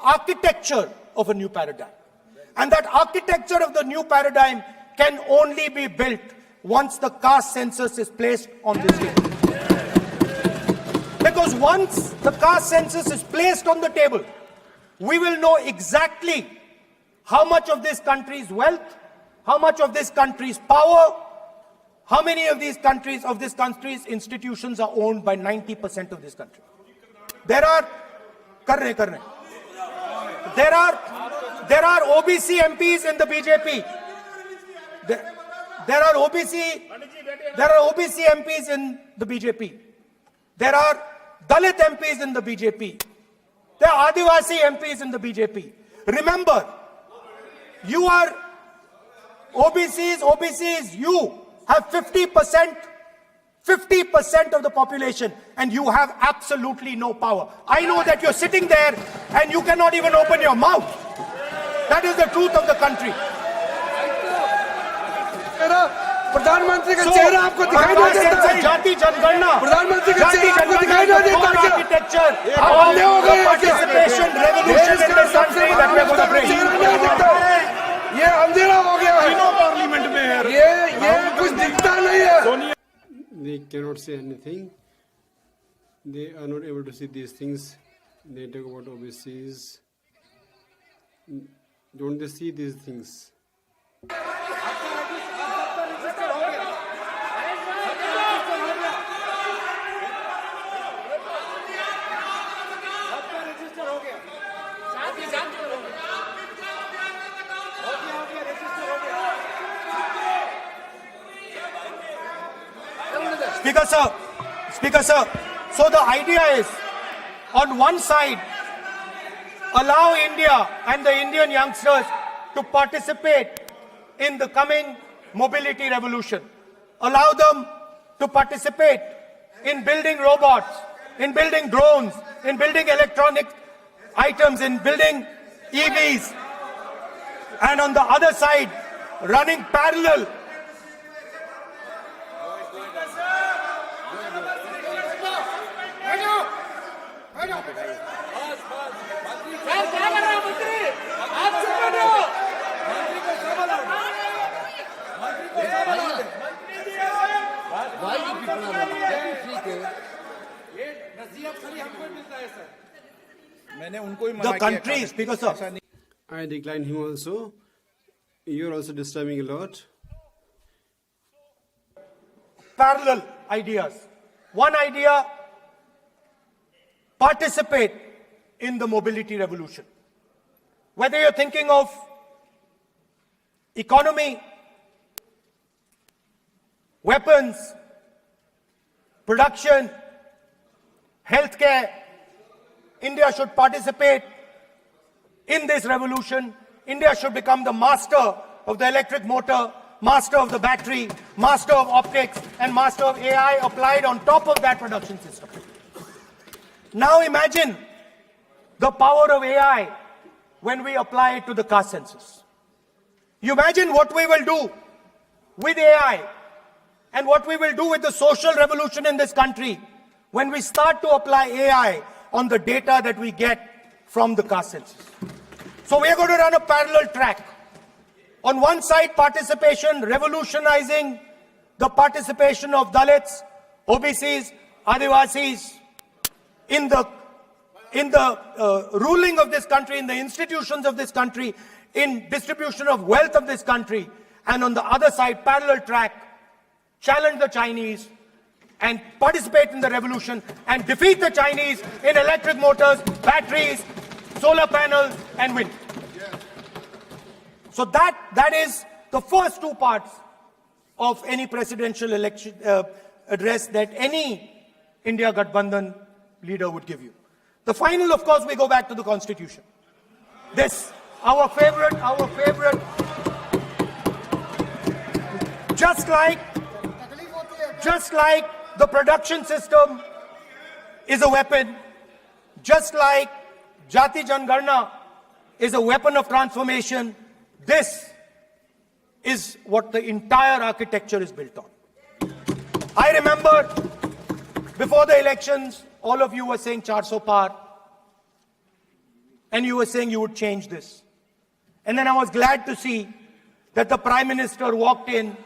architecture of a new paradigm. And that architecture of the new paradigm can only be built once the caste census is placed on this table. Because once the caste census is placed on the table, we will know exactly how much of this country's wealth, how much of this country's power, how many of these countries, of this country's institutions are owned by 90% of this country. There are OBC MPs in the BJP. There are OBC MPs in the BJP. There are Dalit MPs in the BJP. There are Adivasi MPs in the BJP. Remember, you are OBCs, you have 50% of the population, and you have absolutely no power. I know that you're sitting there and you cannot even open your mouth. That is the truth of the country. प्रधानमंत्री का चेहरा आपको दिखाई नहीं देता है। जाति जनगणना, प्रधानमंत्री का चेहरा आपको दिखाई नहीं देता क्या? आर्किटेक्चर, अंधे हो गए, participation, revolution in the country that we are going to bring. ये अंधेरा हो गया है। पार्लियामेंट में है। ये कुछ दिखता नहीं है। They cannot say anything. They are not able to see these things. They talk about OBCs. Don't they see these things? Speaker sir, so the idea is, on one side, allow India and the Indian youngsters to participate in the coming mobility revolution. Allow them to participate in building robots, in building drones, in building electronic items, in building EVs. And on the other side, running parallel the countries, because of I decline him also. You're also disturbing a lot. parallel ideas. One idea, participate in the mobility revolution. Whether you're thinking of economy, weapons, production, healthcare, India should participate in this revolution. India should become the master of the electric motor, master of the battery, master of optics, and master of AI applied on top of that production system. Now imagine the power of AI when we apply it to the caste census. You imagine what we will do with AI and what we will do with the social revolution in this country when we start to apply AI on the data that we get from the caste census. So we are going to run a parallel track. On one side, participation, revolutionizing the participation of Dalits, OBCs, Adivasis in the ruling of this country, in the institutions of this country, in distribution of wealth of this country. And on the other side, parallel track, challenge the Chinese and participate in the revolution and defeat the Chinese in electric motors, batteries, solar panels, and wind. So that is the first two parts of any presidential election address that any India Gathbandhan leader would give you. The final, of course, we go back to the Constitution. This, our favorite, just like the production system is a weapon, just like Jati Jangarna is a weapon of transformation, this is what the entire architecture is built on. I remember before the elections, all of you were saying 400 par. and you were saying you would change this. And then I was glad to see that the Prime Minister walked in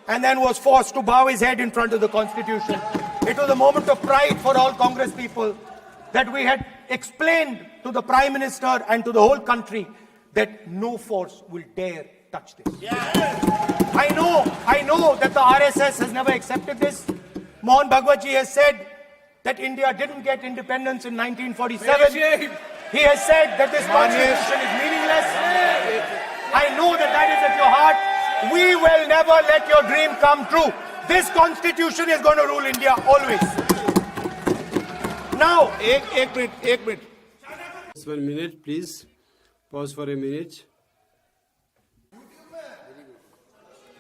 and then was forced to bow his head in front of the Constitution. It was a moment of pride for all Congress people that we had explained to the Prime Minister and to the whole country that no force will dare touch this. I know that the RSS has never accepted this. Mohan Bhagwatji has said that India didn't get independence in 1947. He has said that this constitution is meaningless. I know that that is at your heart. We will never let your dream come true. This constitution is going to rule India always. Now, एक minute Just 1 minute, please. Pause for a minute.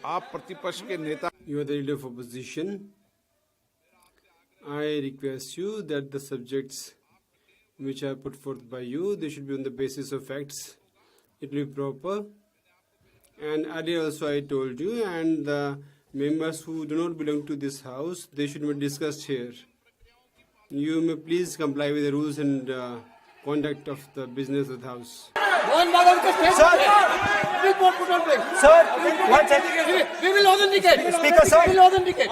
आप प्रतिपक्ष के नेता You are the leader of opposition. I request you that the subjects which are put forth by you, they should be on the basis of facts. It will be proper. And earlier also I told you, and the members who do not belong to this house, they should be discussed here. You may please comply with the rules and conduct of the business of the house. sir, one second. We will authenticate. Speaker, sir. We will authenticate.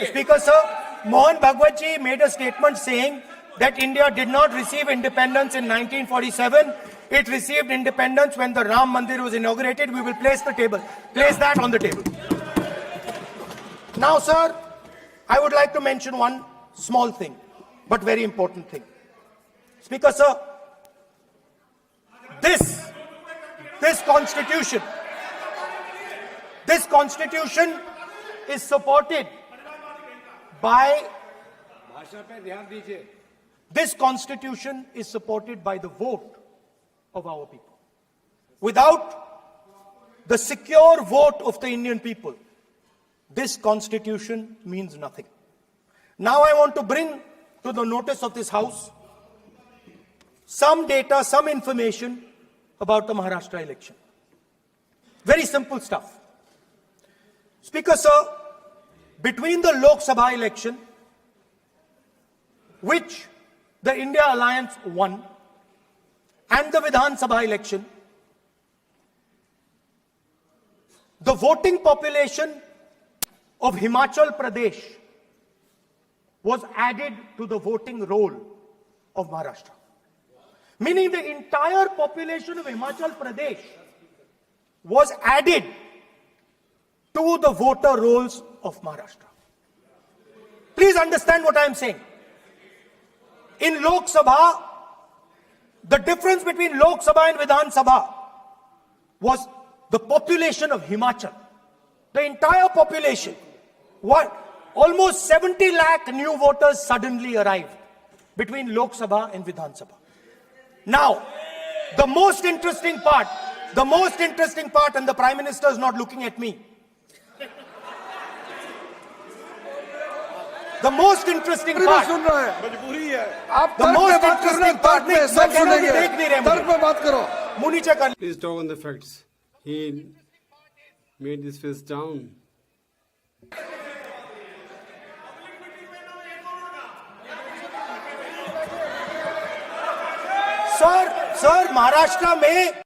Speaker, sir, Mohan Bhagwatji made a statement saying that India did not receive independence in 1947. It received independence when the Ram Mandir was inaugurated. We will place that on the table. Now, sir, I would like to mention one small thing, but very important thing. Speaker, sir, this constitution is supported by this constitution is supported by the vote of our people. Without the secure vote of the Indian people, this constitution means nothing. Now I want to bring to the notice of this house some data, some information about the Maharashtra election. Very simple stuff. Speaker, sir, between the Lok Sabha election, which the India Alliance won, and the Vidhan Sabha election, the voting population of Himachal Pradesh was added to the voting roll of Maharashtra. Meaning the entire population of Himachal Pradesh was added to the voter rolls of Maharashtra. Please understand what I am saying. In Lok Sabha, the difference between Lok Sabha and Vidhan Sabha was the population of Himachal. The entire population. Almost 70 lakh new voters suddenly arrived between Lok Sabha and Vidhan Sabha. Now, the most interesting part, and the Prime Minister is not looking at me. The most interesting part, मजबूरी है आप the तर्क most पे बात करो ना, interesting part, तर्क पे सब सुनेंगे देख नहीं रहे तर्क मुझे। पे बात करो मुंह नीचे कर Please talk on the facts. He made his face down. Sir Maharashtra में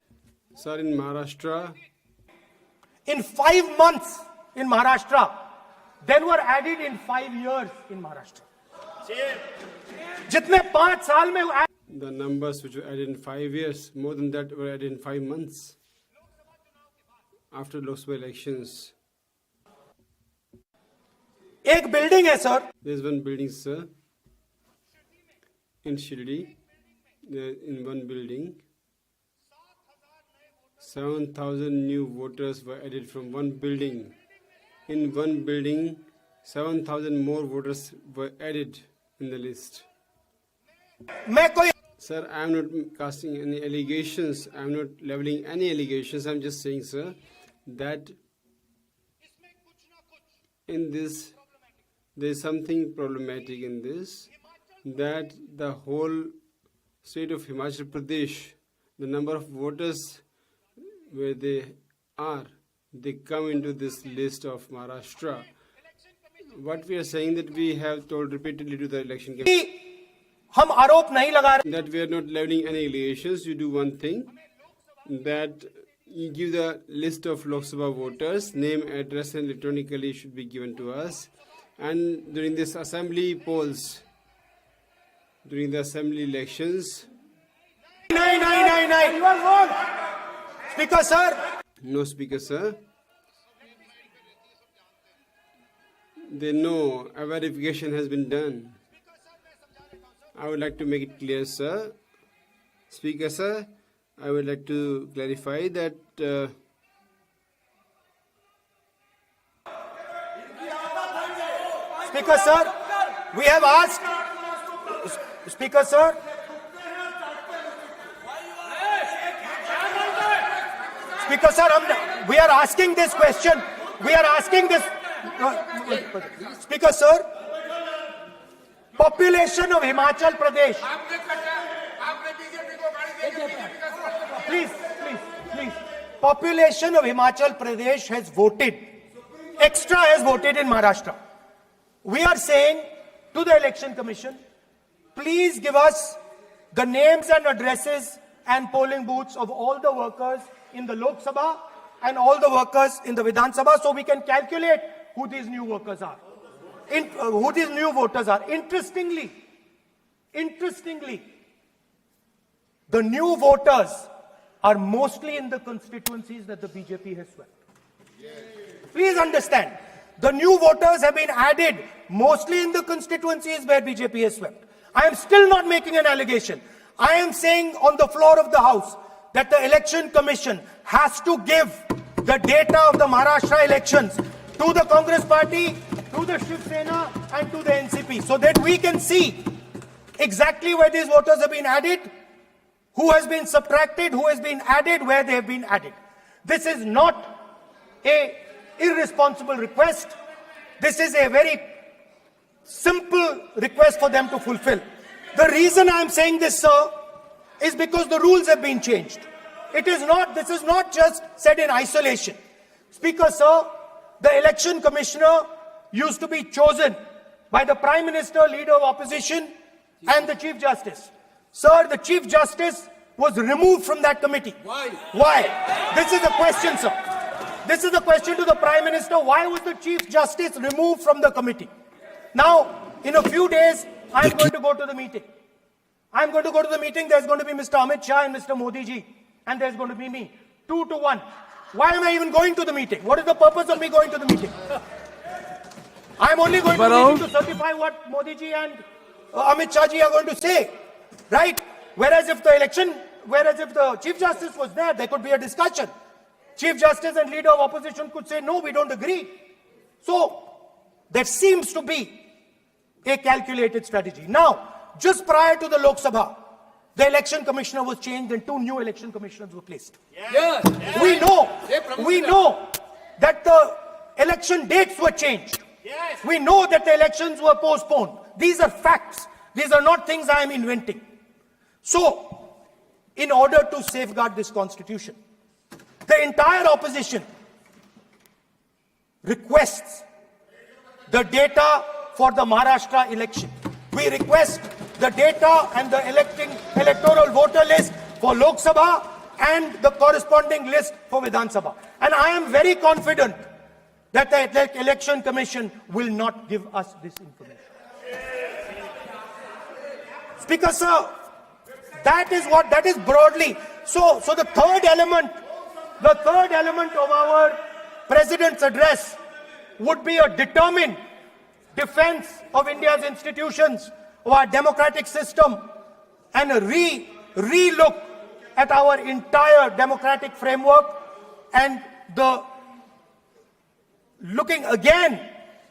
Sir, in Maharashtra, in 5 months in Maharashtra, then were added in 5 years in Maharashtra. जितने 5 साल में the numbers which were added in 5 years, more than that were added in 5 months after Lok Sabha elections. एक building है sir, There is one building, sir, in Shirdi. In one building, 7,000 new voters were added from one building. In one building, 7,000 more voters were added in the list. मैं कोई Sir, I am not casting any allegations. I am not leveling any allegations. I am just saying, sir, that in this, there is something problematic in this, that the whole state of Himachal Pradesh, the number of voters where they are, they come into this list of Maharashtra. What we are saying that we have told repeatedly to the election commission. हम आरोप नहीं लगा रहे that we are not levying any allegations. You do one thing, that you give the list of Lok Sabha voters, name, address and electronically should be given to us. And during this assembly polls, during the assembly elections, नहीं, you are wrong. Speaker sir, no speaker sir, they know a verification has been done. I would like to make it clear, sir. Speaker sir, I would like to clarify that Speaker sir, we have asked, Speaker sir, Speaker sir, we are asking this question, we are asking this, Speaker sir, population of Himachal Pradesh, please, population of Himachal Pradesh has voted, extra has voted in Maharashtra. We are saying to the Election Commission, please give us the names and addresses and polling booths of all the workers in the Lok Sabha and all the workers in the Vidhan Sabha so we can calculate who these new workers are, who these new voters are. Interestingly, the new voters are mostly in the constituencies that the BJP has swept. Please understand, the new voters have been added mostly in the constituencies where BJP has swept. I am still not making an allegation. I am saying on the floor of the House that the Election Commission has to give the data of the Maharashtra elections to the Congress Party, to the Shiv Sena and to the NCP so that we can see exactly where these voters have been added, who has been subtracted, who has been added, where they have been added. This is not a irresponsible request. This is a very simple request for them to fulfill. The reason I am saying this, sir, is because the rules have been changed. This is not just said in isolation. Speaker, sir, the election commissioner used to be chosen by the Prime Minister, Leader of Opposition, and the Chief Justice. Sir, the Chief Justice was removed from that committee. Why? This is the question, sir. This is the question to the Prime Minister. Why was the Chief Justice removed from the committee? Now, in a few days, I'm going to go to the meeting. I'm going to go to the meeting. There's going to be Mr. Amit Shah and Mr. Modi ji. And there's going to be me. 2-1. Why am I even going to the meeting? What is the purpose of me going to the meeting? I'm only going to the meeting to certify what Modi ji and Amit Shah ji are going to say. Right? Whereas if the Chief Justice was there could be a discussion. Chief Justice and Leader of Opposition could say, no, we don't agree. So, that seems to be a calculated strategy. Now, just prior to the Lok Sabha, the election commissioner was changed and 2 new election commissioners were placed. Yes. We know that the election dates were changed. Yes. We know that the elections were postponed. These are facts. These are not things I am inventing. So, in order to safeguard this constitution, the entire opposition requests the data for the Maharashtra election. We request the data and the electoral voter list for Lok Sabha and the corresponding list for Vidhan Sabha. And I am very confident that the Election Commission will not give us this information. Speaker, sir, that is broadly. So the third element of our President's address would be a determined defense of India's institutions, of our democratic system, and a re-look at our entire democratic framework, and the looking again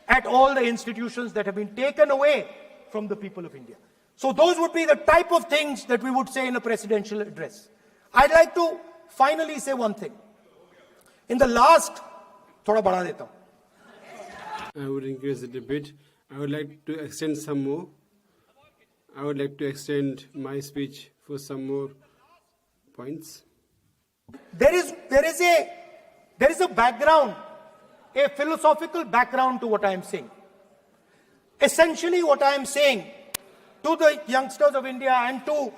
at all the institutions that have been taken away from the people of India. So those would be the type of things that we would say in a presidential address. I'd like to finally say one thing. In the last, thoda badha deta hu. I would increase it a bit. I would like to extend some more. I would like to extend my speech for some more points. There is a background, a philosophical background to what I am saying. Essentially what I am saying to the youngsters of India and to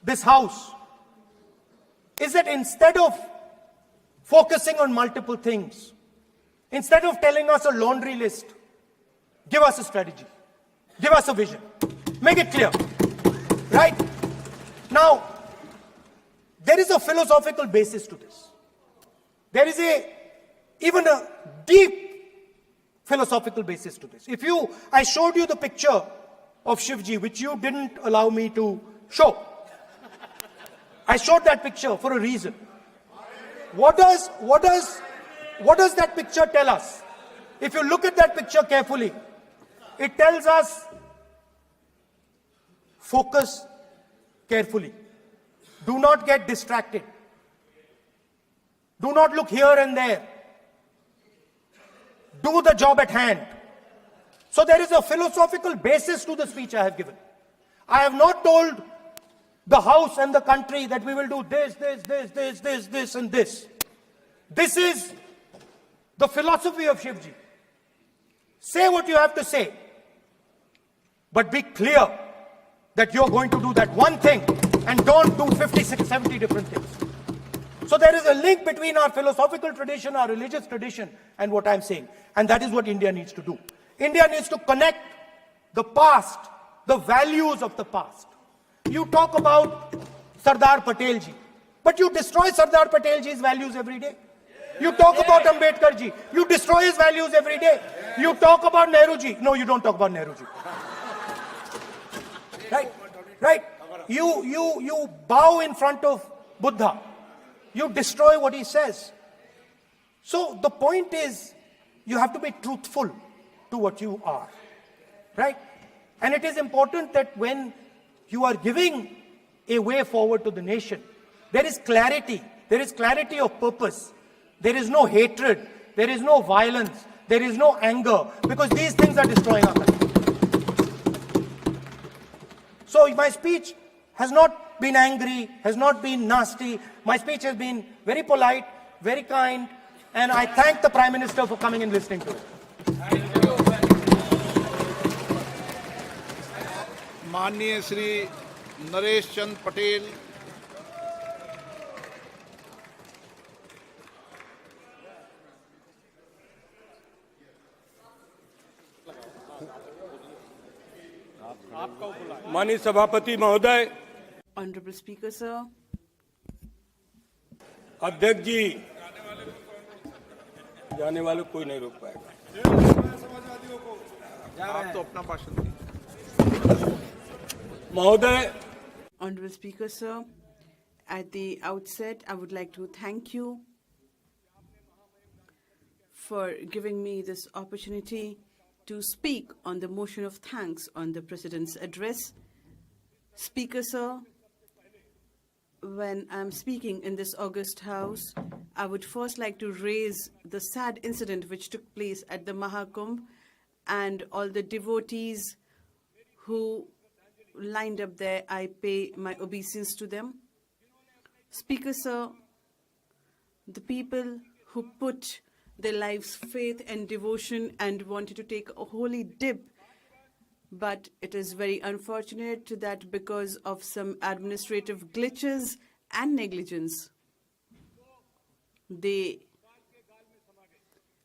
this house is that instead of focusing on multiple things, instead of telling us a laundry list, give us a strategy, give us a vision, make it clear, right? Now, there is a philosophical basis to this. There is even a deep philosophical basis to this. I showed you the picture of Shivji, which you didn't allow me to show. I showed that picture for a reason. What does that picture tell us? If you look at that picture carefully, it tells us focus carefully. Do not get distracted. Do not look here and there. Do the job at hand. So there is a philosophical basis to the speech I have given. I have not told the House and the country that we will do this, and this. This is the philosophy of Shivji. Say what you have to say, but be clear that you're going to do that one thing and don't do 50, 60, 70 different things. So there is a link between our philosophical tradition, our religious tradition, and what I'm saying. And that is what India needs to do. India needs to connect the past, the values of the past. You talk about Sardar Patelji, but you destroy Sardar Patelji's values every day. You talk about Ambedkarji, you destroy his values every day. You talk about Nehruji. No, you don't talk about Nehruji. Right? You bow in front of Buddha. You destroy what he says. So the point is, you have to be truthful to what you are. Right? And it is important that when you are giving a way forward to the nation, there is clarity. There is clarity of purpose. There is no hatred. There is no violence. There is no anger. Because these things are destroying our country. So my speech has not been angry, has not been nasty. My speech has been very polite, very kind, and I thank the Prime Minister for coming and listening to it. माननीय श्री नरेश चंद पटेल, माननीय सभापति महोदय, Honorable Speaker, sir. अध्यक्ष जी, जाने वाले कोई नहीं रोक पाएगा। आप तो अपना भाषण दीजिए। महोदय, Honorable Speaker, sir. At the outset, I would like to thank you for giving me this opportunity to speak on the motion of thanks on the President's address. Speaker, sir, when I'm speaking in this august house, I would first like to raise the sad incident which took place at the Mahakumbh and all the devotees who lined up there. I pay my obeisance to them. Speaker, sir, the people who put their lives' faith and devotion and wanted to take a holy dip, but it is very unfortunate that because of some administrative glitches and negligence, they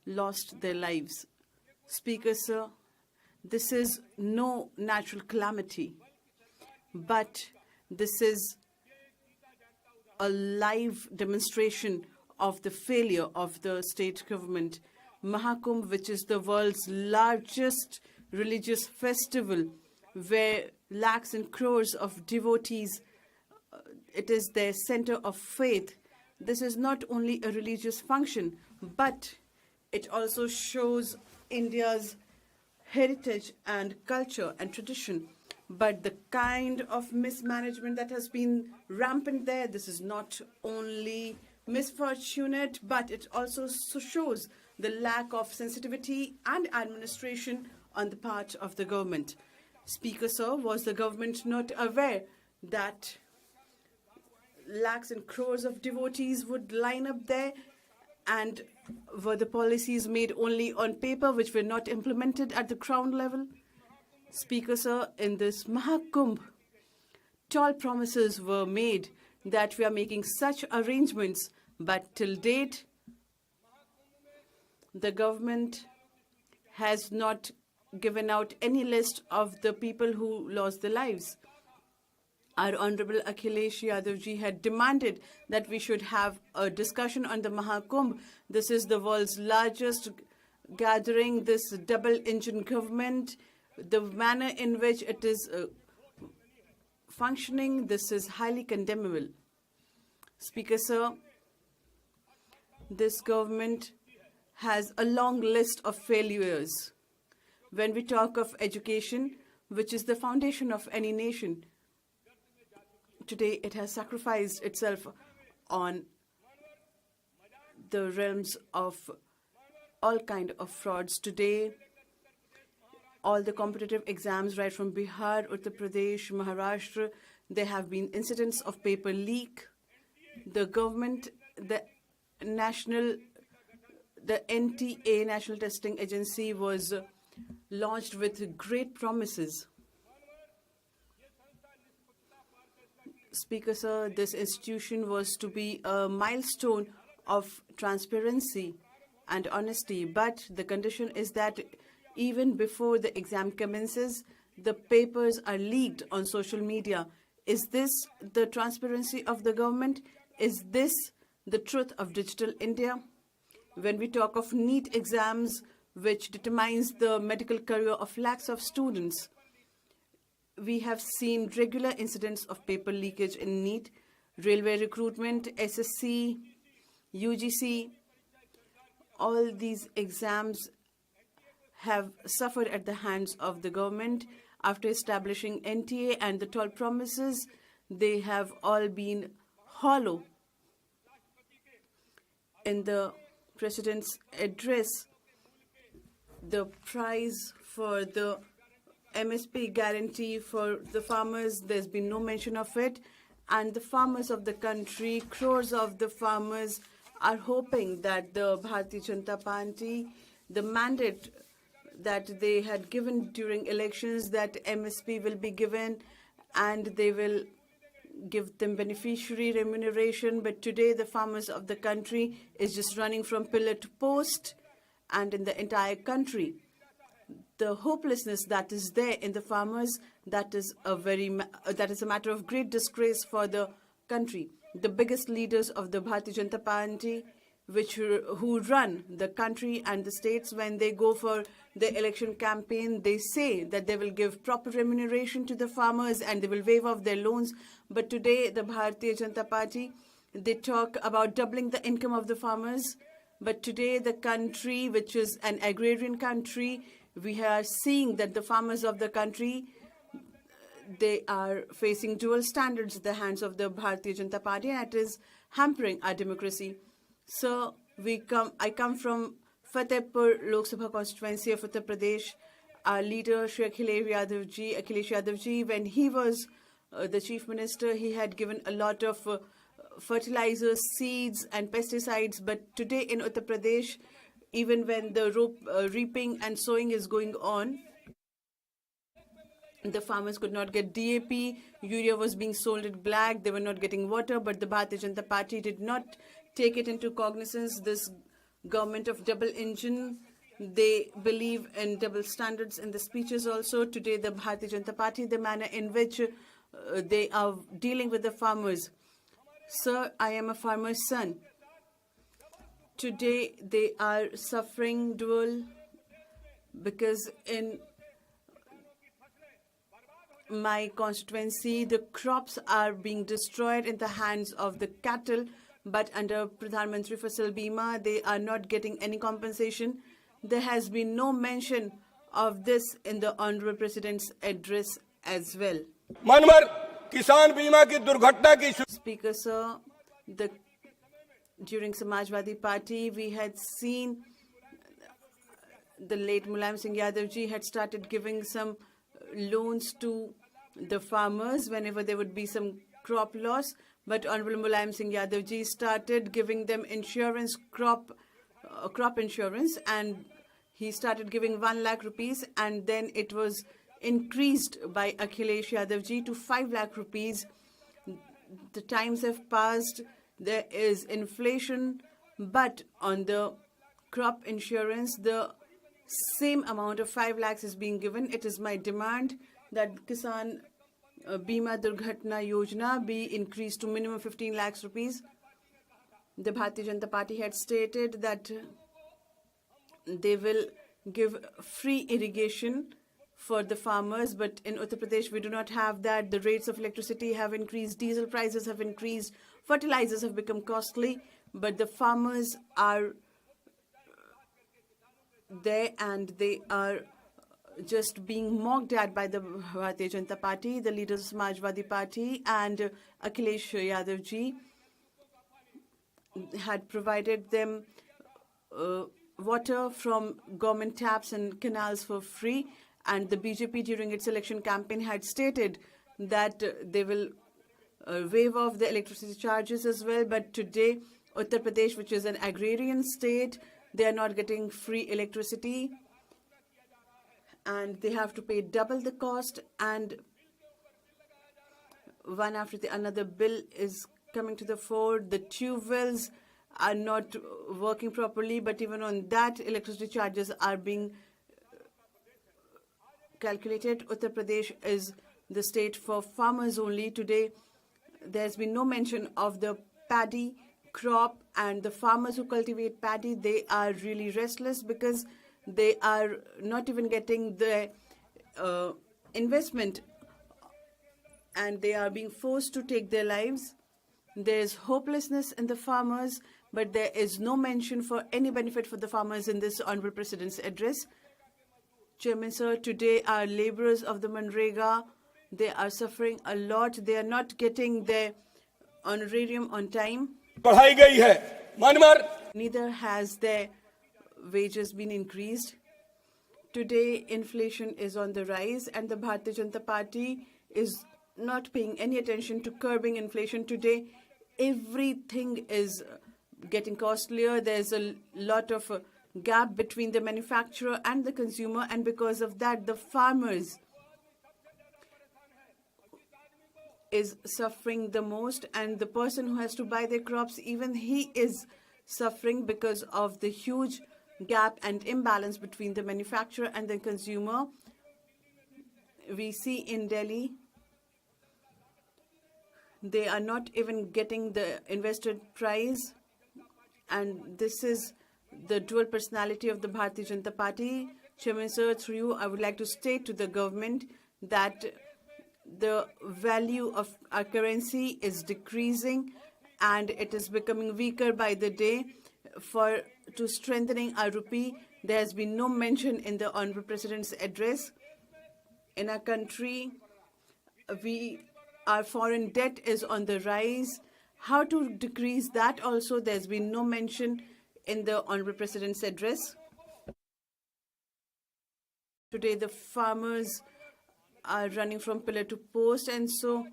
lost their lives. Speaker, sir, this is no natural calamity, but this is a live demonstration of the failure of the state government. Mahakumbh, which is the world's largest religious festival, where lakhs and crores of devotees, it is their center of faith. This is not only a religious function, but it also shows India's heritage and culture and tradition. But the kind of mismanagement that has been rampant there, this is not only misfortunate, but it also shows the lack of sensitivity and administration on the part of the government. Speaker, sir, was the government not aware that lakhs and crores of devotees would line up there, and were the policies made only on paper which were not implemented at the ground level? Speaker, sir, in this Mahakumbh, tall promises were made that we are making such arrangements, but till date, the government has not given out any list of the people who lost their lives. Our Honorable Akhilesh Yadav ji had demanded that we should have a discussion on the Mahakumbh. This is the world's largest gathering, this double-engine government, the manner in which it is functioning, this is highly condemnable. Speaker, sir, this government has a long list of failures. When we talk of education, which is the foundation of any nation, today it has sacrificed itself on the realms of all kind of frauds. Today, all the competitive exams, right from Bihar, Uttar Pradesh, Maharashtra, there have been incidents of paper leak. The government, the NTA, National Testing Agency, was launched with great promises. Speaker, sir, this institution was to be a milestone of transparency and honesty, but the condition is that even before the exam commences, the papers are leaked on social media. Is this the transparency of the government? Is this the truth of digital India? When we talk of NEET exams, which determines the medical career of lakhs of students, we have seen regular incidents of paper leakage in NEET, railway recruitment, SSC, UGC. All these exams have suffered at the hands of the government. After establishing NTA and the tall promises, they have all been hollow. In the President's address, the price for the MSP guarantee for the farmers, there's been no mention of it. And the farmers of the country, crores of the farmers, are hoping that the Bharatiya Janata Party, the mandate that they had given during elections, that MSP will be given and they will give them beneficiary remuneration. But today the farmers of the country is just running from pillar to post, and in the entire country, the hopelessness that is there in the farmers, that is a matter of great disgrace for the country. The biggest leaders of the Bharatiya Janata Party, who run the country and the states, when they go for the election campaign, they say that they will give proper remuneration to the farmers and they will waive off their loans. But today, the Bharatiya Janata Party, they talk about doubling the income of the farmers. But today, the country, which is an agrarian country, we are seeing that the farmers of the country, they are facing dual standards at the hands of the Bharatiya Janata Party, and it is hampering our democracy. So I come from Fatehpur Lok Sabha constituency of Uttar Pradesh. Our leader, Shri Akhilesh Yadav ji, when he was the chief minister, he had given a lot of fertilizers, seeds and pesticides. But today in Uttar Pradesh, even when the reaping and sowing is going on, the farmers could not get DAP, urea was being sold at black, they were not getting water, but the Bharatiya Janata Party did not take it into cognizance. This government of double engine, they believe in double standards in the speeches also. Today, the Bharatiya Janata Party, the manner in which they are dealing with the farmers. Sir, I am a farmer's son. Today, they are suffering dual because in my constituency, the crops are being destroyed in the hands of the cattle, but under Pradhan Mantri Fasal Bima, they are not getting any compensation. There has been no mention of this in the Honorable President's address as well. मनभर किसान बीमा की दुर्घटना की Speaker, sir, during Samajwadi Party, we had seen the late Mulayam Singh Yadav ji had started giving some loans to the farmers whenever there would be some crop loss. But Honorable Mulayam Singh Yadav ji started giving them insurance, crop insurance, and he started giving 1 lakh rupees, and then it was increased by Akhilesh Yadav ji to 5 lakh rupees. The times have passed, there is inflation, but on the crop insurance, the same amount of 5 lakhs is being given. It is my demand that Kisan Bima Durghatna Yojana be increased to minimum 15 lakhs rupees. The Bharatiya Janata Party had stated that they will give free irrigation for the farmers, but in Uttar Pradesh we do not have that. The rates of electricity have increased, diesel prices have increased, fertilizers have become costly, but the farmers are there and they are just being mocked at by the Bharatiya Janata Party, the leaders of Samajwadi Party, and Akhilesh Yadav ji had provided them water from government taps and canals for free, and the BJP during its election campaign had stated that they will waive off the electricity charges as well. But today, Uttar Pradesh, which is an agrarian state, they are not getting free electricity and they have to pay double the cost, and one after the another bill is coming to the fore. The tube wells are not working properly, but even on that, electricity charges are being calculated. Uttar Pradesh is the state for farmers only. Today, there's been no mention of the paddy crop, and the farmers who cultivate paddy, they are really restless because they are not even getting the investment, and they are being forced to take their lives. There's hopelessness in the farmers, but there is no mention for any benefit for the farmers in this Honorable President's address. Chairman sir, today our laborers of the Manrega, they are suffering a lot. They are not getting their honorarium on time. बढ़ाई गई है मनमर Neither has their wages been increased. Today, inflation is on the rise, and the Bharatiya Janata Party is not paying any attention to curbing inflation. Today, everything is getting costlier. There's a lot of gap between the manufacturer and the consumer, and because of that, the farmers is suffering the most, and the person who has to buy their crops, even he is suffering because of the huge gap and imbalance between the manufacturer and the consumer. We see in Delhi, they are not even getting the invested price, and this is the dual personality of the Bharatiya Janata Party. Chairman sir, through you, I would like to state to the government that the value of our currency is decreasing and it is becoming weaker by the day. To strengthening our rupee, there has been no mention in the Honorable President's address. In our country, our foreign debt is on the rise. How to decrease that also, there's been no mention in the Honorable President's address. Today, the farmers are running from pillar to post, and so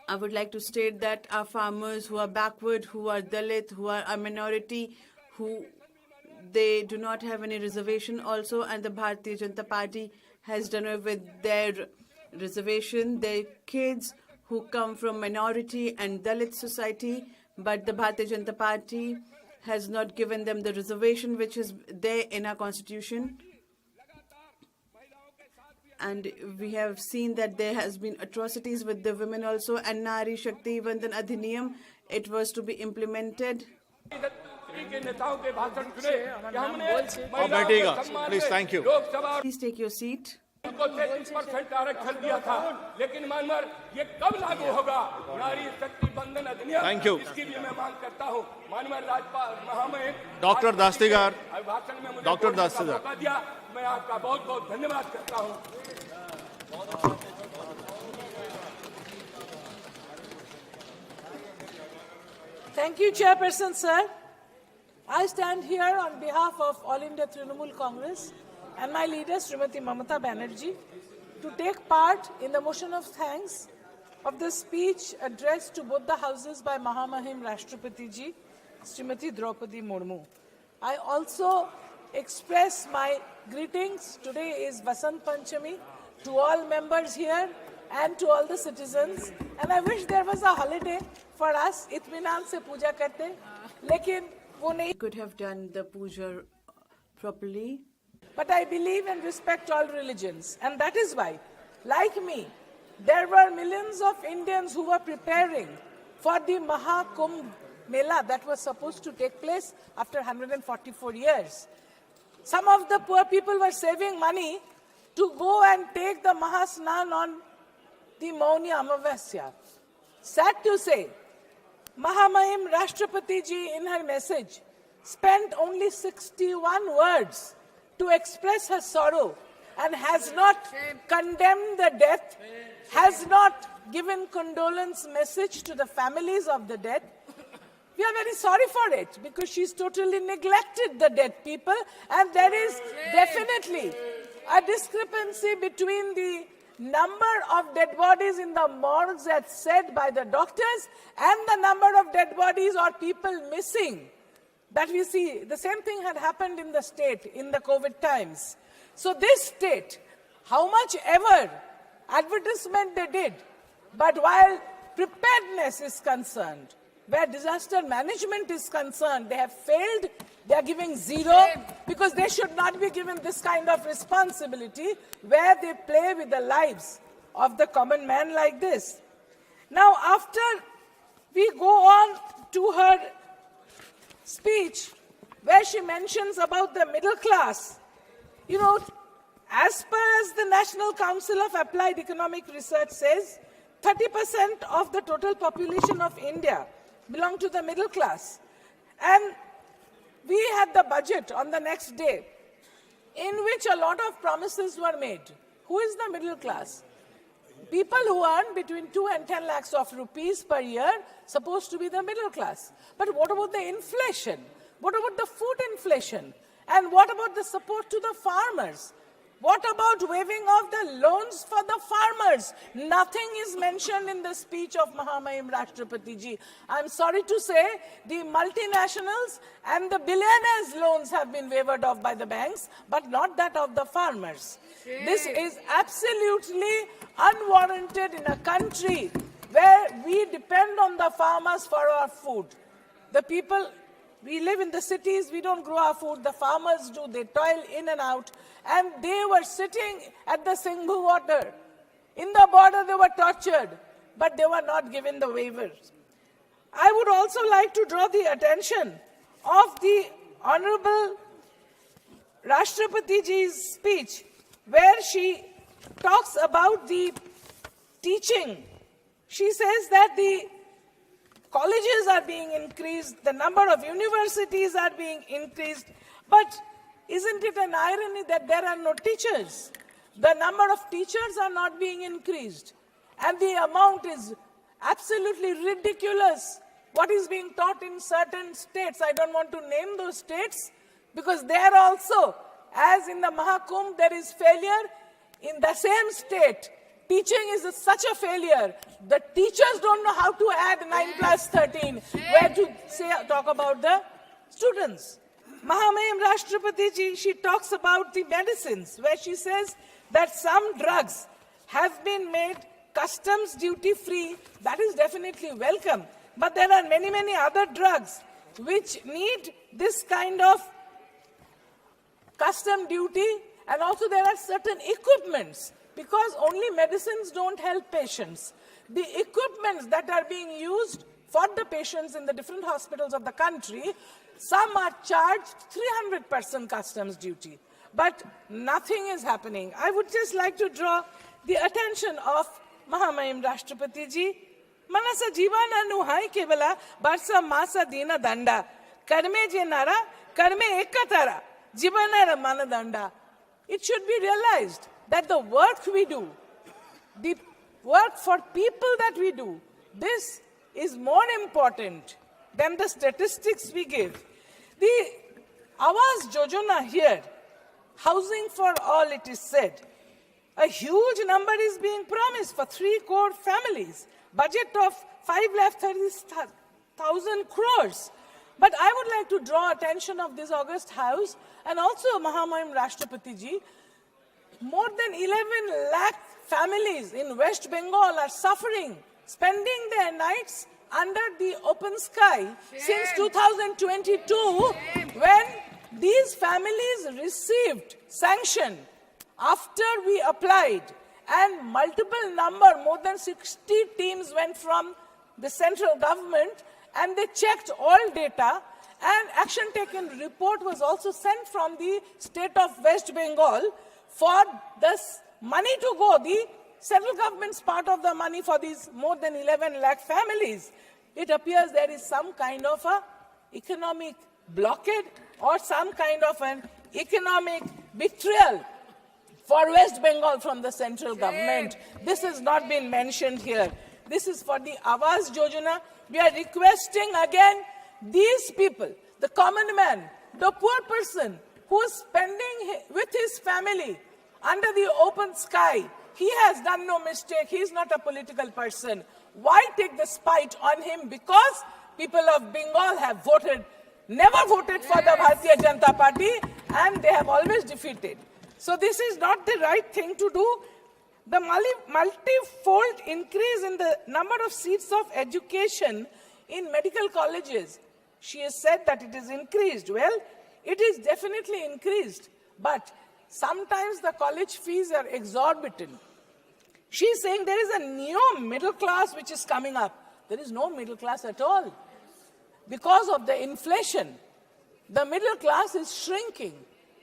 I would like to state that our farmers who are backward, who are Dalit, who are a minority, they do not have any reservation also, and the Bharatiya Janata Party has done away with their reservation. Their kids who come from minority and Dalit society, but the Bharatiya Janata Party has not given them the reservation which is there in our constitution. And we have seen that there has been atrocities with the women also, and Nari Shakti Vandan Adhiniyam, it was to be implemented. Please, thank you. Please take your seat. को 33% आरक्षण दिया था, लेकिन मनमर ये कब लागू होगा? नारी शक्ति बंधन अधिनियम, Thank you. इसकी भी मैं मांग करता हूँ। माननीय राज्यपाल महामहिम डॉक्टर दास्तीगार, भाषण में मुझे डॉक्टर बोलने का दास्तीगार। मौका दिया, मैं आपका बहुत बहुत धन्यवाद करता हूँ। Thank you, Chairperson, sir. I stand here on behalf of All India Trinamool Congress and my leader, Srimati Mamata Banerjee, to take part in the motion of thanks of the speech addressed to both the houses by Mahamahim Rashtrapati Ji, Srimati Draupadi Murmu. I also express my greetings. Today is Vasant Panchami, to all members here and to all the citizens. And I wish there was a holiday for us. Itminan se puja karte. Lekin wo nahi. Could have done the puja properly. But I believe and respect all religions. And that is why, like me, there were millions of Indians who were preparing for the Mahakumbh Mela that was supposed to take place after 144 years. Some of the poor people were saving money to go and take the Mahasnan on the Mauni Amavasya. Sad to say, Mahamahim Rashtrapati ji in her message spent only 61 words to express her sorrow and has not condemned the death, has not given condolence message to the families of the dead. We are very sorry for it because she's totally neglected the dead people, and there is definitely a discrepancy between the number of dead bodies in the morgues as said by the doctors and the number of dead bodies or people missing that we see. The same thing had happened in the state in the COVID times. So this state, how much ever advertisement they did, but while preparedness is concerned, where disaster management is concerned, they have failed. They are giving zero because they should not be given this kind of responsibility where they play with the lives of the common man like this. Now, after we go on to her speech where she mentions about the middle class, you know, as per as the National Council of Applied Economic Research says, 30% of the total population of India belong to the middle class. And we had the budget on the next day in which a lot of promises were made. Who is the middle class? People who earn between 2 and 10 lakhs of rupees per year supposed to be the middle class. But what about the inflation? What about the food inflation? And what about the support to the farmers? What about waiving of the loans for the farmers? Nothing is mentioned in the speech of Mahamahim Rashtrapati ji. I'm sorry to say, the multinationals and the billionaires' loans have been waived off by the banks, but not that of the farmers. This is absolutely unwarranted in a country where we depend on the farmers for our food. The people, we live in the cities, we don't grow our food, the farmers do, they toil in and out. And they were sitting at the Singhu water. In the border, they were tortured, but they were not given the waivers. I would also like to draw the attention of the Honorable Rashtrapati ji's speech, where she talks about the teaching. She says that the colleges are being increased, the number of universities are being increased, but isn't it an irony that there are no teachers? The number of teachers are not being increased. And the amount is absolutely ridiculous. What is being taught in certain states, I don't want to name those states, because there also, as in the Mahakumbh, there is failure. In the same state, teaching is such a failure. The teachers don't know how to add 9 plus 13, where to talk about the students. Mahamahim Rashtrapati ji, she talks about the medicines, where she says that some drugs have been made customs duty free. That is definitely welcome. But there are many, many other drugs which need this kind of custom duty, and also there are certain equipments, because only medicines don't help patients. The equipments that are being used for the patients in the different hospitals of the country, some are charged 300% customs duty, but nothing is happening. I would just like to draw the attention of Mahamahim Rashtrapati ji. Manasa jivana nuhai kevala barsa masa dina danda. Karme je nara, karme ekatara. Jivana ramana danda. It should be realized that the work we do, the work for people that we do, this is more important than the statistics we give. The Awas Jojona here, housing for all, it is said, a huge number is being promised for 3 crore families, budget of 5,30,000 crores. But I would like to draw attention of this august house and also Mahamahim Rashtrapati ji. more than 11 lakh families in West Bengal are suffering, spending their nights under the open sky since 2022, when these families received sanction after we applied, and multiple number, more than 60 teams went from the central government and they checked all data, and action taken report was also sent from the state of West Bengal for this money to go, the central government's part of the money for these more than 11 lakh families. It appears there is some kind of a economic blockade or some kind of an economic betrayal for West Bengal from the central government. This has not been mentioned here. This is for the Awas Yojana. We are requesting again these people, the common man, the poor person who is spending with his family under the open sky. He has done no mistake. He is not a political person. Why take the spite on him? Because people of Bengal have never voted for the Bharatiya Janata Party, and they have always defeated. So this is not the right thing to do. The multi-fold increase in the number of seats of education in medical colleges, she has said that it is increased. Well, it is definitely increased, but sometimes the college fees are exorbitant. She is saying there is a new middle class which is coming up. There is no middle class at all. Because of the inflation, the middle class is shrinking.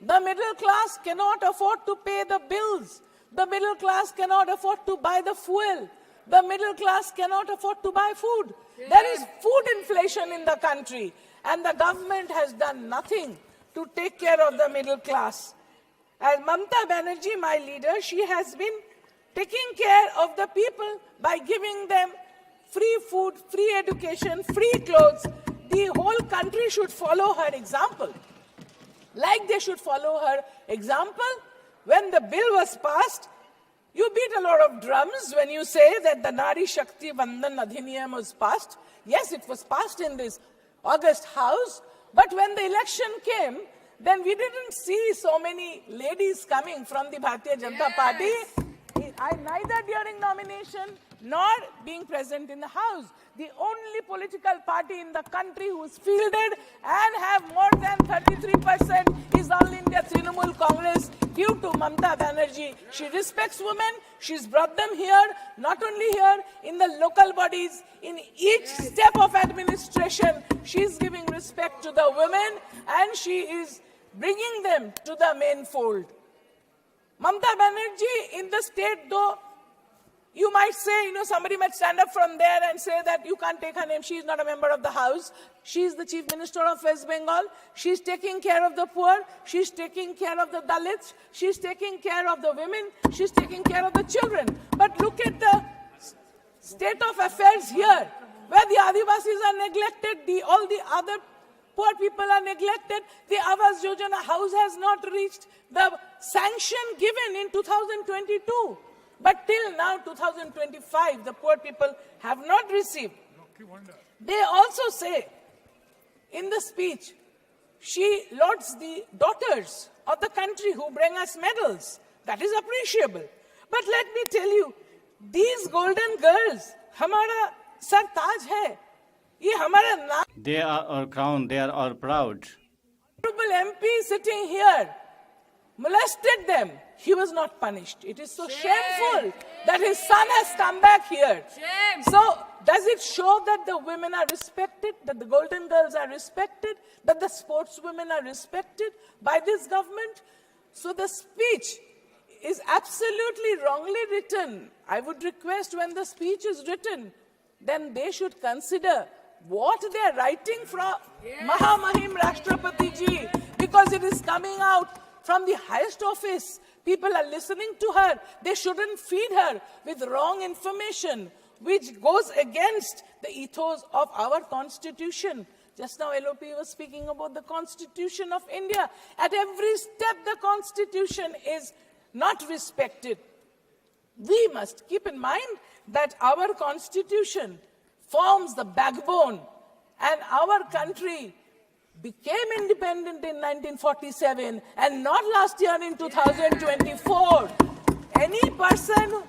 The middle class cannot afford to pay the bills. The middle class cannot afford to buy the fuel. The middle class cannot afford to buy food. There is food inflation in the country, and the government has done nothing to take care of the middle class. As Mamata Banerjee, my leader, she has been taking care of the people by giving them free food, free education, free clothes. The whole country should follow her example. Like they should follow her example, when the bill was passed, you beat a lot of drums when you say that the Nari Shakti Vandan Adhiniyam was passed. Yes, it was passed in this August House, but when the election came, then we didn't see so many ladies coming from the Bharatiya Janata Party, neither during nomination nor being present in the House. The only political party in the country who is fielded and have more than 33% is All India Trinamool Congress, due to Mamata Banerjee. She respects women. She's brought them here, not only here, in the local bodies, in each step of administration. She's giving respect to the women, and she is bringing them to the main fold. Mamata Banerjee in the state, though, you might say, somebody might stand up from there and say that you can't take her name. She is not a member of the House. She is the Chief Minister of West Bengal. She is taking care of the poor. She is taking care of the Dalits. She is taking care of the women. She is taking care of the children. But look at the state of affairs here, where the Adivasis are neglected, all the other poor people are neglected. The Awas Yojana House has not reached the sanction given in 2022. But till now, 2025, the poor people have not received. They also say, in the speech, she lauds the daughters of the country who bring us medals. That is appreciable. But let me tell you, these golden girls, hamara sar taj hai. Ye hamara naam. They are our crown, they are our proud. Honorable MP sitting here molested them. He was not punished. It is so shameful that his son has come back here. So, does it show that the women are respected, that the golden girls are respected, that the sportswomen are respected by this government? So the speech is absolutely wrongly written. I would request, when the speech is written, then they should consider what they are writing from Mahamahim Rashtrapati Ji, because it is coming out from the highest office. People are listening to her. They shouldn't feed her with wrong information, which goes against the ethos of our constitution. Just now LOP was speaking about the Constitution of India. At every step, the Constitution is not respected. We must keep in mind that our Constitution forms the backbone, and our country became independent in 1947 and not last year in 2024. Any person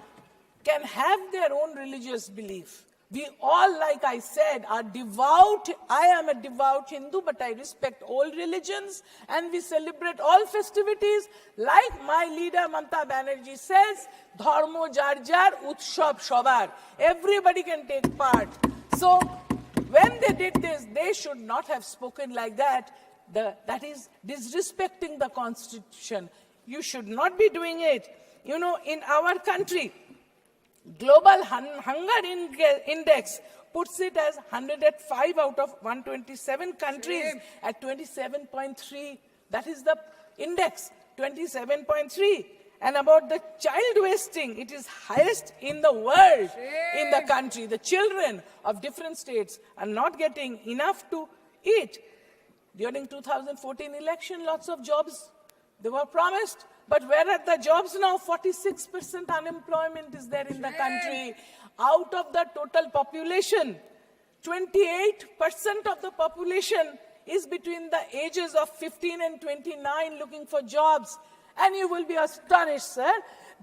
can have their own religious belief. We all, like I said, are devout. I am a devout Hindu, but I respect all religions and we celebrate all festivities. Like my leader Mamata Banerjee says, Dharmo jar jar, Utshab shobar. Everybody can take part. So when they did this, they should not have spoken like that. That is disrespecting the Constitution. You should not be doing it. You know, in our country, Global Hunger Index puts it as 105 out of 127 countries at 27.3. That is the index, 27.3. And about the child wasting, it is highest in the world, in the country. The children of different states are not getting enough to eat. During 2014 election, lots of jobs, they were promised. But where are the jobs now? 46% unemployment is there in the country. Out of the total population, 28% of the population is between the ages of 15 and 29 looking for jobs. And you will be astonished, sir,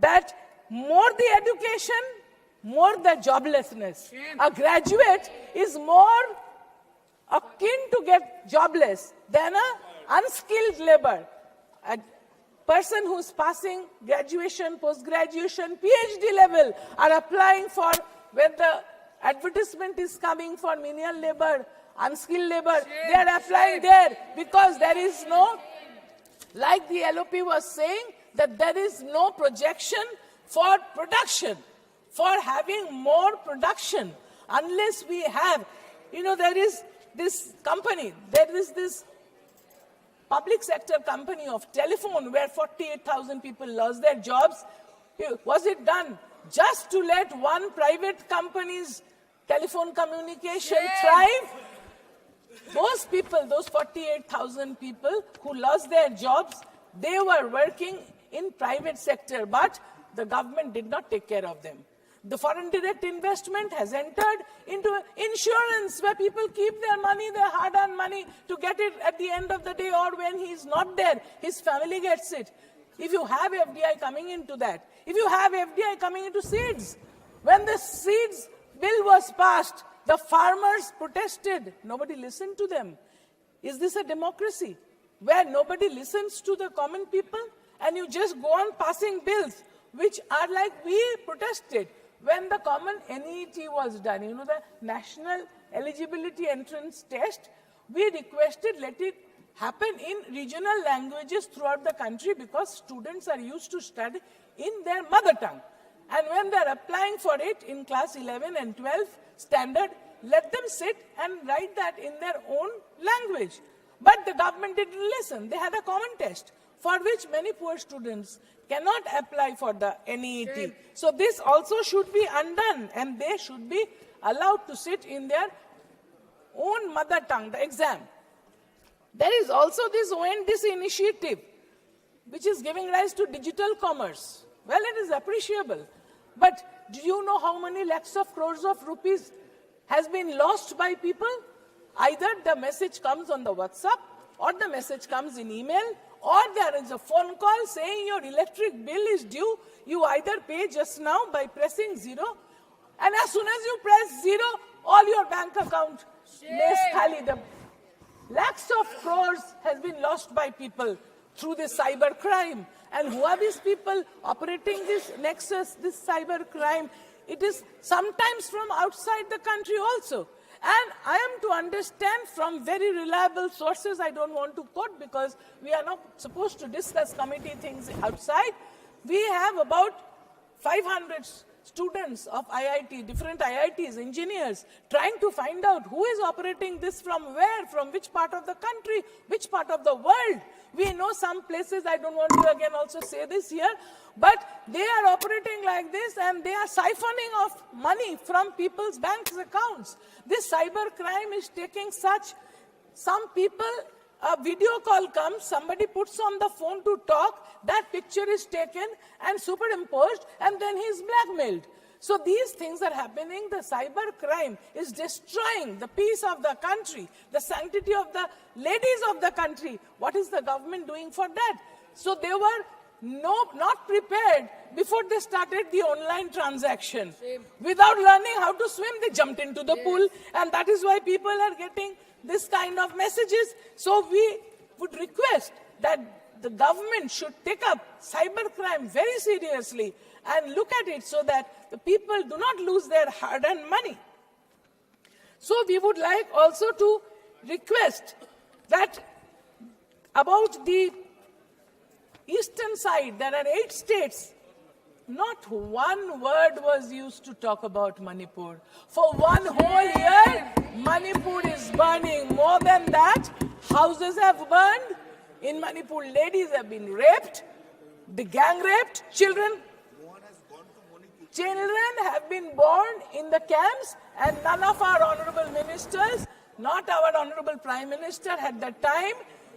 that more the education, more the joblessness. A graduate is more akin to get jobless than an unskilled labor. A person who's passing graduation, post-graduation, PhD level are applying for, when the advertisement is coming for menial labor, unskilled labor, they are applying there because there is no, like the LOP was saying, that there is no projection for production, for having more production, unless we have, you know, there is this company, there is this public sector company of telephone where 48,000 people lost their jobs. Was it done just to let one private company's telephone communication thrive? Those people, those 48,000 people who lost their jobs, they were working in private sector, but the government did not take care of them. The foreign direct investment has entered into insurance where people keep their money, their hard-earned money, to get it at the end of the day, or when he's not there, his family gets it. If you have FDI coming into that, if you have FDI coming into seeds, when the seeds bill was passed, the farmers protested. Nobody listened to them. Is this a democracy where nobody listens to the common people and you just go on passing bills which are like we protested? When the common NET was done, you know, the National Eligibility Entrance Test, we requested let it happen in regional languages throughout the country because students are used to study in their mother tongue. And when they're applying for it in class 11 and 12 standard, let them sit and write that in their own language. But the government didn't listen. They had a common test for which many poor students cannot apply for the NET. So this also should be undone and they should be allowed to sit in their own mother tongue, the exam. There is also this ONDC initiative which is giving rise to digital commerce. Well, it is appreciable. But do you know how many lakhs of crores of rupees has been lost by people? Either the message comes on the WhatsApp or the message comes in email, or there is a phone call saying your electric bill is due. You either pay just now by pressing 0, and as soon as you press 0, all your bank account lays khali. The lakhs of crores has been lost by people through this cyber crime. And who are these people operating this nexus, this cyber crime? It is sometimes from outside the country also. And I am to understand from very reliable sources, I don't want to quote because we are not supposed to discuss committee things outside. We have about 500 students of IIT, different IITs, engineers, trying to find out who is operating this from where, from which part of the country, which part of the world. We know some places, I don't want to again also say this here, but they are operating like this and they are siphoning off money from people's bank accounts. This cyber crime is taking such, some people, a video call comes, somebody puts on the phone to talk, that picture is taken and superimposed and then he is blackmailed. So these things are happening. The cyber crime is destroying the peace of the country, the sanctity of the ladies of the country. What is the government doing for that? So they were not prepared before they started the online transaction. Without learning how to swim, they jumped into the pool, and that is why people are getting this kind of messages. So we would request that the government should take up cybercrime very seriously and look at it so that the people do not lose their hard-earned money. So we would like also to request that about the eastern side, there are 8 states. Not one word was used to talk about Manipur. For one whole year, Manipur is burning. More than that, houses have burned. In Manipur, ladies have been raped, the gang raped, children have been born in the camps, and none of our honorable ministers, not our honorable Prime Minister had the time.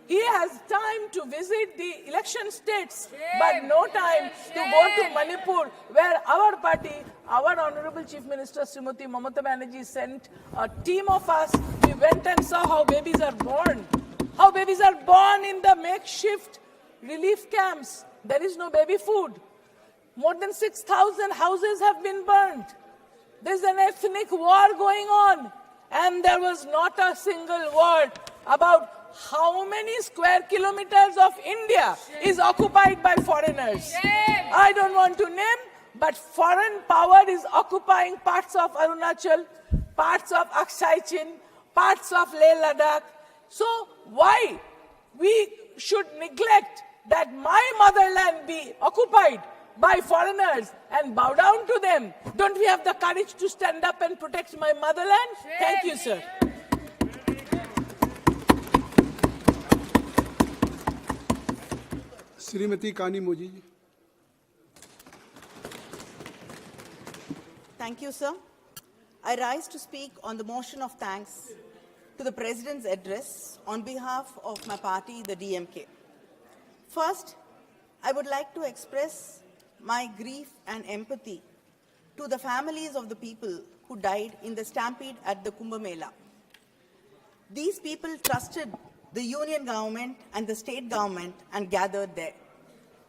He has time to visit the election states, but no time to go to Manipur, where our party, our Honorable Chief Minister Srimati Mamata Banerjee sent a team of us. We went and saw how babies are born. How babies are born in the makeshift relief camps. There is no baby food. More than 6,000 houses have been burned. There's an ethnic war going on. And there was not a single word about how many square kilometers of India is occupied by foreigners. I don't want to name, but foreign power is occupying parts of Arunachal, parts of Aksai Chin, parts of Leh Ladakh. So why we should neglect that my motherland be occupied by foreigners and bow down to them? Don't we have the courage to stand up and protect my motherland? Thank you, sir. Shrimati कानी मोजी जी। Thank you, sir. I rise to speak on the motion of thanks to the President's address on behalf of my party, the DMK. First, I would like to express my grief and empathy to the families of the people who died in the stampede at the Kumbh Mela. These people trusted the union government and the state government and gathered there,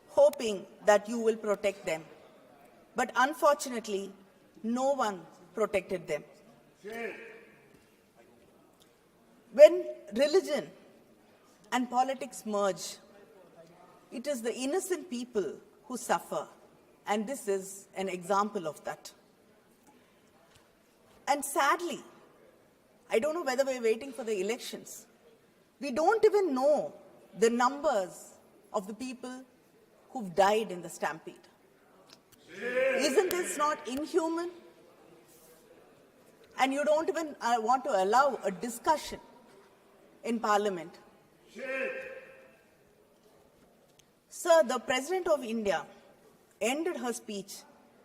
hoping that you will protect them. But unfortunately, no one protected them. When religion and politics merge, it is the innocent people who suffer, and this is an example of that. And sadly, I don't know whether we're waiting for the elections. We don't even know the numbers of the people who've died in the stampede. Isn't this not inhuman? And you don't even want to allow a discussion in Parliament. Sir, the President of India ended her speech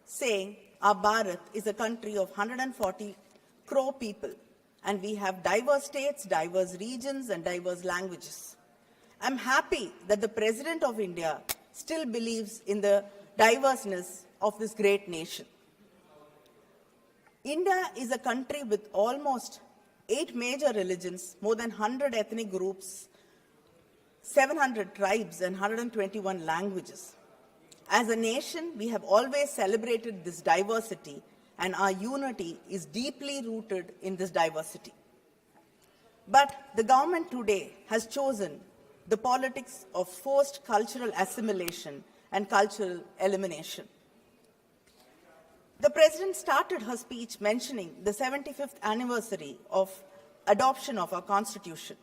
saying our Bharat is a country of 140 crore people, and we have diverse states, diverse regions, and diverse languages. I'm happy that the President of India still believes in the diverseness of this great nation. India is a country with almost 8 major religions, more than 100 ethnic groups, 700 tribes, and 121 languages. As a nation, we have always celebrated this diversity, and our unity is deeply rooted in this diversity. But the government today has chosen the politics of forced cultural assimilation and cultural elimination. The President started her speech mentioning the 75th anniversary of adoption of our Constitution.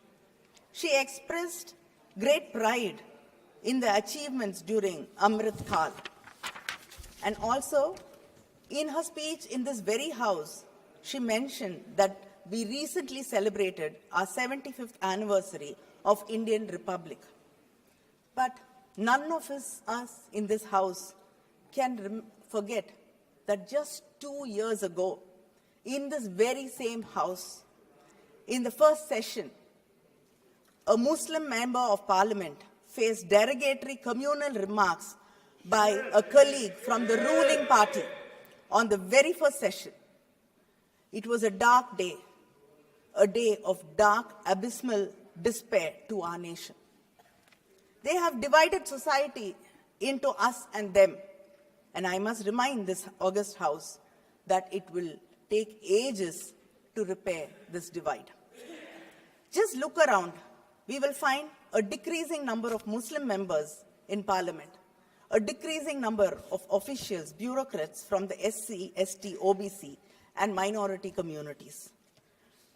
She expressed great pride in the achievements during Amrit Kal. And also, in her speech in this very house, she mentioned that we recently celebrated our 75th anniversary of Indian Republic. But none of us in this house can forget that just 2 years ago, in this very same house, in the first session, a Muslim member of parliament faced derogatory communal remarks by a colleague from the ruling party, on the very first session. It was a dark day, a day of dark, abysmal despair to our nation. They have divided society into us and them. And I must remind this august house that it will take ages to repair this divide. Just look around. We will find a decreasing number of Muslim members in parliament, a decreasing number of officials, bureaucrats from the SC, ST, OBC, and minority communities.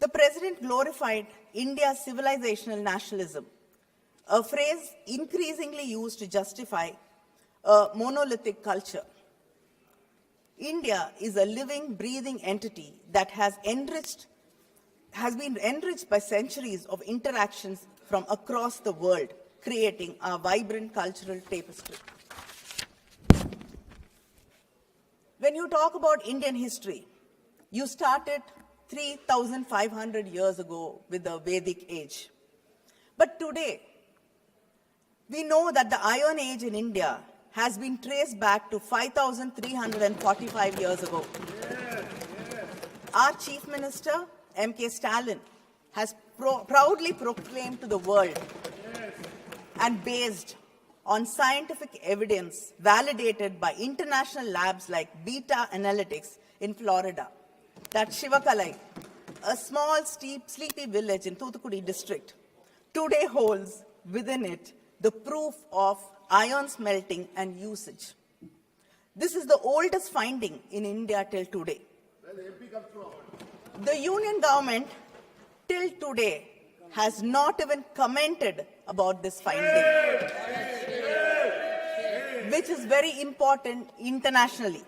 The president glorified India's civilizational nationalism, a phrase increasingly used to justify a monolithic culture. India is a living, breathing entity that has been enriched by centuries of interactions from across the world, creating a vibrant cultural tapestry. When you talk about Indian history, you started 3,500 years ago with the Vedic age. But today, we know that the Iron Age in India has been traced back to 5,345 years ago. Our Chief Minister, M.K. Stalin, has proudly proclaimed to the world and based on scientific evidence validated by international labs like Beta Analytics in Florida, that Shivakalai, a small, sleepy village in Thoothukudi district, today holds within it the proof of iron smelting and usage. This is the oldest finding in India till today. The union government till today has not even commented about this finding, which is very important internationally.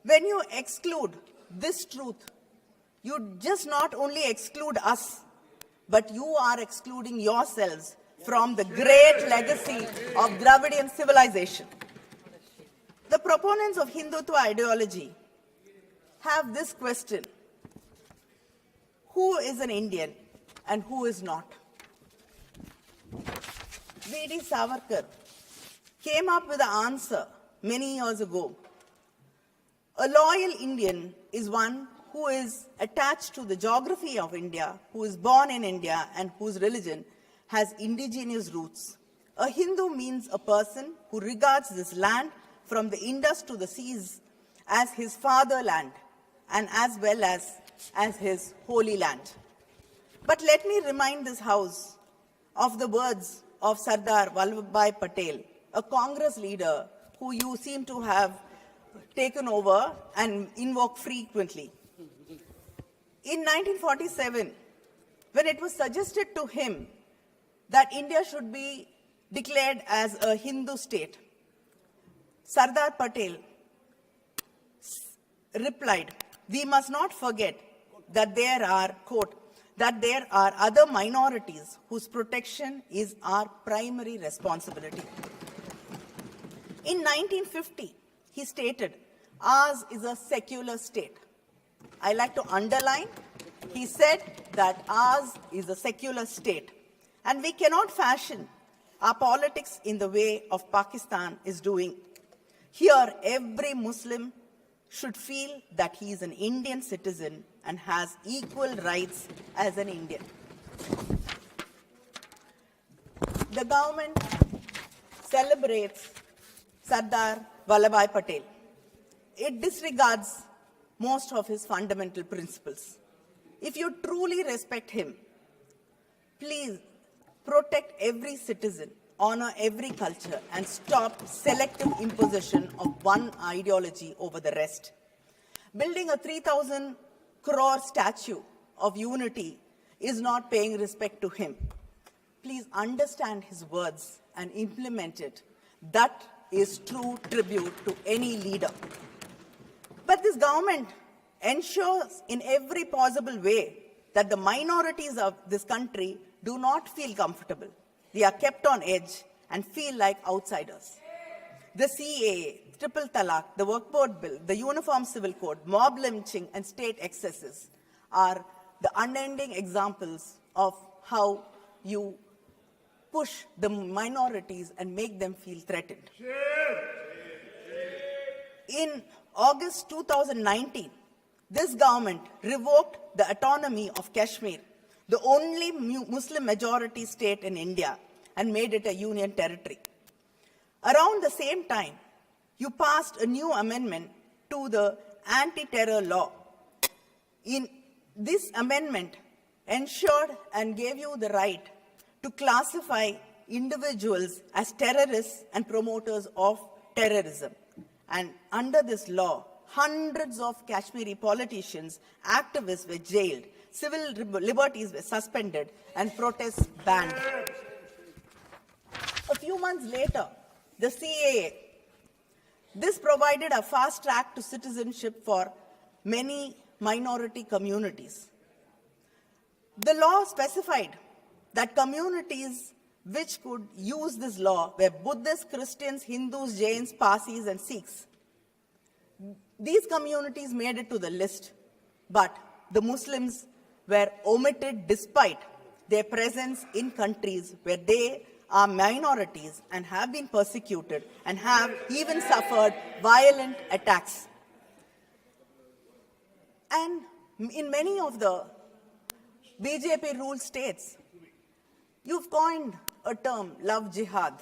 When you exclude this truth, you just not only exclude us, but you are excluding yourselves from the great legacy of Dravidian civilization. The proponents of Hindutva ideology have this question: who is an Indian and who is not? V.D. Savarkar came up with an answer many years ago. A loyal Indian is one who is attached to the geography of India, who is born in India, and whose religion has indigenous roots. A Hindu means a person who regards this land from the Indus to the seas as his fatherland and as well as his holy land. But let me remind this house of the words of Sardar Vallabhbhai Patel, a Congress leader who you seem to have taken over and invoke frequently. In 1947, when it was suggested to him that India should be declared as a Hindu state, Sardar Patel replied, "We must not forget that there are, quote, that there are other minorities whose protection is our primary responsibility." In 1950, he stated, "Ours is a secular state." I like to underline, he said that ours is a secular state. And we cannot fashion our politics in the way of Pakistan is doing. Here, every Muslim should feel that he is an Indian citizen and has equal rights as an Indian. The government celebrates Sardar Vallabhbhai Patel. It disregards most of his fundamental principles. If you truly respect him, please protect every citizen, honor every culture, and stop selective imposition of one ideology over the rest. Building a 3,000 crore statue of unity is not paying respect to him. Please understand his words and implement it. That is true tribute to any leader. But this government ensures in every possible way that the minorities of this country do not feel comfortable. They are kept on edge and feel like outsiders. The CAA, Triple Talaq, the Work Board Bill, the Uniform Civil Code, mob lynching, and state excesses are the unending examples of how you push the minorities and make them feel threatened. In August 2019, this government revoked the autonomy of Kashmir, the only Muslim majority state in India, and made it a union territory. Around the same time, you passed a new amendment to the anti-terror law. In this amendment ensured and gave you the right to classify individuals as terrorists and promoters of terrorism. And under this law, hundreds of Kashmiri politicians, activists were jailed, civil liberties were suspended, and protests banned. A few months later, the CAA. This provided a fast track to citizenship for many minority communities. The law specified that communities which could use this law were Buddhists, Christians, Hindus, Jains, Parsis, and Sikhs. These communities made it to the list, but the Muslims were omitted despite their presence in countries where they are minorities and have been persecuted and have even suffered violent attacks. And in many of the BJP-ruled states, you've coined a term, love jihad,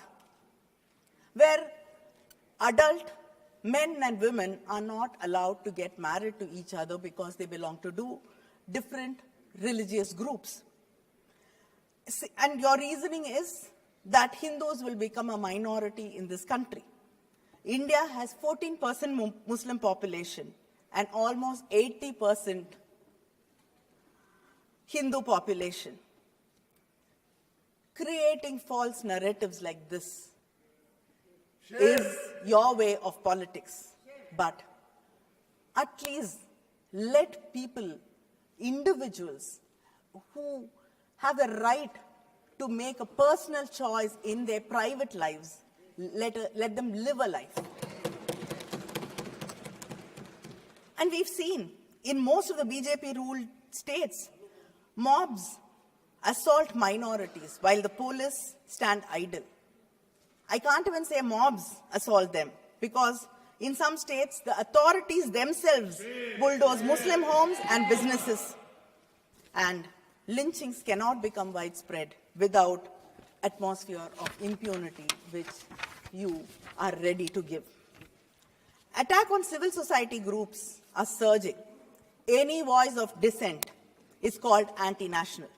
where adult men and women are not allowed to get married to each other because they belong to different religious groups. And your reasoning is that Hindus will become a minority in this country. India has 14% Muslim population and almost 80% Hindu population. Creating false narratives like this is your way of politics. But at least let people, individuals who have the right to make a personal choice in their private lives, let them live a life. And we've seen in most of the BJP-ruled states, mobs assault minorities while the police stand idle. I can't even say mobs assault them because in some states, the authorities themselves bulldoze Muslim homes and businesses. And lynchings cannot become widespread without atmosphere of impunity which you are ready to give. Attack on civil society groups are surging. Any voice of dissent is called anti-national.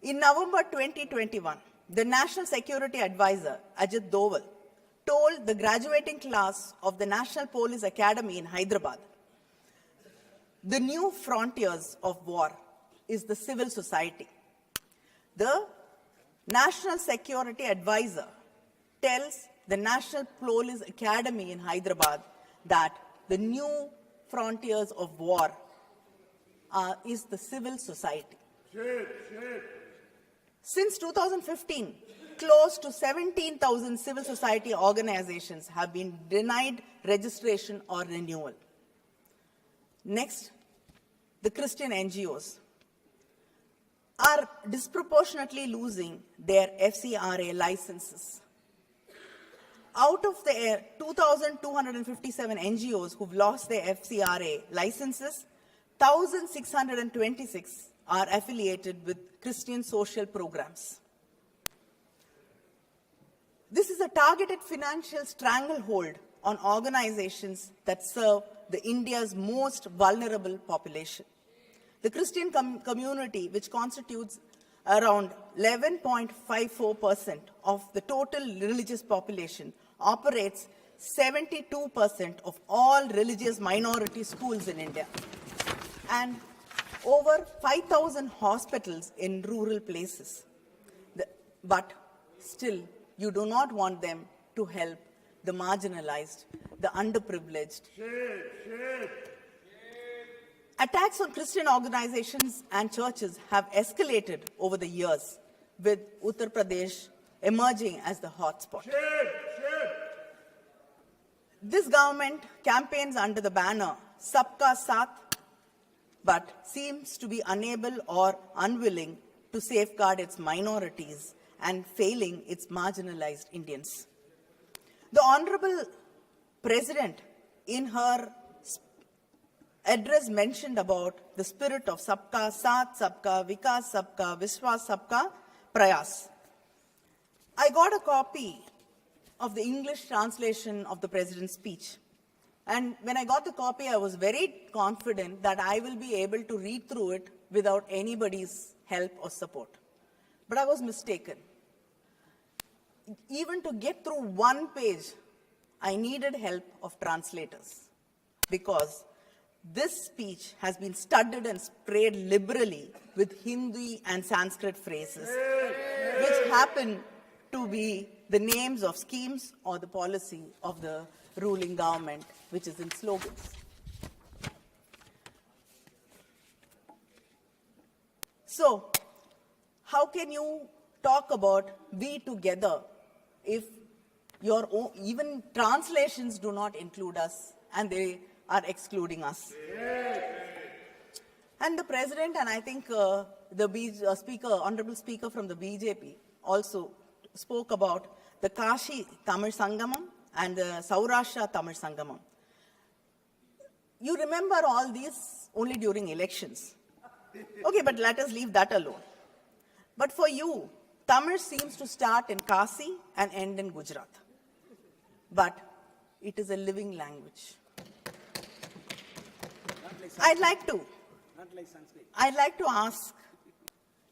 In November 2021, the National Security Advisor, Ajit Doval, told the graduating class of the National Police Academy in Hyderabad, the new frontiers of war is the civil society. The National Security Advisor tells the National Police Academy in Hyderabad that the new frontiers of war is the civil society. Since 2015, close to 17,000 civil society organizations have been denied registration or renewal. Next, the Christian NGOs are disproportionately losing their FCRA licenses. Out of the 2,257 NGOs who've lost their FCRA licenses, 1,626 are affiliated with Christian social programs. This is a targeted financial stranglehold on organizations that serve the India's most vulnerable population. The Christian community, which constitutes around 11.54% of the total religious population, operates 72% of all religious minority schools in India, and over 5,000 hospitals in rural places. But still, you do not want them to help the marginalized, the underprivileged. Attacks on Christian organizations and churches have escalated over the years, with Uttar Pradesh emerging as the hotspot. This government campaigns under the banner Sabka Saath, but seems to be unable or unwilling to safeguard its minorities and failing its marginalized Indians. The Honorable President in her address mentioned about the spirit of Sabka Saath, Sabka Vikas, Sabka Vishwas, Sabka Prayas. I got a copy of the English translation of the President's speech. And when I got the copy, I was very confident that I will be able to read through it without anybody's help or support. But I was mistaken. Even to get through one page, I needed help of translators, because this speech has been studded and sprayed liberally with Hindi and Sanskrit phrases, which happen to be the names of schemes or the policy of the ruling government, which is in slogans. So, how can you talk about we together if your own, even translations do not include us and they are excluding us? And the President, and I think the Honorable Speaker from the BJP also spoke about the Kashi Tamil Sangamam and the Saurashtra Tamil Sangamam. You remember all these only during elections. Okay, but let us leave that alone. But for you, Tamil seems to start in Kasi and end in Gujarat. But it is a living language. I'd like to ask,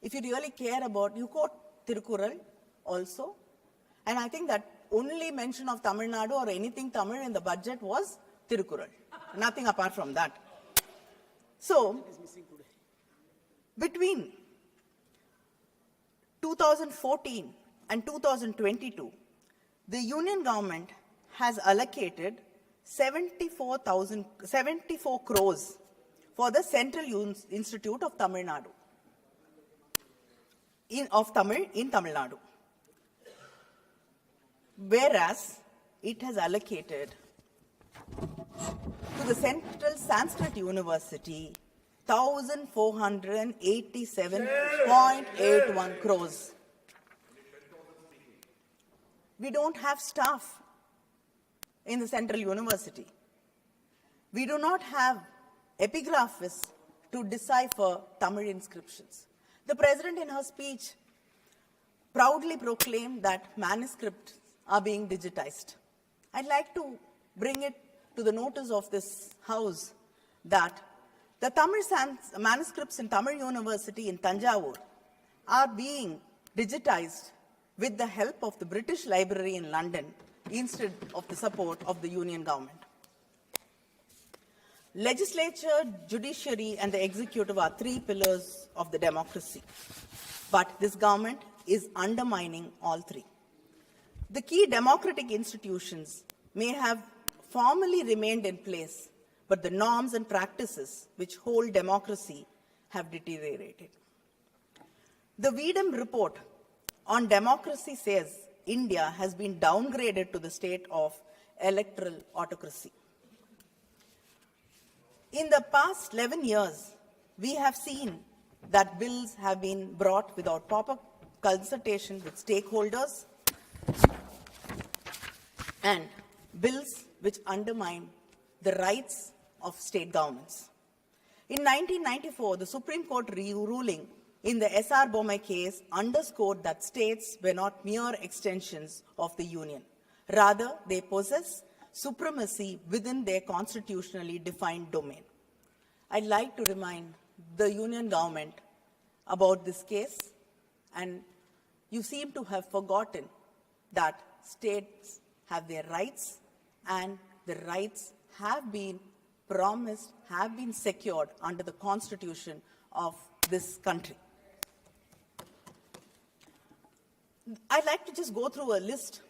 if you really care about, you quote Tirukural also, and I think that only mention of Tamil Nadu or anything Tamil in the budget was Tirukural. Nothing apart from that. So, between 2014 and 2022, the Union government has allocated 74 crores for the Central Institute of Tamil Nadu, in Tamil Nadu. Whereas it has allocated to the Central Sanskrit University 1,487.81 crores. We don't have staff in the Central University. We do not have epigraphists to decipher Tamil inscriptions. The President in her speech proudly proclaimed that manuscripts are being digitized. I'd like to bring it to the notice of this House that the Tamil manuscripts in Tamil University in Tanjavur are being digitized with the help of the British Library in London instead of the support of the Union government. Legislature, judiciary, and the executive are three pillars of the democracy. But this government is undermining all three. The key democratic institutions may have formally remained in place, but the norms and practices which hold democracy have deteriorated. The Vedam report on democracy says India has been downgraded to the state of electoral autocracy. In the past 11 years, we have seen that bills have been brought without proper consultation with stakeholders and bills which undermine the rights of state governments. In 1994, the Supreme Court ruling in the S.R. Bommai case underscored that states were not mere extensions of the Union. Rather, they possess supremacy within their constitutionally defined domain. I'd like to remind the Union government about this case, and you seem to have forgotten that states have their rights, and the rights have been promised, have been secured under the constitution of this country. I'd like to just go through a list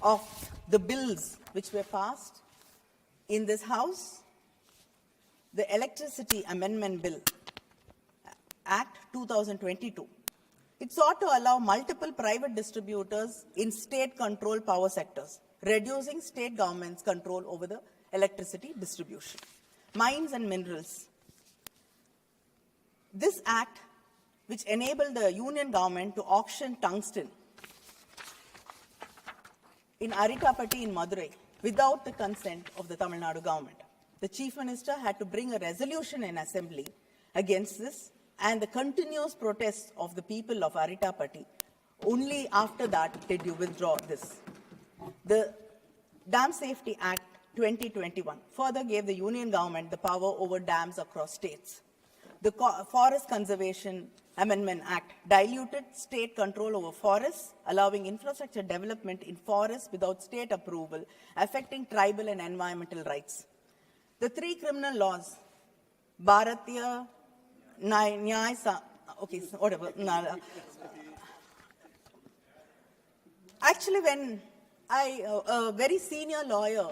of the bills which were passed in this House. The Electricity Amendment Bill, Act 2022. It sought to allow multiple private distributors in state-controlled power sectors, reducing state government's control over the electricity distribution. Mines and minerals. This act, which enabled the Union government to auction tungsten in Aritapatti in Madurai without the consent of the Tamil Nadu government. The Chief Minister had to bring a resolution in Assembly against this, and the continuous protests of the people of Aritapatti. Only after that did you withdraw this. The Dam Safety Act 2021 further gave the Union government the power over dams across states. The Forest Conservation Amendment Act diluted state control over forests, allowing infrastructure development in forests without state approval, affecting tribal and environmental rights. The three criminal laws, Bharatiya, Nyaya, okay, whatever. Actually, when a very senior lawyer,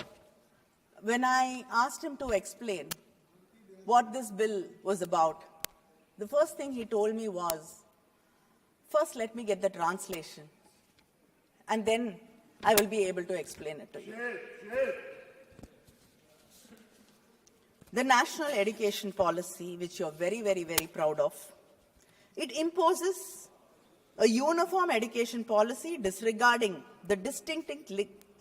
when I asked him to explain what this bill was about, the first thing he told me was, first let me get the translation, and then I will be able to explain it to you. The national education policy, which you're very, very, very proud of, it imposes a uniform education policy disregarding the distinct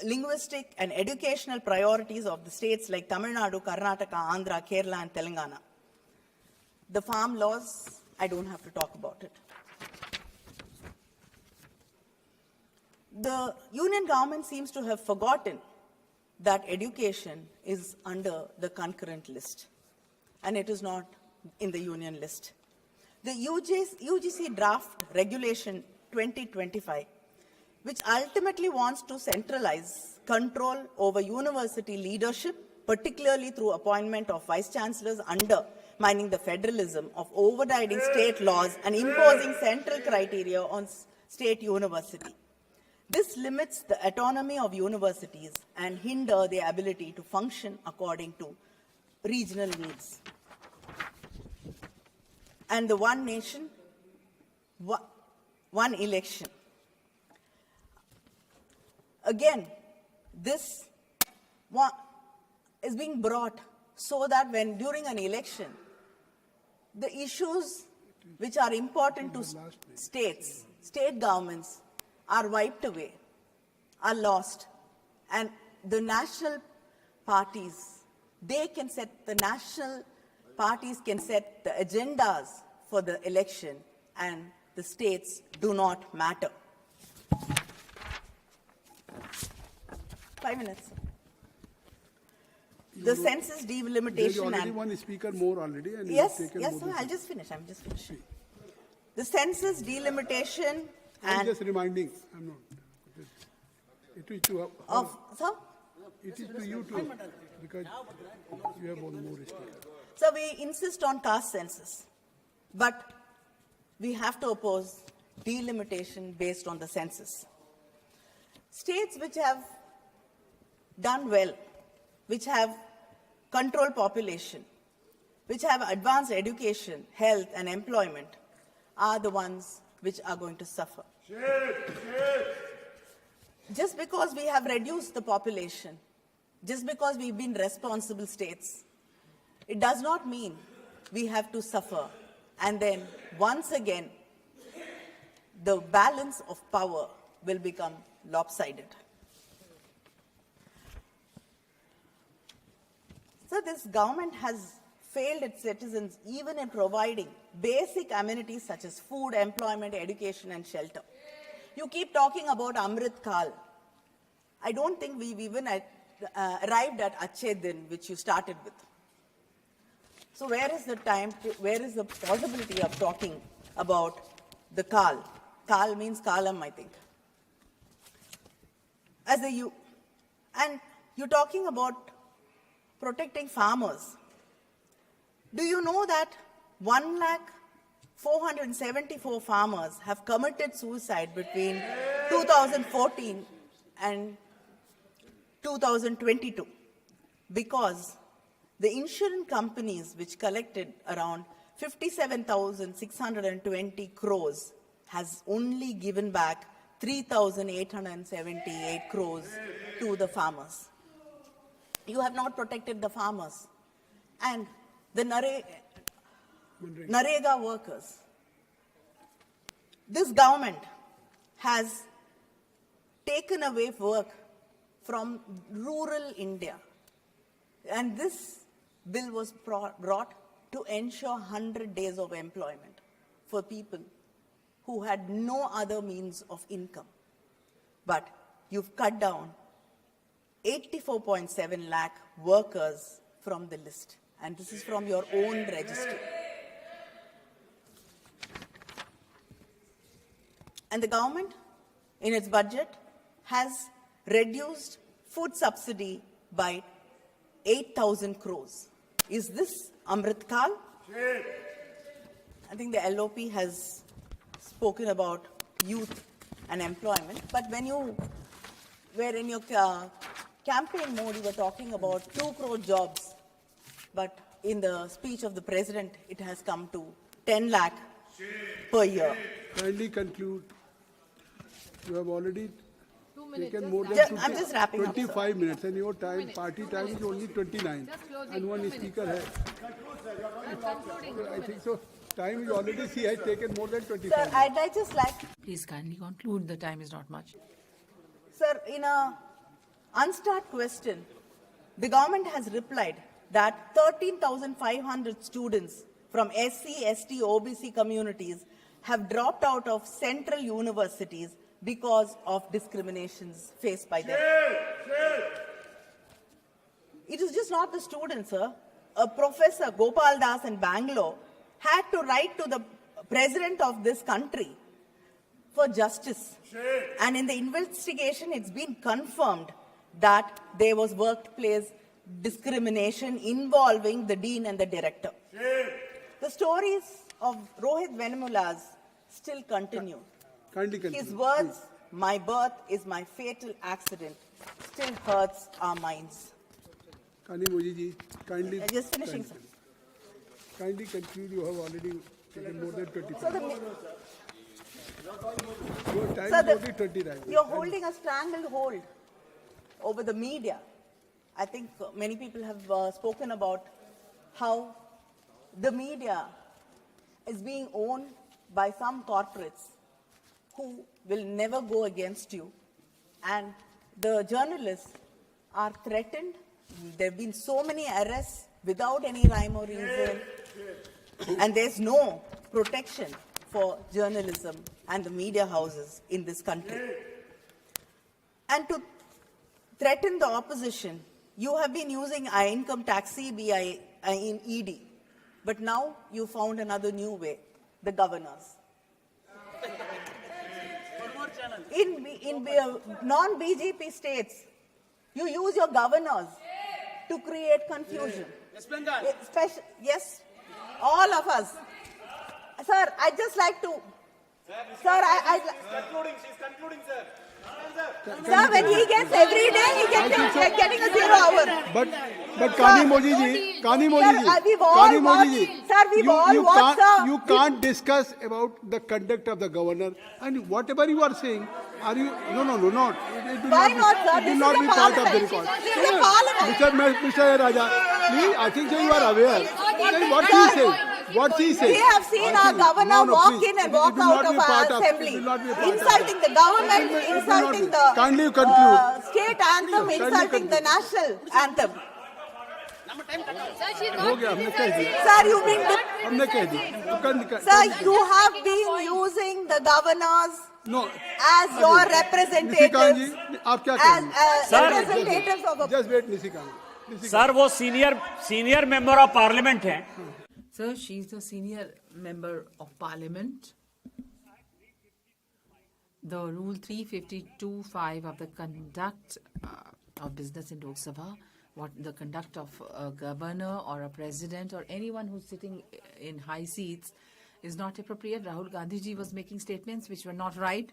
linguistic and educational priorities of the states like Tamil Nadu, Karnataka, Andhra, Kerala, and Telangana. The farm laws, I don't have to talk about it. The union government seems to have forgotten that education is under the concurrent list, and it is not in the union list. The UGC draft regulation 2025, which ultimately wants to centralize control over university leadership, particularly through appointment of vice-chancellors undermining the federalism of overriding state laws and imposing central criteria on state university. This limits the autonomy of universities and hinder their ability to function according to regional needs. And the one nation, one election. Again, this is being brought so that when during an election, the issues which are important to states, state governments, are wiped away, are lost, and the national parties, the national parties can set the agendas for the election, and the states do not matter. 5 minutes. The census delimitation. There is already one speaker more already. And yes, I'll just finish. I'm just finishing. The census delimitation. I'm just reminding. I'm not. It is to sir? It is to you too, because you have one more speaker. So we insist on caste census, but we have to oppose delimitation based on the census. States which have done well, which have controlled population, which have advanced education, health, and employment, are the ones which are going to suffer. Just because we have reduced the population, just because we've been responsible states, it does not mean we have to suffer. And then, once again, the balance of power will become lopsided. So this government has failed its citizens even in providing basic amenities such as food, employment, education, and shelter. You keep talking about Amrit Kal. I don't think we've even arrived at Acche Din, which you started with. So where is the possibility of talking about the Kal? Kal means Kalam, I think. And you're talking about protecting farmers. Do you know that 1,474 farmers have committed suicide between 2014 and 2022 because the insurance companies which collected around 57,620 crores has only given back 3,878 crores to the farmers. You have not protected the farmers. And the Narendra workers. This government has taken away work from rural India. And this bill was brought to ensure 100 days of employment for people who had no other means of income. But you've cut down 84.7 lakh workers from the list. And this is from your own registry. And the government, in its budget, has reduced food subsidy by 8,000 crores. Is this Amrit Kal? I think the LOP has spoken about youth and employment, but when you were in your campaign mode, you were talking about 2 crore jobs, but in the speech of the president, it has come to 10 lakh per year. Kindly conclude. You have already 2 minutes. taken more than I'm just wrapping up, sir. 25 minutes, and your time, party time is only 29, and one speaker has. I think so. Time is already, she has taken more than 25 Sir, minutes. I'd just like, Please kindly conclude. The time is not much. sir, in a unstart question, the government has replied that 13,500 students from SC, ST, OBC communities have dropped out of central universities because of discriminations faced by them. It is just not the students, sir. A professor, Gopal Das in Bangalore, had to write to the president of this country for justice. And in the investigation, it's been confirmed that there was workplace discrimination involving the dean and the director. The stories of Rohit Venamula's still continue. Kindly conclude. His words, "My birth is my fatal accident," still hurts our minds. Kani Moji ji, kindly. Just finishing, sir. Kindly conclude. You have already taken more than 25. So Your time Sir, is only 29. you're holding a strangled hold over the media. I think many people have spoken about how the media is being owned by some corporates who will never go against you. And the journalists are threatened. There have been so many arrests without any rhyme or reason. And there's no protection for journalism and the media houses in this country. And to threaten the opposition, you have been using income tax, CBI, in ED. But now you found another new way, the governors. In non-BJP states, you use your governors to create confusion. Yes, all of us. Sir, I'd just like to... Sir, She's concluding, sir. Sir, when he gets every day, he gets getting a 0 hour. But Kani Moji ji, Sir, we've all watched. Sir, we've all watched, sir. You can't discuss about the conduct of the governor, and whatever you are saying, are you? No. It will Why not, sir? It will not be part of the record. This is a parliament. Mr. Raja, please, I think so you are aware. What he said. What he said. We have seen our governor walk in and walk out of our assembly, insulting the government, insulting the Kindly conclude. state anthem, insulting the national anthem. हो गया हमने कह दिया Sir, you've been... हमने कह दिया Sir, you have been using the governors No. as your representatives, जी आप क्या as करेंगे representatives of a... Just wait Nishikant sir वो सीनियर मेंबर ऑफ पार्लियामेंट हैं. Sir, she's a senior member of parliament. The rule 352(5) of the conduct of business in Lok Sabha, what the conduct of a governor or a president or anyone who's sitting in high seats is not appropriate. Rahul Gandhi ji was making statements which were not right.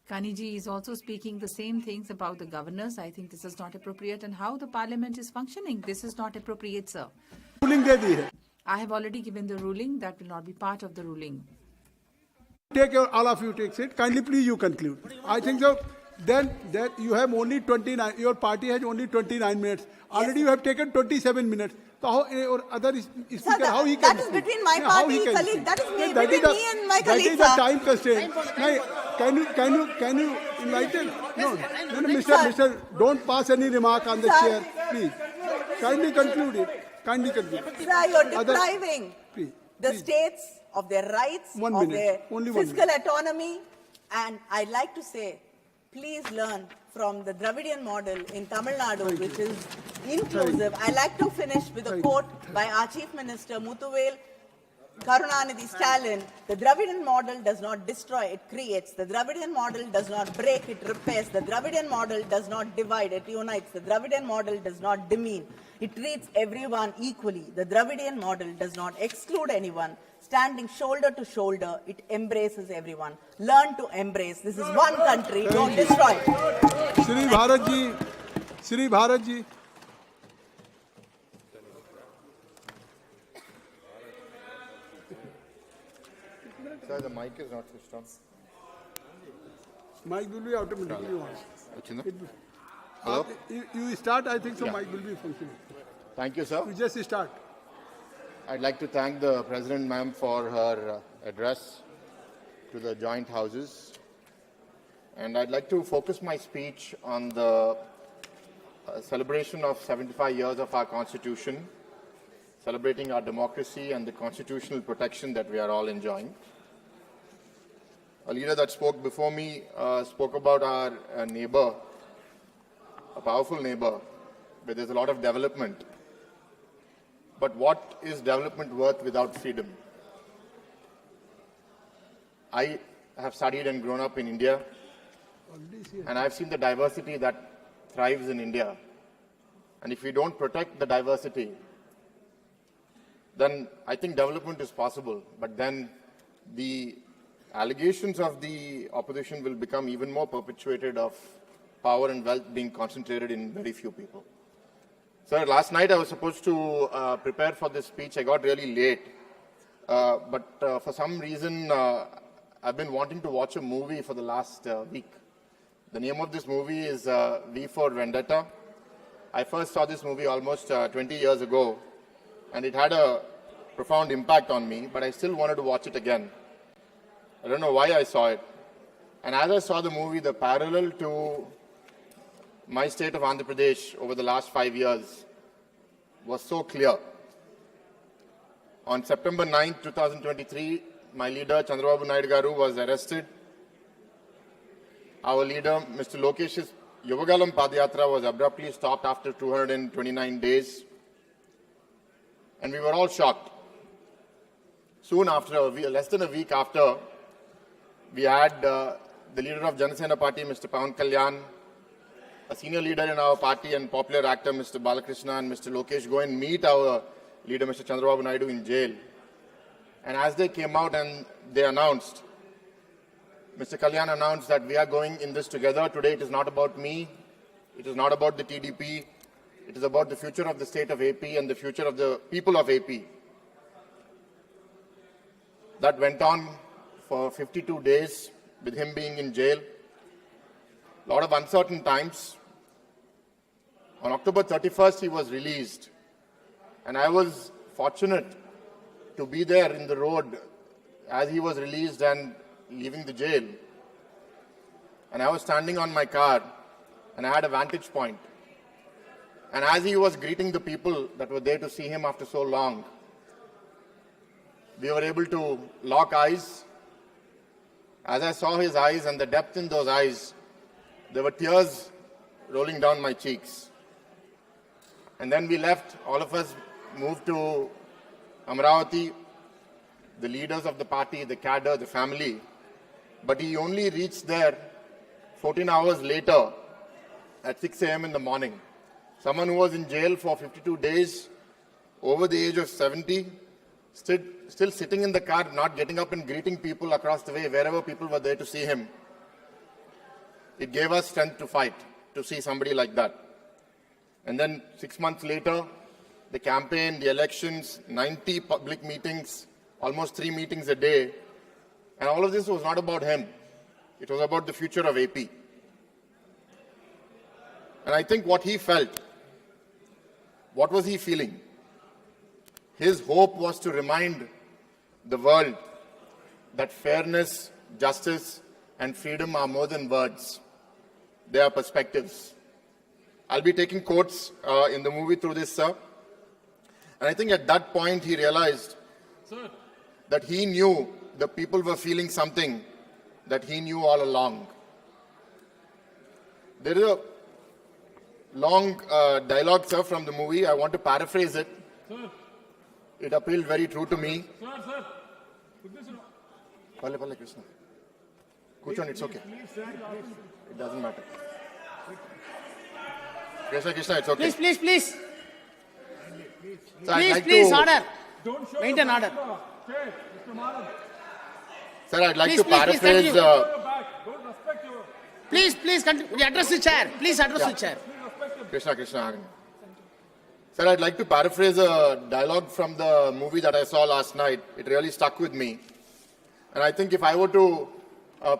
Kani ji is also speaking the same things about the governors. I think this is not appropriate. And how the parliament is functioning, this is not appropriate, sir. ruling दे दी है I have already given the ruling. That will not be part of the ruling. Take all of you take it. Kindly please you conclude. I think so. Then that you have only 29. Your party has only 29 minutes. Already you have taken 27 minutes. So how or other speaker Sir, how he can? that is between my how he party can colleague. speak? That is me, That between is the- me and my That is colleague, the sir. time constraint. Can you enlighten? No, Mr. Don't pass any remark on the chair, please. Kindly conclude it. Kindly conclude. Sir, you're depriving the states of their rights, of their fiscal autonomy, and I'd like to say, please learn from the Dravidian model in Tamil Nadu, which is inclusive. I'd like to finish with a quote by our Chief Minister, Muthuvel Karunanidhi Stalin. The Dravidian model does not destroy, it creates. The Dravidian model does not break, it repairs. The Dravidian model does not divide, it unites. The Dravidian model does not demean, it treats everyone equally. The Dravidian model does not exclude anyone. Standing shoulder to shoulder, it embraces everyone. Learn to embrace. This is one country, don't destroy it. Shri Bharat ji. Sir, the mic is not switched on. Mic will be automatically on. Hello? You start, I think so mic will be functioning. Thank you, sir. You just start. I'd like to thank the President, ma'am, for her address to the joint houses. And I'd like to focus my speech on the celebration of 75 years of our Constitution, celebrating our democracy and the constitutional protection that we are all enjoying. A leader that spoke before me spoke about our neighbor, a powerful neighbor, where there's a lot of development. But what is development worth without freedom? I have studied and grown up in India, and I've seen the diversity that thrives in India. And if we don't protect the diversity, then I think development is possible. But then the allegations of the opposition will become even more perpetuated of power and wealth being concentrated in very few people. Sir, last night I was supposed to prepare for this speech. I got really late. But for some reason, I've been wanting to watch a movie for the last week. The name of this movie is V for Vendetta. I first saw this movie almost 20 years ago, and it had a profound impact on me, but I still wanted to watch it again. I don't know why I saw it. And as I saw the movie, the parallel to my state of Andhra Pradesh over the last 5 years was so clear. On September 9, 2023, my leader, Chandrababu Naidu Garu, was arrested. Our leader, Mr. Lokesh's Yuvagalam Padayatra was abruptly stopped after 229 days. And we were all shocked. Soon after, less than a week after, we had the leader of Janasena Party, Mr. Pawan Kalyan, a senior leader in our party and popular actor, Mr. Balakrishna, and Mr. Lokesh go and meet our leader, Mr. Chandrababu Naidu, in jail. And as they came out and they announced, Mr. Kalyan announced that we are going in this together. Today it is not about me, it is not about the TDP, it is about the future of the state of AP and the future of the people of AP. That went on for 52 days with him being in jail. A lot of uncertain times. On October 31st, he was released. And I was fortunate to be there in the road as he was released and leaving the jail. And I was standing on my car and I had a vantage point. And as he was greeting the people that were there to see him after so long, we were able to lock eyes. As I saw his eyes and the depth in those eyes, there were tears rolling down my cheeks. And then we left, all of us moved to Amravati, the leaders of the party, the cadre, the family. But he only reached there 14 hours later at 6 a.m. in the morning. Someone who was in jail for 52 days, over the age of 70, still sitting in the car, not getting up and greeting people across the way, wherever people were there to see him. It gave us strength to fight, to see somebody like that. And then 6 months later, the campaign, the elections, 90 public meetings, almost 3 meetings a day. And all of this was not about him. It was about the future of AP. And I think what he felt, what was he feeling? His hope was to remind the world that fairness, justice, and freedom are more than words. They are perspectives. I'll be taking quotes in the movie through this, sir. And I think at that point he realized that he knew the people were feeling something that he knew all along. There is a long dialogue, sir, from the movie. I want to paraphrase it. Sir. It appealed very true to me. Sir. Put this on. Pale, Krishna. Kuchon, it's okay. It doesn't matter. Krishna, it's okay. Please. So I'd like Please, to, order. Don't show Maintain order. Okay, Mr. Maharaj. Sir, I'd like Please, to please, paraphrase. continue. Don't respect your. Please, continue. Address the chair. Please address the chair. Krishna. Sir, I'd like to paraphrase a dialogue from the movie that I saw last night. It really stuck with me. And I think if I were to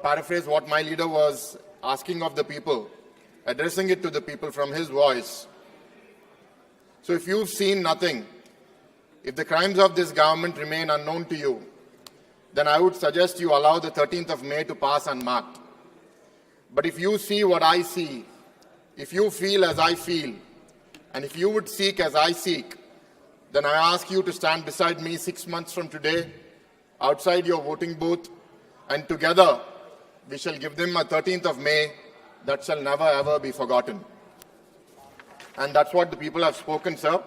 paraphrase what my leader was asking of the people, addressing it to the people from his voice. So if you've seen nothing, if the crimes of this government remain unknown to you, then I would suggest you allow the 13th of May to pass unmarked. But if you see what I see, if you feel as I feel, and if you would seek as I seek, then I ask you to stand beside me 6 months from today, outside your voting booth, and together we shall give them a 13th of May that shall never ever be forgotten. And that's what the people have spoken, sir.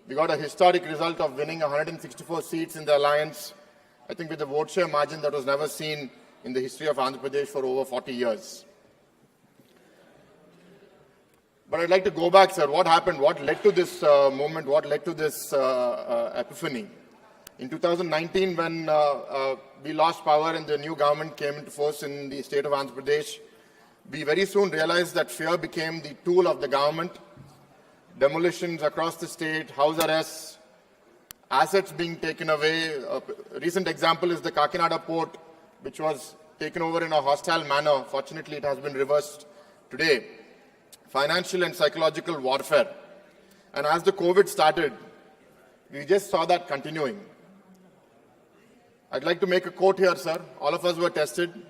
We got a historic result of winning 164 seats in the alliance, I think with a vote share margin that was never seen in the history of Andhra Pradesh for over 40 years. But I'd like to go back, sir. What happened? What led to this movement? What led to this epiphany? In 2019, when we lost power and the new government came into force in the state of Andhra Pradesh, we very soon realized that fear became the tool of the government. Demolitions across the state, house arrests, assets being taken away. A recent example is the Kakinada port, which was taken over in a hostile manner. Fortunately, it has been reversed today. Financial and psychological warfare. And as the COVID started, we just saw that continuing. I'd like to make a quote here, sir. All of us were tested.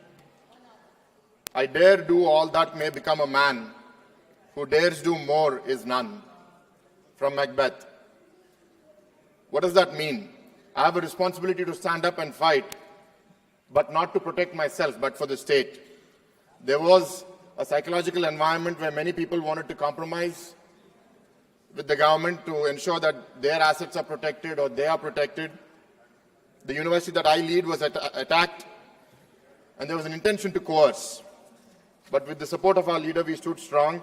I dare do all that may become a man. Who dares do more is none. From Macbeth. What does that mean? I have a responsibility to stand up and fight, but not to protect myself, but for the state. There was a psychological environment where many people wanted to compromise with the government to ensure that their assets are protected or they are protected. The university that I lead was attacked, and there was an intention to coerce. But with the support of our leader, we stood strong.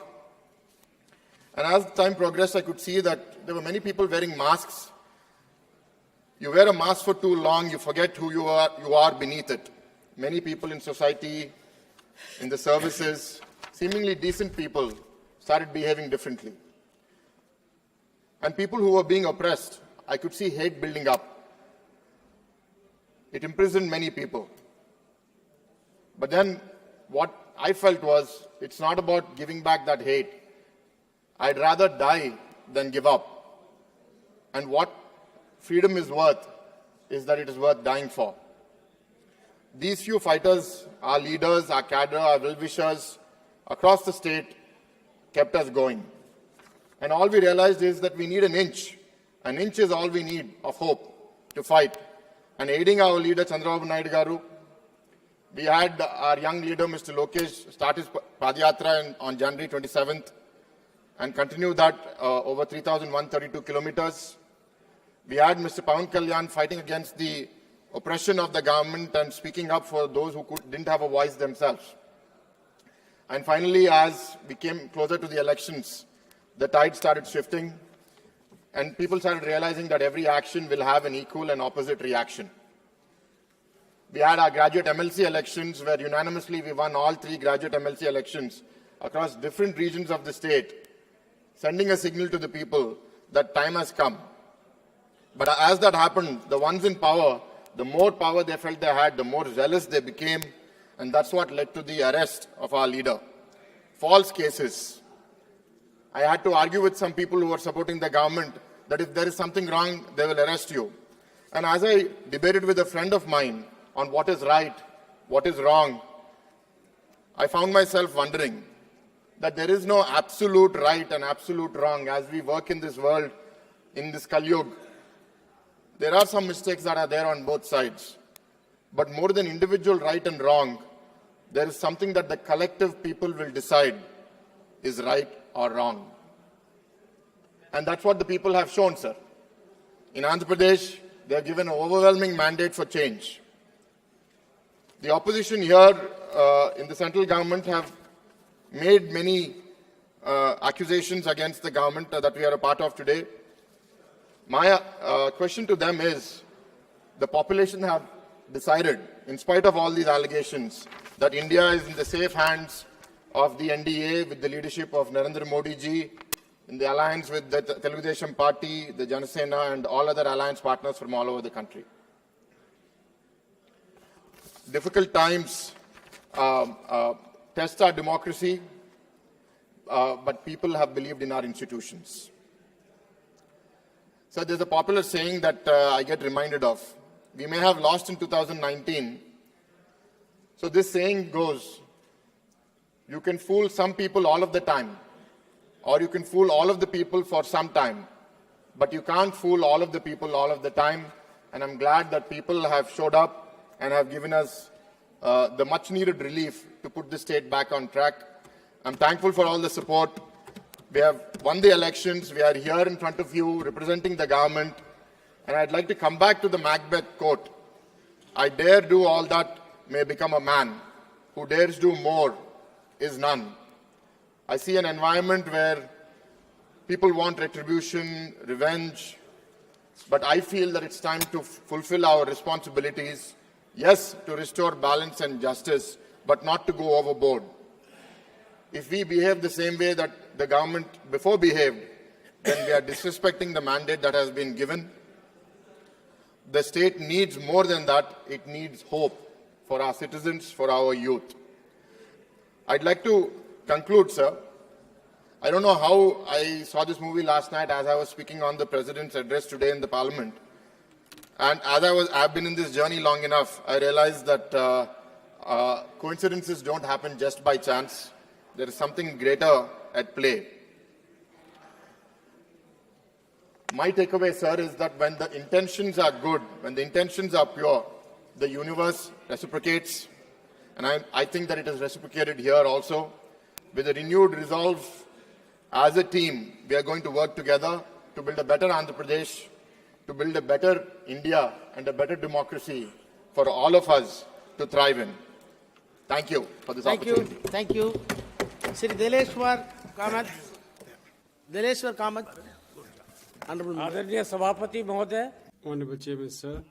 And as time progressed, I could see that there were many people wearing masks. You wear a mask for too long, you forget who you are beneath it. Many people in society, in the services, seemingly decent people, started behaving differently. And people who were being oppressed, I could see hate building up. It imprisoned many people. But then what I felt was, it's not about giving back that hate. I'd rather die than give up. And what freedom is worth is that it is worth dying for. These few fighters, our leaders, our cadre, our well-wishers across the state kept us going. And all we realized is that we need an inch. An inch is all we need of hope to fight. And aiding our leader, Chandrababu Naidu Garu, we had our young leader, Mr. Lokesh, start his Padayatra on January 27th and continue that over 3,132 kilometers. We had Mr. Pawan Kalyan fighting against the oppression of the government and speaking up for those who didn't have a voice themselves. And finally, as we came closer to the elections, the tide started shifting and people started realizing that every action will have an equal and opposite reaction. We had our graduate MLC elections where unanimously we won all 3 graduate MLC elections across different regions of the state, sending a signal to the people that time has come. But as that happened, the ones in power, the more power they felt they had, the more zealous they became, and that's what led to the arrest of our leader. False cases. I had to argue with some people who were supporting the government that if there is something wrong, they will arrest you. And as I debated with a friend of mine on what is right, what is wrong, I found myself wondering that there is no absolute right and absolute wrong as we work in this world, in this Kali Yuga. There are some mistakes that are there on both sides. But more than individual right and wrong, there is something that the collective people will decide is right or wrong. And that's what the people have shown, sir. In Andhra Pradesh, they are given an overwhelming mandate for change. The opposition here in the central government have made many accusations against the government that we are a part of today. My question to them is, the population have decided, in spite of all these allegations, that India is in the safe hands of the NDA with the leadership of Narendra Modi ji, in the alliance with the Telugu party, the Janasena and all other alliance partners from all over the country. Difficult times test our democracy, but people have believed in our institutions. So there's a popular saying that I get reminded of. We may have lost in 2019. So this saying goes, you can fool some people all of the time, or you can fool all of the people for some time, but you can't fool all of the people all of the time. And I'm glad that people have showed up and have given us the much needed relief to put the state back on track. I'm thankful for all the support. We have won the elections. We are here in front of you representing the government. And I'd like to come back to the Macbeth quote. I dare do all that may become a man. Who dares do more is none. I see an environment where people want retribution, revenge, but I feel that it's time to fulfill our responsibilities. Yes, to restore balance and justice, but not to go overboard. If we behave the same way that the government before behaved, then we are disrespecting the mandate that has been given. The state needs more than that. It needs hope for our citizens, for our youth. I'd like to conclude, sir. I don't know how I saw this movie last night as I was speaking on the President's address today in the Parliament. And as I've been in this journey long enough, I realized that coincidences don't happen just by chance. There is something greater at play. My takeaway, sir, is that when the intentions are good, when the intentions are pure, the universe reciprocates. And I think that it is reciprocated here also. With a renewed resolve, as a team, we are going to work together to build a better Andhra Pradesh, to build a better India and a better democracy for all of us to thrive in. Thank you for this opportunity. Thank you. Sri Deleshwar, comment. Deleshwar, comment. Honorable Honorable Chairman, sir,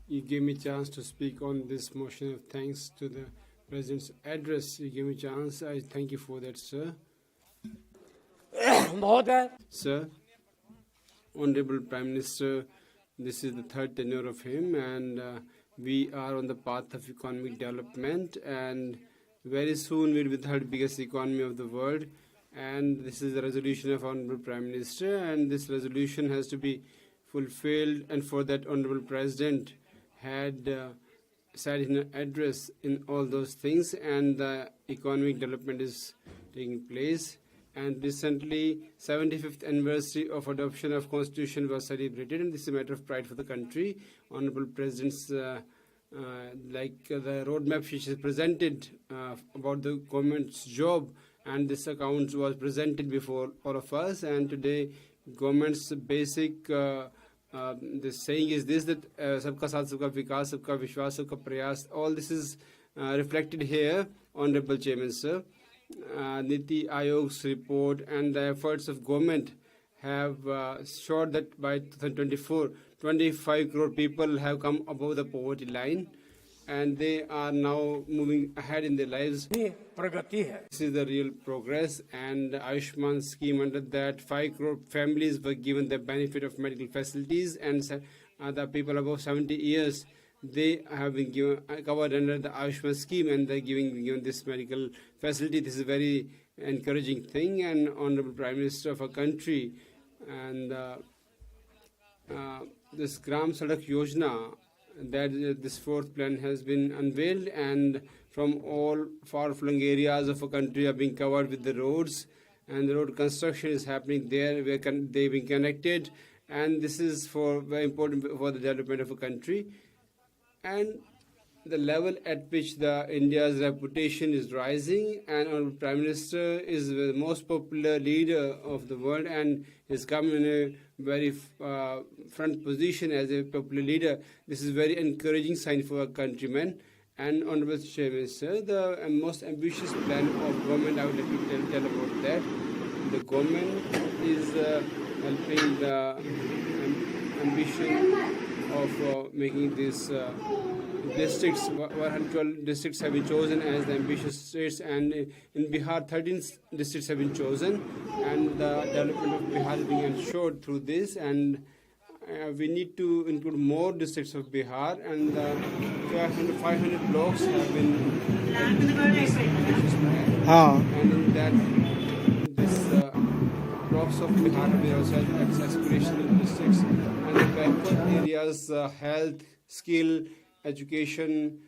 you gave me a chance to speak on this motion of thanks to the President's address. You gave me a chance. I thank you for that, sir. Sir, Honorable Prime Minister, this is the third tenure of him, and we are on the path of economic development, and very soon we'll be the third biggest economy of the world. And this is the resolution of Honorable Prime Minister, and this resolution has to be fulfilled, and for that Honorable President had said in an address in all those things, and the economic development is taking place. And recently, 75th anniversary of adoption of Constitution was celebrated, and this is a matter of pride for the country. Honorable President's like the roadmap which is presented about the government's job, and this account was presented before all of us. And today, government's basic the saying is this, that sabka saath, sabka vikas, sabka vishwas, sabka prayas. All this is reflected here, Honorable Chairman, sir. Niti Ayog's report and the efforts of government have showed that by 2024, 25 crore people have come above the poverty line, and they are now moving ahead in their lives. This is the real progress. And Ayushman scheme, under that 5 crore families were given the benefit of medical facilities, and the people above 70 years, they have been covered under the Ayushman scheme, and they're given this medical facility. This is a very encouraging thing. And Honorable Prime Minister of our country, and this Gram Sadak Yojana that this fourth plan has been unveiled, and from all far-flung areas of a country are being covered with the roads, and the road construction is happening there where they've been connected, and this is very important for the development of a country. And the level at which India's reputation is rising, and our Prime Minister is the most popular leader of the world and has come in a very front position as a popular leader. This is very encouraging sign for our countrymen. And Honorable Chairman, sir, the most ambitious plan of government, I would like to tell about that. The government is helping the ambition of making this districts, 112 districts have been chosen as the ambitious states, and in Bihar 13 districts have been chosen, and the development of Bihar is being ensured through this, and we need to include more districts of Bihar, and 500 blocks have been and in that this blocks of Bihar have been also aspirational districts, and the backward areas, health, skill, education,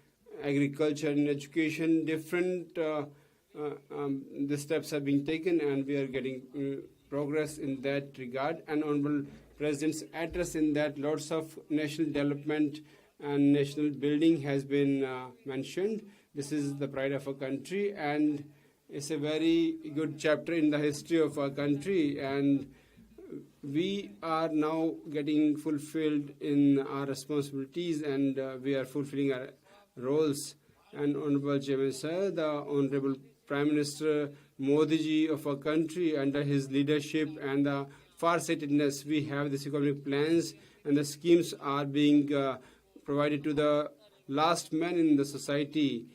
agriculture and education, different the steps are being taken, and we are getting progress in that regard. And Honorable President's address in that, lots of national development and national building has been mentioned. This is the pride of our country, and it's a very good chapter in the history of our country, and we are now getting fulfilled in our responsibilities, and we are fulfilling our roles. And Honorable Chairman, sir, the Honorable Prime Minister Modi ji of our country, under his leadership and the far-sightedness, we have these economic plans, and the schemes are being provided to the last man in the society.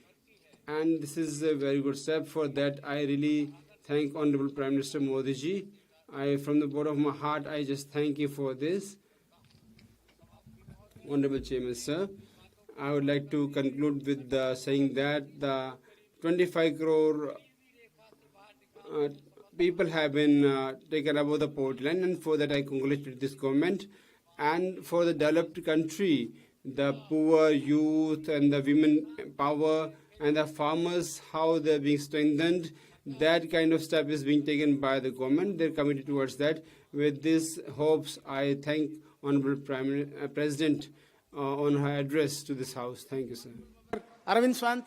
And this is a very good step. For that, I really thank Honorable Prime Minister Modi ji. From the bottom of my heart, I just thank you for this. Honorable Chairman, sir, I would like to conclude with saying that the 25 crore people have been taken above the port line, and for that I congratulate this government. And for the developed country, the poor, youth, and the women power, and the farmers, how they're being strengthened, that kind of step is being taken by the government. They're committed towards that. With these hopes, I thank Honorable President on her address to this House. Thank you, sir. Arvind Swant.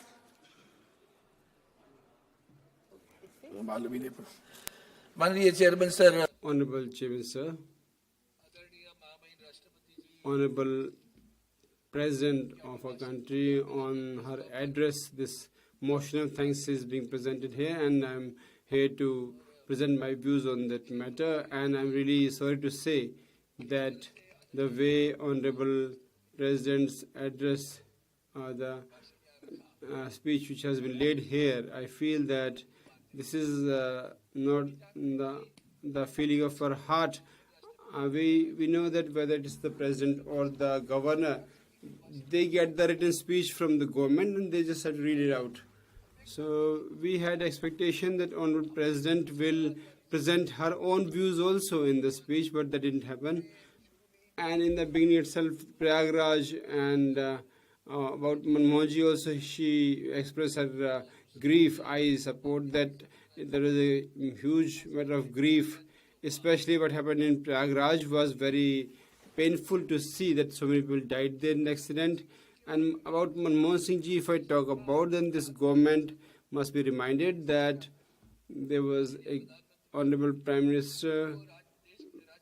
Honorable Chairman, sir. Honorable Chairman, sir. Honorable President of our country, on her address, this motion of thanks is being presented here, and I'm here to present my views on that matter. And I'm really sorry to say that the way Honorable President's address, the speech which has been laid here, I feel that this is not the feeling of our heart. We know that whether it is the President or the Governor, they get the written speech from the government and they just have to read it out. So we had expectation that Honorable President will present her own views also in the speech, but that didn't happen. And in the beginning itself, Prayagraj and about Manmohanji also, she expressed her grief. I support that. There is a huge matter of grief, especially what happened in Prayagraj was very painful to see that so many people died there in the accident. And about Manmohan Singh ji, if I talk about, then this government must be reminded that there was a Honorable Prime Minister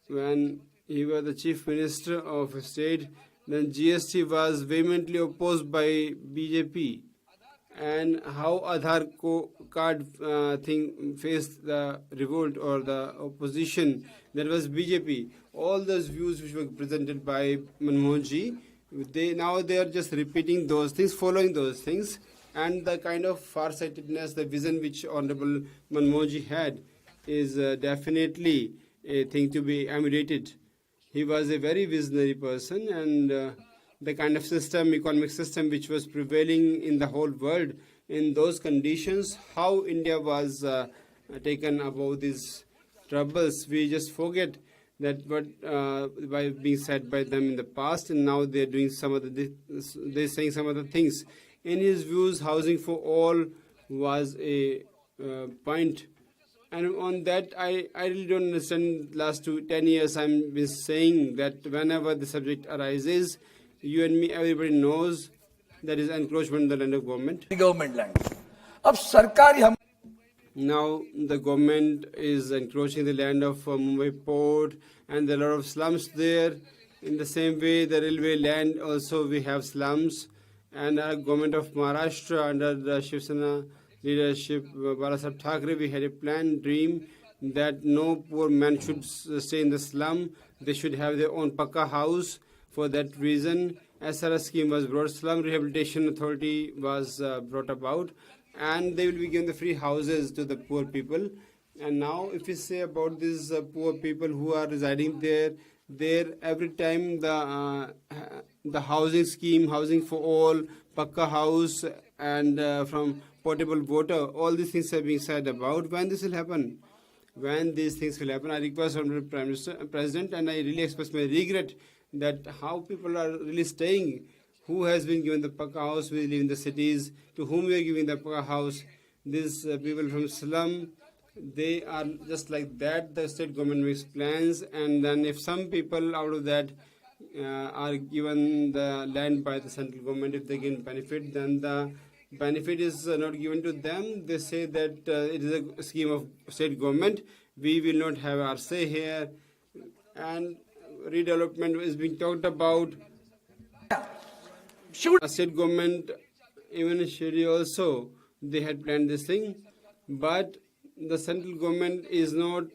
when he was the Chief Minister of a state, then GST was vehemently opposed by BJP. And how Aadhaar card thing faced the revolt or the opposition, that was BJP. All those views which were presented by Manmohan ji, they are just repeating those things, following those things, and the kind of far-sightedness, the vision which Honorable Manmohan ji had is definitely a thing to be emulated. He was a very visionary person, and the kind of system, economic system which was prevailing in the whole world, in those conditions, how India was taken above these troubles, we just forget that what by being said by them in the past, and now they're doing some of they're saying some other things. In his views, housing for all was a point. And on that, I really don't understand. Last 10 years, I've been saying that whenever the subject arises, you and me, everybody knows that is encroachment in the land of government. Government land. अब सरकारी हम Now the government is encroaching the land of Mumbai port, and there are a lot of slums there. In the same way, the railway land also we have slums. And our government of Maharashtra under the Shiv Sena leadership, Balasaheb Thackeray, we had a plan, dream that no poor man should stay in the slum. They should have their own pakka house. For that reason, SRS scheme was brought, slum rehabilitation authority was brought about, and they will be given the free houses to the poor people. And now if you say about these poor people who are residing there every time the housing scheme, housing for all, pakka house, and from portable water, all these things are being said about. When this will happen? When these things will happen, I request Honorable Prime Minister, President, and I really express my regret that how people are really staying. Who has been given the pakka house? We live in the cities. To whom we are giving the pakka house? These people from slum, they are just like that. The state government makes plans, and then if some people out of that are given the land by the central government, if they gain benefit, then the benefit is not given to them. They say that it is a scheme of state government. We will not have our say here. And redevelopment is being talked about. A state government, even in Shiri also, they had planned this thing. But the central government is not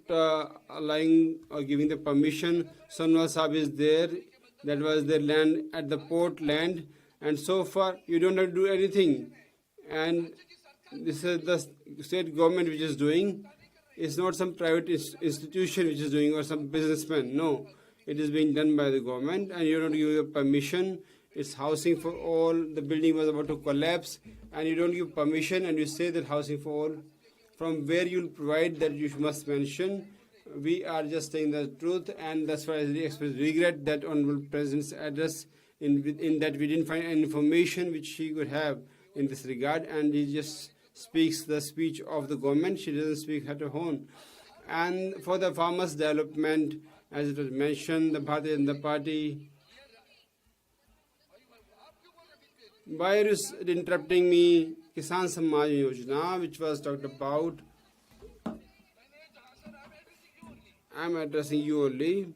allowing or giving the permission. Sonwal Sahib is there. That was their land at the port land. And so far, you don't have to do anything. And this is the state government which is doing. It's not some private institution which is doing or some businessman. No, it is being done by the government, and you don't give permission. It's housing for all. The building was about to collapse, and you don't give permission, and you say that housing for all. From where you'll provide that you must mention. We are just saying the truth, and that's why I really express regret that Honorable President's address in that we didn't find any information which she could have in this regard, and he just speaks the speech of the government. She doesn't speak her own. And for the farmers' development, as it was mentioned, the Bharatiya Janata Party. Why are you interrupting me? Kisan Samman Yojana, which was talked about. I'm addressing you only.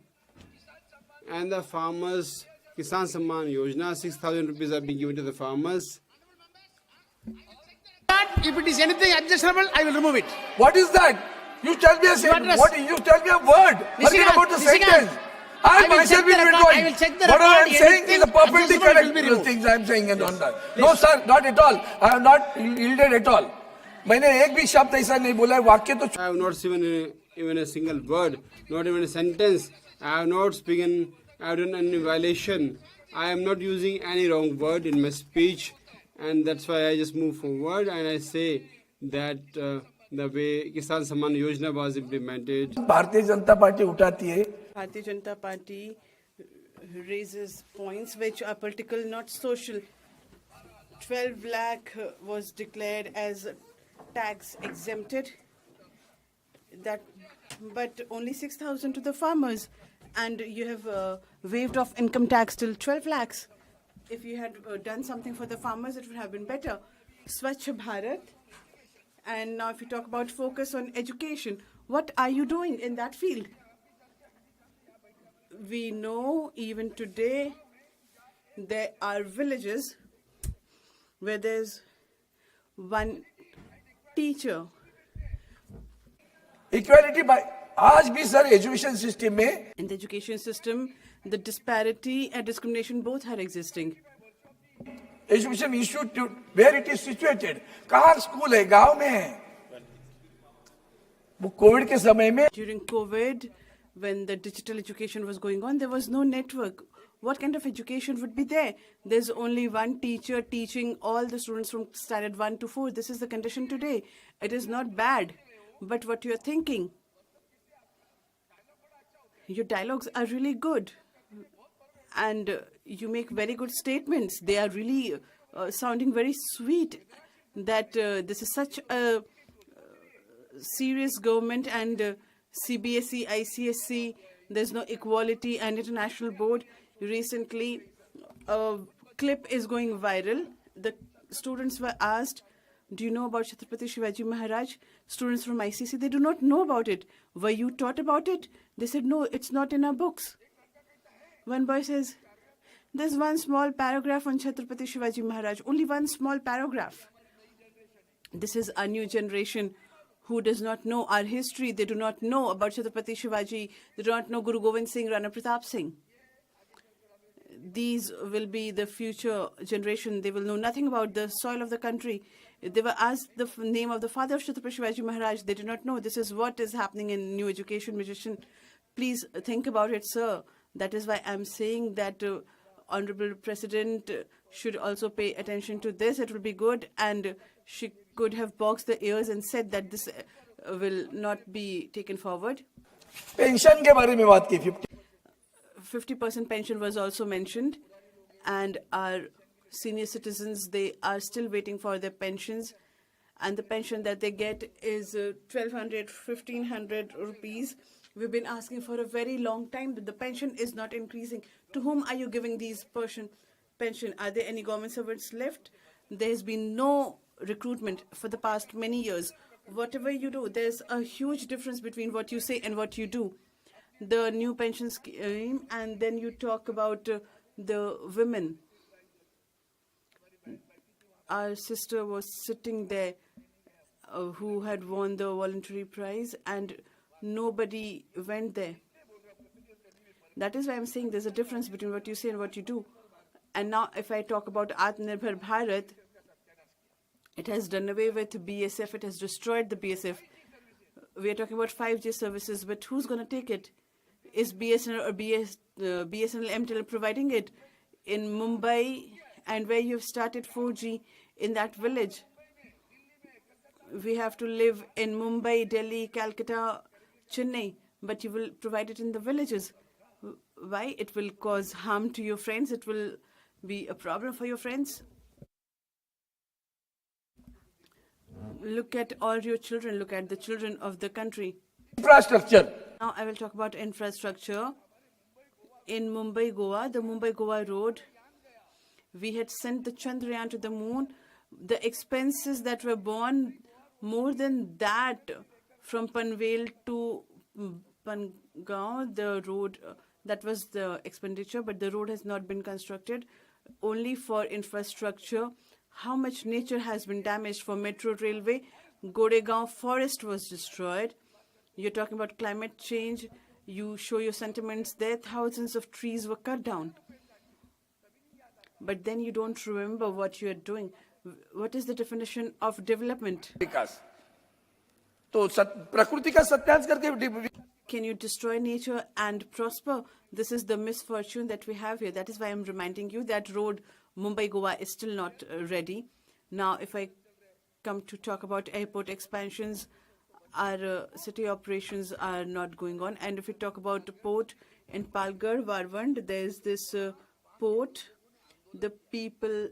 And the farmers, Kisan Samman Yojana, 6,000 rupees are being given to the farmers. If it is anything objectionable, I will remove it. What is that? You tell me a sentence. You tell me a word. Forget about the sentence. I myself will withdraw. I will check the What I am record, saying is a perfectly objectionable will be correct removed. things I am saying and on that. No sir, not at all. I have not yielded at all. मैंने एक भी शब्द ऐसा नहीं बोला है. वाक्य तो I have not seen even a single word, not even a sentence. I have not spoken, I have done any violation. I am not using any wrong word in my speech, and that's why I just move forward and I say that the way Kisan Samman Yojana was implemented. Bharatiya Janata party उठाती है. Bharatiya Janata Party raises points which are political, not social. 12 lakh was declared as tax exempted, but only 6,000 to the farmers, and you have waived off income tax till 12 lakhs. If you had done something for the farmers, it would have been better. Swachh Bharat. And now if you talk about focus on education, what are you doing in that field? We know even today there are villages where there's one teacher. Equality by आज भी sir education system में. In the education system, the disparity and discrimination both are existing. Education institute where it is situated. कहाँ school है? गांव में है. वो Covid के समय में. During COVID, when the digital education was going on, there was no network. What kind of education would be there? There's only one teacher teaching all the students from standard 1 to 4. This is the condition today. It is not bad, but what you're thinking, Your dialogues are really good. And you make very good statements. They are really sounding very sweet, that this is such a serious government, and CBSE, ICSE, there's no equality, and international board. Recently, a clip is going viral. The students were asked, do you know about Chhatrapati Shivaji Maharaj? Students from ICC, they do not know about it. Were you taught about it? They said, no, it's not in our books. One boy says, there's one small paragraph on Chhatrapati Shivaji Maharaj, only one small paragraph. This is a new generation who does not know our history. They do not know about Chhatrapati Shivaji. They do not know Guru Gobind Singh, Rana Pratap Singh. These will be the future generation. They will know nothing about the soil of the country. They were asked the name of the father of Chhatrapati Shivaji Maharaj. They do not know. This is what is happening in new education mission. Please think about it, sir. That is why I'm saying that Honorable President should also pay attention to this. It will be good, and she could have boxed the ears and said that this will not be taken forward. Pension के बारे में बात की 50% pension was also mentioned, and our senior citizens, they are still waiting for their pensions, and the pension that they get is 1,200, 1,500 rupees. We've been asking for a very long time that the pension is not increasing. To whom are you giving these pension? Are there any government servants left? There has been no recruitment for the past many years. Whatever you do, there's a huge difference between what you say and what you do. The new pension scheme, and then you talk about the women. Our sister was sitting there who had won the voluntary prize, and nobody went there. That is why I'm saying there's a difference between what you say and what you do. And now if I talk about Atmanirbhar Bharat, it has done away with BSF. It has destroyed the BSF. We are talking about 5G services, but who's going to take it? Is BSNL or BSNL MTEL providing it? In Mumbai, and where you've started 4G in that village, we have to live in Mumbai, Delhi, Calcutta, Chennai, but you will provide it in the villages. Why? It will cause harm to your friends. It will be a problem for your friends. Look at all your children. Look at the children of the country. Infrastructure. Now I will talk about infrastructure. In Mumbai, Goa, the Mumbai-Goa road, we had sent the Chandrayaan to the moon. The expenses that were borne, more than that, from Panvel to Pangaon, the road, that was the expenditure, but the road has not been constructed. Only for infrastructure. How much nature has been damaged for metro railway? Goregaon forest was destroyed. You're talking about climate change. You show your sentiments there. Thousands of trees were cut down. But then you don't remember what you are doing. What is the definition of development? Can you destroy nature and prosper? This is the misfortune that we have here. That is why I'm reminding you that road Mumbai-Goa is still not ready. Now, if I come to talk about airport expansions, our city operations are not going on. And if we talk about the port in Palghar, Varvand, there's this port. The people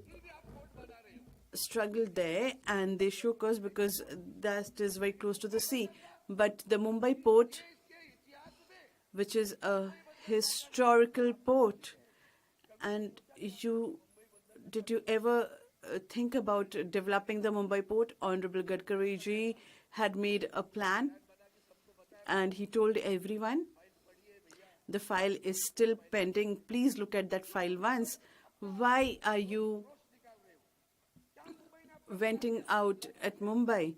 struggled there and they shook us because that is very close to the sea. But the Mumbai port, which is a historical port, and did you ever think about developing the Mumbai port? Honorable Gadkari ji had made a plan, and he told everyone, the file is still pending. Please look at that file once. Why are you venting out at Mumbai?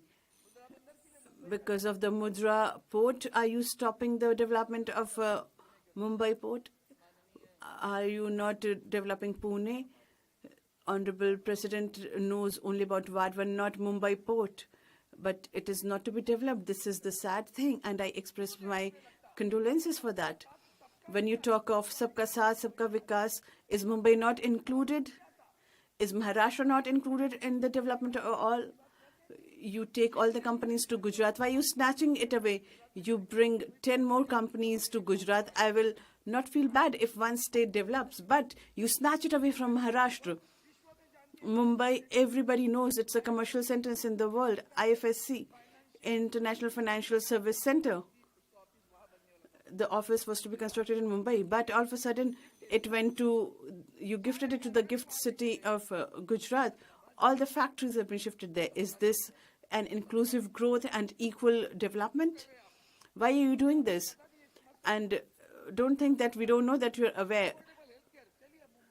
Because of the Mudra port, are you stopping the development of Mumbai port? Are you not developing Pune? Honorable President knows only about Vadvan, not Mumbai port. But it is not to be developed. This is the sad thing, and I express my condolences for that. When you talk of Sabka Saath, Sabka Vikas, is Mumbai not included? Is Maharashtra not included in the development of all? You take all the companies to Gujarat. Why are you snatching it away? You bring 10 more companies to Gujarat. I will not feel bad if one state develops, but you snatch it away from Maharashtra. Mumbai, everybody knows it's a commercial center in the world. IFSC, International Financial Service Center. The office was to be constructed in Mumbai, but all of a sudden it went to, you gifted it to the gift city of Gujarat. All the factories have been shifted there. Is this an inclusive growth and equal development? Why are you doing this? And don't think that we don't know that you're aware.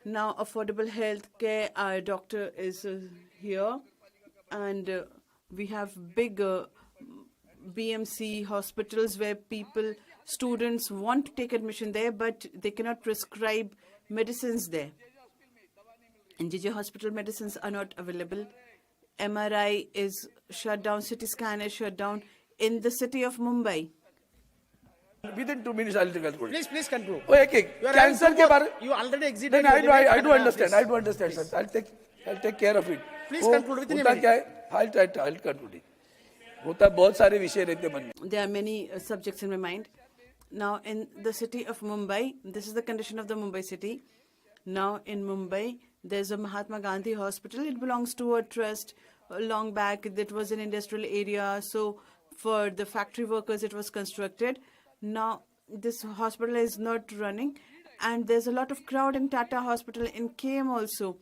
Now, affordable health care, our doctor is here, and we have big BMC hospitals where people, students want to take admission there, but they cannot prescribe medicines there. In JJ hospital, medicines are not available. MRI is shut down, CT scan is shut down in the city of Mumbai. Within 2 minutes, I'll conclude. Please conclude. Oh, okay. Cancer ke bare. You already exceeded. I do understand. I do understand, sir. I'll take care of it. Please conclude within a होता minute. क्या है? I'll conclude it. होता बहुत सारे विषय रहते मन में. There are many subjects in my mind. Now, in the city of Mumbai, this is the condition of the Mumbai city. Now, in Mumbai, there's a Mahatma Gandhi hospital. It belongs to a trust. Long back, it was an industrial area. So, for the factory workers, it was constructed. Now, this hospital is not running. And there's a lot of crowd in Tata Hospital in KM also.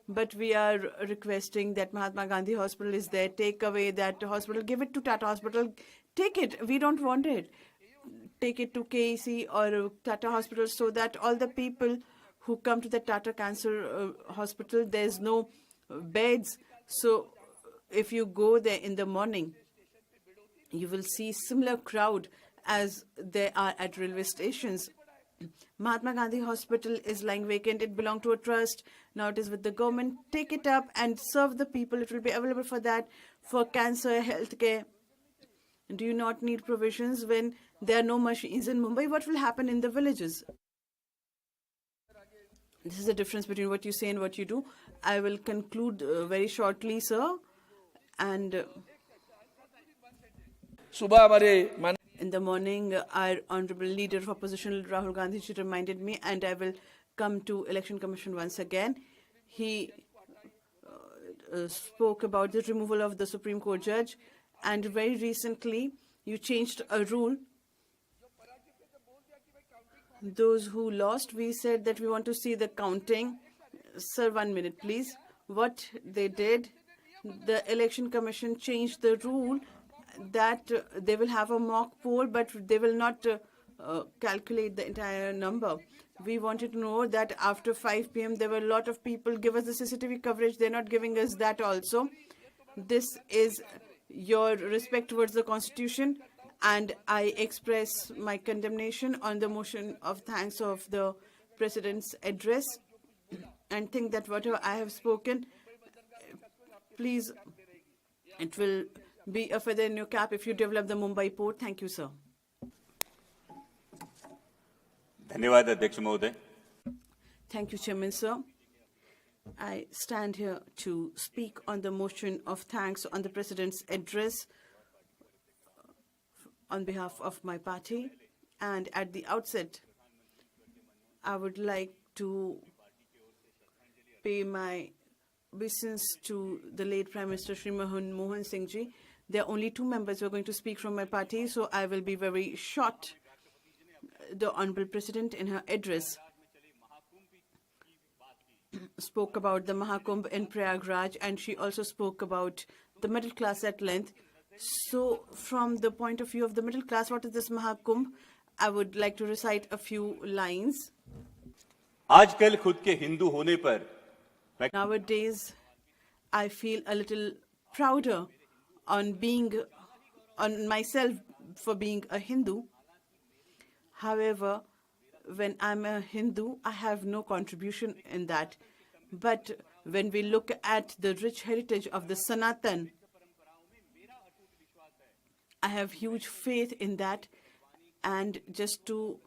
But we are requesting that Mahatma Gandhi Hospital is there. Take away that hospital. Give it to Tata Hospital. Take it. We don't want it. Take it to KEC or Tata Hospital so that all the people who come to the Tata Cancer Hospital, there's no beds. So if you go there in the morning, you will see similar crowd as there are at railway stations. Mahatma Gandhi Hospital is lying vacant. It belonged to a trust. Now it is with the government. Take it up and serve the people. It will be available for that, for cancer, healthcare. Do you not need provisions when there are no machines in Mumbai? What will happen in the villages? This is the difference between what you say and what you do. I will conclude very shortly, sir. And in the morning, our honorable leader of opposition, Rahul Gandhi, reminded me, and I will come to Election Commission once again. He spoke about the removal of the Supreme Court judge, and very recently, you changed a rule. Those who lost, we said that we want to see the counting. Sir, 1 minute, please. What they did, the Election Commission changed the rule that they will have a mock poll, but they will not calculate the entire number. We wanted to know that after 5 p.m. there were a lot of people give us the CCTV coverage. They're not giving us that also. This is your respect towards the Constitution, and I express my condemnation on the motion of thanks of the President's address, and think that whatever I have spoken, please, it will be a feather in your cap if you develop the Mumbai port. Thank you, sir. धन्यवाद अध्यक्ष महोदय. Thank you, Chairman, sir. I stand here to speak on the motion of thanks on the President's address on behalf of my party. And at the outset, I would like to pay my obeisance to the late Prime Minister Shri Mohan Singh ji. There are only 2 members who are going to speak from my party, so I will be very short. The Honorable President, in her address, spoke about the Mahakumbh in Prayagraj, and she also spoke about the middle class at length. So, from the point of view of the middle class, what is this Mahakumbh? I would like to recite a few lines. आजकल खुद के हिंदू होने पर Nowadays, I feel a little prouder on myself for being a Hindu. However, when I'm a Hindu, I have no contribution in that. But when we look at the rich heritage of the Sanatan, I have huge faith in that. And just to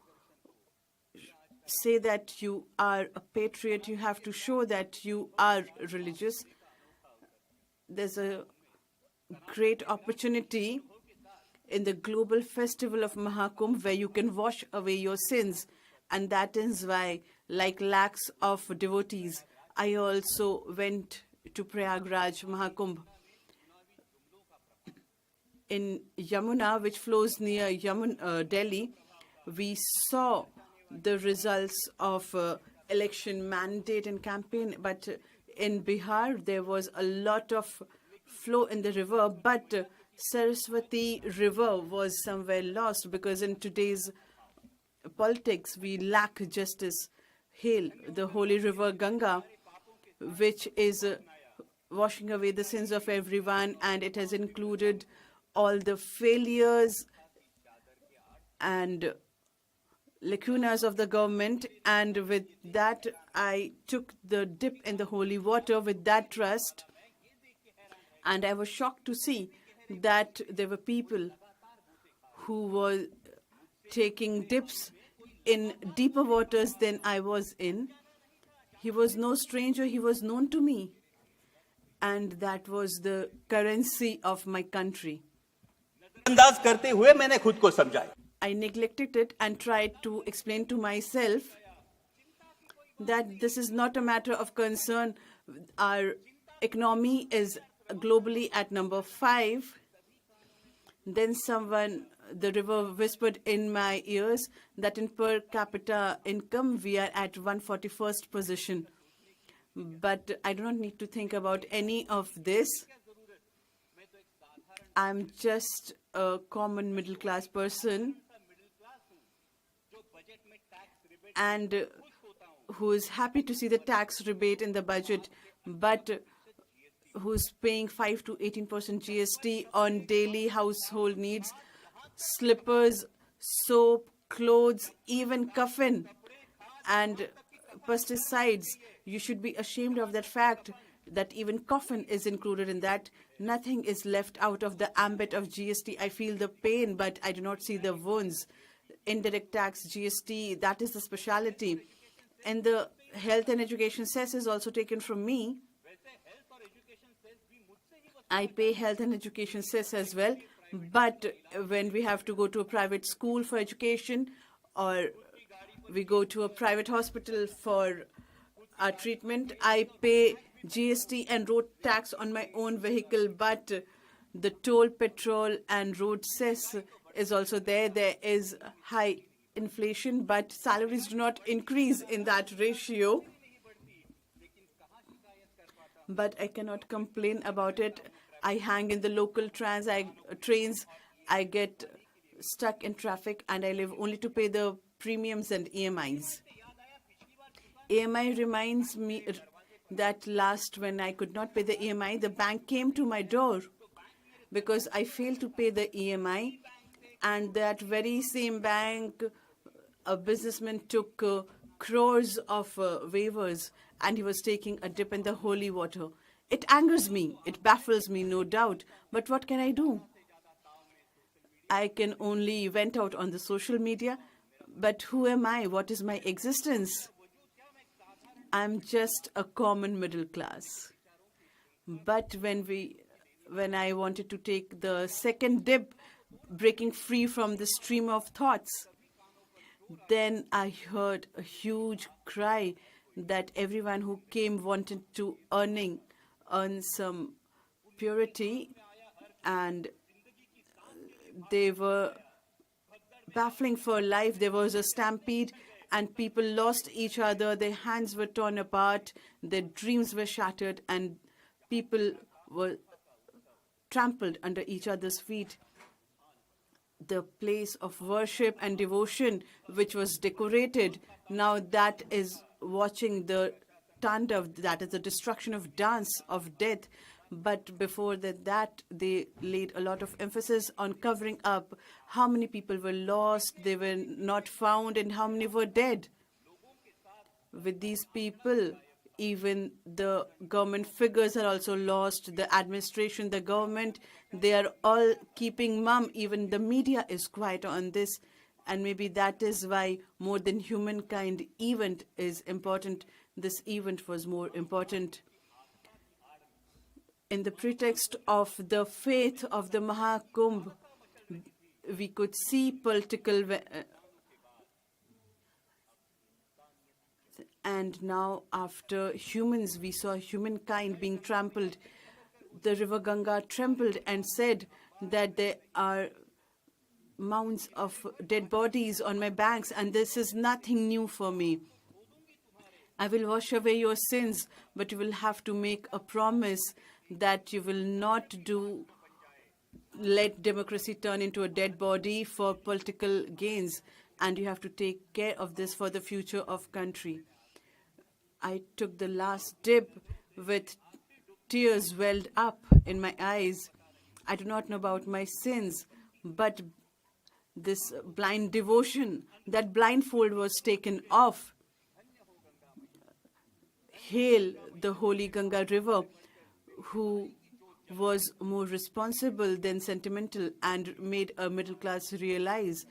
say that you are a patriot, you have to show that you are religious. There's a great opportunity in the global festival of Mahakumbh where you can wash away your sins. And that is why, like lakhs of devotees, I also went to Prayagraj Mahakumbh. In Yamuna, which flows near Delhi, we saw the results of election mandate and campaign. But in Bihar, there was a lot of flow in the river, but Saraswati River was somewhere lost because in today's politics, we lack justice. Hail the holy river Ganga, which is washing away the sins of everyone, and it has included all the failures and lacunas of the government. And with that, I took the dip in the holy water with that trust. And I was shocked to see that there were people who were taking dips in deeper waters than I was in. He was no stranger, he was known to me. And that was the currency of my country. अंदाज करते हुए मैंने खुद को समझाया. I neglected it and tried to explain to myself that this is not a matter of concern. Our economy is globally at number 5. Then the river whispered in my ears that in per capita income, we are at 141st position. But I do not need to think about any of this. I'm just a common middle class person and who is happy to see the tax rebate in the budget, but who's paying 5 to 18% GST on daily household needs, slippers, soap, clothes, even coffin, and pesticides. You should be ashamed of that fact that even coffin is included in that. Nothing is left out of the ambit of GST. I feel the pain, but I do not see the wounds. Indirect tax, GST, that is the speciality. And the health and education cess is also taken from me. I pay health and education cess as well. But when we have to go to a private school for education or we go to a private hospital for our treatment, I pay GST and road tax on my own vehicle, but the toll, petrol, and road cess is also there. There is high inflation, but salaries do not increase in that ratio. But I cannot complain about it. I hang in the local trains, I get stuck in traffic, and I live only to pay the premiums and EMIs. EMI reminds me that when I could not pay the EMI, the bank came to my door because I failed to pay the EMI. And that very same bank, a businessman took crores of waivers and he was taking a dip in the holy water. It angers me. It baffles me, no doubt. But what can I do? I can only vent out on the social media. But who am I? What is my existence? I'm just a common middle class. But when I wanted to take the second dip, breaking free from the stream of thoughts, then I heard a huge cry that everyone who came wanted to earn some purity, and they were baffling for life. There was a stampede and people lost each other. Their hands were torn apart, their dreams were shattered, and people were trampled under each other's feet. The place of worship and devotion, which was decorated, now that is watching the tandav, that is the destruction of dance, of death. But before that, they laid a lot of emphasis on covering up how many people were lost, they were not found, and how many were dead. With these people, even the government figures are also lost. The administration, the government, they are all keeping mum. Even the media is quiet on this. And maybe that is why more than humankind event is important. This event was more important. in the pretext of the faith of the Mahakumbh, we could see political and now after humans, we saw humankind being trampled. The river Ganga trembled and said that there are mounds of dead bodies on my banks, and this is nothing new for me. I will wash away your sins, but you will have to make a promise that you will not let democracy turn into a dead body for political gains, and you have to take care of this for the future of country. I took the last dip with tears welled up in my eyes. I do not know about my sins, but this blind devotion, that blindfold was taken off. Hail the holy Ganga river, who was more responsible than sentimental and made a middle class realize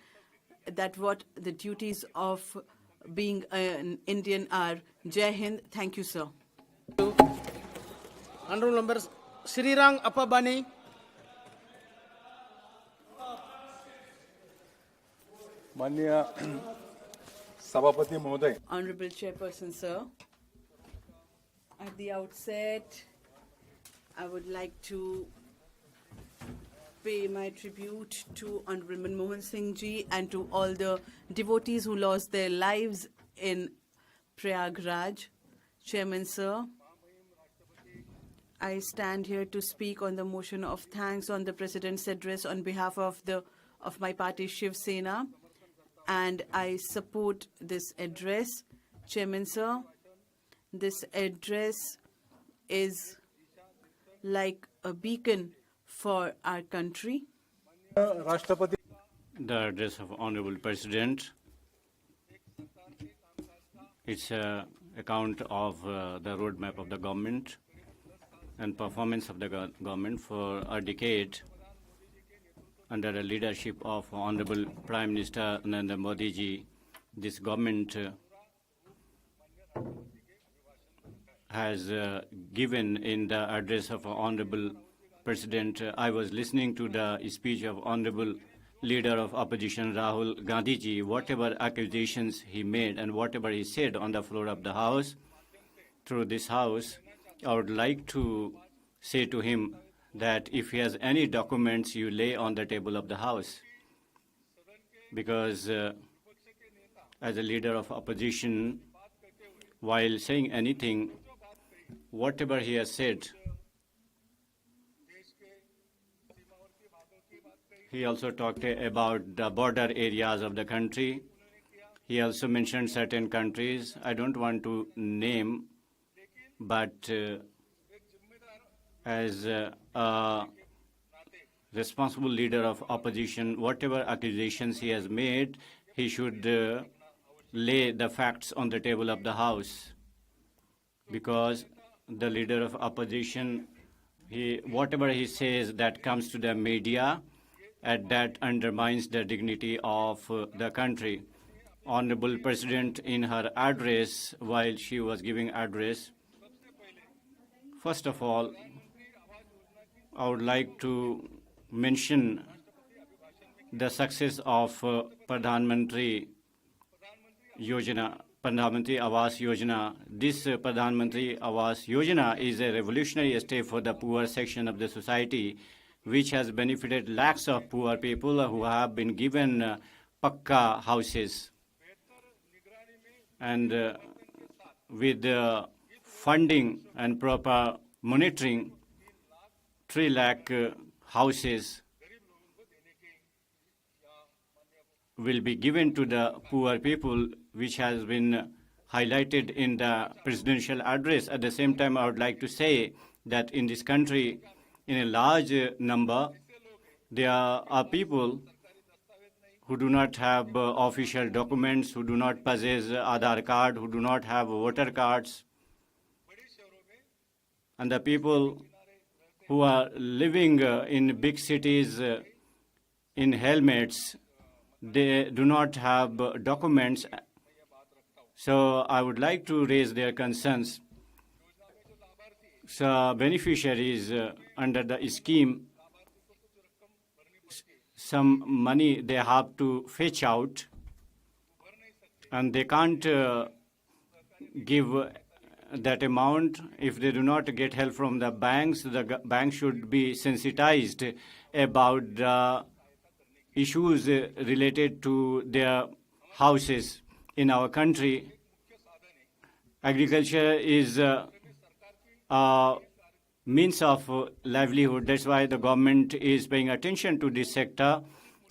that what the duties of being an Indian are. Jai Hind. Thank you, sir. Honorable members, Srirang Appabani. माननीय सभापति महोदय, Honorable Chairperson, sir. At the outset, I would like to pay my tribute to Honorable Manmohan Singh ji and to all the devotees who lost their lives in Prayagraj. Chairman, sir, I stand here to speak on the motion of thanks on the President's address on behalf of my party Shiv Sena, and I support this address. Chairman, sir, this address is like a beacon for our country. राष्ट्रपति The address of Honorable President, it's an account of the roadmap of the government and performance of the government for a decade under the leadership of Honorable Prime Minister Narendra Modi ji. This government has given in the address of Honorable President. I was listening to the speech of Honorable Leader of Opposition Rahulgandhi ji, whatever accusations he made and whatever he said on the floor of the House, through this House, I would like to say to him that if he has any documents, you lay on the table of the House. Because as a leader of opposition, while saying anything, whatever he has said, he also talked about the border areas of the country. He also mentioned certain countries. I don't want to name, but as a responsible leader of opposition, whatever accusations he has made, he should lay the facts on the table of the House. Because the leader of opposition, whatever he says that comes to the media, that undermines the dignity of the country. Honorable President, in her address, while she was giving address, first of all, I would like to mention the success of Pradhan Mantri Yojana, Pradhan Mantri Awas Yojana. This Pradhan Mantri Awas Yojana is a revolutionary step for the poor section of the society, which has benefited lakhs of poor people who have been given pakka houses. And with funding and proper monitoring, 3 lakh houses will be given to the poor people, which has been highlighted in the presidential address. At the same time, I would like to say that in this country, in a large number, there are people who do not have official documents, who do not possess Aadhaar card, who do not have voter cards. And the people who are living in big cities in helmets, they do not have documents. So I would like to raise their concerns. beneficiaries under the scheme, some money they have to fetch out, and they can't give that amount if they do not get help from the banks. The bank should be sensitized about the issues related to their houses in our country. Agriculture is a means of livelihood. That's why the government is paying attention to this sector.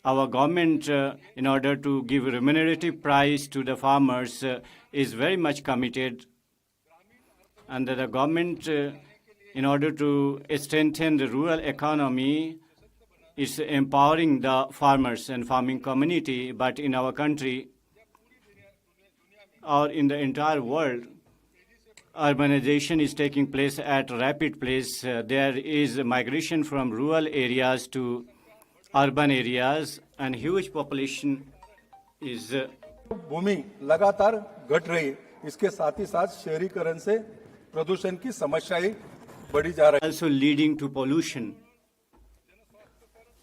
Our government, in order to give a remunerative price to the farmers, is very much committed. And the government, in order to strengthen the rural economy, is empowering the farmers and farming community. But in our country, or in the entire world, urbanization is taking place at a rapid pace. There is a migration from rural areas to urban areas, and huge population is भूमि लगातार घट रही, इसके साथ ही साथ शहरीकरण से प्रदूषण की समस्याएं बढ़ी जा रही है. also leading to pollution.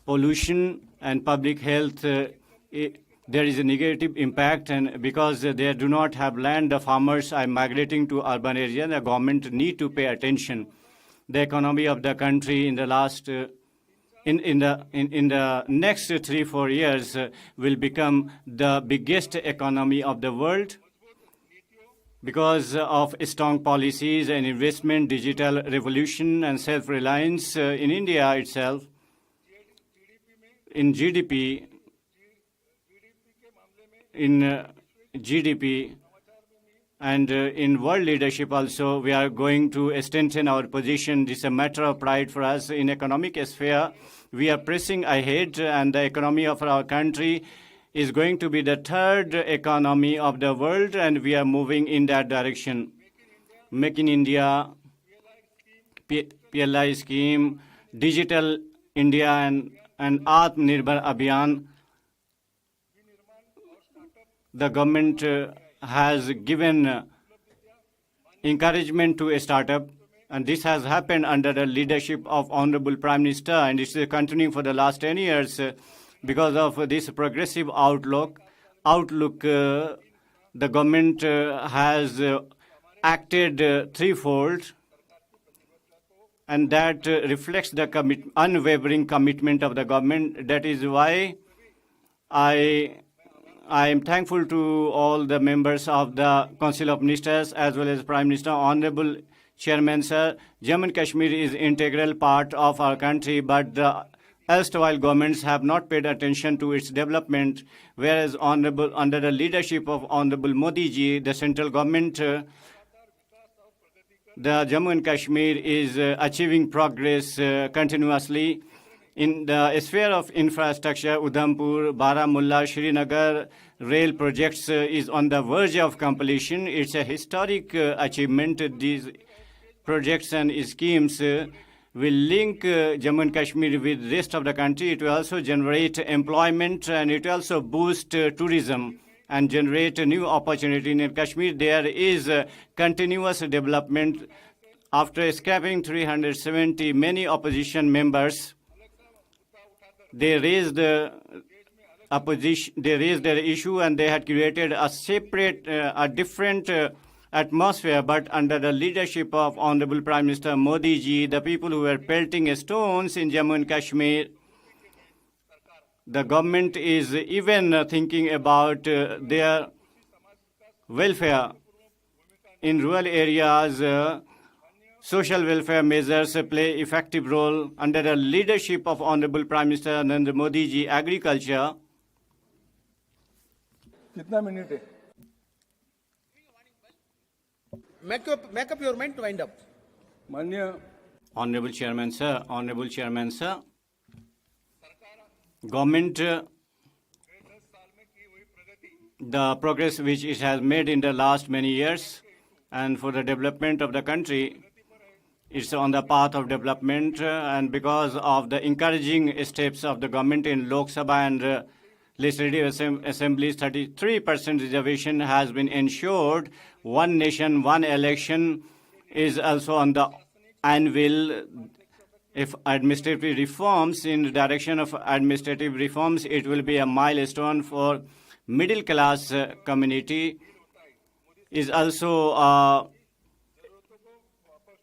Pollution and public health, there is a negative impact, and because they do not have land, the farmers are migrating to urban areas. The government need to pay attention. The economy of the country in the last in the next 3-4 years will become the biggest economy of the world because of strong policies and investment, digital revolution, and self-reliance in India itself. In GDP, and in world leadership also, we are going to strengthen our position. This is a matter of pride for us. In economic sphere, we are pressing ahead, and the economy of our country is going to be the third economy of the world, and we are moving in that direction. Make in India, PLI scheme, Digital India, and Atmanirbhar Abhiyan. The government has given encouragement to a startup, and this has happened under the leadership of Honorable Prime Minister, and it is continuing for the last 10 years because of this progressive outlook. The government has acted threefold, and that reflects the unwavering commitment of the government. That is why I am thankful to all the members of the Council of Ministers as well as Prime Minister. Honorable Chairman, sir, Jammu and Kashmir is integral part of our country, but the erstwhile governments have not paid attention to its development, whereas under the leadership of Honorable Modi ji, the central government, the Jammu and Kashmir is achieving progress continuously. In the sphere of infrastructure, Udhampur, Baramulla, Srinagar rail projects is on the verge of completion. It's a historic achievement. These projects and schemes will link Jammu and Kashmir with the rest of the country. It will also generate employment, and it will also boost tourism and generate a new opportunity. In Kashmir, there is continuous development. After scrapping 370, many opposition members, they raised their issue, and they had created a separate, a different atmosphere. But under the leadership of Honorable Prime Minister Modi ji, the people who were pelting stones in Jammu and Kashmir, the government is even thinking about their welfare. In rural areas, social welfare measures play effective role. Under the leadership of Honorable Prime Minister Narendra Modi ji, agriculture. कितना minute है? Make up your mind to wind up. माननीय Honorable Chairman, sir, government, the progress which it has made in the last many years, and for the development of the country, it's on the path of development, and because of the encouraging steps of the government in Lok Sabha and Legislative Assemblies, 33% reservation has been ensured. One nation, one election is also on the anvil. If administrative reforms, in the direction of administrative reforms, it will be a milestone for middle class community. Is also a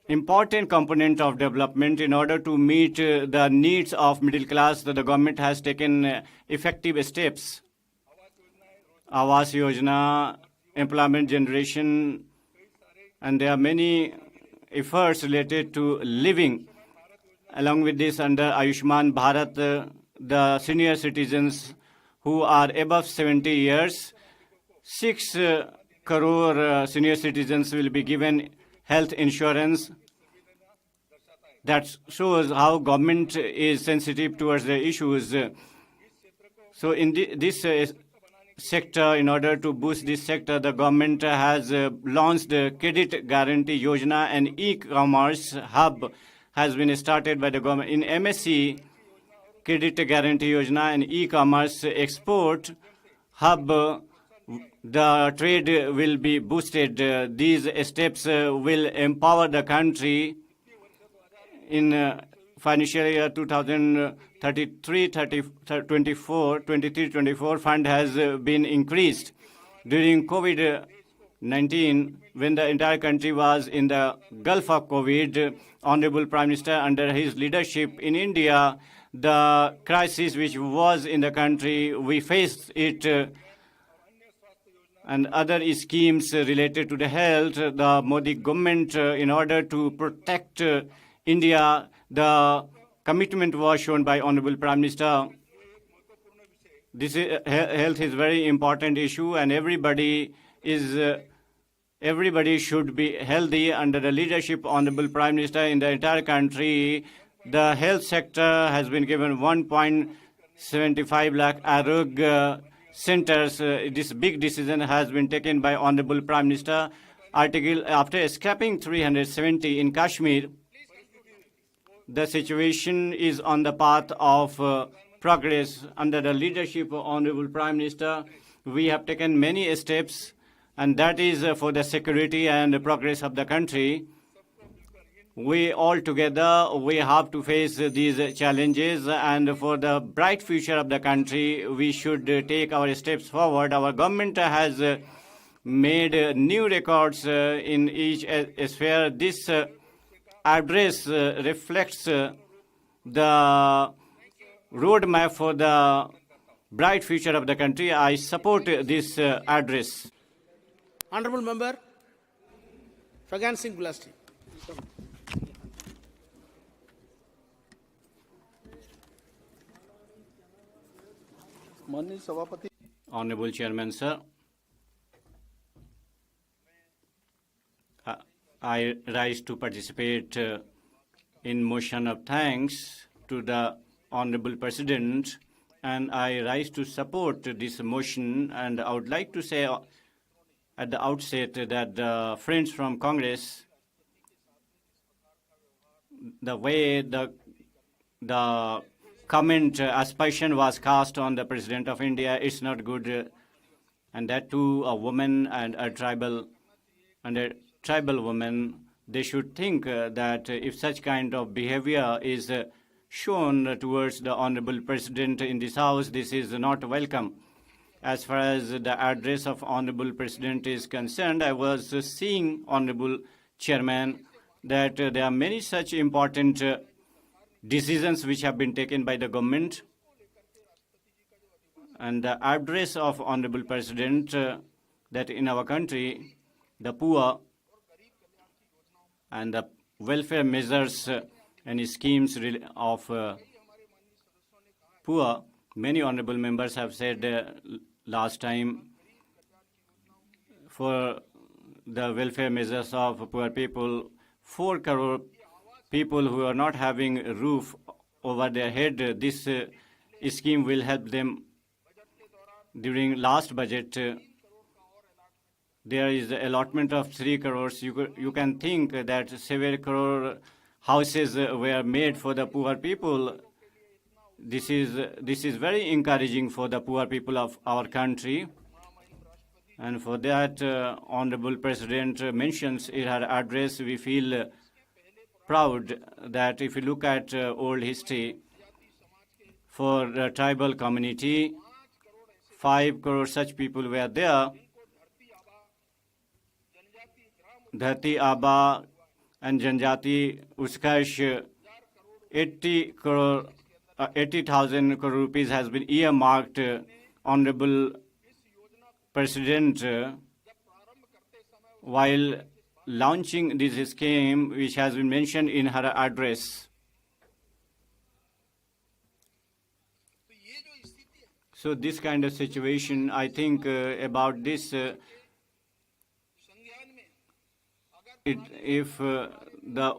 important component of development. In order to meet the needs of middle class, the government has taken effective steps. Awas Yojana, employment generation, and there are many efforts related to living. Along with this, under Ayushman Bharat, the senior citizens who are above 70 years, 6 crore senior citizens will be given health insurance. That shows how government is sensitive towards the issues. So in this sector, in order to boost this sector, the government has launched the Credit Guarantee Yojana, and e-commerce hub has been started by the government. In MSc, Credit Guarantee Yojana and e-commerce export hub, the trade will be boosted. These steps will empower the country. In financial year 2023-24 fund has been increased. During COVID-19, when the entire country was in the gulf of COVID, Honorable Prime Minister, under his leadership in India, the crisis which was in the country, we faced it, and other schemes related to the health, the Modi government, in order to protect India, the commitment was shown by Honorable Prime Minister. This is, health is very important issue, and everybody should be healthy. Under the leadership of Honorable Prime Minister in the entire country, the health sector has been given 1.75 lakh Arog centers. This big decision has been taken by Honorable Prime Minister. After scrapping 370 in Kashmir, the situation is on the path of progress. Under the leadership of Honorable Prime Minister, we have taken many steps, and that is for the security and the progress of the country. We all together, we have to face these challenges, and for the bright future of the country, we should take our steps forward. Our government has made new records in each sphere. This address reflects the roadmap for the bright future of the country. I support this address. Honorable Member, Fagan Singh Gulasti. Honorable Chairman, sir, I rise to participate in motion of thanks to the Honorable President, and I rise to support this motion. And I would like to say at the outset that the friends from Congress, the way the comment aspersion was cast on the President of India, it's not good, and that too a woman and a tribal woman. They should think that if such kind of behavior is shown towards the Honorable President in this House, this is not welcome. As far as the address of Honorable President is concerned, I was seeing, Honorable Chairman, that there are many such important decisions which have been taken by the government. And the address of Honorable President, that in our country, the poor and the welfare measures and schemes of poor, many honorable members have said last time, for the welfare measures of poor people, 4 crore people who are not having a roof over their head, this scheme will help them. During last budget, there is an allotment of 3 crores. You can think that 7 crore houses were made for the poor people. This is very encouraging for the poor people of our country. And for that, Honorable President mentions in her address, we feel proud that if you look at old history, for the tribal community, 5 crore such people were there. Dharti Aba and Janjati Utkarsh, 80,000 crore rupees has been earmarked. Honorable President, while launching this scheme, which has been mentioned in her address. So this kind of situation, I think about this, if the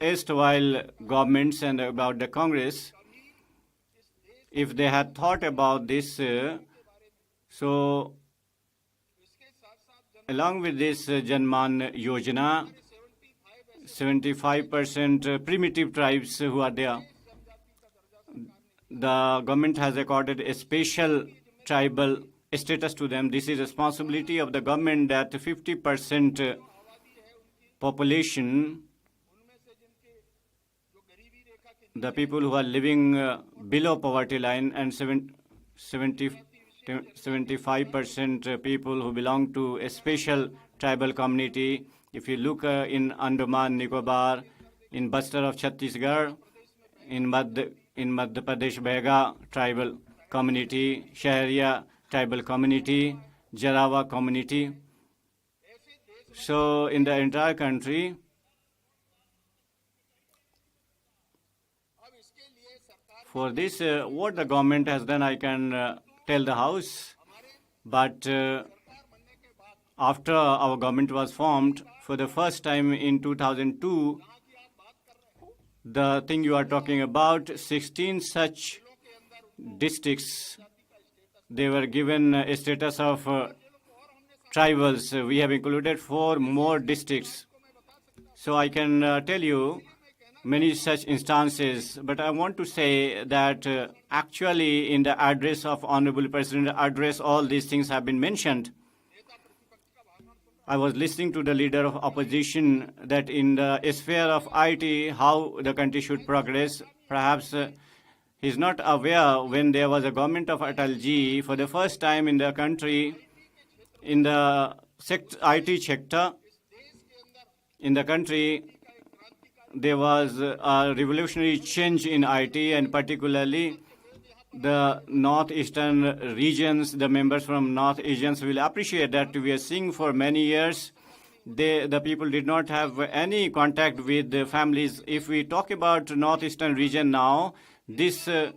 erstwhile governments and about the Congress, if they had thought about this, so along with this Janman Yojana, 75% primitive tribes who are there, the government has accorded a special tribal status to them. This is responsibility of the government that 50% population, the people who are living below poverty line, and 75% people who belong to a special tribal community. If you look in Andaman, Nicobar, in Bastar of Chhattisgarh, in Madhya Pradesh Bega tribal community, Shahriya tribal community, Jarawa community. So in the entire country, for this, what the government has done, I can tell the House. But after our government was formed, for the first time in 2002, the thing you are talking about, 16 such districts, they were given a status of tribals. We have included 4 more districts. So I can tell you many such instances, but I want to say that actually in the address of Honorable President address, all these things have been mentioned. I was listening to the leader of opposition that in the sphere of IT, how the country should progress. Perhaps he is not aware when there was a government of Atalji, for the first time in the country, in the IT sector, in the country, there was a revolutionary change in IT, and particularly the northeastern regions, the members from north regions will appreciate that. We are seeing for many years, the people did not have any contact with the families. If we talk about northeastern region now, this is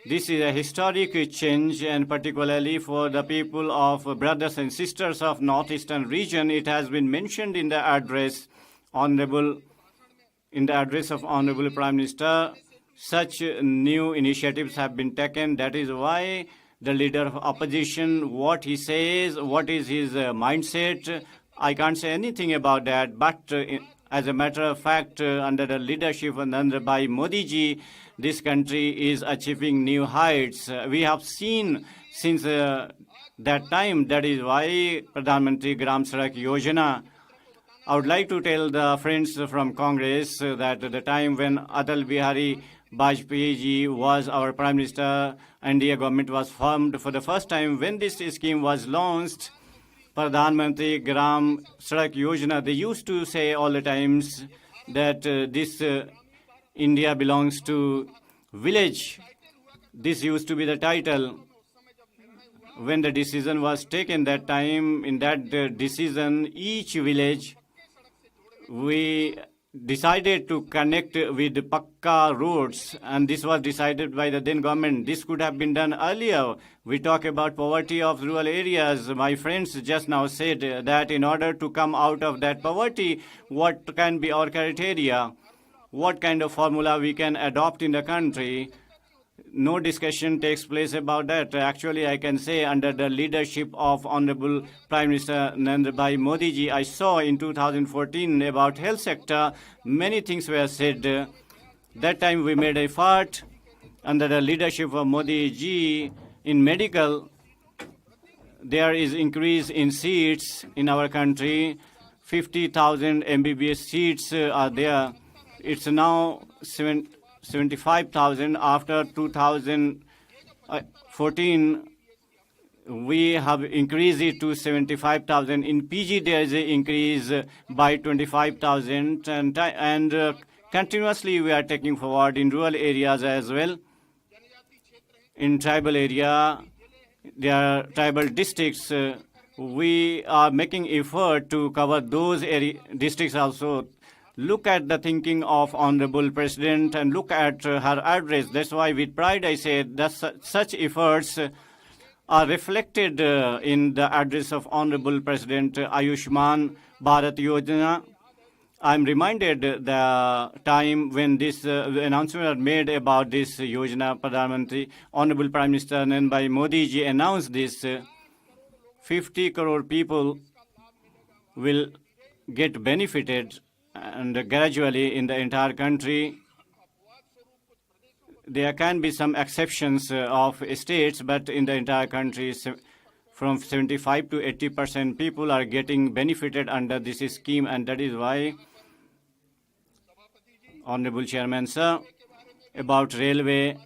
a historic change, and particularly for the people of brothers and sisters of northeastern region, it has been mentioned in the address, in the address of Honorable Prime Minister. Such new initiatives have been taken. That is why the leader of opposition, what he says, what is his mindset, I can't say anything about that. But as a matter of fact, under the leadership of Narendra Modi ji, this country is achieving new heights. We have seen since that time. That is why Pradhan Mantri Gram Sadak Yojana. I would like to tell the friends from Congress that at the time when Atal Bihari Vajpayee ji was our Prime Minister, India government was formed for the first time. When this scheme was launched, Pradhan Mantri Gram Sadak Yojana, they used to say all the times that this India belongs to village. This used to be the title. When the decision was taken that time, in that decision, each village, we decided to connect with Pakka roads, and this was decided by the then government. This could have been done earlier. We talk about poverty of rural areas. My friends just now said that in order to come out of that poverty, what can be our criteria? What kind of formula we can adopt in the country? No discussion takes place about that. Actually, I can say under the leadership of Honorable Prime Minister Narendra Modi ji, I saw in 2014 about health sector, many things were said. That time we made an effort under the leadership of Modi ji in medical. There is increase in seats in our country. 50,000 MBBS seats are there. It's now 75,000. After 2014, we have increased it to 75,000. In PG, there is an increase by 25,000, and continuously we are taking forward in rural areas as well. In tribal area, there are tribal districts. We are making effort to cover those districts also. Look at the thinking of Honorable President and look at her address. That's why with pride I say that such efforts are reflected in the address of Honorable President Ayushman Bharat Yojana. I'm reminded the time when this announcement was made about this Yojana. Pradhan Mantri, Honorable Prime Minister Narendra Modi ji announced this. 50 crore people will get benefited, and gradually in the entire country. There can be some exceptions of states, but in the entire country, from 75 to 80% people are getting benefited under this scheme, and that is why, Honorable Chairman, sir, about railway,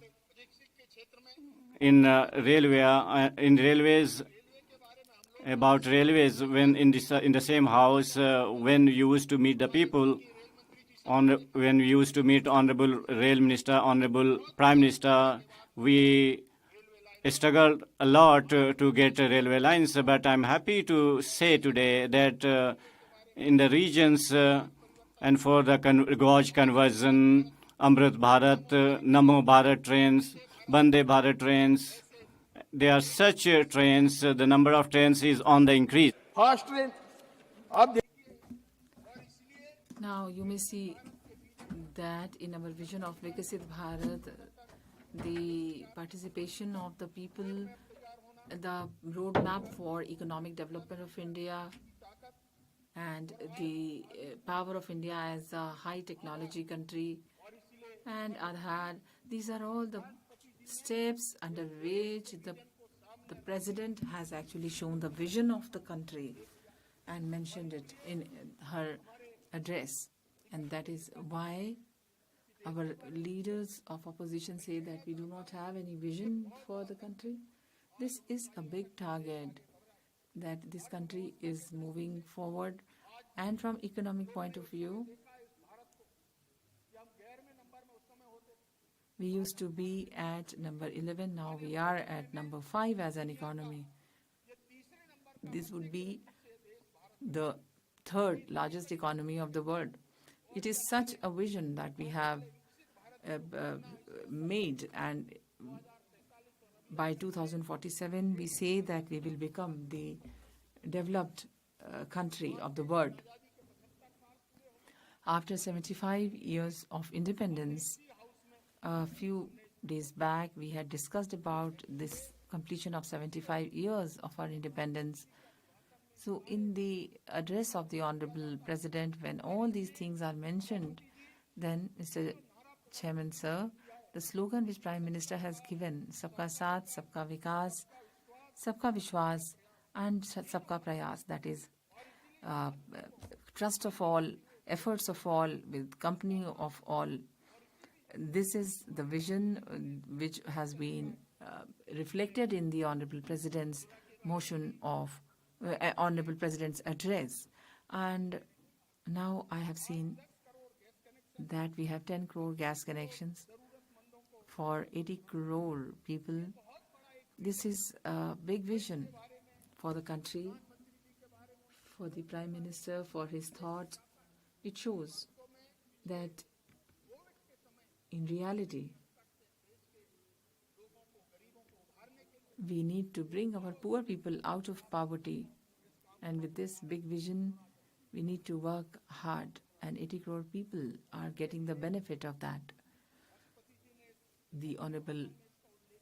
about railways, when in the same house, when you used to meet the people, when we used to meet Honorable Rail Minister, Honorable Prime Minister, we struggled a lot to get railway lines. But I'm happy to say today that in the regions and for the gauge conversion, Amrit Bharat, Namo Bharat trains, Bande Bharat trains, there are such trains, the number of trains is on the increase. Fast train. Now you may see that in our vision of Vikasit Bharat, the participation of the people, the roadmap for economic development of India, and the power of India as a high technology country, and Aadhaar, these are all the steps under which the President has actually shown the vision of the country and mentioned it in her address. And that is why our leaders of opposition say that we do not have any vision for the country. This is a big target, that this country is moving forward. And from economic point of view, we used to be at number 11, now we are at number 5 as an economy. This would be the third largest economy of the world. It is such a vision that we have made, and by 2047 we say that we will become the developed country of the world. After 75 years of independence, a few days back we had discussed about this completion of 75 years of our independence. So in the address of the Honorable President, when all these things are mentioned, then, Mr. Chairman, sir, the slogan which Prime Minister has given, Sabka Saath, Sabka Vikas, Sabka Vishwas, and Sabka Prayas, that is trust of all, efforts of all, with company of all. This is the vision which has been reflected in the Honorable President's motion of Honorable President's address. And now I have seen that we have 10 crore gas connections for 80 crore people. This is a big vision for the country, for the Prime Minister, for his thought. It shows that in reality, we need to bring our poor people out of poverty. And with this big vision, we need to work hard. And 80 crore people are getting the benefit of that. The Honorable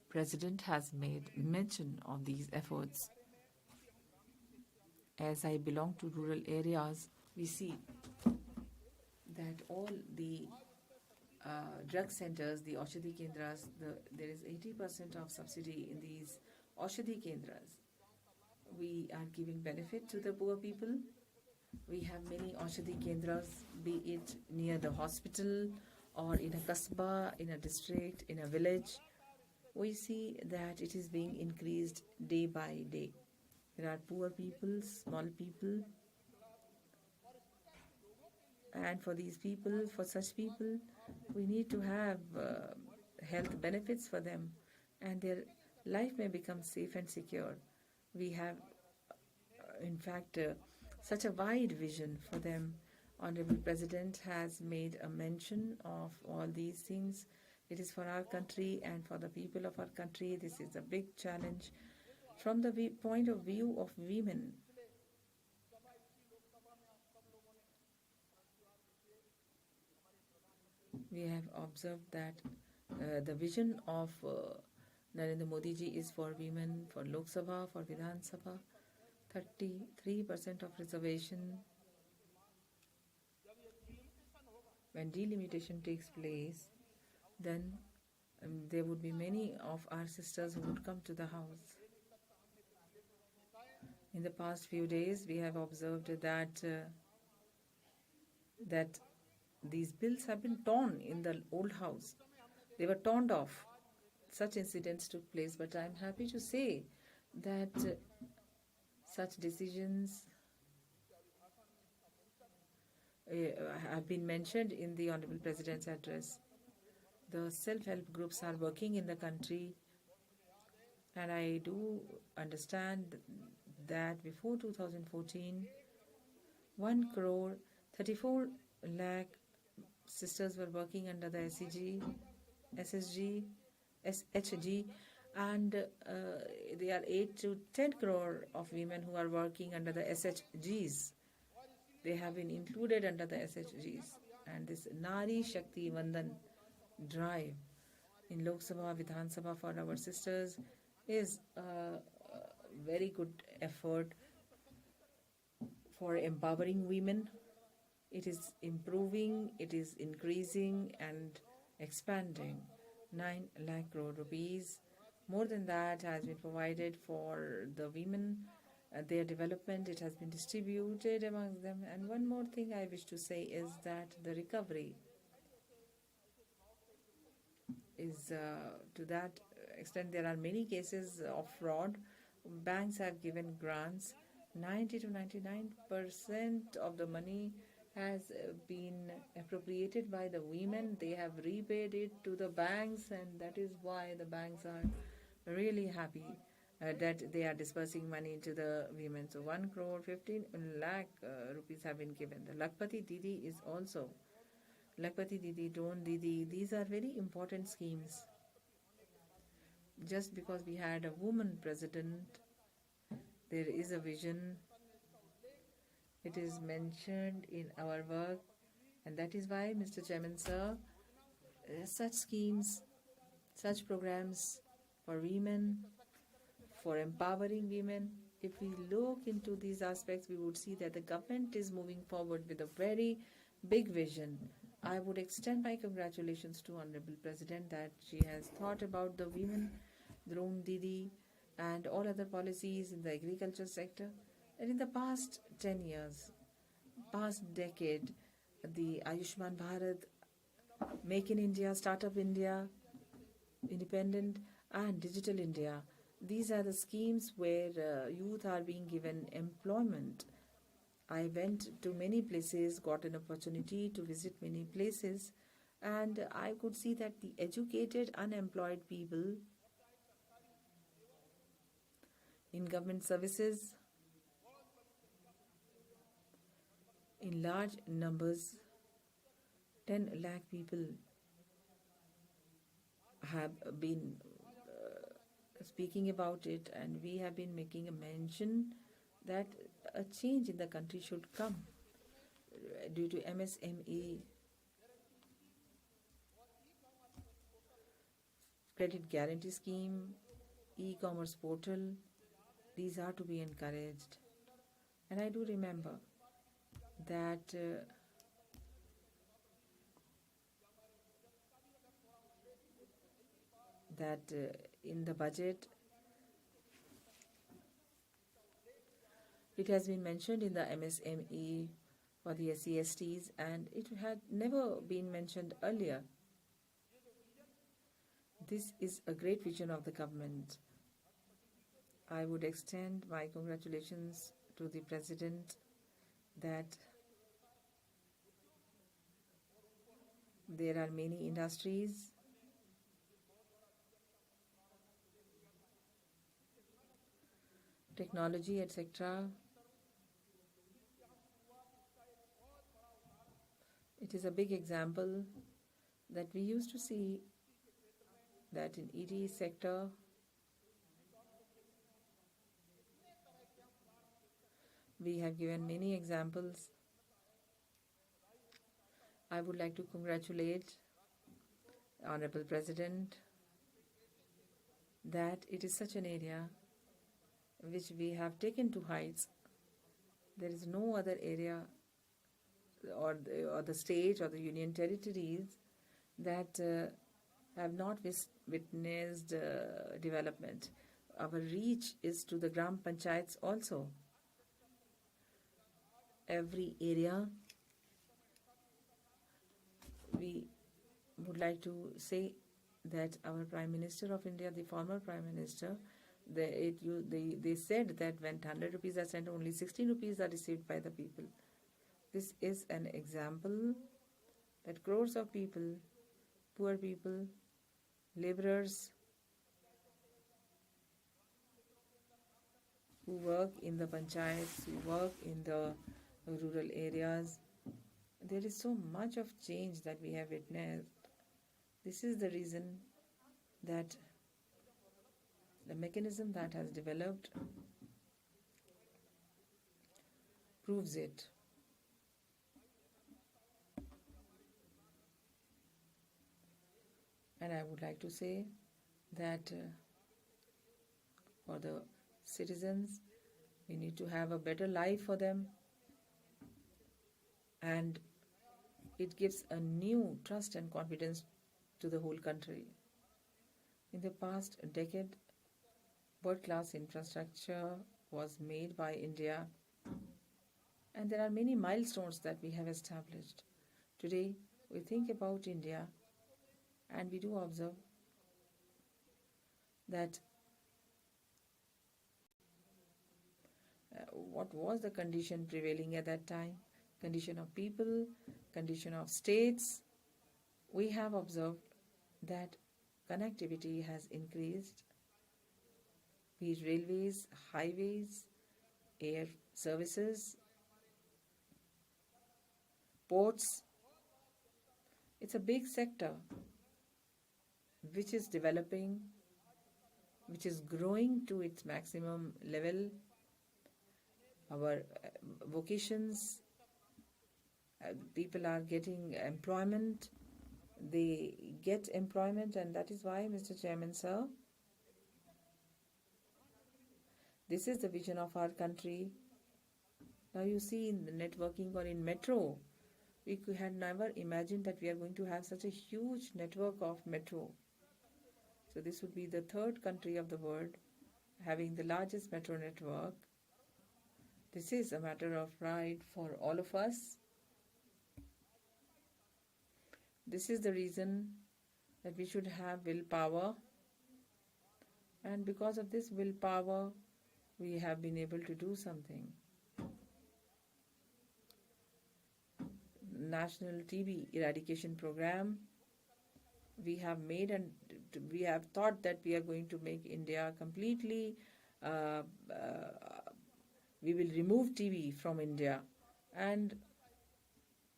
President has made mention of these efforts. As I belong to rural areas, we see that all the drug centers, the Aushadhi Kendras, there is 80% of subsidy in these Aushadhi Kendras. We are giving benefit to the poor people, We have many Aushadhi Kendras, be it near the hospital or in a kasbah, in a district, in a village. We see that it is being increased day by day. There are poor people, small people, and for these people, for such people, we need to have health benefits for them, and their life may become safe and secure. We have, in fact, such a wide vision for them. Honorable President has made a mention of all these things. It is for our country and for the people of our country. This is a big challenge. From the point of view of women, we have observed that the vision of Narendra Modi ji is for women, for Lok Sabha, for Vidhan Sabha, 33% of reservation. When delimitation takes place, then there would be many of our sisters who would come to the house. In the past few days, we have observed that these bills have been torn in the old house. They were torn off. Such incidents took place, but I'm happy to say that such decisions have been mentioned in the Honorable President's address. The self-help groups are working in the country, and I do understand that before 2014, 1 crore 34 lakh sisters were working under the SHG, and there are 8 to 10 crore of women who are working under the SHGs. They have been included under the SHGs. And this Nari Shakti Vandan drive in Lok Sabha, Vidhan Sabha for our sisters is a very good effort for empowering women. It is improving, it is increasing and expanding. 9 lakh crore rupees. More than that has been provided for the women, their development. It has been distributed among them. And one more thing I wish to say is that the recovery is to that extent. There are many cases of fraud. Banks have given grants. 90 to 99% of the money has been appropriated by the women. They have repaid it to the banks, and that is why the banks are really happy that they are dispersing money into the women. So 1 crore 15 lakh rupees have been given. The Lakpati Didi is also, Lakpati Didi, Don Didi, these are very important schemes. Just because we had a woman president, there is a vision. It is mentioned in our work, and that is why, Mr. Chairman, sir, such schemes, such programs for women, for empowering women, if we look into these aspects, we would see that the government is moving forward with a very big vision. I would extend my congratulations to Honorable President that she has thought about the women, Drone Didi, and all other policies in the agriculture sector. And in the past 10 years, past decade, the Ayushman Bharat, Make in India, Startup India, Independent and Digital India, these are the schemes where youth are being given employment. I went to many places, got an opportunity to visit many places, and I could see that the educated, unemployed people in government services, in large numbers, 10 lakh people have been speaking about it, and we have been making a mention that a change in the country should come due to MSME, credit guarantee scheme, e-commerce portal. These are to be encouraged. And I do remember that in the budget, It has been mentioned in the MSME for the SC/STs, and it had never been mentioned earlier. This is a great vision of the government. I would extend my congratulations to the President that there are many industries technology, etc. It is a big example that we used to see that in ED sector we have given many examples. I would like to congratulate Honorable President that it is such an area which we have taken to heights. There is no other area or the state or the union territories that have not witnessed development. Our reach is to the Gram Panchayats also. Every area we would like to say that our Prime Minister of India, the former Prime Minister, they said that when 100 rupees are sent, only 16 rupees are received by the people. This is an example that crores of people, poor people, laborers who work in the panchayats, who work in the rural areas, there is so much of change that we have witnessed. This is the reason that the mechanism that has developed proves it. And I would like to say that for the citizens, we need to have a better life for them, and it gives a new trust and confidence to the whole country. In the past decade, world-class infrastructure was made by India, and there are many milestones that we have established. Today, we think about India, and we do observe that what was the condition prevailing at that time? Condition of people, condition of states. We have observed that connectivity has increased, be it railways, highways, air services, ports. It's a big sector which is developing, which is growing to its maximum level. Our vocations, people are getting employment, they get employment, and that is why, Mr. Chairman, sir, this is the vision of our country. Now you see in the networking or in metro, we had never imagined that we are going to have such a huge network of metro. So this would be the third country of the world having the largest metro network. This is a matter of pride for all of us. This is the reason that we should have willpower, and because of this willpower, we have been able to do something. National TB eradication program we have made, and we have thought that we are going to make India completely, we will remove TB from India, and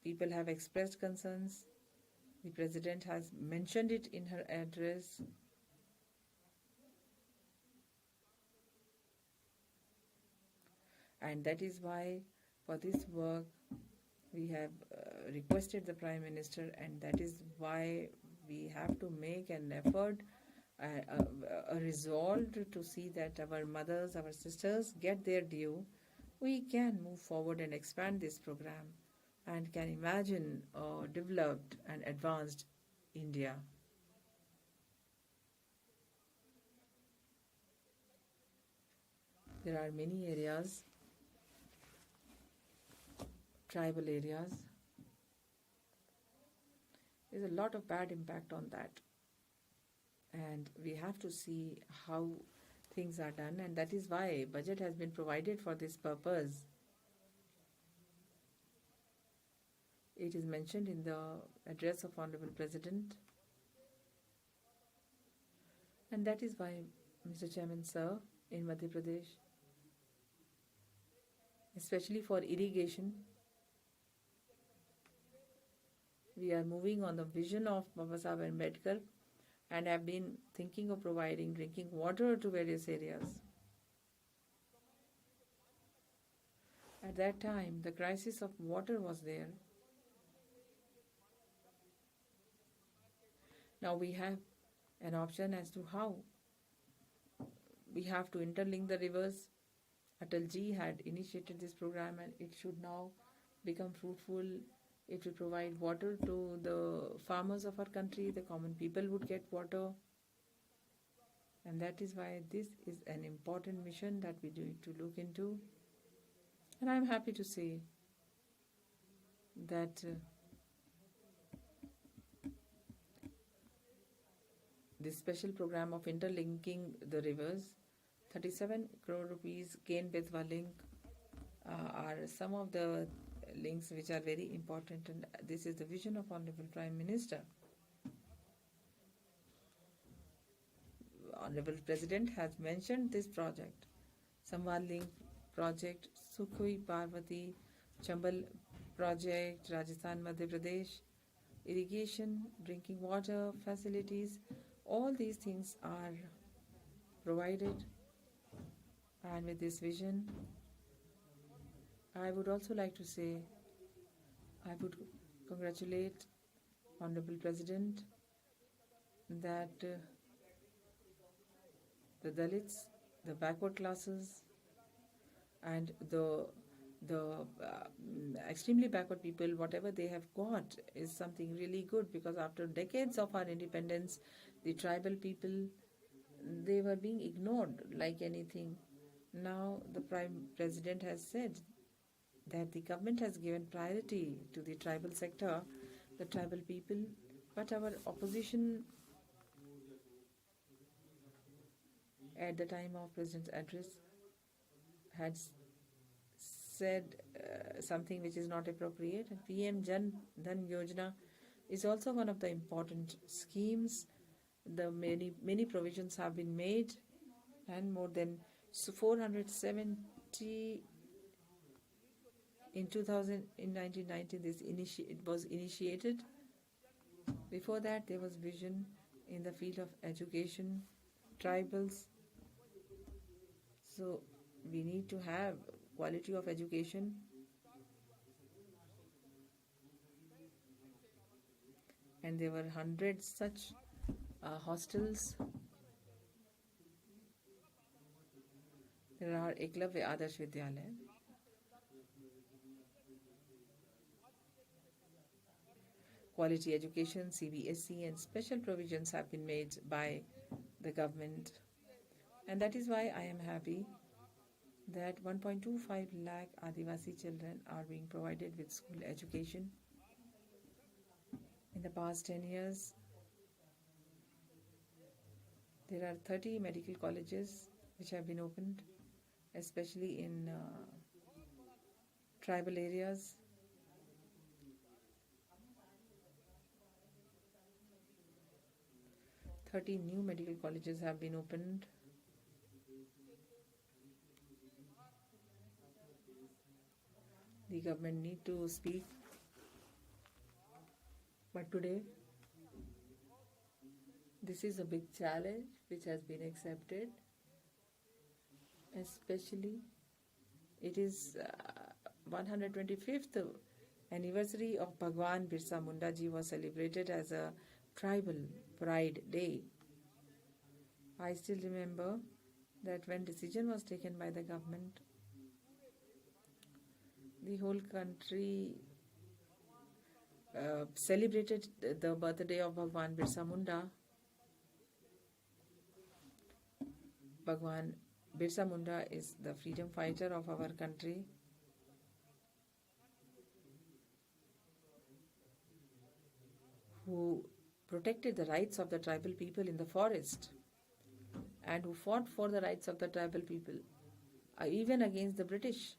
people have expressed concerns. The President has mentioned it in her address. And that is why for this work we have requested the Prime Minister, and that is why we have to make an effort, a resolve to see that our mothers, our sisters get their due. We can move forward and expand this program and can imagine a developed and advanced India. There are many areas tribal areas. There's a lot of bad impact on that. And we have to see how things are done, and that is why budget has been provided for this purpose. It is mentioned in the address of Honorable President. And that is why, Mr. Chairman, sir, in Madhya Pradesh, especially for irrigation, we are moving on the vision of Baba Saheb Ambedkar and have been thinking of providing drinking water to various areas. At that time, the crisis of water was there. Now we have an option as to how we have to interlink the rivers. Atalji had initiated this program, and it should now become fruitful. It will provide water to the farmers of our country. The common people would get water. And that is why this is an important mission that we need to look into. And I'm happy to say that this special program of interlinking the rivers, 37 crore rupees Ken Betwa link are some of the links which are very important, and this is the vision of Honorable Prime Minister. Honorable President has mentioned this project, Samvad Link project, Sukhoi Parvati, Chambal project, Rajasthan, Madhya Pradesh, irrigation, drinking water facilities, all these things are provided. And with this vision, I would also like to say, I would congratulate Honorable President that the Dalits, the backward classes, and the extremely backward people, whatever they have got is something really good, because after decades of our independence, the tribal people, they were being ignored like anything. Now the Prime President has said that the government has given priority to the tribal sector, the tribal people, but our opposition at the time of President's address had said something which is not appropriate. And PM Jan Dhan Yojana is also one of the important schemes. The many provisions have been made, and more than 470 in 1990 it was initiated. Before that, there was vision in the field of education, tribals. So we need to have quality of education. And there were 100 such hostels. There are Eklavya Adarsh Vidyalaya. Quality education, CBSE, and special provisions have been made by the government. And that is why I am happy that 1.25 lakh Adivasi children are being provided with school education. In the past 10 years, there are 30 medical colleges which have been opened, especially in tribal areas. New medical colleges have been opened. The government need to speak. But today, this is a big challenge which has been accepted. Especially, it is 125th anniversary of Bhagwan Birsa Munda ji was celebrated as a tribal pride day. I still remember that when decision was taken by the government, the whole country celebrated the birthday of Bhagwan Birsa Munda. Bhagwan Birsa Munda is the freedom fighter of our country. protected the rights of the tribal people in the forest and who fought for the rights of the tribal people, even against the British.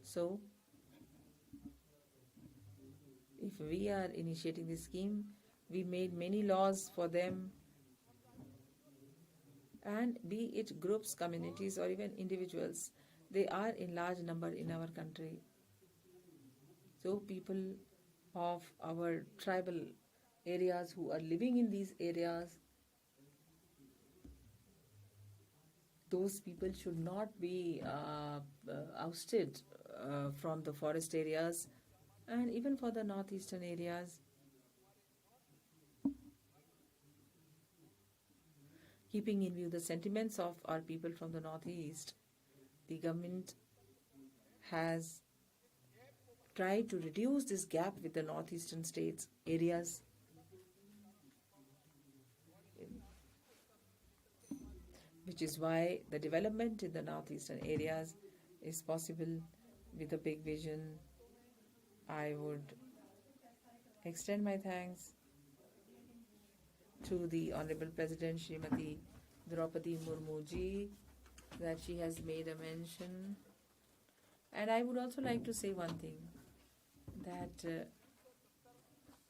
So, if we are initiating this scheme, we made many laws for them, and be it groups, communities, or even individuals, they are in large number in our country. So people of our tribal areas who are living in these areas, those people should not be ousted from the forest areas, and even for the northeastern areas. Keeping in view the sentiments of our people from the northeast, the government has tried to reduce this gap with the northeastern states areas, which is why the development in the northeastern areas is possible with a big vision. I would extend my thanks to the Honorable President Srimati Draupadi Murmu ji that she has made a mention. And I would also like to say one thing, that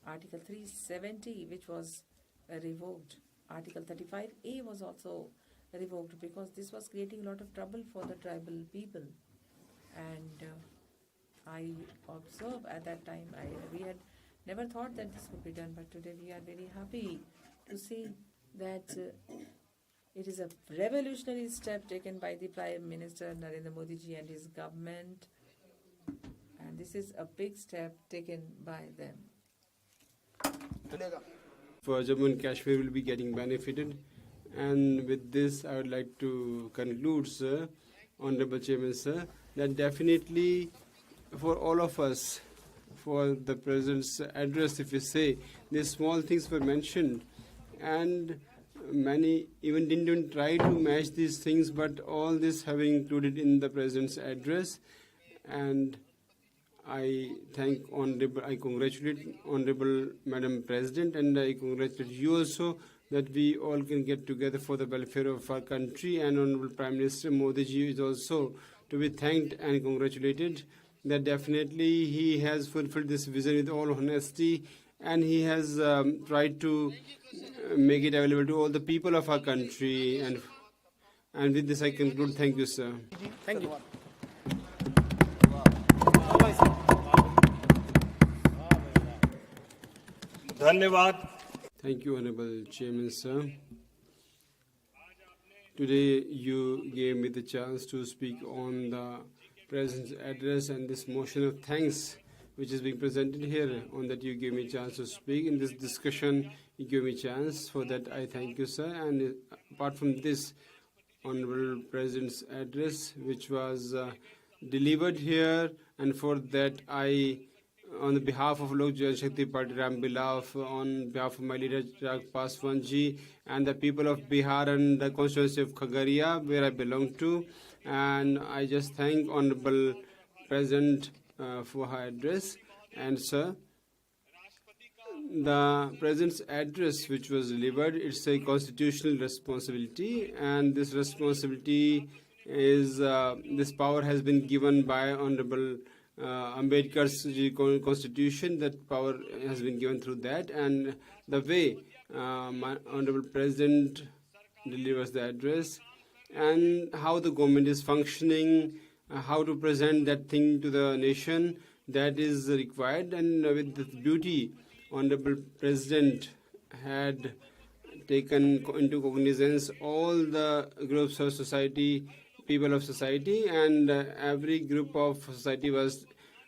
Article 370, which was revoked, Article 35A was also revoked because this was creating a lot of trouble for the tribal people. And I observed at that time, we had never thought that this would be done, but today we are very happy to see that it is a revolutionary step taken by the Prime Minister Narendra Modi ji and his government, and this is a big step taken by them. For Jammu and Kashmir will be getting benefited, and with this I would like to conclude, sir, Honorable Chairman, sir, that definitely for all of us, for the President's address, if you say, these small things were mentioned, and many even didn't even try to match these things, but all this have been included in the President's address. And I congratulate Honorable Madam President, and I congratulate you also that we all can get together for the welfare of our country. And Honorable Prime Minister Modi ji is also to be thanked and congratulated that definitely he has fulfilled this vision with all honesty, and he has tried to make it available to all the people of our country. And with this I conclude. Thank you, sir. Thank you. धन्यवाद. Thank you, Honorable Chairman, sir. Today you gave me the chance to speak on the President's address and this motion of thanks which is being presented here. On that you gave me a chance to speak in this discussion. You gave me a chance. For that I thank you, sir. And apart from this, Honorable President's address which was delivered here, and for that I, on the behalf of Lok Janshakti Party Ram Bilaf, on behalf of my leader Chirag Paswan ji and the people of Bihar and the constituency of Khagaria where I belong to, and I just thank Honorable President for her address. And sir, the President's address which was delivered, it's a constitutional responsibility, and this responsibility is, this power has been given by Honorable Ambedkar's constitution. That power has been given through that, and the way my Honorable President delivers the address and how the government is functioning, how to present that thing to the nation, that is required. And with this beauty, Honorable President had taken into cognizance all the groups of society, people of society, and every group of society was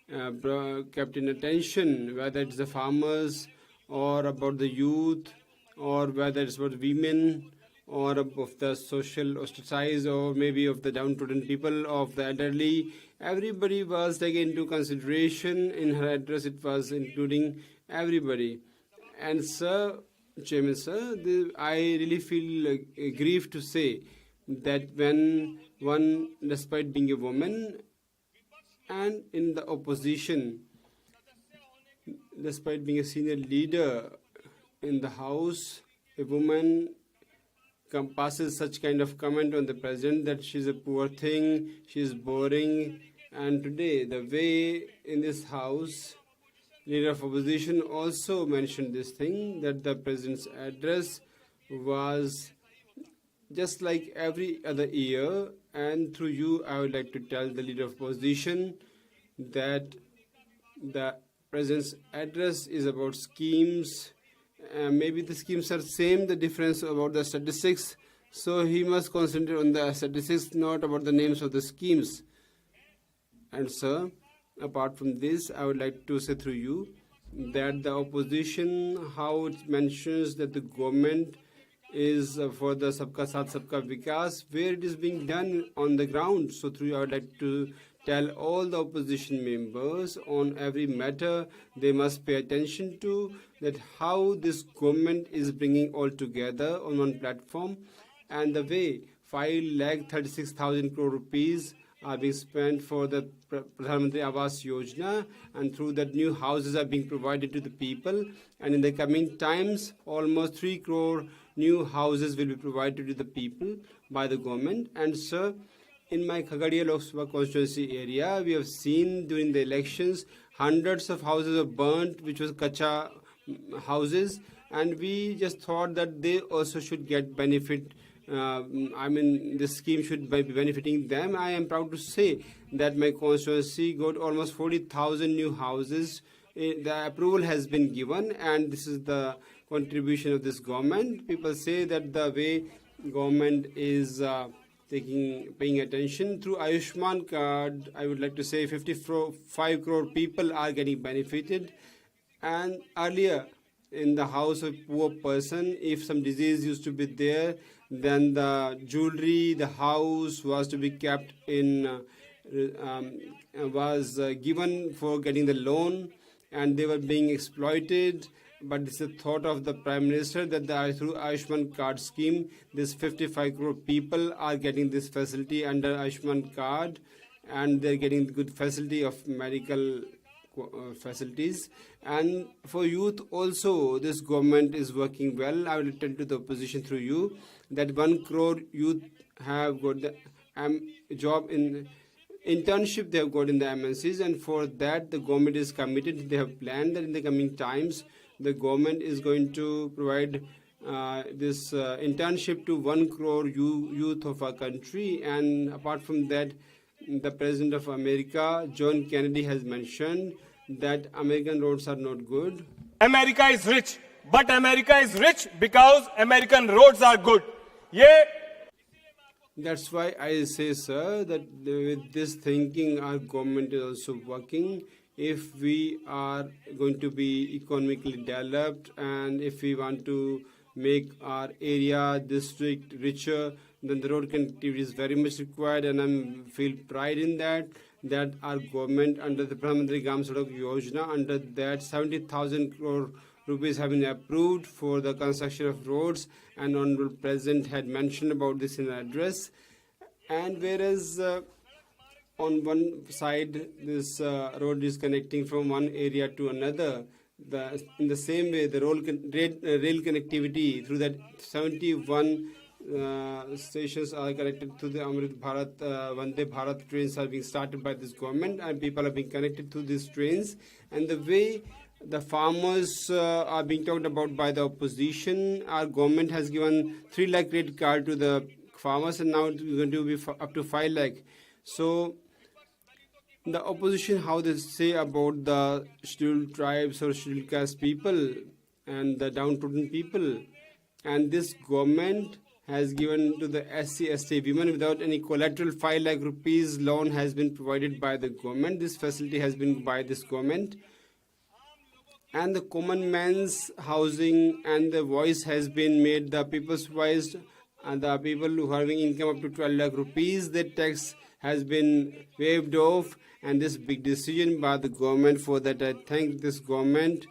kept in attention, whether it's the farmers or about the youth, or whether it's about women, or of the social ostracized, or maybe of the downtrodden people, of the elderly. Everybody was taken into consideration in her address. It was including everybody. And sir, Chairman, sir, I really feel grieved to say that when one, despite being a woman and in the opposition, despite being a senior leader in the House, a woman passes such kind of comment on the president that she's a poor thing, she's boring. And today, the way in this House, leader of opposition also mentioned this thing, that the president's address was just like every other year. And through you, I would like to tell the leader of opposition that the president's address is about schemes. Maybe the schemes are same, the difference about the statistics. So he must concentrate on the statistics, not about the names of the schemes. And sir, apart from this, I would like to say through you that the opposition, how it mentions that the government is for the Sabka Saath Sabka Vikas, where it is being done on the ground. So through you, I would like to tell all the opposition members on every matter they must pay attention to, that how this government is bringing all together on one platform, and the way 5,36,000 crore rupees are being spent for the Pradhan Mantri Awas Yojana, and through that new houses are being provided to the people, and in the coming times almost 3 crore new houses will be provided to the people by the government. And sir, in my Khagadia Lok Sabha constituency area, we have seen during the elections hundreds of houses are burnt, which was kacha houses, and we just thought that they also should get benefit. This scheme should be benefiting them. I am proud to say that my constituency got almost 40,000 new houses. The approval has been given, and this is the contribution of this government. People say that the way government is paying attention through Ayushman card, I would like to say 55 crore people are getting benefited. And earlier, in the house of poor person, if some disease used to be there, then the jewelry, the house was to be kept in, was given for getting the loan, and they were being exploited. But this is the thought of the Prime Minister that through Ayushman card scheme, this 55 crore people are getting this facility under Ayushman card, and they're getting good facility of medical facilities. And for youth also, this government is working well. I will tell to the opposition through you that 1 crore youth have got the job in internship they have got in the MNCs, and for that the government is committed. They have planned that in the coming times the government is going to provide this internship to 1 crore youth of our country. And apart from that, the President of America, John Kennedy, has mentioned that American roads are not good. America is rich, but America is rich because American roads are good. Yeah. That's why I say, sir, that with this thinking, our government is also working. If we are going to be economically developed, and if we want to make our area, district richer, then the road connectivity is very much required, and I feel pride in that our government under the Pradhan Mantri Gram Sadak Yojana, under that 70,000 crore rupees have been approved for the construction of roads, and Honorable President had mentioned about this in an address. And whereas on one side this road is connecting from one area to another, in the same way the rail connectivity through that 71 stations are connected to the Amrit Bharat, Vande Bharat trains are being started by this government, and people are being connected to these trains. And the way the farmers are being talked about by the opposition, our government has given 3 lakh credit card to the farmers, and now it's going to be up to 5 lakh. So the opposition, how they say about the scheduled tribes or scheduled caste people and the downtrodden people, and this government has given to the SC, ST women without any collateral 5 lakh rupees loan has been provided by the government. This facility has been by this government. And the common man's housing and the voice has been made the people's voice, and the people who are having income up to 12 lakh rupees, their tax has been waived off, and this big decision by the government. For that I thank this government.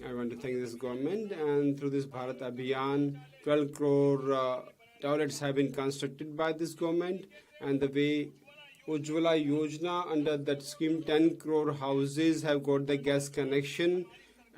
I want to thank this government, and through this Bharat Abhiyan, 12 crore toilets have been constructed by this government, and the way Ujjwala Yojana. Under that scheme, 10 crore houses have got the gas connection,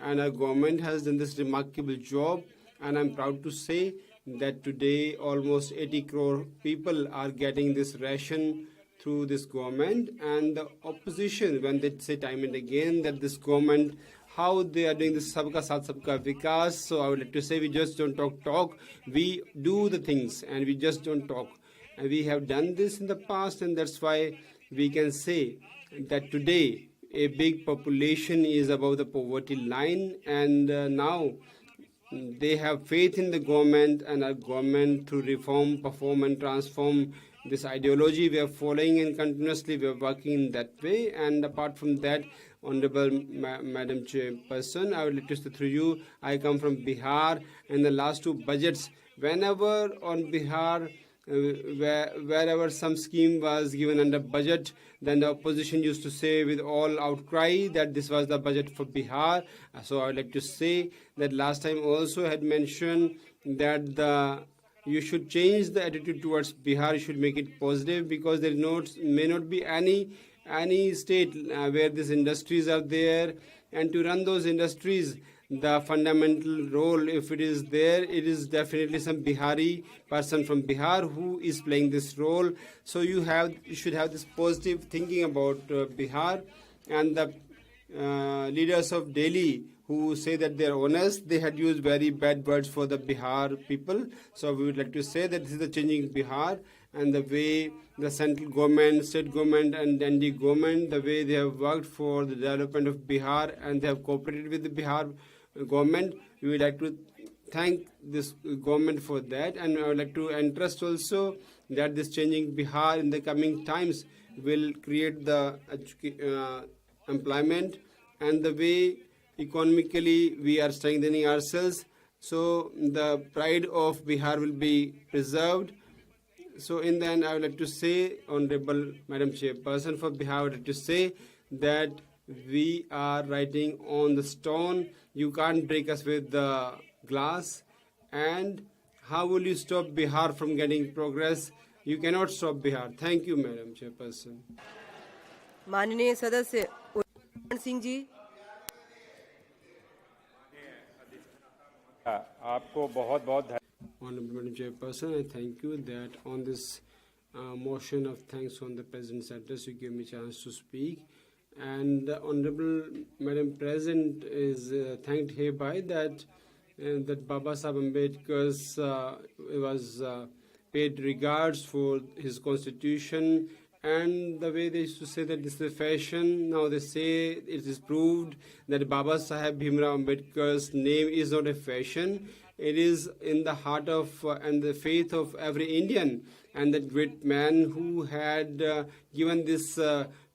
and our government has done this remarkable job. And I'm proud to say that today almost 80 crore people are getting this ration through this government. And the opposition, when they say time and again that this government, how they are doing this sabka saath sabka vikas, so I would like to say we just don't talk, we do the things, and we just don't talk. And we have done this in the past, and that's why we can say that today a big population is above the poverty line, and now they have faith in the government, and our government through reform, perform and transform this ideology we are following, and continuously we are working in that way. And apart from that, Honorable Madam Chairperson, I would like to say through you, I come from Bihar, and the last two budgets, whenever on Bihar, wherever some scheme was given under budget, then the opposition used to say with all outcry that this was the budget for Bihar. So I would like to say that last time also I had mentioned that you should change the attitude towards Bihar, you should make it positive, because there may not be any state where these industries are there, and to run those industries, the fundamental role, if it is there, it is definitely some Bihari person from Bihar who is playing this role. So you should have this positive thinking about Bihar. And the leaders of Delhi who say that they are honest, they had used very bad words for the Bihar people. So we would like to say that this is the changing Bihar, and the way the central government, state government and ND government, the way they have worked for the development of Bihar, and they have cooperated with the Bihar government. We would like to thank this government for that, and I would like to entrust also that this changing Bihar in the coming times will create the employment, and the way economically we are strengthening ourselves, so the pride of Bihar will be preserved. So in the end, I would like to say, Honorable Madam Chairperson for Bihar, I would like to say that we are writing on the stone. You can't break us with the glass. And how will you stop Bihar from getting progress? You cannot stop Bihar. Thank you, Madam Chairperson. माननीय सदस्य सिंह जी, आपको बहुत बहुत Honorable Madam Chairperson, I thank you that on this motion of thanks on the President's address, you gave me a chance to speak. And the Honorable Madam President is thanked hereby that Baba Saheb Ambedkar's was paid regards for his constitution. And the way they used to say that this is a fashion, now they say it is proved that Baba Saheb Bhimrao Ambedkar's name is not a fashion. It is in the heart of and the faith of every Indian. And that great man who had given this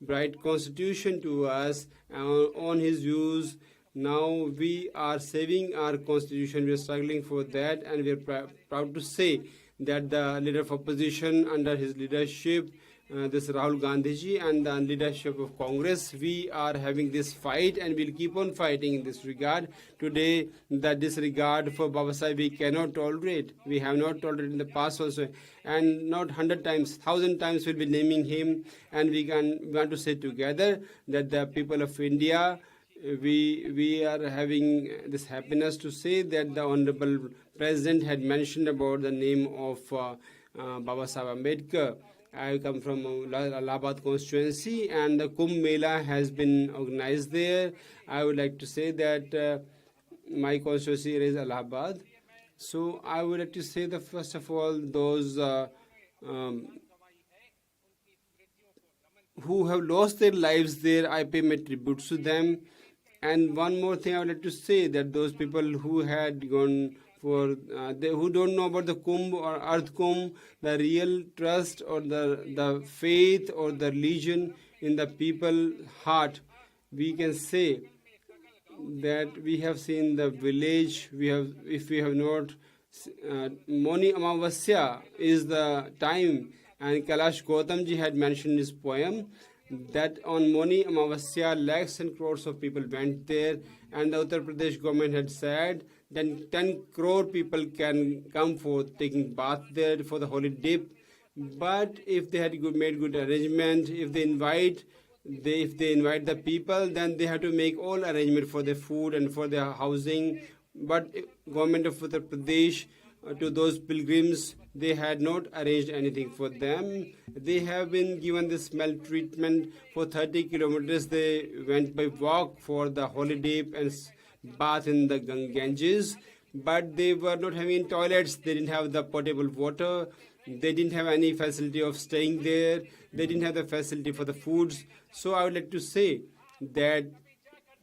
bright constitution to us on his views. Now we are saving our constitution. We are struggling for that, and we are proud to say that the leader of opposition under his leadership, this rahulgandhi ji, and the leadership of Congress, we are having this fight, and we'll keep on fighting in this regard. Today, the disregard for Baba Sahib we cannot tolerate. We have not tolerated in the past also, and not 100 times, 1,000 times we'll be naming him, and we want to say together that the people of India, we are having this happiness to say that the Honorable President had mentioned about the name of Baba Saheb Ambedkar. I come from Allahabad constituency, and the Kumbh Mela has been organized there. I would like to say that my constituency is Allahabad. So I would like to say that first of all, those who have lost their lives there, I pay my tributes to them. And one more thing I would like to say, that those people who had gone for who don't know about the Kumbh or Earth Kumbh, the real trust or the faith or the religion in the people heart, we can say that we have seen the village. If we have not, Moni Amavasya is the time, and Kailash Gautam ji had mentioned his poem that on Moni Amavasya lakhs and crores of people went there, and the Uttar Pradesh government had said then 10 crore people can come for taking bath there for the holy dip. But if they had made good arrangement, if they invite the people, then they have to make all arrangement for their food and for their housing. But government of Uttar Pradesh, to those pilgrims, they had not arranged anything for them. They have been given this maltreatment. For 30 kilometers they went by walk for the holiday and bath in the Ganges, but they were not having toilets. They didn't have the potable water. They didn't have any facility of staying there. They didn't have the facility for the foods. So I would like to say that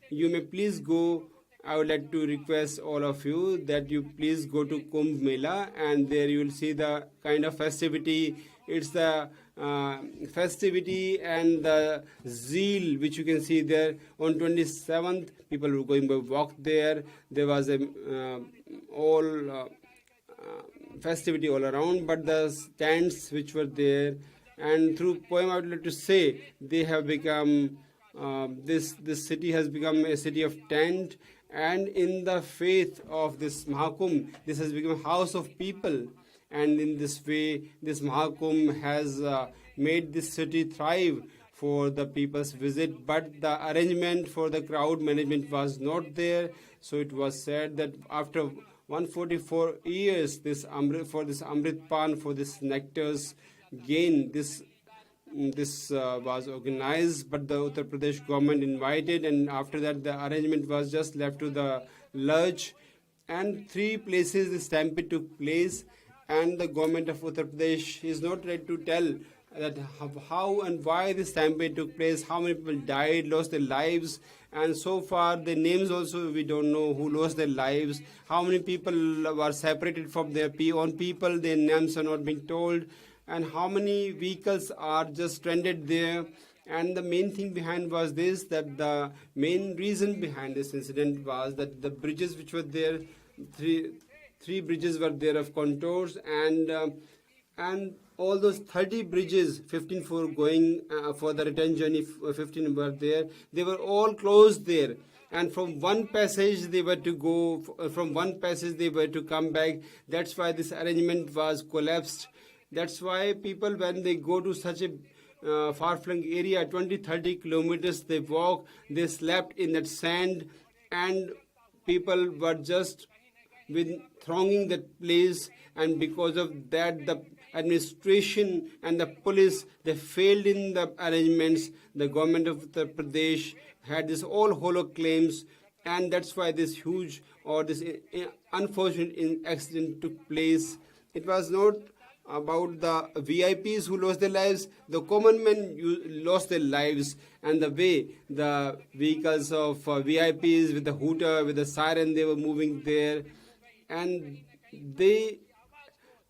you may please go. I would like to request all of you that you please go to Kumbh Mela, and there you will see the kind of festivity. It's the festivity and the zeal which you can see there. On 27th, people were going by walk there. There was a festivity all around, but the stands which were there, and through poem I would like to say they have become this city has become a city of tent. And in the faith of this Mahakumbh, this has become a house of people. And in this way, this Mahakumbh has made this city thrive for the people's visit. But the arrangement for the crowd management was not there. So it was said that after 144 years, this Amrit Pan, for this nectar's gain, this was organized, but the Uttar Pradesh government invited, and after that the arrangement was just left to the lurch. And 3 places the stampede took place, and the government of Uttar Pradesh is not ready to tell that how and why this stampede took place, how many people died, lost their lives, and so far the names also we don't know who lost their lives, how many people were separated from their own people, their names are not being told, and how many vehicles are just stranded there. And the main thing behind was this, that the main reason behind this incident was that the bridges which were there, three bridges were there of contours, and all those 30 bridges, 15 for going for the return journey, 15 were there, they were all closed there. And from one passage they were to go, from one passage they were to come back. That's why this arrangement was collapsed. That's why people, when they go to such a far-flung area, 20-30 kilometers they walk, they slept in that sand, and people were just thronging that place. And because of that, the administration and the police, they failed in the arrangements. The government of Uttar Pradesh had this all hollow claims, and that's why this huge or this unfortunate accident took place. It was not about the VIPs who lost their lives, the common men lost their lives. And the way the vehicles of VIPs with the hooter, with the siren, they were moving there, and the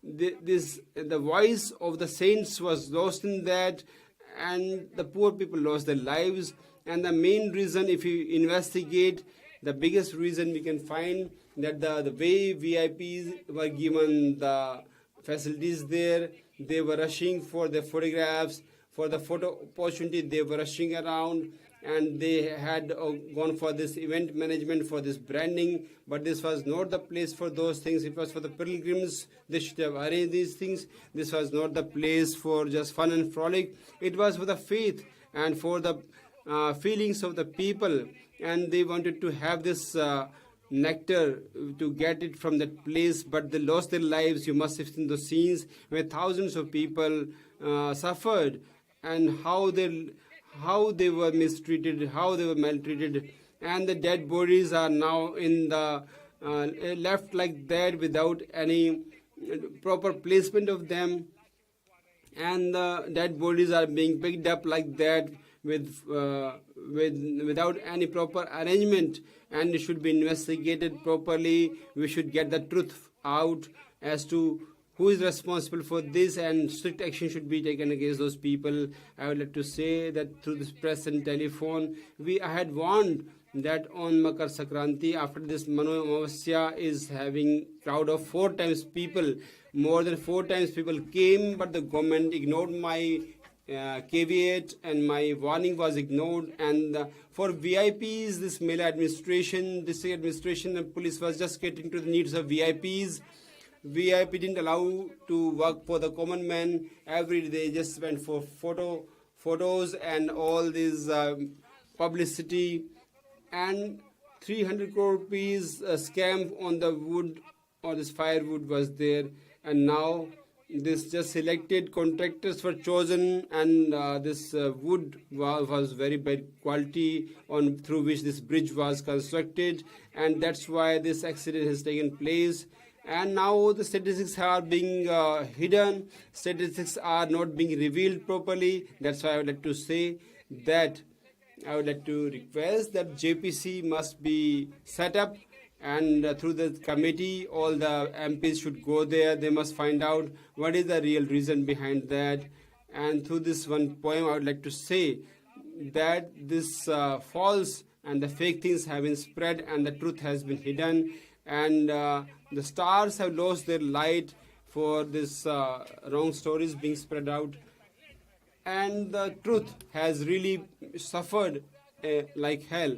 voice of the saints was lost in that, and the poor people lost their lives. And the main reason, if you investigate, the biggest reason we can find that the way VIPs were given the facilities there, they were rushing for the photographs, for the photo opportunity, they were rushing around, and they had gone for this event management, for this branding. But this was not the place for those things. It was for the pilgrims. They should have arranged these things. This was not the place for just fun and frolic. It was for the faith and for the feelings of the people, and they wanted to have this nectar to get it from that place, but they lost their lives. You must have seen the scenes where thousands of people suffered, and how they were mistreated, how they were maltreated, and the dead bodies are now in the left like that without any proper placement of them, and the dead bodies are being picked up like that without any proper arrangement. And it should be investigated properly. We should get the truth out as to who is responsible for this, and strict action should be taken against those people. I would like to say that through this press and telephone, I had warned that on Makar Sankranti, after this Manu Amavasya is having crowd of 4 times people, more than 4 times people came, but the government ignored my caveat, and my warning was ignored. And for VIPs, this Mela administration, district administration and police was just getting to the needs of VIPs. VIP didn't allow to work for the common man. Every day they just went for photos and all this publicity, and 300 crore rupees scam on the wood or this firewood was there, and now this just selected contractors were chosen, and this wood was very bad quality on through which this bridge was constructed, and that's why this accident has taken place. And now the statistics are being hidden, statistics are not being revealed properly. That's why I would like to say that I would like to request that JPC must be set up, and through the committee all the MPs should go there. They must find out what is the real reason behind that. And through this one poem I would like to say that this false and the fake things have been spread and the truth has been hidden, and the stars have lost their light for this wrong stories being spread out, and the truth has really suffered like hell.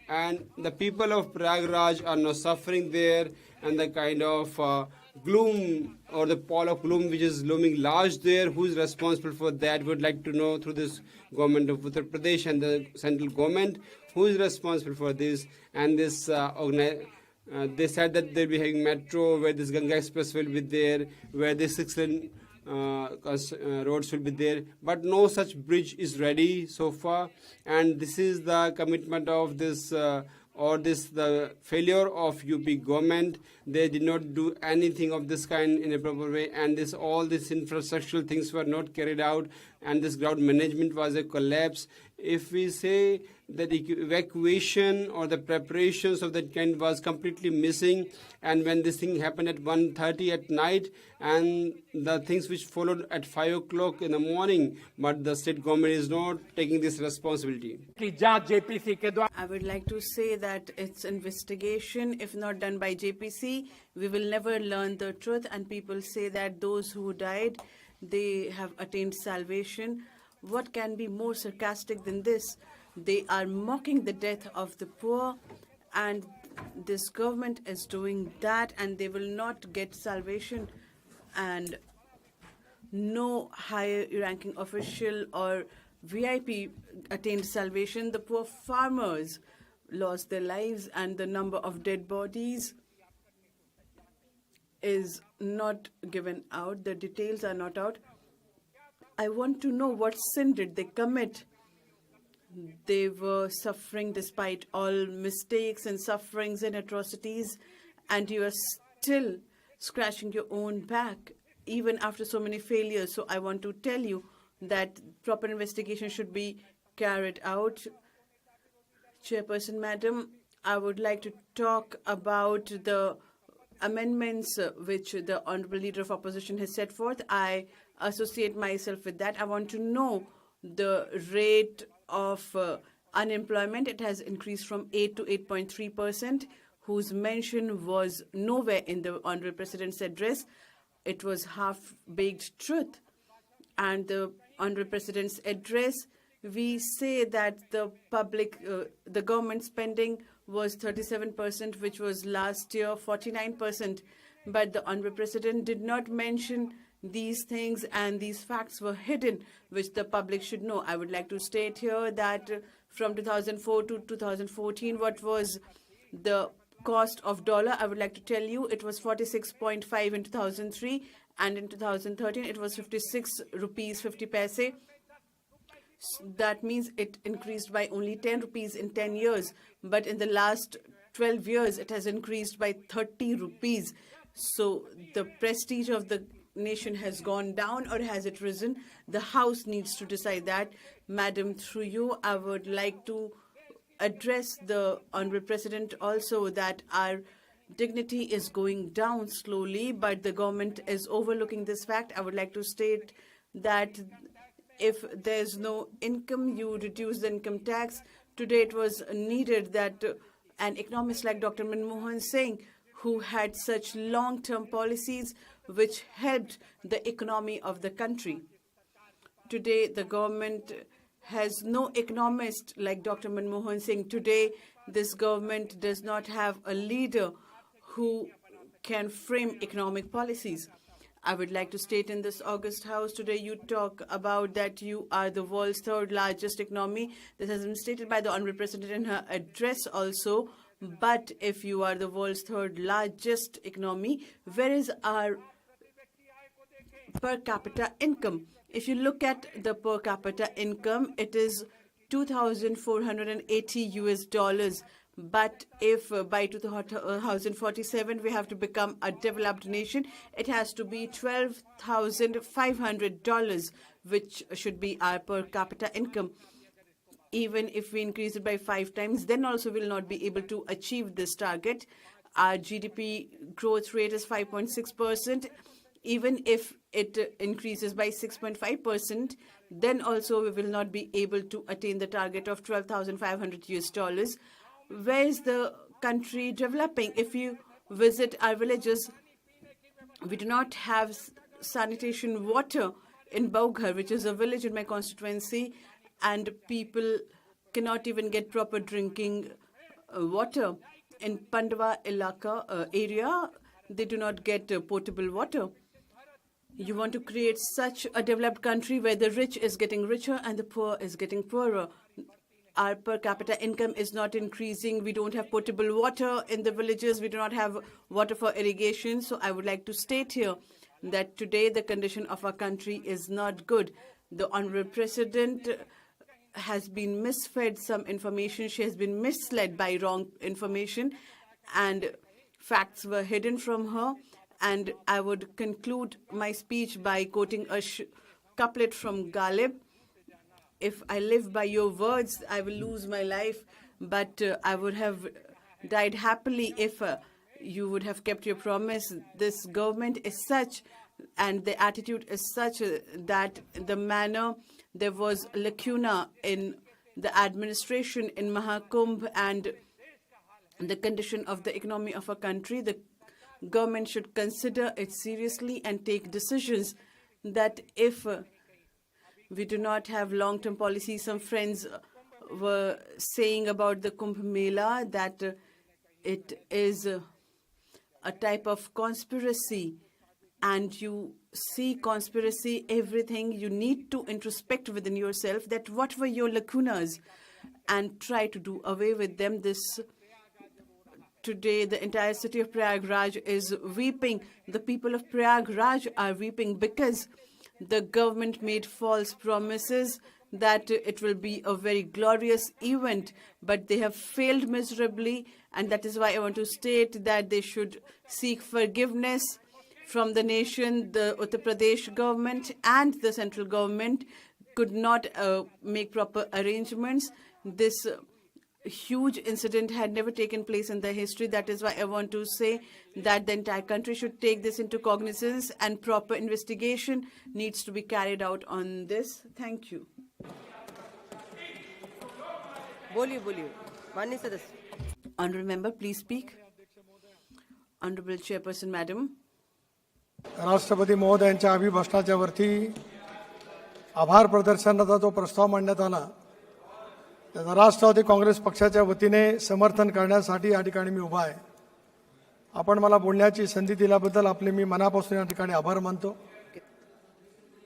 And the people of Prayagraj are now suffering there, and the kind of gloom or the pall of gloom which is looming large there. Who is responsible for that? Would like to know through this government of Uttar Pradesh and the central government, who is responsible for this. And this they said that they'll be having metro where this Ganga Express will be there, where this 6-lane roads will be there, but no such bridge is ready so far. And this is the commitment of this the failure of UP government. They did not do anything of this kind in a proper way, and all these infrastructural things were not carried out, and this ground management was a collapse. If we say that evacuation or the preparations of that kind was completely missing, and when this thing happened at 1:30 at night, and the things which followed at 5 o'clock in the morning, but the state government is not taking this responsibility. I would like to say that its investigation, if not done by JPC, we will never learn the truth, and people say that those who died, they have attained salvation. What can be more sarcastic than this? They are mocking the death of the poor, and this government is doing that, and they will not get salvation, and no higher ranking official or VIP attained salvation. The poor farmers lost their lives, and the number of dead bodies is not given out. The details are not out. I want to know what sin did they commit. They were suffering despite all mistakes and sufferings and atrocities, and you are still scratching your own back even after so many failures. So I want to tell you that proper investigation should be carried out. Chairperson Madam, I would like to talk about the amendments which the Honorable Leader of Opposition has set forth. I associate myself with that. I want to know the rate of unemployment. It has increased from 8 to 8.3%, whose mention was nowhere in the Honorable President's address. It was half-baked truth. And the Honorable President's address, we say that the the government spending was 37%, which was last year 49%. But the Honorable President did not mention these things, and these facts were hidden, which the public should know. I would like to state here that from 2004 to 2014, what was the cost of dollar? I would like to tell you it was 46.5 in 2003, and in 2013 it was 56 rupees 50 paise. That means it increased by only 10 rupees in 10 years, but in the last 12 years it has increased by 30 rupees. So the prestige of the nation has gone down, or has it risen? The House needs to decide that. Madam, through you, I would like to address the Honorable President also that our dignity is going down slowly, but the government is overlooking this fact. I would like to state that if there's no income, you reduce the income tax. Today it was needed that an economist like Dr. Manmohan Singh, who had such long-term policies which helped the economy of the country. Today, the government has no economist like Dr. Manmohan Singh. Today, this government does not have a leader who can frame economic policies. I would like to state in this August House today, you talk about that you are the world's third largest economy. This has been stated by the Honorable President in her address also. But if you are the world's third largest economy, where is our per capita income? If you look at the per capita income, it is $2,480. But if by 2047 we have to become a developed nation, it has to be $12,500, which should be our per capita income. Even if we increase it by 5 times, then also we'll not be able to achieve this target. Our GDP growth rate is 5.6%. Even if it increases by 6.5%, then also we will not be able to attain the target of $12,500. Where is the country developing? If you visit our villages, we do not have sanitation water in Baughar, which is a village in my constituency, and people cannot even get proper drinking water. In Pandwa area, they do not get potable water. You want to create such a developed country where the rich is getting richer and the poor is getting poorer. Our per capita income is not increasing. We don't have potable water in the villages. We do not have water for irrigation. So I would like to state here that today the condition of our country is not good. The Honorable President has been misfed some information. She has been misled by wrong information, and facts were hidden from her. And I would conclude my speech by quoting a couplet from Ghalib. If I live by your words, I will lose my life, but I would have died happily if you would have kept your promise. This government is such, and the attitude is such that the manner, there was lacuna in the administration in Mahakumbh and the condition of the economy of a country. The government should consider it seriously and take decisions that if we do not have long-term policy. Some friends were saying about the Kumbh Mela that it is a type of conspiracy, and you see conspiracy, everything. You need to introspect within yourself that what were your lacunas and try to do away with them. Today, the entire city of Prayagraj is weeping. The people of Prayagraj are weeping because the government made false promises that it will be a very glorious event, but they have failed miserably, and that is why I want to state that they should seek forgiveness from the nation. The Uttar Pradesh government and the central government could not make proper arrangements. This huge incident had never taken place in the history. That is why I want to say that the entire country should take this into cognizance and proper investigation needs to be carried out on this. Thank you. Honourable member, please speak. Honourable Chairperson, Madam. राष्ट्रपती महोदयांच्या अभिभाषणाच्या वरती आभार प्रदर्शनाचा जो प्रस्ताव मांडण्यात आला, त्याचा राष्ट्रवादी काँग्रेस पक्षाच्या वतीने समर्थन करण्यासाठी या ठिकाणी मी उभा आहे. आपण मला बोलण्याची संधी दिल्याबद्दल आपले मी मनापासून या ठिकाणी आभार मानतो.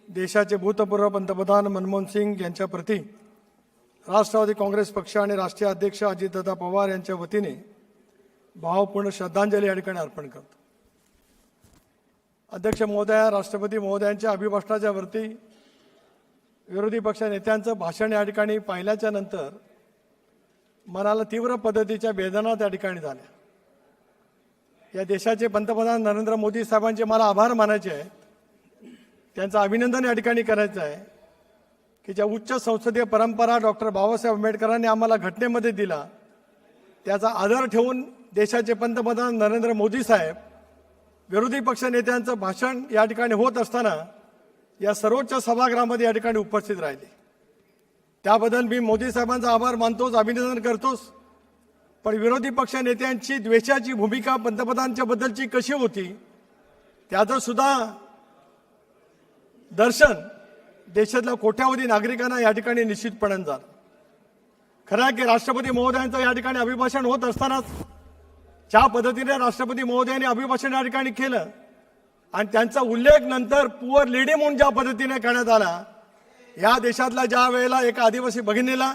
देशाचे भूतपूर्व पंतप्रधान मनमोहन सिंग यांच्या प्रती राष्ट्रवादी काँग्रेस पक्ष आणि राष्ट्रीय अध्यक्ष अजितदादा पवार यांच्या वतीने भावपूर्ण श्रद्धांजली या ठिकाणी अर्पण करतो. अध्यक्ष महोदया, राष्ट्रपती महोदयांच्या अभिभाषणाच्या वरती विरोधी पक्ष नेत्यांचं भाषण या ठिकाणी पाहिल्याच्या नंतर मनाला तीव्र पद्धतीच्या वेदना त्या ठिकाणी झाल्या. या देशाचे पंतप्रधान नरेंद्र मोदी साहेबांचे मला आभार मानायचे आहेत. त्यांचं अभिनंदन या ठिकाणी करायचं आहे की ज्या उच्च संसदीय परंपरा डॉक्टर बाबासाहेब आंबेडकरांनी आम्हाला घटनेमध्ये दिला, त्याचा आदर ठेवून देशाचे पंतप्रधान नरेंद्र मोदी साहेब विरोधी पक्ष नेत्यांचं भाषण या ठिकाणी होत असताना या सर्वोच्च सभागृहामध्ये या ठिकाणी उपस्थित राहिले. त्याबद्दल मी मोदी साहेबांचा आभार मानतोच, अभिनंदन करतोच. पण विरोधी पक्ष नेत्यांची द्वेषाची भूमिका पंतप्रधानांच्या बद्दलची कशी होती त्याचं सुद्धा दर्शन देशातल्या कोट्यावधी नागरिकांना या ठिकाणी निश्चितपणे झालं. खरं आहे की राष्ट्रपती महोदयांचं या ठिकाणी अभिभाषण होत असतानाच ज्या पद्धतीने राष्ट्रपती महोदयांनी अभिभाषण या ठिकाणी केलं आणि त्यांचा उल्लेख नंतर पुअर लेडी म्हणून ज्या पद्धतीने करण्यात आला, या देशातल्या ज्या वेळेला एका आदिवासी भगिनीला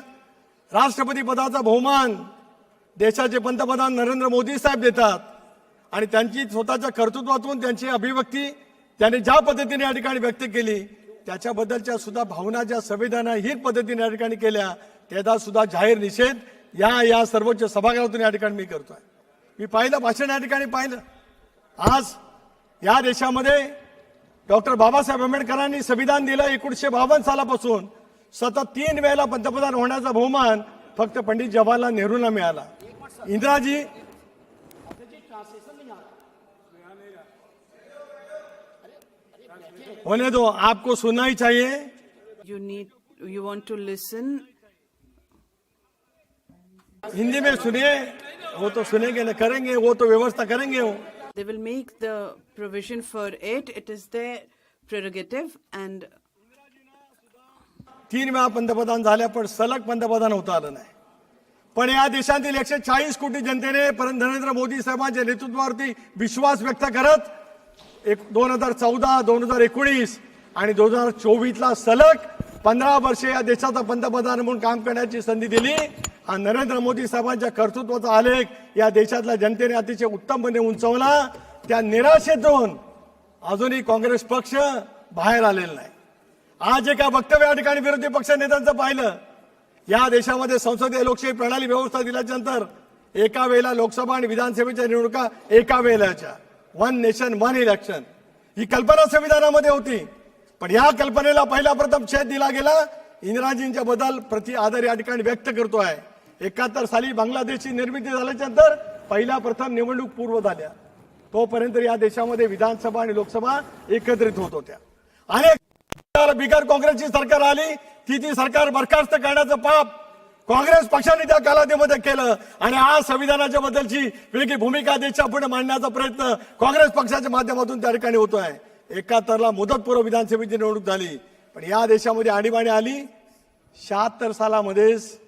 राष्ट्रपती पदाचा बहुमान देशाचे पंतप्रधान नरेंद्र मोदी साहेब देतात आणि त्यांची स्वतःच्या कर्तृत्वातून त्यांची अभिव्यक्ती त्यांनी ज्या पद्धतीने या ठिकाणी व्यक्त केली, त्याच्याबद्दलच्या सुद्धा भावना ज्या संवेदना हीच पद्धतीने या ठिकाणी केल्या, त्याचा सुद्धा जाहीर निषेध या सर्वोच्च सभागृहातून या ठिकाणी मी करतोय. मी पाहिलं भाषण या ठिकाणी पाहिलं. आज या देशामध्ये डॉक्टर बाबासाहेब आंबेडकरांनी संविधान दिलं 1952 सालापासून. सतत 3 वेळेला पंतप्रधान होण्याचा बहुमान फक्त पंडित जवाहरलाल नेहरूंना मिळाला. इंदिराजी होने दो, आपको सुनना ही चाहिए. You want to listen? Hindi में सुनिए, वो तो सुनेंगे ना, करेंगे, वो तो व्यवस्था करेंगे. वो They will make the provision for it. It is their prerogative. And 3 वेळा पंतप्रधान झाल्या पण सलग पंतप्रधान होता आलं नाही. पण या देशातील 140 कोटी जनतेने नरेंद्र मोदी साहेबांच्या नेतृत्वावरती विश्वास व्यक्त करत 2014, 2019 आणि 2024ला सलग 15 वर्षे या देशाचा पंतप्रधान म्हणून काम करण्याची संधी दिली. हा नरेंद्र मोदी साहेबांच्या कर्तृत्वाचा आलेख या देशातल्या जनतेने अतिशय उत्तमपणे उंचवला. त्या निराशेतून अजूनही काँग्रेस पक्ष बाहेर आलेला नाही. आज एका वक्तव्य या ठिकाणी विरोधी पक्ष नेत्यांचं पाहिलं. या देशामध्ये संसदीय लोकशाही प्रणाली व्यवस्था दिल्यानंतर एका वेळेला लोकसभा आणि विधानसभेच्या निवडणुका एका वेळेलाच्या, 1 नेशन 1 इलेक्शन, ही कल्पना संविधानामध्ये होती. पण या कल्पनेला पहिला प्रथम छेद दिला गेला. इंदिराजींच्या बद्दल प्रति आदर या ठिकाणी व्यक्त करतो आहे. 71 साली बांगलादेशची निर्मिती झाल्यानंतर पहिला प्रथम निवडणूक पूर्व झाल्या. तोपर्यंत या देशामध्ये विधानसभा आणि लोकसभा एकत्रित होत होत्या. अनेक बिगर काँग्रेसची सरकार आली, ती सरकार बरखास्त करण्याचं पाप काँग्रेस पक्षाने त्या कालावधीमध्ये केलं आणि आज संविधानाच्या बद्दलची वेगळी भूमिका देशापुढे मांडण्याचा प्रयत्न काँग्रेस पक्षाच्या माध्यमातून त्या ठिकाणी होतोय. 71ला मुदतपूर्व विधानसभेची निवडणूक झाली, पण या देशामध्ये आणीबाणी आली. 76 सालामध्येच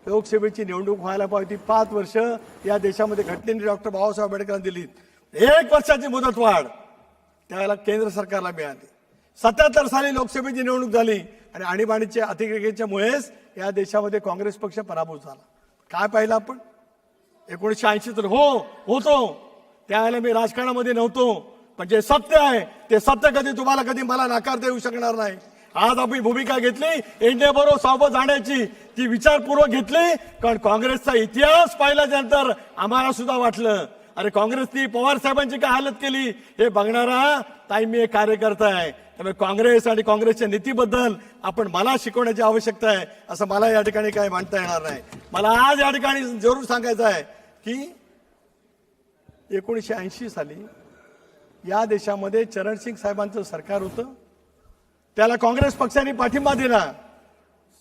लोकसभेची निवडणूक व्हायला पाहिजे. 5 वर्ष या देशामध्ये घटनेने डॉक्टर बाबासाहेब आंबेडकरांनी दिली. 1 वर्षाची मुदतवाढ त्यावेळेला केंद्र सरकारला मिळाली. 77 साली लोकसभेची निवडणूक झाली आणि आणीबाणीच्या अतिरेक्यामुळेच या देशामध्ये काँग्रेस पक्ष पराभूत झाला. काय पाहिलं आपण 1980 तर होतो त्यावेळेला मी राजकारणामध्ये नव्हतो, पण जे सत्य आहे ते सत्य कधी मला नाकारता येऊ शकणार नाही. आज आपण भूमिका घेतली इंडियाबरोबर सोबत जाण्याची, ती विचारपूर्वक घेतली. कारण काँग्रेसचा इतिहास पाहिल्यानंतर आम्हाला सुद्धा वाटलं अरे काँग्रेसनी पवार साहेबांची काय हालत केली हे बघणारा ताई मी एक कार्यकर्ता आहे. त्यामुळे काँग्रेस आणि काँग्रेसच्या नीतीबद्दल मला शिकवण्याची आवश्यकता आहे असं मला या ठिकाणी काय मांडता येणार नाही. मला आज या ठिकाणी जरूर सांगायचं आहे की 1980 साली या देशामध्ये चरणसिंग साहेबांचं सरकार होतं. त्याला काँग्रेस पक्षाने पाठिंबा दिला.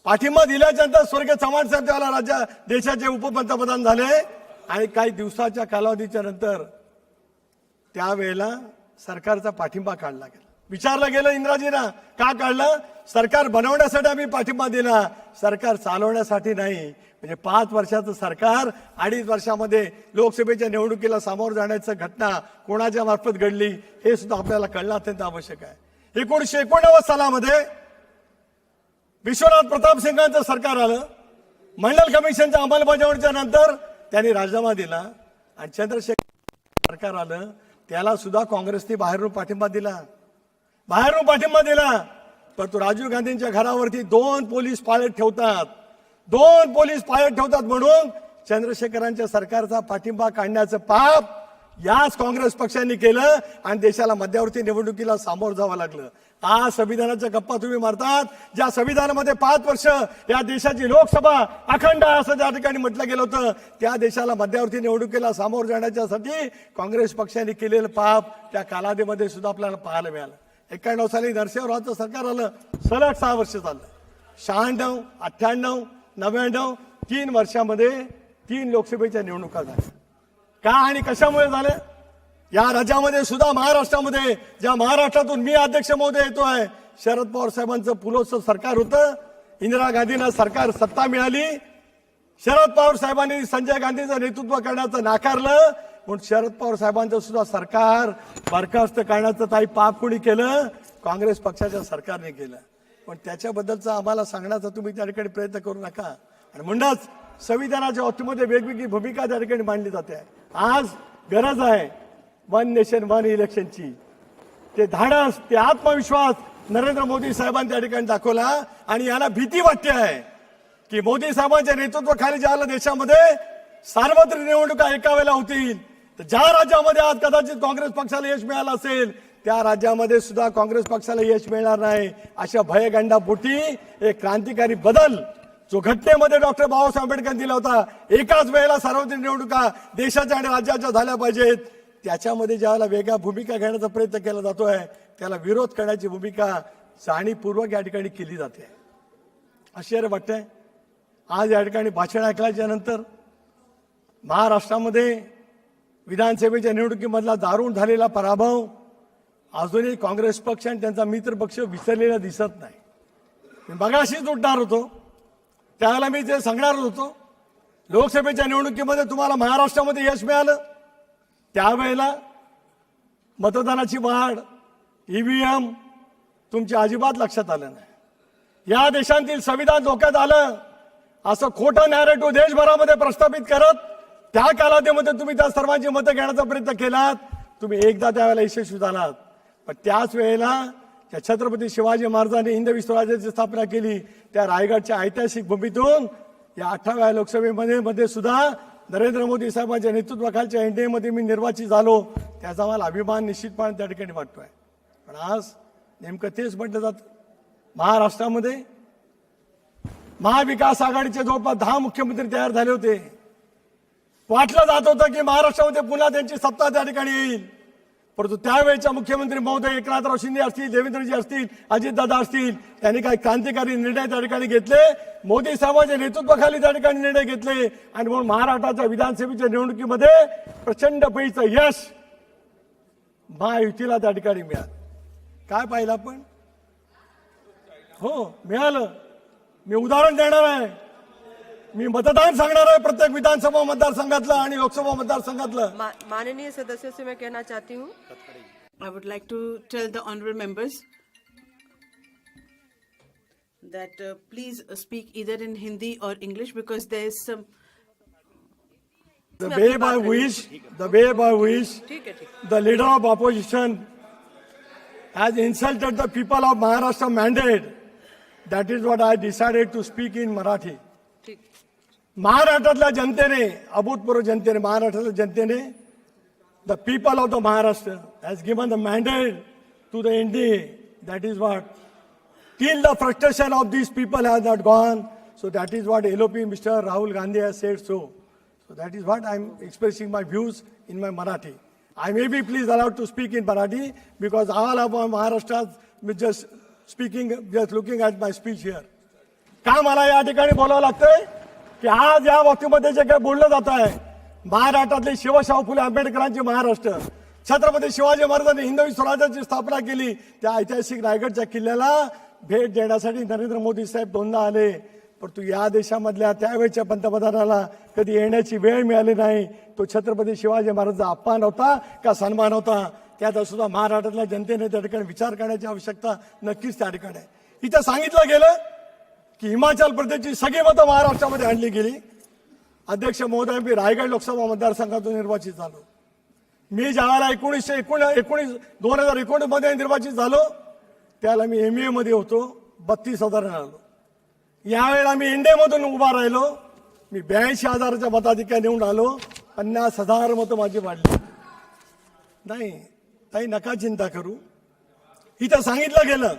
पाठिंबा दिल्यानंतर स्वर्गीय चव्हाण साहेब त्याला देशाचे उपपंतप्रधान झाले आणि काही दिवसाच्या कालावधीच्या नंतर त्यावेळेला सरकारचा पाठिंबा काढला गेला. विचारलं गेलं इंदिराजींना का काढलं? सरकार बनवण्यासाठी आम्ही पाठिंबा दिला, सरकार चालवण्यासाठी नाही. म्हणजे 5 वर्षाचं सरकार 2.5 वर्षामध्ये लोकसभेच्या निवडणुकीला सामोरं जाण्याची घटना कोणाच्या मार्फत घडली हे सुद्धा आपल्याला कळणं अत्यंत आवश्यक आहे. 1989 सालामध्ये विश्वनाथ प्रताप सिंगांचं सरकार आलं. मंडल कमिशनच्या अंमलबजावणीच्या नंतर त्यांनी राजीनामा दिला आणि चंद्रशेखर सरकार आलं. त्याला सुद्धा काँग्रेसने बाहेरून पाठिंबा दिला. परंतु राजीव गांधींच्या घरावरती 2 पोलीस पायलट ठेवतात. 2 पोलीस पायलट ठेवतात म्हणून चंद्रशेखरांच्या सरकारचा पाठिंबा काढण्याचं पाप याच काँग्रेस पक्षांनी केलं आणि देशाला मध्यावधी निवडणुकीला सामोरं जावं लागलं. आज संविधानाच्या गप्पा तुम्ही मारतात. ज्या संविधानामध्ये 5 वर्ष या देशाची लोकसभा अखंड असं ज्या ठिकाणी म्हटलं गेलं होतं, त्या देशाला मध्यावधी निवडणुकीला सामोरं जाण्यासाठी काँग्रेस पक्षाने केलेलं पाप त्या कालावधीमध्ये सुद्धा आपल्याला पाहायला मिळालं. 91 साली नरसिंहरावांचं सरकार आलं, सलग 6 वर्ष चाललं. 96, 98, 99 3 वर्षामध्ये 3 लोकसभेच्या निवडणुका झाल्या. का आणि कशामुळे झालं? या राज्यामध्ये सुद्धा महाराष्ट्रामध्ये, ज्या महाराष्ट्रातून मी अध्यक्ष महोदय येतोय, शरद पवार साहेबांचं पुलोचं सरकार होतं. इंदिरा गांधींना सरकार सत्ता मिळाली. शरद पवार साहेबांनी संजय गांधींचं नेतृत्व करण्याचं नाकारलं. म्हणून शरद पवार साहेबांचं सुद्धा सरकार बरखास्त करण्याचं काही पाप कोणी केलं? काँग्रेस पक्षाच्या सरकारने केलं. पण त्याच्याबद्दलचा आम्हाला सांगण्याचा तुम्ही त्या ठिकाणी प्रयत्न करू नका. आणि म्हणूनच संविधानाच्या बाबतीमध्ये वेगवेगळी भूमिका त्या ठिकाणी मांडली जाते. आज गरज आहे वन नेशन वन इलेक्शनची. ते धाडस, ते आत्मविश्वास नरेंद्र मोदी साहेबांनी त्या ठिकाणी दाखवला. आणि याला भीती वाटते आहे की मोदी साहेबांच्या नेतृत्वाखाली ज्याला देशामध्ये सार्वत्रिक निवडणुका एका वेळेला होतील, तर ज्या राज्यामध्ये आज कदाचित काँग्रेस पक्षाला यश मिळालं असेल त्या राज्यामध्ये सुद्धा काँग्रेस पक्षाला यश मिळणार नाही. अशा भयगंडापोटी एक क्रांतिकारी बदल जो घटनेमध्ये डॉक्टर बाबासाहेब आंबेडकर दिला होता, एकाच वेळेला सार्वत्रिक निवडणुका देशाच्या आणि राज्याच्या झाल्या पाहिजेत, त्याच्यामध्ये ज्याला वेगळ्या भूमिका घेण्याचा प्रयत्न केला जातोय त्याला विरोध करण्याची भूमिका जाणीवपूर्वक या ठिकाणी केली जाते. आश्चर्य वाटतंय. आज या ठिकाणी भाषण ऐकल्याच्या नंतर महाराष्ट्रामध्ये विधानसभेच्या निवडणुकीमधला दारुण झालेला पराभव अजूनही काँग्रेस पक्ष आणि त्यांचा मित्र पक्ष विसरलेला दिसत नाही. मी मगाशीच उठणार होतो, त्यावेळेला मी जे सांगणार होतो, लोकसभेच्या निवडणुकीमध्ये तुम्हाला महाराष्ट्रामध्ये यश मिळालं, त्यावेळेला मतदानाची वाढ, ईव्हीएम तुमच्या अजिबात लक्षात आलं नाही. या देशातील संविधान धोक्यात आलं असं खोटं नॅरेटिव्ह देशभरामध्ये प्रस्थापित करत त्या कालावधीमध्ये तुम्ही त्या सर्वांची मतं घेण्याचा प्रयत्न केलात. तुम्ही एकदा त्यावेळेला यशस्वी झालात. पण त्याच वेळेला त्या छत्रपती शिवाजी महाराजांनी हिंदवी स्वराज्याची स्थापना केली, त्या रायगडच्या ऐतिहासिक भूमीतून या 18व्या लोकसभेमध्ये सुद्धा नरेंद्र मोदी साहेबांच्या नेतृत्वाखालच्या एनडीएमध्ये मी निर्वाचित झालो. त्याचा मला अभिमान निश्चितपणे त्या ठिकाणी वाटतोय. पण आज नेमकं तेच म्हटलं जातं. महाराष्ट्रामध्ये महाविकास आघाडीचे जवळपास 10 मुख्यमंत्री तयार झाले होते. वाटलं जात होतं की महाराष्ट्रामध्ये पुन्हा त्यांची सत्ता त्या ठिकाणी येईल. परंतु त्यावेळेच्या मुख्यमंत्री महोदय एकनाथराव शिंदे असतील, देवेंद्रजी असतील, अजितदादा असतील, त्यांनी काही क्रांतिकारी निर्णय त्या ठिकाणी घेतले. मोदी साहेबांच्या नेतृत्वाखाली त्या ठिकाणी निर्णय घेतले आणि म्हणून महाराष्ट्राच्या विधानसभेच्या निवडणुकीमध्ये प्रचंड पैचं यश महायुतीला त्या ठिकाणी मिळालं. काय पाहिलं आपण? हो, मिळालं. मी उदाहरण देणार आहे. मी मतदान सांगणार आहे प्रत्येक विधानसभा मतदारसंघातलं आणि लोकसभा मतदारसंघातलं. माननीय सदस्यों से मैं कहना चाहती हूँ, I would like to tell the honorable members that please speak either in Hindi or English because there is some. The way by which the leader of opposition has insulted the people of Maharashtra mandate, that is what I decided to speak in Marathi. महाराष्ट्रातल्या जनतेने, अभूतपूर्व जनतेने, महाराष्ट्रातल्या जनतेने, the people of the Maharashtra has given the mandate to the NDA. That is what, till the frustration of these people has not gone. So that is what LOP Mr. Rahulgandhi has said so. So that is what I am expressing my views in my Marathi. I may be please allowed to speak in Marathi because all of Maharashtra just speaking, just looking at my speech here. का मला या ठिकाणी बोलावं लागतंय की आज या बाबतीमध्ये जे काही बोललं जात आहे, महाराष्ट्रातले शिवशाहू फुले आंबेडकरांची महाराष्ट्र, छत्रपती शिवाजी महाराजांनी हिंदवी स्वराज्याची स्थापना केली, त्या ऐतिहासिक रायगडच्या किल्ल्याला भेट देण्यासाठी नरेंद्र मोदी साहेब दोनदा आले. परंतु या देशामधल्या त्यावेळच्या पंतप्रधानाला कधी येण्याची वेळ मिळाली नाही. तो छत्रपती शिवाजी महाराजांचा अपमान होता का सन्मान होता, त्याचा सुद्धा महाराष्ट्रातल्या जनतेने त्या ठिकाणी विचार करण्याची आवश्यकता नक्कीच त्या ठिकाणी आहे. इथं सांगितलं गेलं की हिमाचल प्रदेशची सगळी मतं महाराष्ट्रामध्ये आणली गेली. अध्यक्ष महोदय, मी रायगड लोकसभा मतदारसंघातून निर्वाचित झालो. मी ज्यावेळेला 2019 मध्ये निर्वाचित झालो त्याला मी MA मध्ये होतो, 32,000 आलो. यावेळेला मी इंडियामधून उभा राहिलो, मी 82,000च्या मताधिक्याने निवडून आलो. 50,000 मतं माझी वाढली. नाही ताई, नका चिंता करू. इथं सांगितलं गेलं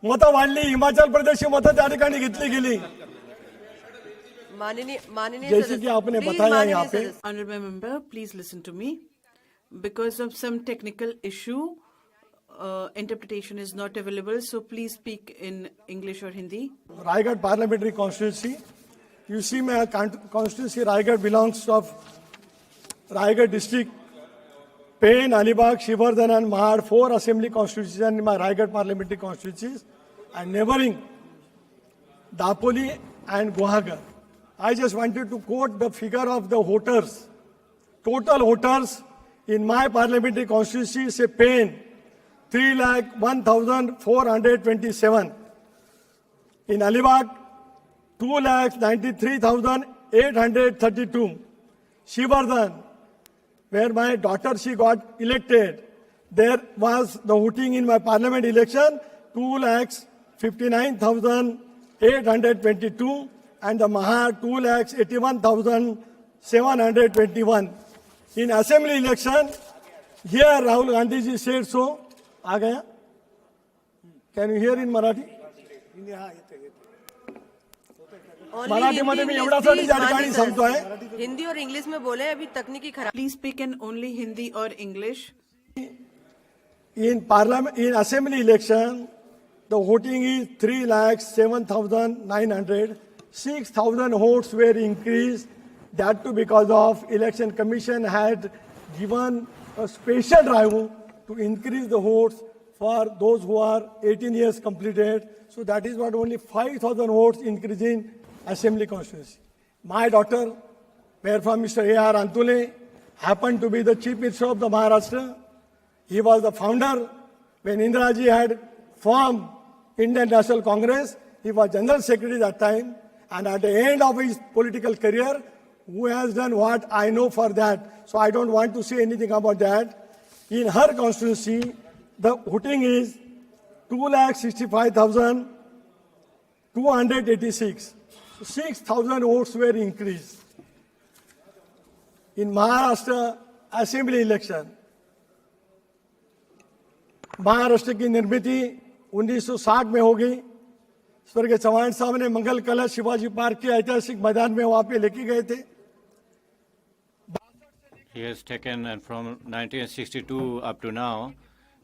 मतं वाढली, हिमाचल प्रदेशची मतं त्या ठिकाणी घेतली गेली. जैसे कि आपने बताया यहाँ पे. Honorable member, please listen to me. Because of some technical issue, interpretation is not available, so please speak in English or Hindi. Raigad parliamentary constituency. You see, my constituency Raigad belongs to Raigad district. Pen, Alibag, Shivardhan and Mahad, 4 assembly constituencies in my Raigad parliamentary constituencies, and neighboring Dapoli and Guhagar. I just wanted to quote the figure of the voters total voters in my parliamentary constituency say Pain 3,01,427. In Alibag 2,93,832. Shivardhan, where my daughter she got elected, there was the voting in my parliament election 2,59,822 and the Mahar 2,81,721. In assembly election, here Rahul Gandhi ji said so. आ गया? Can you hear in Marathi? मराठीमध्ये मी एवढ्यासाठी या ठिकाणी सांगतोय. हिंदी और English में बोले, अभी तकनीकी खराब. Please speak in only Hindi or English. In parliament, in assembly election, the voting is 3,07,900. 6,000 votes were increased. That too because of election commission had given a special drive to increase the votes for those who are 18 years completed. So that is what only 5,000 votes increase in assembly constituency. My daughter, where from Mr. A.R. Antule, happened to be the chief minister of the Maharashtra. He was the founder when Indiraji had formed Indian National Congress. He was general secretary that time. And at the end of his political career, who has done what I know for that. So I don't want to say anything about that. In her constituency, the voting is 2,65,286. 6,000 votes were increased. In Maharashtra assembly election, Maharashtra की निर्मिति 1960 में होगी. स्वर्गीय चौहान साहब ने मंगल कलश Shivaji park के ऐतिहासिक मैदान में वहां पे लेके गए थे. He has taken from 1962 up to now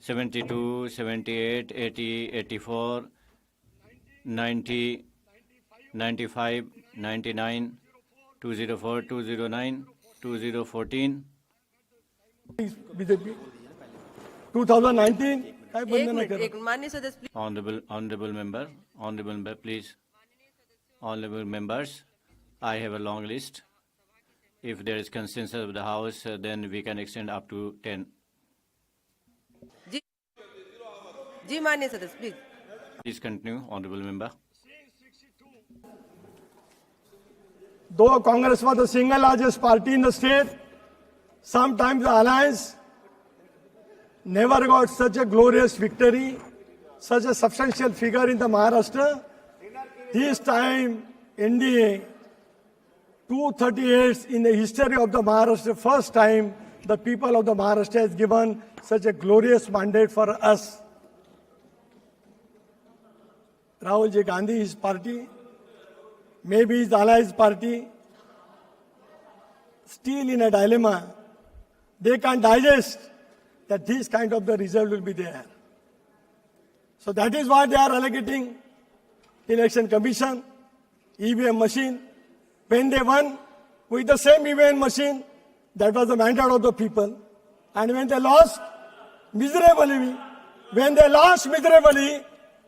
72, 78, 80, 84, 90, 95, 99, 204, 209, 2014. BJP 2019. एक माननीय सदस्य. Honorable member, please. Honorable members, I have a long list. If there is consensus of the House, then we can extend up to 10. जी माननीय सदस्य, please. Please continue, honorable member. Though Congress was the single largest party in the state, sometimes the alliance never got such a glorious victory, such a substantial figure in the Maharashtra. This time, NDA, 238 in the history of the Maharashtra, first time the people of the Maharashtra has given such a glorious mandate for us. Rahul Ji Gandhi, his party, maybe his allies party, still in a dilemma. They can't digest that this kind of the result will be there. So that is why they are allocating election commission, EVM machine. When they won with the same EVM machine, that was the mandate of the people. And when they lost miserably,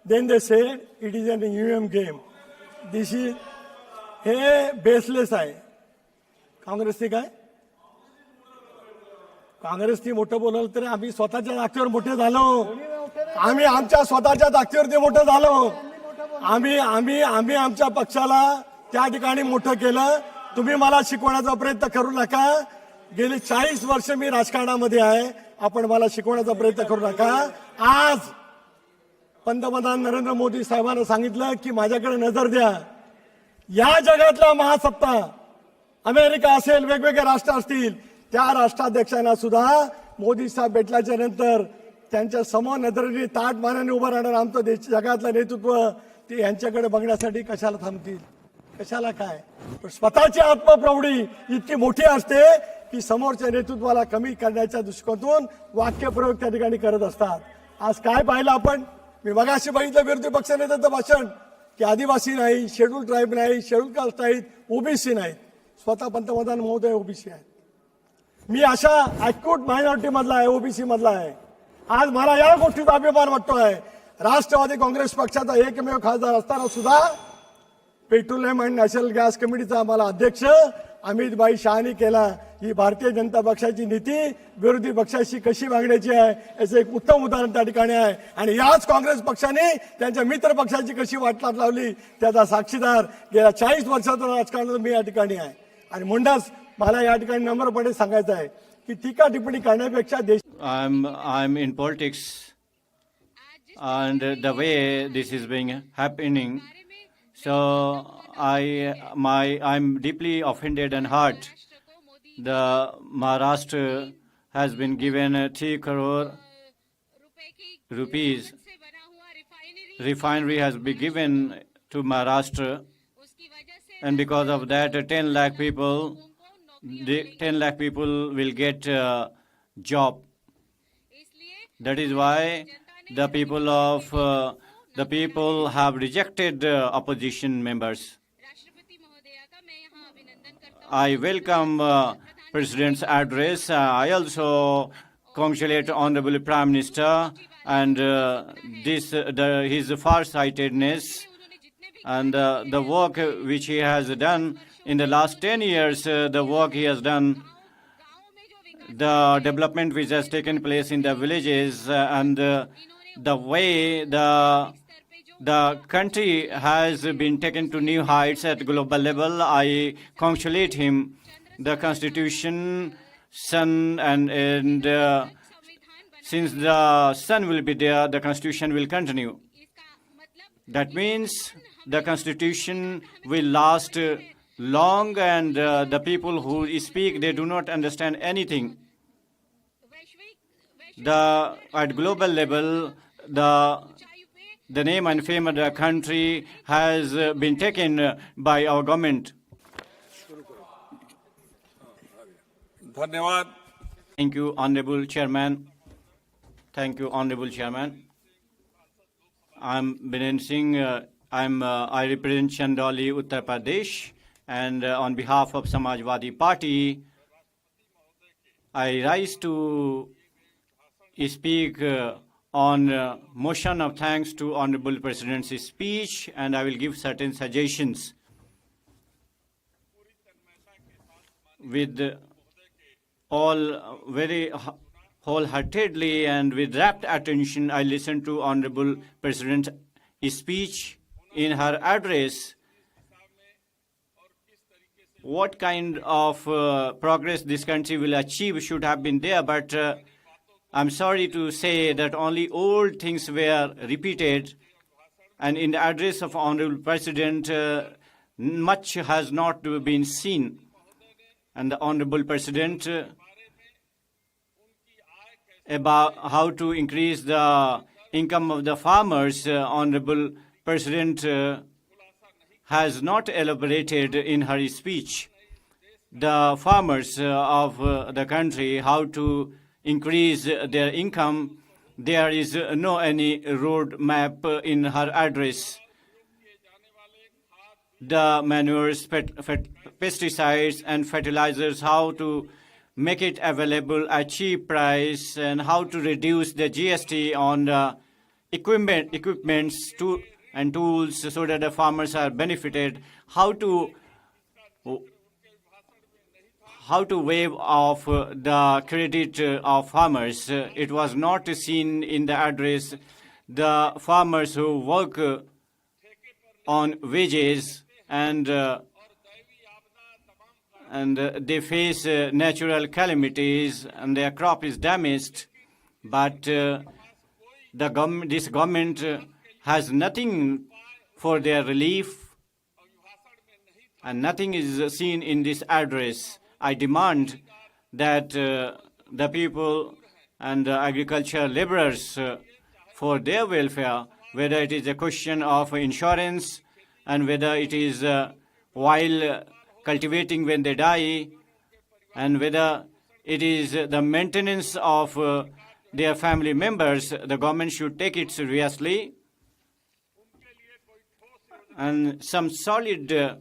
then they said it is an EVM game. This is baseless. काँग्रेसने काय? काँग्रेसने मोठं बोलवलं तरी आम्ही स्वतःच्या ताकदीवर मोठे झालो. आम्ही आमच्या स्वतःच्या ताकदीवर मोठं झालो. आम्ही आमच्या पक्षाला त्या ठिकाणी मोठं केलं. तुम्ही मला शिकवण्याचा प्रयत्न करू नका. गेली 40 वर्ष मी राजकारणामध्ये आहे. आपण मला शिकवण्याचा प्रयत्न करू नका. आज पंतप्रधान नरेंद्र मोदी साहेबांना सांगितलं की माझ्याकडे नजर द्या. या जगातला महासत्ता अमेरिका असेल, वेगवेगळे राष्ट्र असतील, त्या राष्ट्राध्यक्षांना सुद्धा मोदी साहेब भेटल्याच्या नंतर त्यांच्या समोर नजरेने ताट मानाने उभं राहणार आमचं देश जगातलं नेतृत्व ते यांच्याकडे बघण्यासाठी कशाला थांबतील? कशाला काय? स्वतःची आत्मप्रौढी इतकी मोठी असते की समोरच्या नेतृत्वाला कमी करण्याच्या दृष्टिकोनातून वाक्यप्रयोग त्या ठिकाणी करत असतात. आज काय पाहिलं आपण? मी मगाशी बघितलं विरोधी पक्षनेत्याचं भाषण की आदिवासी नाही, शेड्यूल ट्राईब नाही, शेड्यूल कास्ट नाहीत, ओबीसी नाहीत. स्वतः पंतप्रधान महोदय ओबीसी आहेत. मी अशा ॲक्यूट मायनॉरिटी मधला आहे, ओबीसी मधला आहे. आज मला या गोष्टीचा अभिमान वाटतोय. राष्ट्रवादी काँग्रेस पक्षाचा एकमेव खासदार असताना सुद्धा पेट्रोलियम अँड नॅशनल गॅस कमिटीचा आम्हाला अध्यक्ष अमित भाई शहानी केला. ही भारतीय जनता पक्षाची नीती विरोधी पक्षाशी कशी वागण्याची आहे याचं एक उत्तम उदाहरण त्या ठिकाणी आहे. आणि याच काँग्रेस पक्षाने त्यांच्या मित्र पक्षाची कशी वाटचाल लावली त्याचा साक्षीदार गेल्या 40 वर्षातून राजकारणात मी या ठिकाणी आहे. आणि म्हणूनच मला या ठिकाणी नम्रपणे सांगायचं आहे की टीका टिप्पणी करण्यापेक्षा देश I'm in politics, and the way this is being happening, so I'm deeply offended and hurt. The Maharashtra has been given 3 crore rupees. Refinery has been given to Maharashtra, and because of that, 10 lakh people will get job. That is why the people have rejected opposition members. I welcome President's address. I also congratulate Honorable Prime Minister and his far-sightedness and the work which he has done in the last 10 years. The work he has done, the development which has taken place in the villages, and the way the country has been taken to new heights at global level. I congratulate him. The Constitution, sun, and since the sun will be there, the Constitution will continue. That means the Constitution will last long, and the people who speak, they do not understand anything. At global level, the name and fame of the country has been taken by our government. धन्यवाद. Thank you, Honorable Chairman. Thank you, Honorable Chairman. I'm Biren Singh. I represent Chandoli, Uttar Pradesh, and on behalf of Samajwadi Party, I rise to speak on motion of thanks to Honorable President's speech, and I will give certain suggestions. With all very wholeheartedly and with rapt attention, I listened to Honorable President's speech. In her address, what kind of progress this country will achieve should have been there, but I'm sorry to say that only old things were repeated, and in the address of Honorable President, much has not been seen. And the Honorable President, about how to increase the income of the farmers, Honorable President has not elaborated in her speech. The farmers of the country, how to increase their income, there is no any road map in her address. The manures, pesticides and fertilizers, how to make it available at cheap price, and how to reduce the GST on equipments and tools so that the farmers are benefited, how to waive off the credit of farmers. It was not seen in the address. The farmers who work on wages and they face natural calamities and their crop is damaged, but this government has nothing for their relief, and nothing is seen in this address. I demand that the people and the agriculture laborers, for their welfare, whether it is a question of insurance and whether it is while cultivating when they die, and whether it is the maintenance of their family members, the government should take it seriously, and some solid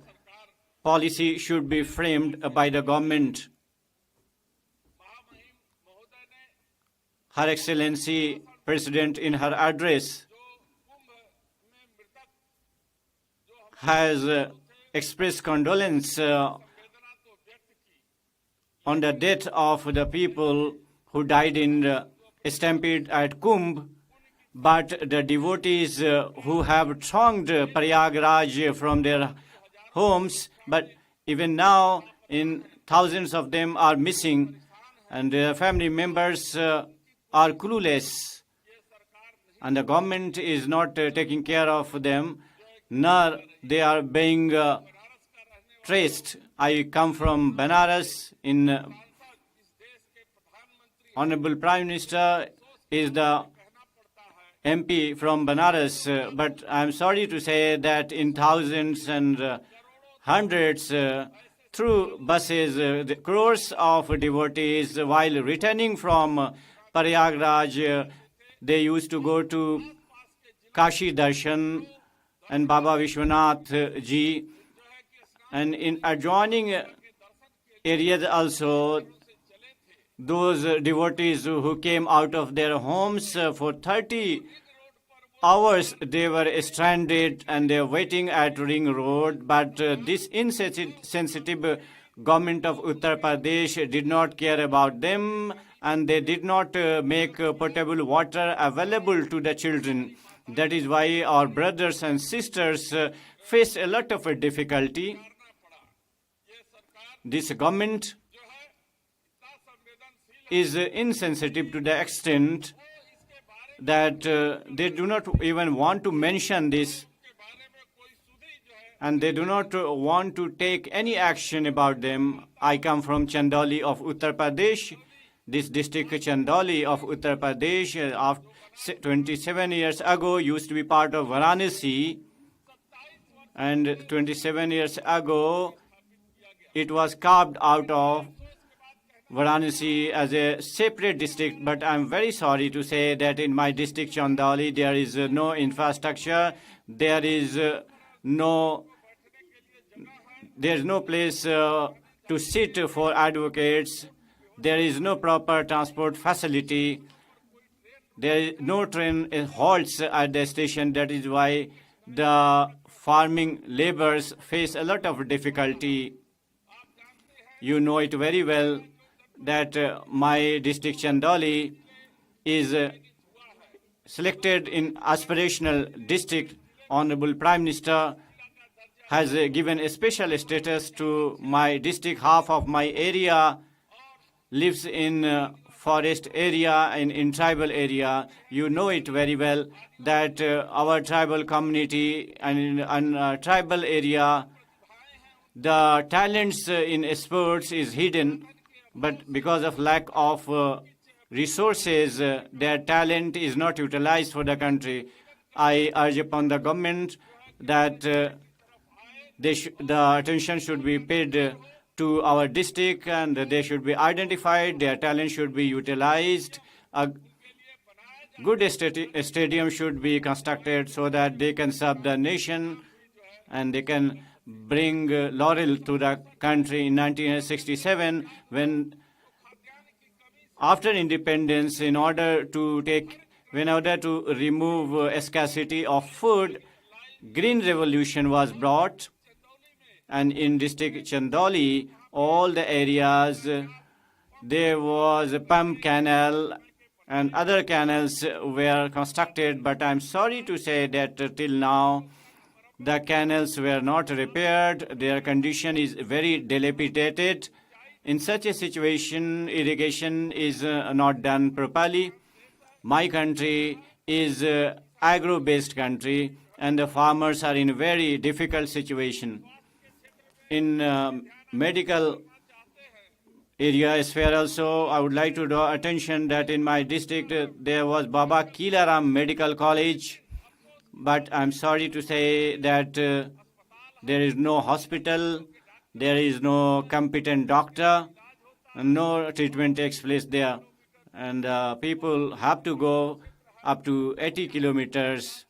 policy should be framed by the government. Her Excellency President, in her address, has expressed condolence on the death of the people who died in stampede at Kumbh, but the devotees who have thronged Prayagraj from their homes, but even now thousands of them are missing, and their family members are clueless, and the government is not taking care of them, nor they are being traced. I come from Banaras. Honorable Prime Minister is the MP from Banaras, but I'm sorry to say that in thousands and hundreds through buses, the crores of devotees, while returning from Prayagraj, they used to go to Kashi Darshan and Baba Vishwanath ji, and in adjoining areas also, those devotees who came out of their homes for 30 hours, they were stranded and they were waiting at Ring Road. But this insensitive government of Uttar Pradesh did not care about them, and they did not make potable water available to the children. That is why our brothers and sisters face a lot of difficulty. This government is insensitive to the extent that they do not even want to mention this, and they do not want to take any action about them. I come from Chandauli of Uttar Pradesh. This district Chandauli of Uttar Pradesh, after 27 years ago, used to be part of Varanasi, and 27 years ago, it was carved out of Varanasi as a separate district. But I'm very sorry to say that in my district Chandauli there is no infrastructure, there is no place to sit for advocates, there is no proper transport facility, there is no train halts at the station. That is why the farming laborers face a lot of difficulty. You know it very well that my district Chandauli is selected in aspirational district. Honorable Prime Minister has given a special status to my district. Half of my area lives in forest area and in tribal area. You know it very well that our tribal community and in tribal area, the talents in sports is hidden, but because of lack of resources, their talent is not utilized for the country. I urge upon the government that the attention should be paid to our district, and they should be identified, their talent should be utilized. A good stadium should be constructed so that they can serve the nation and they can bring laurel to the country. In 1967, when after independence, in order to remove scarcity of food, green revolution was brought, and in district Chandauli, all the areas, there was a pump canal and other canals were constructed, but I'm sorry to say that till now the canals were not repaired. Their condition is very dilapidated. In such a situation, irrigation is not done properly. My country is agro-based country, and the farmers are in a very difficult situation. In medical area as well also, I would like to draw attention that in my district there was Baba Kilaram Medical College, but I'm sorry to say that there is no hospital, there is no competent doctor, and no treatment takes place there. And people have to go up to 80 kilometers,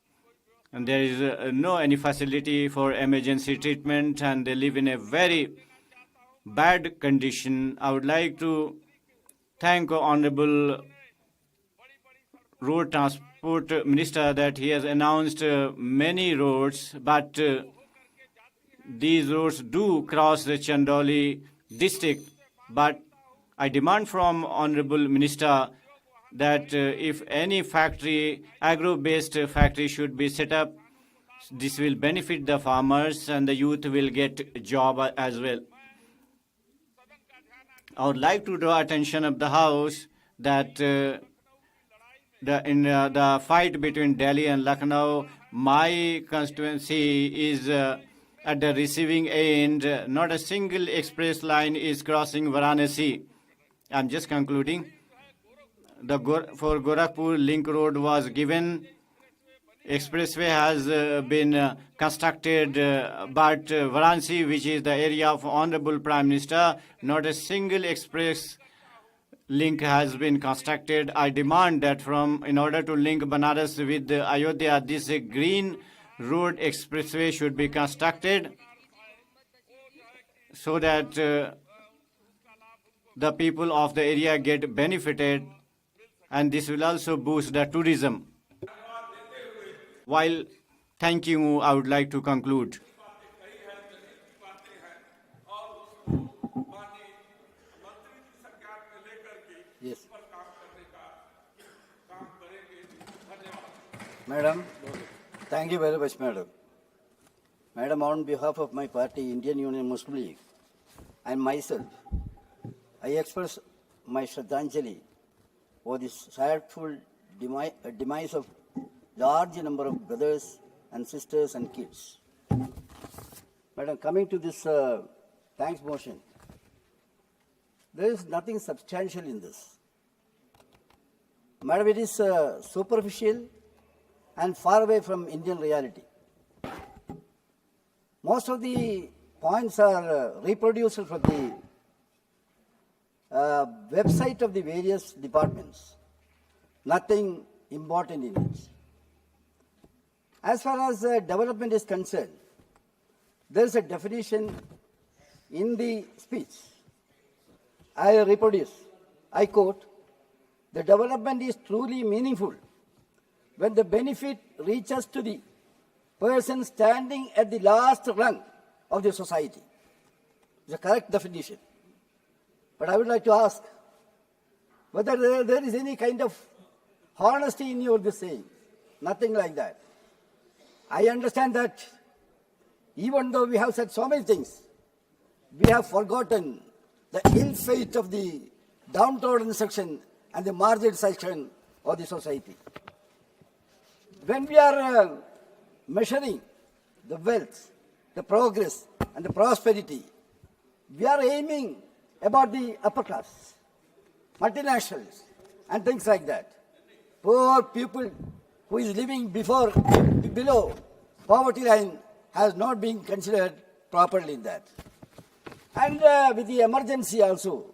and there is no any facility for emergency treatment, and they live in a very bad condition. I would like to thank Honorable Road Transport Minister that he has announced many roads, but these roads do cross the Chandauli district, but I demand from Honorable Minister that if any factory, agro-based factory should be set up, this will benefit the farmers and the youth will get job as well. I would like to draw attention of the House that in the fight between Delhi and Lucknow, my constituency is at the receiving end. Not a single express line is crossing Varanasi. I'm just concluding. For Gorakhpur, link road was given. Expressway has been constructed, but Varanasi, which is the area of Honorable Prime Minister, not a single express link has been constructed. I demand that in order to link Banaras with Ayodhya, this green road expressway should be constructed so that the people of the area get benefited, and this will also boost the tourism. While thank you, I would like to conclude. Yes. Madam, thank you very much, Madam. Madam, on behalf of my party, Indian Union Muslim League, and myself, I express my Shraddhanjali for this sadful demise of large number of brothers and sisters and kids. Madam, coming to this thanks motion, there is nothing substantial in this. Madam, it is superficial and far away from Indian reality. Most of the points are reproduced from the website of the various departments. Nothing important in it. As far as development is concerned, there is a definition in the speech. I reproduce, I quote, "The development is truly meaningful when the benefit reaches to the person standing at the last rung of the society." It's a correct definition. But I would like to ask whether there is any kind of honesty in your this saying. Nothing like that. I understand that even though we have said so many things, we have forgotten the ill fate of the downtrodden section and the marginal section of the society. When we are measuring the wealth, the progress, and the prosperity, we are aiming about the upper class, multinationals, and things like that. Poor people who is living below poverty line has not been considered properly in that. And with the emergency also,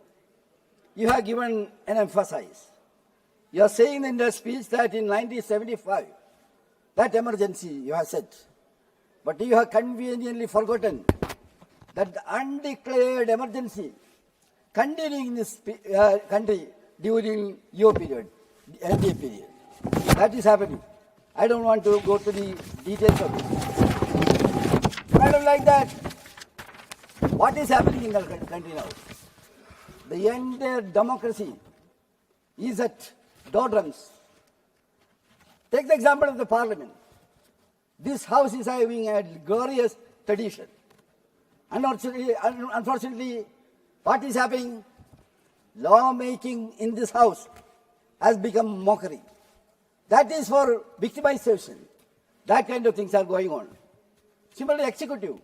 you have given an emphasis. You are saying in the speech that in 1975, that emergency you have said. But you have conveniently forgotten that the undeclared emergency continuing in this country during your period, the NDA period. That is happening. I don't want to go to the details of it. I don't like that. What is happening in the country now? The entire democracy is at doldrums. Take the example of the parliament. This house is having a glorious tradition. Unfortunately, what is happening? Law-making in this house has become mockery. That is for victimization. That kind of things are going on. Similarly, executive.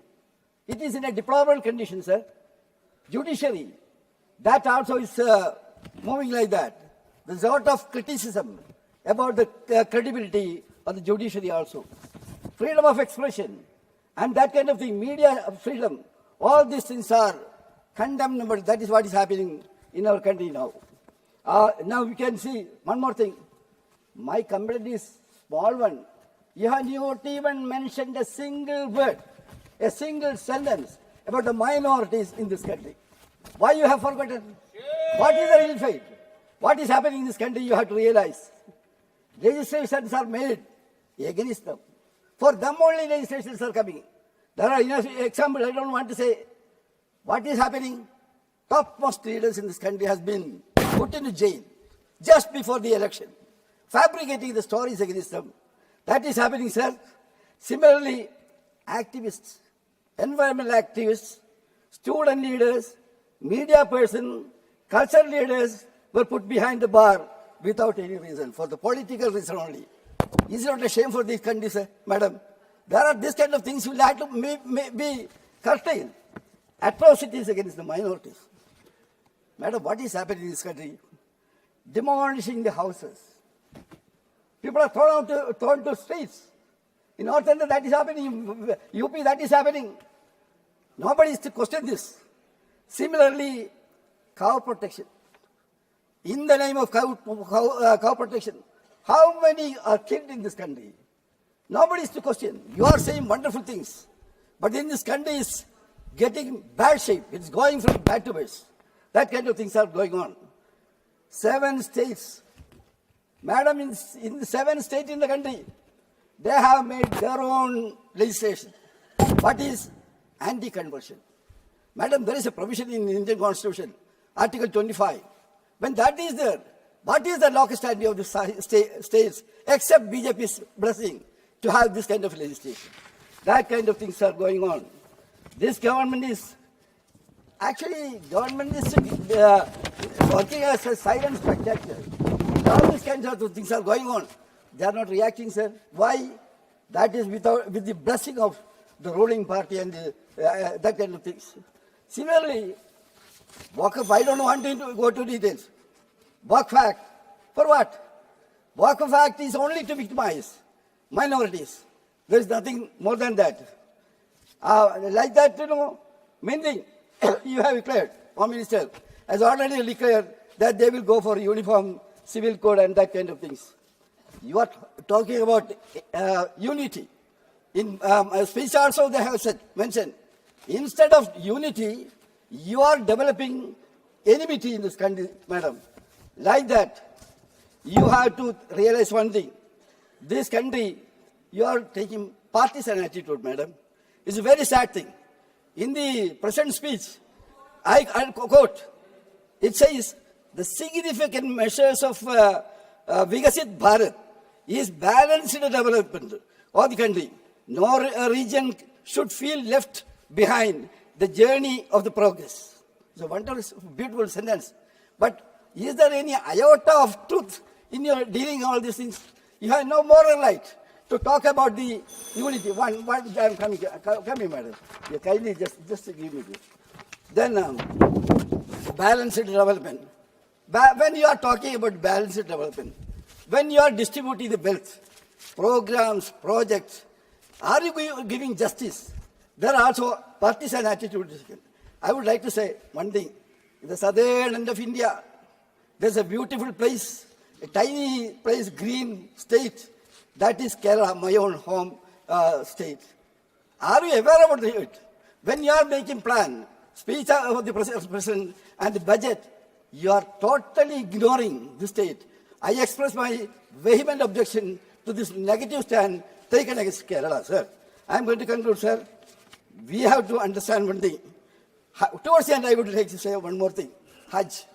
It is in a deplorable condition, sir. Judiciary, that also is moving like that. There's a lot of criticism about the credibility of the judiciary also. Freedom of expression and that kind of thing, media freedom, all these things are condemnable. That is what is happening in our country now. Now we can see one more thing. My complaint is small one. You have not even mentioned a single word, a single sentence about the minorities in this country. Why you have forgotten? What is the ill fate? What is happening in this country? You have to realize. Legislations are made against them. For them only legislations are coming. There are enough examples. I don't want to say what is happening. topmost leaders in this country has been put into jail just before the election, fabricating the stories against them. That is happening, sir. Similarly, activists, environmental activists, student leaders, media persons, cultural leaders were put behind the bar without any reason, for the political reason only. Is it not a shame for this country, sir, madam? There are this kind of things will have to be curtailed. Atrocities against the minorities. Madam, what is happening in this country? Demolishing the houses. People are thrown to streets. In North India, that is happening. In UP, that is happening. Nobody is to question this. Similarly, cow protection. In the name of cow protection, how many are killed in this country? Nobody is to question. You are saying wonderful things. But in this country is getting bad shape. It's going from bad to worse. That kind of things are going on. 7 states. Madam, in the 7 states in the country, they have made their own legislation. What is anti-conversion? Madam, there is a provision in the Indian Constitution, Article 25. When that is there, what is the local standing of the states except BJP's blessing to have this kind of legislation? That kind of things are going on. This government is working as a silent spectator. All these kinds of things are going on. They are not reacting, sir. Why? That is with the blessing of the ruling party and that kind of things. Similarly, Waqf, I don't want to go to details. Waqf Act, for what? Waqf Act is only to victimize minorities. There is nothing more than that. Like that, main thing, you have declared, Home Minister has already declared that they will go for uniform civil code and that kind of things. You are talking about unity. In a speech also they have mentioned, instead of unity, you are developing enmity in this country, madam. Like that, you have to realize one thing. This country, you are taking partisan attitude, madam. It's a very sad thing. In the present speech, I quote, it says, the significant measures of Vikasit Bharat is balanced development of the country. No region should feel left behind the journey of the progress. It's a wonderful, beautiful sentence. But is there any iota of truth in your dealing all these things? You have no moral right to talk about the unity. One I'm coming, madam. You kindly just give me this. Then balanced development. When you are talking about balanced development, when you are distributing the wealth, programs, projects, are you giving justice? There are also partisan attitudes. I would like to say one thing. In the southern end of India, there's a beautiful place, a tiny place, green state. That is Kerala, my own home state. Are you aware about it? When you are making plan, speech of the president and the budget, you are totally ignoring the state. I express my vehement objection to this negative stand taken against Kerala, sir. I am going to conclude, sir. We have to understand one thing. Towards the end, I would like to say one more thing. Hajj.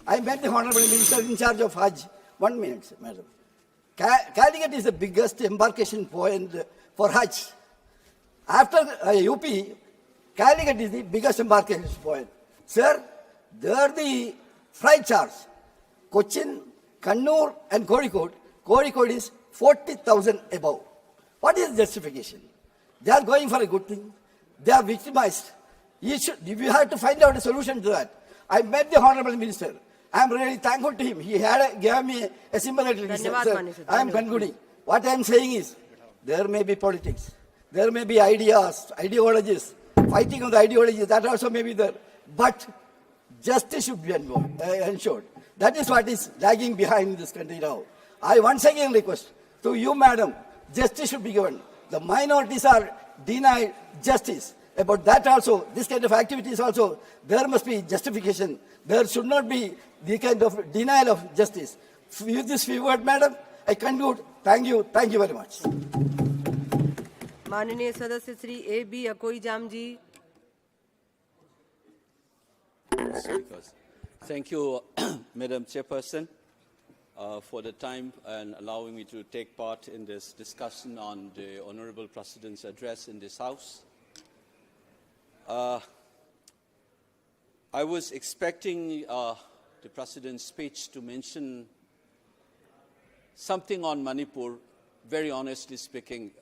I met the Honorable Minister in charge of Hajj. 1 minute, madam. Calicut is the biggest embarkation point for Hajj. After UP, Calicut is the biggest embarkation point. Sir, there the freight charge. Cochin, Kannur and Kozhikode. Kozhikode is 40,000 above. What is the justification? They are going for a good thing. They are victimized. You have to find out a solution to that. I met the Honorable Minister. I am really thankful to him. He gave me a sympathetic response. I am concluding. What I am saying is, there may be politics. There may be ideas, ideologies, fighting of the ideologies, that also may be there. But justice should be ensured. That is what is lagging behind this country now. I once again request to you, madam, justice should be given. The minorities are denied justice. About that also, this kind of activities also, there must be justification. There should not be the kind of denial of justice. With this few words, madam, I conclude. Thank you very much. माननीय सदस्य Shri A.B. अकोई jam ji. speakers. Thank you, Madam Chairperson, for the time and allowing me to take part in this discussion on the Honorable President's address in this House. I was expecting the President's speech to mention something on Manipur, very honestly speaking,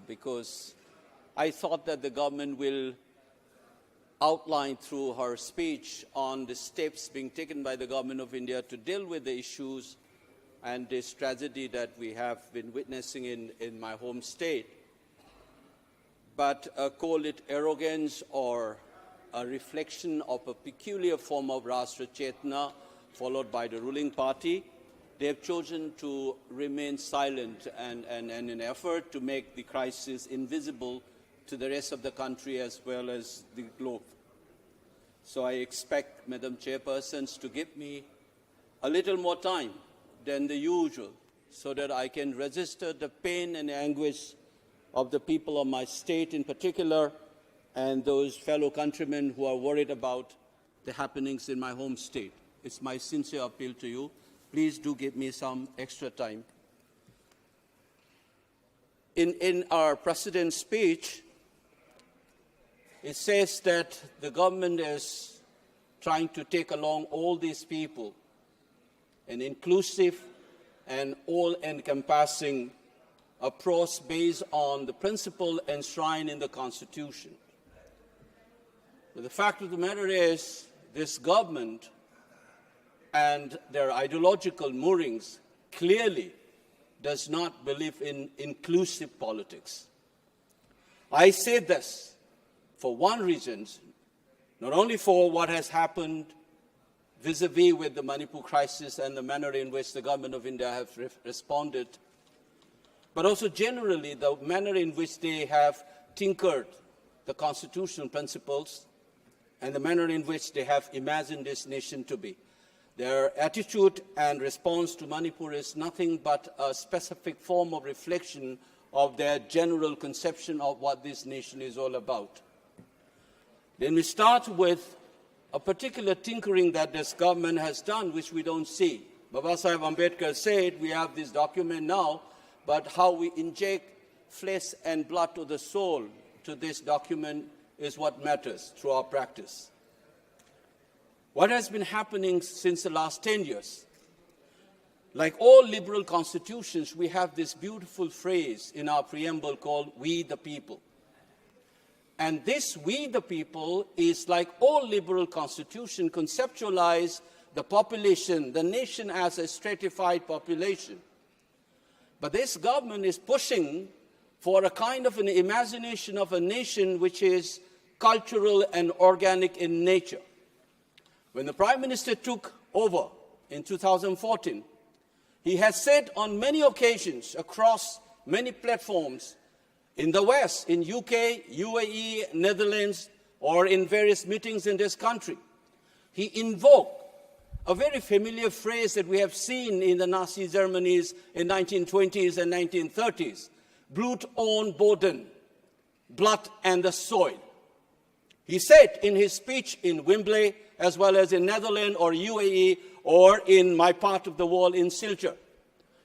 because I thought that the government will outline through her speech on the steps being taken by the government of India to deal with the issues and this tragedy that we have been witnessing in my home state. But call it arrogance or a reflection of a peculiar form of Rashtra Chetna followed by the ruling party, they have chosen to remain silent and in an effort to make the crisis invisible to the rest of the country as well as the globe. So I expect Madam Chairpersons to give me a little more time than the usual so that I can register the pain and anguish of the people of my state in particular and those fellow countrymen who are worried about the happenings in my home state. It's my sincere appeal to you. Please do give me some extra time. In our President's speech, it says that the government is trying to take along all these people, an inclusive and all-encompassing approach based on the principle enshrined in the Constitution. But the fact of the matter is, this government and their ideological moorings clearly does not believe in inclusive politics. I say this for one reason, not only for what has happened vis-a-vis with the Manipur crisis and the manner in which the government of India have responded, but also generally the manner in which they have tinkered the constitutional principles and the manner in which they have imagined this nation to be. Their attitude and response to Manipur is nothing but a specific form of reflection of their general conception of what this nation is all about. Then we start with a particular tinkering that this government has done, which we don't see. Baba Sahib Ambedkar said, we have this document now, but how we inject flesh and blood to the soul to this document is what matters through our practice. What has been happening since the last 10 years? Like all liberal constitutions, we have this beautiful phrase in our preamble called "We the People." And this "we the people" is like all liberal constitutions conceptualize the population, the nation as a stratified population. But this government is pushing for a kind of an imagination of a nation which is cultural and organic in nature. When the Prime Minister took over in 2014, he has said on many occasions across many platforms in the West, in UK, UAE, Netherlands, or in various meetings in this country, he invoked a very familiar phrase that we have seen in the Nazi Germany's in 1920s and 1930s, Blut und Boden, blood and the soil. He said in his speech in Wembley, as well as in Netherlands or UAE or in my part of the world in Silchar,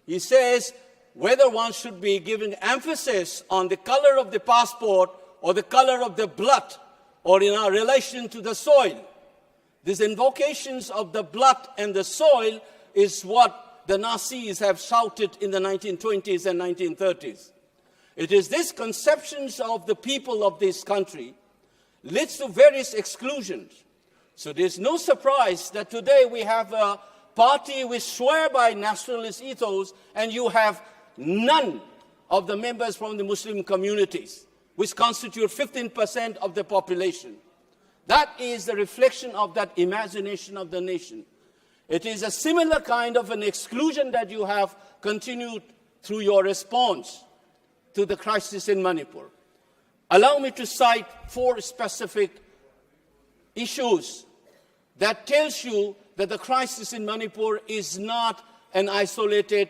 he says whether one should be giving emphasis on the color of the passport or the color of the blood or in our relation to the soil. These invocations of the blood and the soil is what the Nazis have shouted in the 1920s and 1930s. It is these conceptions of the people of this country leads to various exclusions. So there's no surprise that today we have a party which swear by nationalist ethos and you have none of the members from the Muslim communities, which constitute 15% of the population. That is the reflection of that imagination of the nation. It is a similar kind of an exclusion that you have continued through your response to the crisis in Manipur. Allow me to cite 4 specific issues that tells you that the crisis in Manipur is not an isolated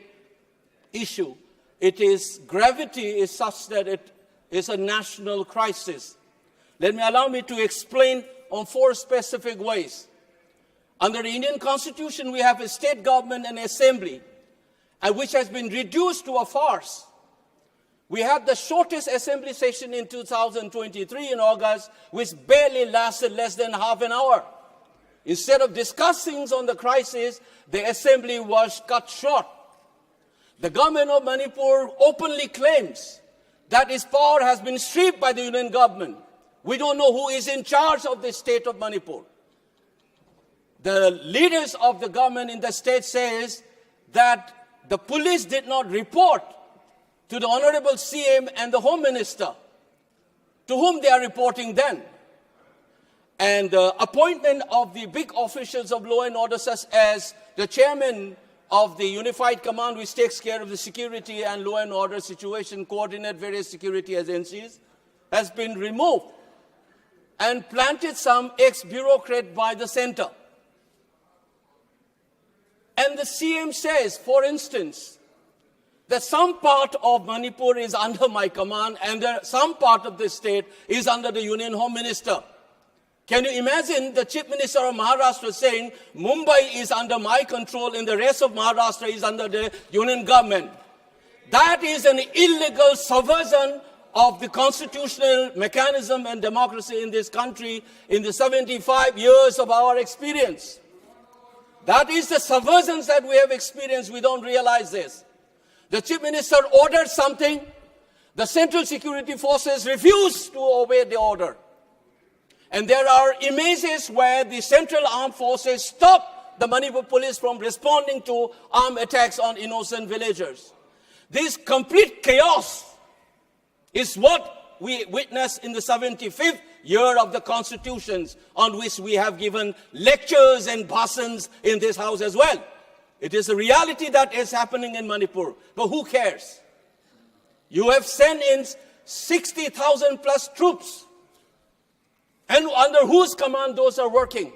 issue. Its gravity is such that it is a national crisis. Allow me to explain on 4 specific ways. Under the Indian Constitution, we have a state government and assembly, and which has been reduced to a farce. We had the shortest assembly session in 2023 in August, which barely lasted less than half an hour. Instead of discussing on the crisis, the assembly was cut short. The government of Manipur openly claims that its power has been stripped by the union government. We don't know who is in charge of the state of Manipur. The leaders of the government in the state says that the police did not report to the Honorable CM and the Home Minister, to whom they are reporting then. And the appointment of the big officials of law and order, such as the chairman of the Unified Command, which takes care of the security and law and order situation, coordinate various security agencies, has been removed and planted some ex-bureaucrat by the center. And the CM says, for instance, that some part of Manipur is under my command and some part of the state is under the Union Home Minister. Can you imagine the Chief Minister of Maharashtra saying, Mumbai is under my control and the rest of Maharashtra is under the Union government? That is an illegal subversion of the constitutional mechanism and democracy in this country in the 75 years of our experience. That is the subversions that we have experienced. We don't realize this. The Chief Minister ordered something. The Central Security Forces refused to obey the order. And there are images where the Central Armed Forces stopped the Manipur police from responding to armed attacks on innocent villagers. This complete chaos is what we witnessed in the 75th year of the constitutions, on which we have given lectures and bhashans in this house as well. It is a reality that is happening in Manipur, but who cares? You have sent in 60,000 plus troops, and under whose command those are working?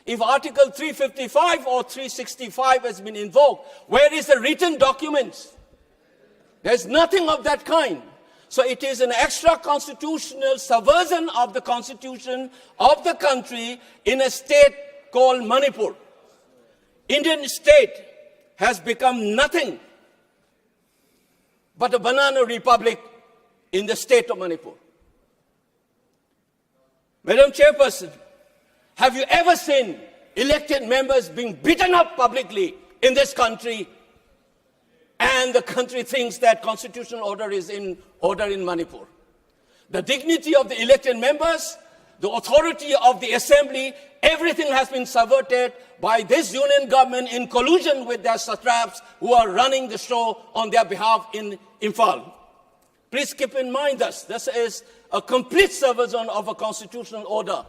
If Article 355 or 365 has been invoked, where is the written documents? There's nothing of that kind. So it is an extra-constitutional subversion of the constitution of the country in a state called Manipur. Indian state has become nothing but a banana republic in the state of Manipur. Madam Chairperson, have you ever seen elected members being beaten up publicly in this country, and the country thinks that constitutional order is in order in Manipur? The dignity of the elected members, the authority of the assembly, everything has been subverted by this union government in collusion with their satraps who are running the show on their behalf in Imphal. Please keep in mind this is a complete subversion of a constitutional order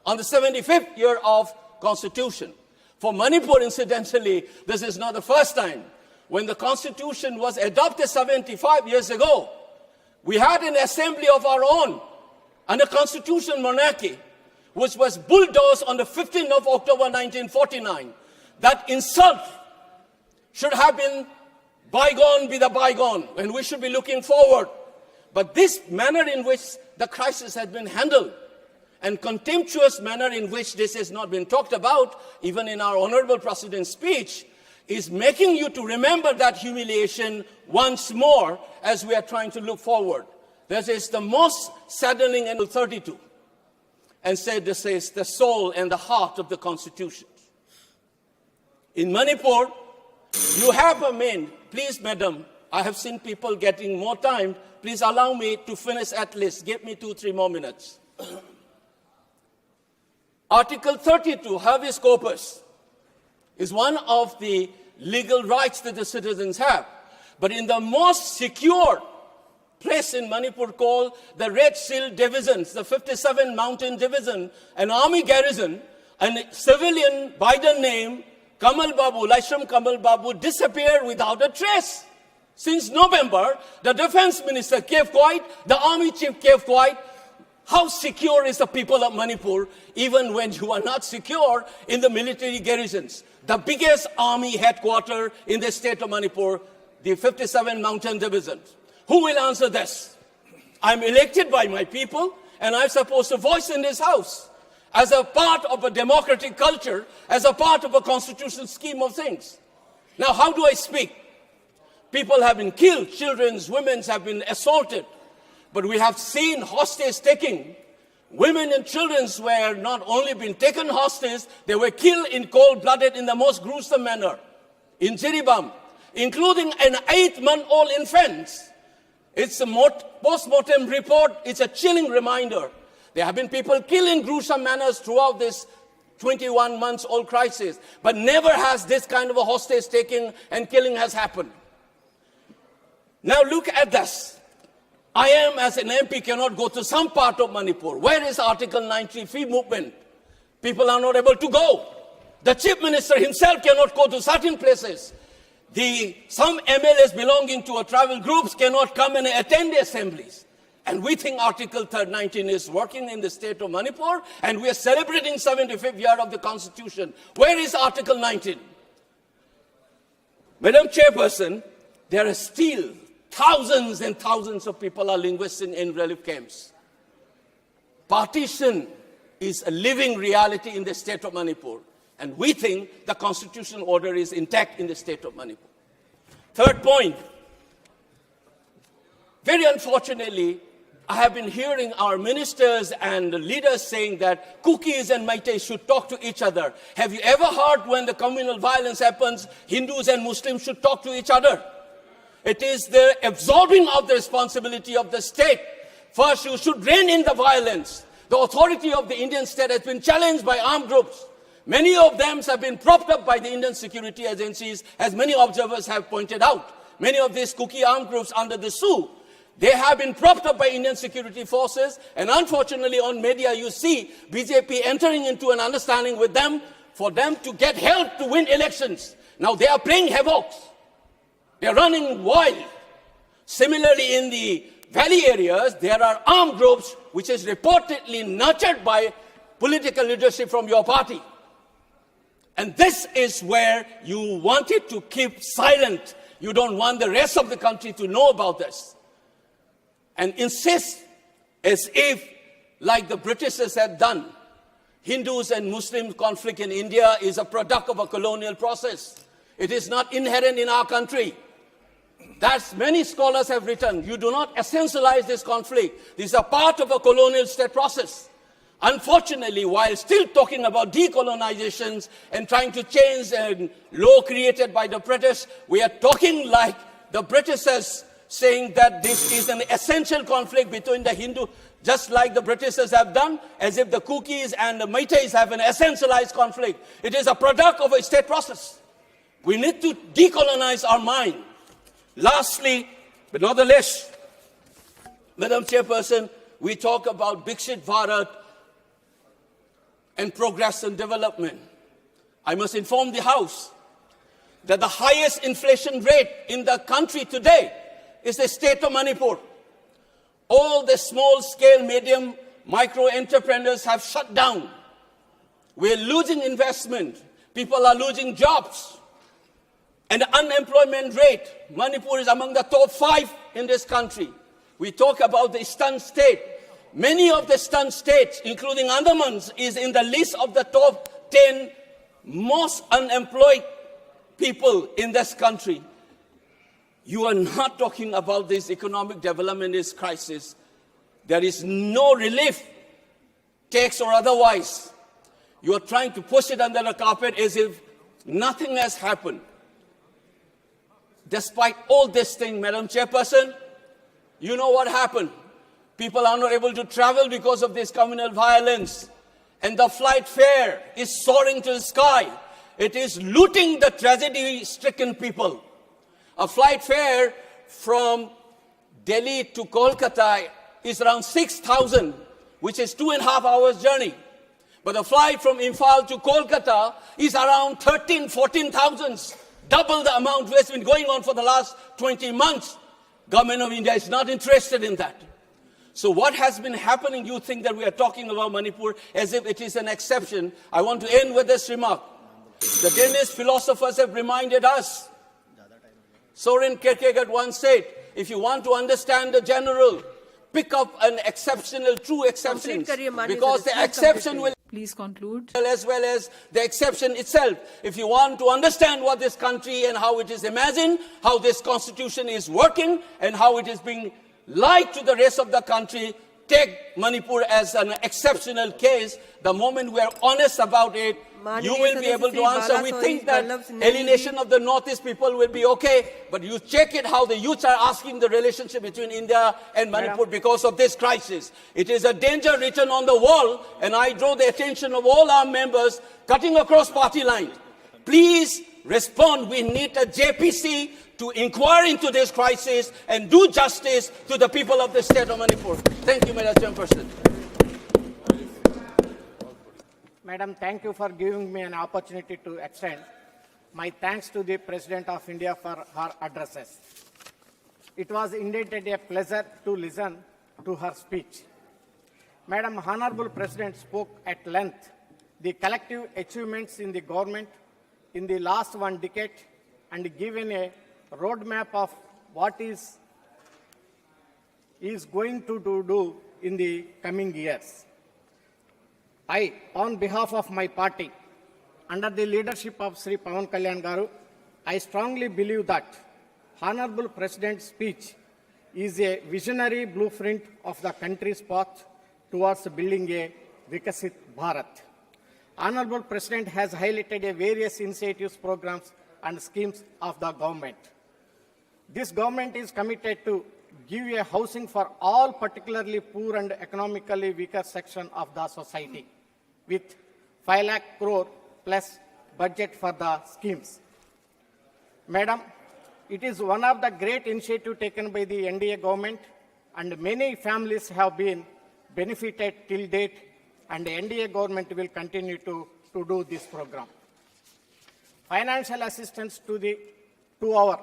on the 75th year of constitution. For Manipur, incidentally, this is not the first time. When the constitution was adopted 75 years ago, we had an assembly of our own and a constitutional monarchy, which was bulldozed on the 15th of October 1949. That insult should have been bygone be the bygone, and we should be looking forward. But this manner in which the crisis has been handled, and contemptuous manner in which this has not been talked about, even in our Honorable President's speech, is making you to remember that humiliation once more as we are trying to look forward. This is the most saddening in 32, and said this is the soul and the heart of the Constitution. In Manipur, you have a main. Please, madam, I have seen people getting more time. Please allow me to finish at least. Give me 2-3 more minutes. Article 32, habeas corpus, is one of the legal rights that the citizens have. But in the most secure place in Manipur called the Red Seal Divisions, the 57 Mountain Division, an army garrison, a civilian by the name Kamal Babu, Laishram Kamal Babu, disappeared without a trace. Since November, the defense minister kept quiet, the army chief kept quiet. How secure is the people of Manipur, even when you are not secure in the military garrisons? The biggest army headquarters in the state of Manipur, the 57 Mountain Division. Who will answer this? I'm elected by my people, and I'm supposed to voice in this house. as a part of a democratic culture, as a part of a constitutional scheme of things. Now, how do I speak? People have been killed, children, women have been assaulted, but we have seen hostage taking. Women and children were not only being taken hostage, they were killed in cold-blooded in the most gruesome manner in Jiribam, including an 8-month-old infant. It's a post-mortem report. It's a chilling reminder. There have been people killed in gruesome manners throughout this 21-month-old crisis, but never has this kind of a hostage taking and killing has happened. Now look at this. I am, as an MP, cannot go to some part of Manipur. Where is Article 90 free movement? People are not able to go. The Chief Minister himself cannot go to certain places. Some MLAs belonging to a tribal groups cannot come and attend the assemblies. And we think Article 19 is working in the state of Manipur, and we are celebrating 75th year of the Constitution. Where is Article 19? Madam Chairperson, there are still thousands and thousands of people are linguists in relief camps. Partition is a living reality in the state of Manipur, and we think the constitutional order is intact in the state of Manipur. Third point, very unfortunately, I have been hearing our ministers and leaders saying that Kukis and Meiteis should talk to each other. Have you ever heard when the communal violence happens, Hindus and Muslims should talk to each other? It is the absorbing of the responsibility of the state. First, you should rein in the violence. The authority of the Indian state has been challenged by armed groups. Many of them have been propped up by the Indian security agencies, as many observers have pointed out. Many of these Kuki armed groups under the SU, they have been propped up by Indian security forces, and unfortunately on media you see BJP entering into an understanding with them for them to get help to win elections. Now they are playing havoc. They are running wild. Similarly, in the valley areas, there are armed groups which is reportedly nurtured by political leadership from your party. And this is where you wanted to keep silent. You don't want the rest of the country to know about this. And insist as if, like the Britishers have done, Hindus and Muslim conflict in India is a product of a colonial process. It is not inherent in our country. That's many scholars have written. You do not essentialize this conflict. This is a part of a colonial state process. Unfortunately, while still talking about decolonizations and trying to change a law created by the British, we are talking like the Britishers, saying that this is an essential conflict between the Hindu, just like the Britishers have done, as if the Kukis and the Meiteis have an essentialized conflict. It is a product of a state process. We need to decolonize our mind. Lastly, but not the least, Madam Chairperson, we talk about Viksit Bharat and progress and development. I must inform the House that the highest inflation rate in the country today is the state of Manipur. All the small-scale, medium, micro entrepreneurs have shut down. We're losing investment. People are losing jobs. And the unemployment rate, Manipur is among the top 5 in this country. We talk about the stunned state. Many of the stunned states, including Andaman, is in the list of the top 10 most unemployed people in this country. You are not talking about this economic development, this crisis. There is no relief, tax or otherwise. You are trying to push it under the carpet as if nothing has happened. Despite all this thing, Madam Chairperson, you know what happened. People are not able to travel because of this communal violence. And the flight fare is soaring to the sky. It is looting the tragedy-stricken people. A flight fare from Delhi to Kolkata is around 6,000, which is 2.5 hours journey. But the flight from Imphal to Kolkata is around 14,000, double the amount which has been going on for the last 20 months. Government of India is not interested in that. So what has been happening, you think that we are talking about Manipur as if it is an exception. I want to end with this remark. The Danish philosophers have reminded us. Soren Kierkegaard once said, if you want to understand the general, pick up an exceptional, true exception, because the exception will Please conclude. As well as the exception itself. If you want to understand what this country and how it is imagined, how this constitution is working, and how it is being lied to the rest of the country, take Manipur as an exceptional case. The moment we are honest about it, you will be able to answer. We think that alienation of the Northeast people will be okay, but you check it how the youths are asking the relationship between India and Manipur because of this crisis. It is a danger written on the wall, and I draw the attention of all our members cutting across party lines. Please respond. We need a JPC to inquire into this crisis and do justice to the people of the state of Manipur. Thank you, Madam Chairperson. Madam, thank you for giving me an opportunity to extend my thanks to the President of India for her addresses. It was indeed a pleasure to listen to her speech. Madam, Honorable President spoke at length the collective achievements in the government in the last 1 decade and given a roadmap of what is going to do in the coming years. I, on behalf of my party, under the leadership of Sri Pawan Kalyan Garu, I strongly believe that Honorable President's speech is a visionary blueprint of the country's path towards building a Vikasit Bharat. Honorable President has highlighted various initiatives, programs and schemes of the government. This government is committed to give a housing for all particularly poor and economically weaker section of the society with 5 lakh crore plus budget for the schemes. Madam, it is one of the great initiatives taken by the NDA government and many families have been benefited till date and the NDA government will continue to do this program. Financial assistance to our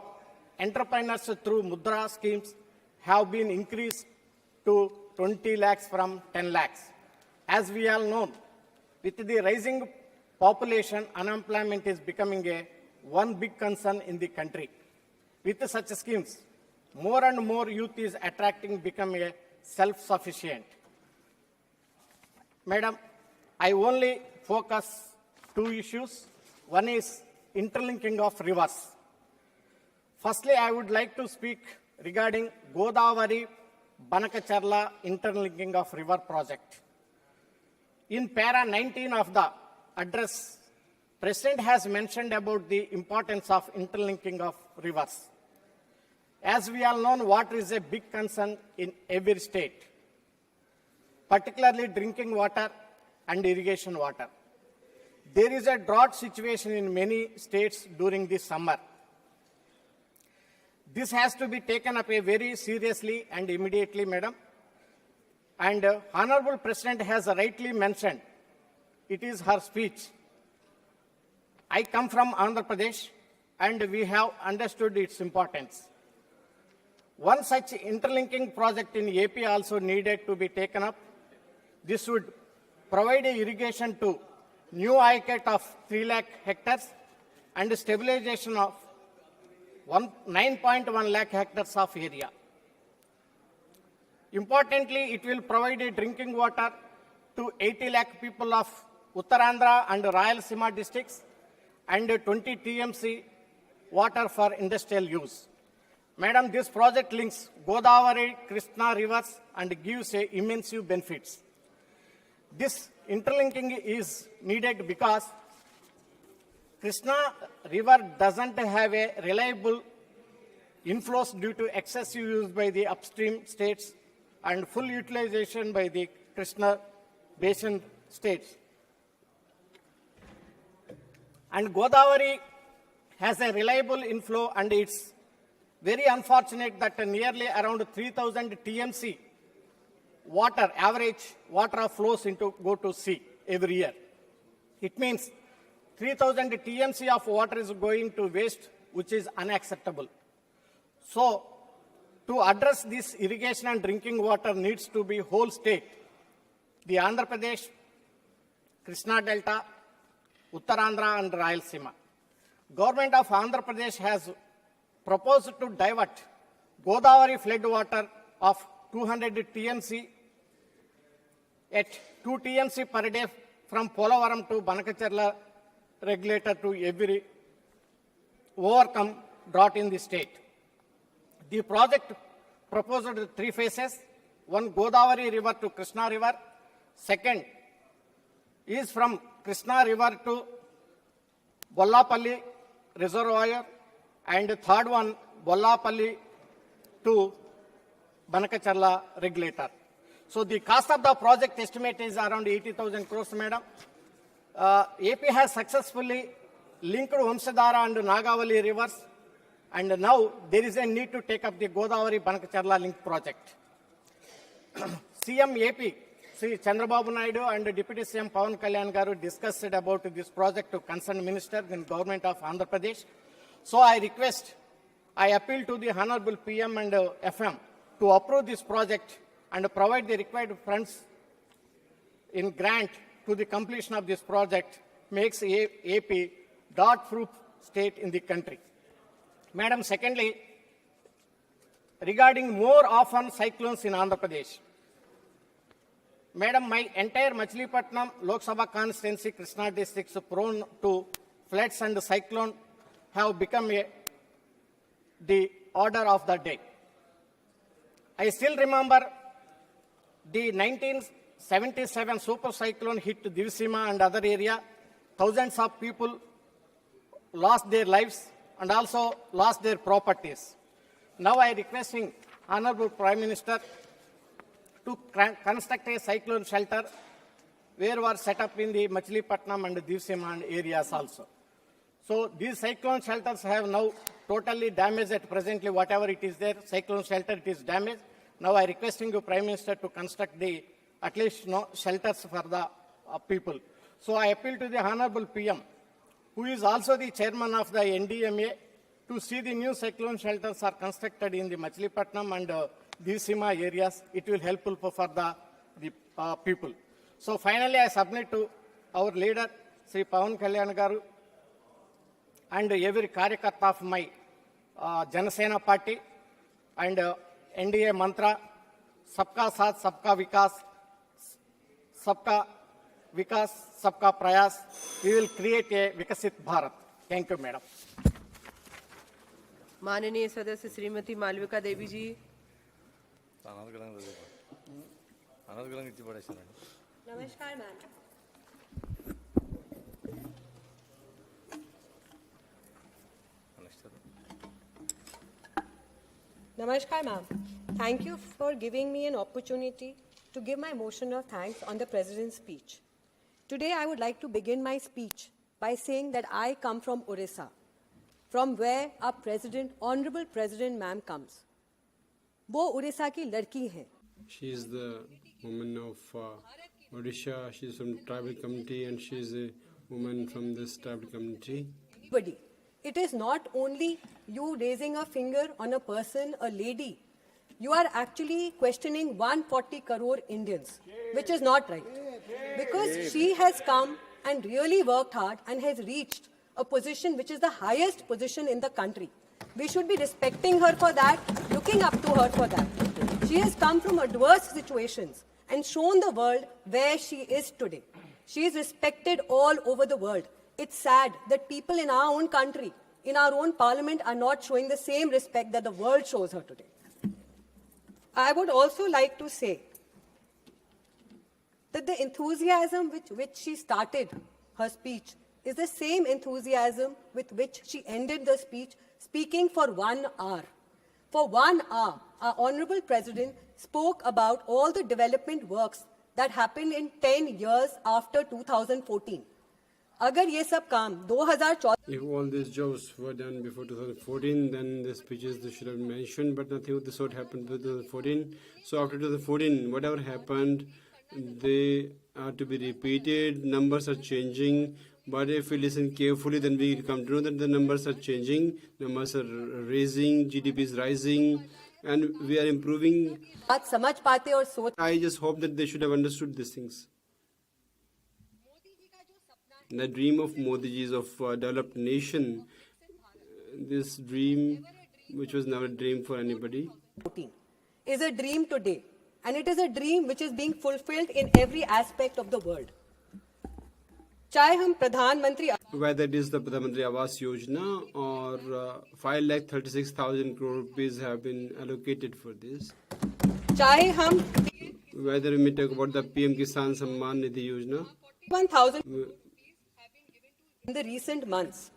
entrepreneurs through Mudra schemes have been increased to 20 lakhs from 10 lakhs. As we all know, with the rising population, unemployment is becoming one big concern in the country. With such schemes, more and more youth is becoming self-sufficient. Madam, I only focus 2 issues. One is interlinking of rivers. Firstly, I would like to speak regarding Godavari Banakacharla interlinking of river project. In para 19 of the address, President has mentioned about the importance of interlinking of rivers. As we all know, water is a big concern in every state, particularly drinking water and irrigation water. There is a drought situation in many states during this summer. This has to be taken up very seriously and immediately, Madam. And Honorable President has rightly mentioned, it is her speech. I come from Andhra Pradesh and we have understood its importance. One such interlinking project in AP also needed to be taken up. This would provide irrigation to new ICAT of 3 lakh hectares and stabilization of 9.1 lakh hectares of area. Importantly, it will provide drinking water to 80 lakh people of Uttarandhra and Rayalaseema districts and 20 TMC water for industrial use. Madam, this project links Godavari, Krishna rivers and gives immense benefits. This interlinking is needed because Krishna river doesn't have a reliable inflows due to excessive use by the upstream states and full utilization by the Krishna basin states. And Godavari has a reliable inflow and it's very unfortunate that nearly around 3,000 TMC water, average water flows go to sea every year. It means 3,000 TMC of water is going to waste, which is unacceptable. So, to address this irrigation and drinking water needs to be whole state. The Andhra Pradesh, Krishna Delta, Uttarandhra and Rayalaseema. Government of Andhra Pradesh has proposed to divert Godavari flood water of 200 TMC at 2 TMC per day from Polavaram to Banakacharla regulator to every overcome drought in the state. The project proposed 3 phases. One, Godavari River to Krishna River. Second is from Krishna River to Bollapalli Reservoir. And the third one, Bollapalli to Banakacharla regulator. So the cost of the project estimate is around 80,000 crores, madam. AP has successfully linked Vamsadhara and Nagavali rivers, and now there is a need to take up the Godavari Banakacharla link project. CM AP, Sri Chandrababu Naidu and Deputy CM Pawan Kalyan Garu discussed about this project to concerned minister in government of Andhra Pradesh. So I appeal to the Honorable PM and FM to approve this project and provide the required funds in grant to the completion of this project, makes AP drought-proof state in the country. Madam, secondly, regarding more often cyclones in Andhra Pradesh. Madam, my entire Machilipatnam Lok Sabha constituency, Krishna districts prone to floods and cyclone have become the order of the day. I still remember the 1977 super cyclone hit Divsima and other area. Thousands of people lost their lives and also lost their properties. Now I am requesting Honorable Prime Minister to construct a cyclone shelter where were set up in the Machilipatnam and Divsima areas also. So these cyclone shelters have now totally damaged at presently, whatever it is there, cyclone shelter, it is damaged. Now I requesting the Prime Minister to construct the at least shelters for the people. So I appeal to the Honorable PM, who is also the chairman of the NDMA, to see the new cyclone shelters are constructed in the Machilipatnam and Divsima areas. It will helpful for the people. So finally, I submit to our leader, Sri Pawan Kalyan Garu, and every Karyakarta of my Janasena party and NDA mantra, Sabka Saath, Sabka Vikas, Sabka Vikas, Sabka Prayas. We will create a Vikasit Bharat. Thank you, madam. माननीय सदस्य श्रीमती मालविका देवी जी। नमस्कार ma'am. Namaskar, ma'am. Thank you for giving me an opportunity to give my motion of thanks on the President's speech. Today, I would like to begin my speech by saying that I come from Orissa, from where our President, Honorable President, ma'am, comes. वो उड़ीसा की लड़की है. She is the woman of Odisha. She is from tribal community and she is a woman from this tribal community. Everybody. It is not only you raising a finger on a person, a lady. You are actually questioning 140 crore Indians, which is not right. Because she has come and really worked hard and has reached a position which is the highest position in the country. We should be respecting her for that, looking up to her for that. She has come from adverse situations and shown the world where she is today. She is respected all over the world. It's sad that people in our own country, in our own parliament, are not showing the same respect that the world shows her today. I would also like to say that the enthusiasm with which she started her speech is the same enthusiasm with which she ended the speech, speaking for 1 hour. For 1 hour, our Honorable President spoke about all the development works that happened in 10 years after 2014. अगर ये सब काम 2014 If all these jobs were done before 2014, then the speeches they should have mentioned, but nothing of the sort happened before 2014. So after 2014, whatever happened, they are to be repeated. Numbers are changing, but if we listen carefully, then we come to know that the numbers are changing. Numbers are raising, GDP is rising, and we are improving. बात समझ पाते और सोच I just hope that they should have understood these things. The dream of Modi ji is of a developed nation. This dream, which was never a dream for anybody, is a dream today, and it is a dream which is being fulfilled in every aspect of the world. चाहे हम प्रधानमंत्री whether it is the Pradhan Mantri Awas Yojana or 5,36,000 crore rupees have been allocated for this. चाहे हम Whether we may talk about the PM Kisan Samman Nidhi Yojana, 1,000 in the recent months.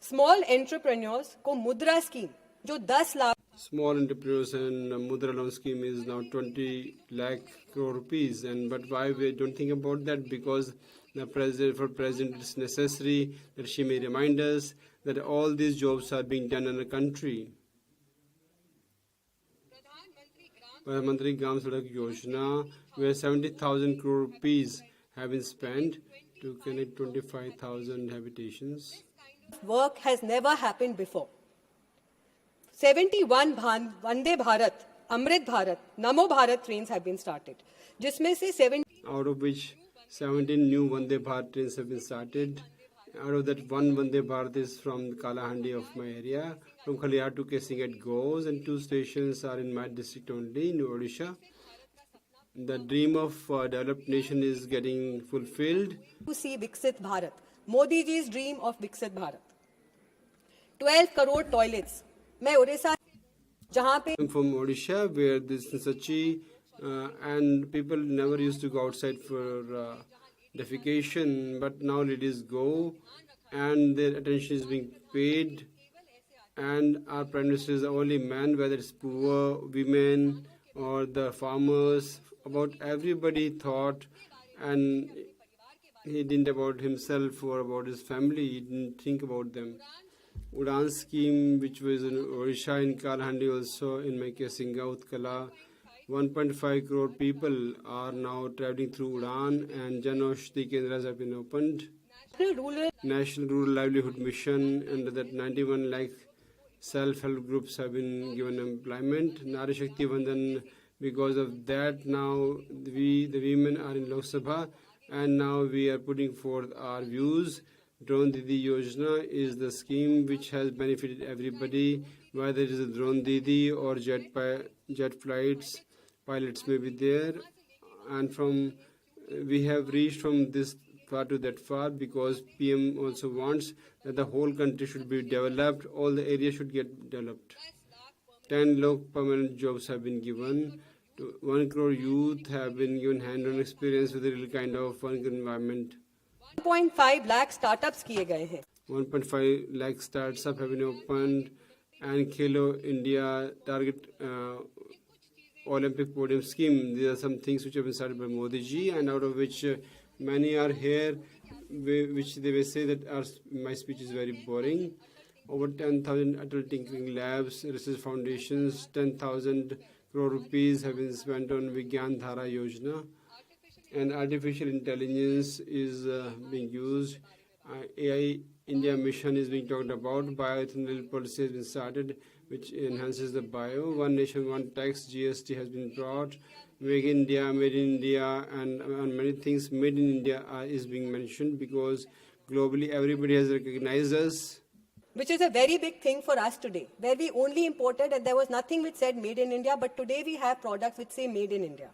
Small entrepreneurs को मुद्रा scheme जो 10 lakh small entrepreneurs and Mudra loan scheme is now 20 lakh crore rupees. And but why we don't think about that? Because the president it's necessary that she may remind us that all these jobs are being done in the country. Pradhan Mantri Gram Sadak Yojana, where 70,000 crore rupees have been spent to connect 25,000 habitations. Work has never happened before. 71 Vande Bharat, Amrit Bharat, Namo Bharat trains have been started. जिसमें से 70 out of which 17 new Vande Bharat trains have been started. Out of that, one Vande Bharat is from Kalahandi of my area. From Khaliar to Kesing it goes, and 2 stations are in my district only, in Odisha. The dream of developed nation is getting fulfilled. to see Viksit Bharat. Modi ji's dream of Viksit Bharat. 12 crore toilets. मैं उड़ीसा जहाँ पे I'm from Odisha, where this is Sachi, and people never used to go outside for defecation, but now ladies go, and their attention is being paid, and our Prime Minister is the only man, whether it's poor, women, or the farmers, about everybody thought, and he didn't about himself or about his family, he didn't think about them. Udan scheme, which was in Odisha, in Kalahandi also, in my case in Utkala, 1.5 crore people are now traveling through Udan, and Jan Aushadhi Kendras have been opened. National Rural Livelihood Mission, under that 91 lakh self-help groups have been given employment. Nari Shakti Vandan, because of that now the women are in Lok Sabha, and now we are putting forth our views. Drone Didi Yojana is the scheme which has benefited everybody, whether it is a drone Didi or jet flights, pilots may be there, and from we have reached from this far to that far because PM also wants that the whole country should be developed, all the areas should get developed. 10 lakh permanent jobs have been given. 1 crore youth have been given hand-on experience with a real kind of work environment. 1.5 lakh startups किए गए हैं. 1.5 lakh startups have been opened, and Khelo India target Olympic podium scheme. These are some things which have been started by Modi ji, and out of which many are here, which they will say that my speech is very boring. Over 10,000 adult tinkering labs, research foundations, 10,000 crore rupees have been spent on Vigyan Dhara Yojana. And artificial intelligence is being used. AI India mission is being talked about. Bioethanol policy has been started, which enhances the bio. One nation, one tax, GST has been brought. Make India, made in India, and many things made in India is being mentioned because globally everybody has recognized us. Which is a very big thing for us today, where we only imported and there was nothing which said made in India, but today we have products which say made in India.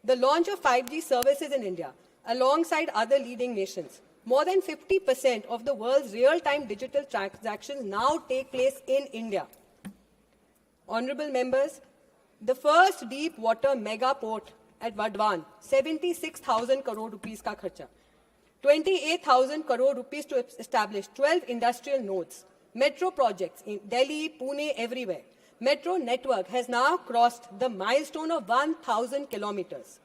The launch of 5G services in India, alongside other leading nations. More than 50% of the world's real-time digital transactions now take place in India. Honorable members, the first deep water mega port at Vadwan, 76,000 crore rupees ka kharcha. 28,000 crore rupees to establish 12 industrial nodes. Metro projects in Delhi, Pune, everywhere. Metro network has now crossed the milestone of 1,000 kilometers,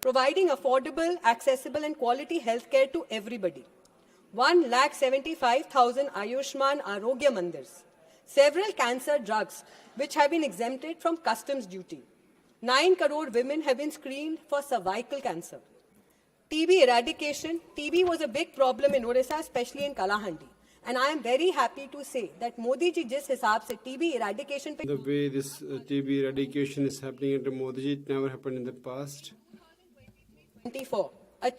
providing affordable, accessible and quality healthcare to everybody. 1,75,000 Ayushman Arogya Mandirs. Several cancer drugs which have been exempted from customs duty. 9 crore women have been screened for cervical cancer. TB eradication. TB was a big problem in Orissa, especially in Kalahandi. And I am very happy to say that Modi ji jis hisab se TB eradication pe the way this TB eradication is happening under Modi ji, it never happened in the past. 24.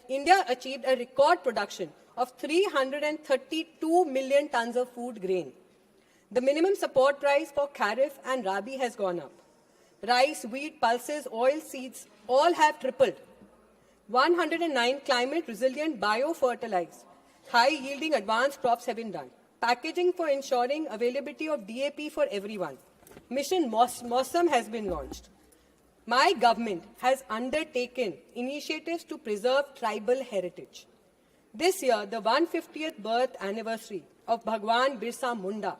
India achieved a record production of 332 million tons of food grain. The minimum support price for Kharif and Rabi has gone up. Rice, wheat, pulses, oil seeds all have tripled. 109 climate-resilient biofertilized, high-yielding advanced crops have been done. Packaging for ensuring availability of DAP for everyone. Mission Mosam has been launched. My government has undertaken initiatives to preserve tribal heritage. This year, the 150th birth anniversary of Bhagwan Birsa Munda,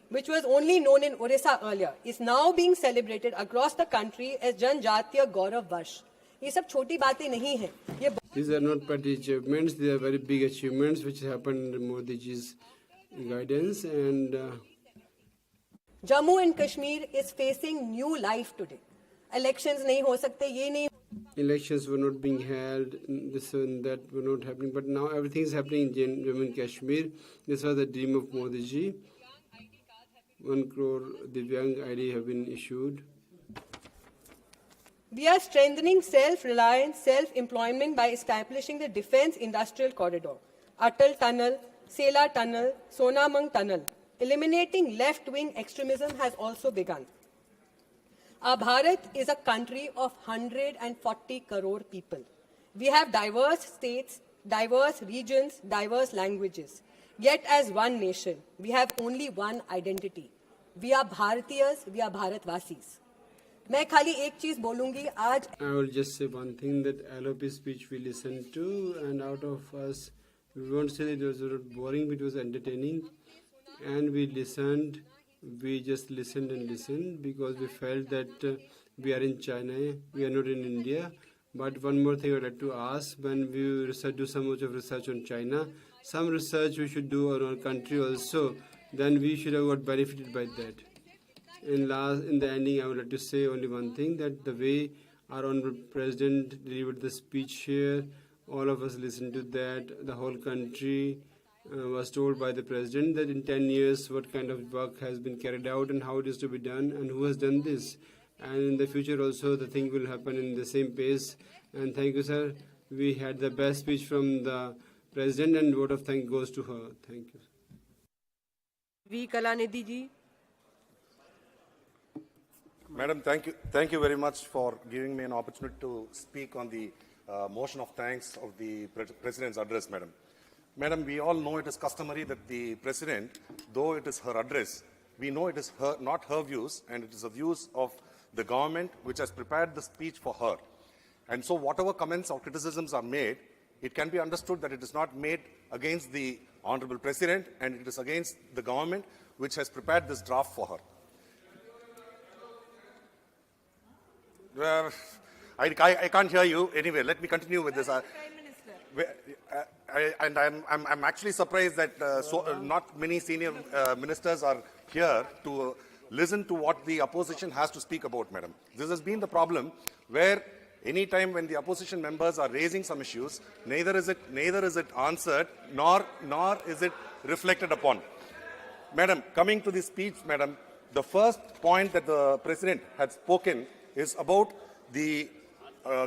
which was only known in Orissa earlier, is now being celebrated across the country as Janjatiya Gaurav Varsh. ये सब छोटी बातें नहीं हैं. ये These are not petty achievements. They are very big achievements which happened under Modi ji's guidance. And Jammu and Kashmir is facing new life today. Elections नहीं हो सकते, ये नहीं. Elections were not being held, this and that were not happening, but now everything is happening in Jammu and Kashmir. This was the dream of Modi ji. 1 crore Divyang ID have been issued. We are strengthening self-reliance, self-employment by establishing the Defence Industrial Corridor, Atal Tunnel, Sela Tunnel, Sonamang Tunnel. Eliminating left-wing extremism has also begun. Our Bharat is a country of 140 crore people. We have diverse states, diverse regions, diverse languages. Yet as one nation, we have only one identity. We are Bharatiyas, we are Bharatvasis. मैं खाली एक चीज बोलूंगी आज. I will just say one thing, that LOP speech we listened to, and out of us, we won't say that it was boring, but it was entertaining. And we listened, we just listened and listened because we felt that we are in China, we are not in India. But one more thing I would like to ask, when we do so much of research on China, some research we should do on our country also, then we should have got benefited by that. In the ending, I would like to say only one thing, that the way our Honorable President delivered the speech here, all of us listened to that. The whole country was told by the President that in 10 years what kind of work has been carried out and how it is to be done and who has done this. And in the future also the thing will happen in the same pace. And thank you, sir. We had the best speech from the President, and vote of thanks goes to her. Thank you. V. Kalanidhi ji. Madam, thank you very much for giving me an opportunity to speak on the motion of thanks of the President's address, Madam. Madam, we all know it is customary that the President, though it is her address, we know it is not her views, and it is the views of the government which has prepared the speech for her. And so whatever comments or criticisms are made, it can be understood that it is not made against the Honorable President, and it is against the government which has prepared this draft for her. I can't hear you. Anyway, let me continue with this. I'm actually surprised that not many senior ministers are here to listen to what the opposition has to speak about, Madam. This has been the problem, where any time when the opposition members are raising some issues, neither is it answered nor is it reflected upon. Madam, coming to the speech, Madam, the first point that the President had spoken is about the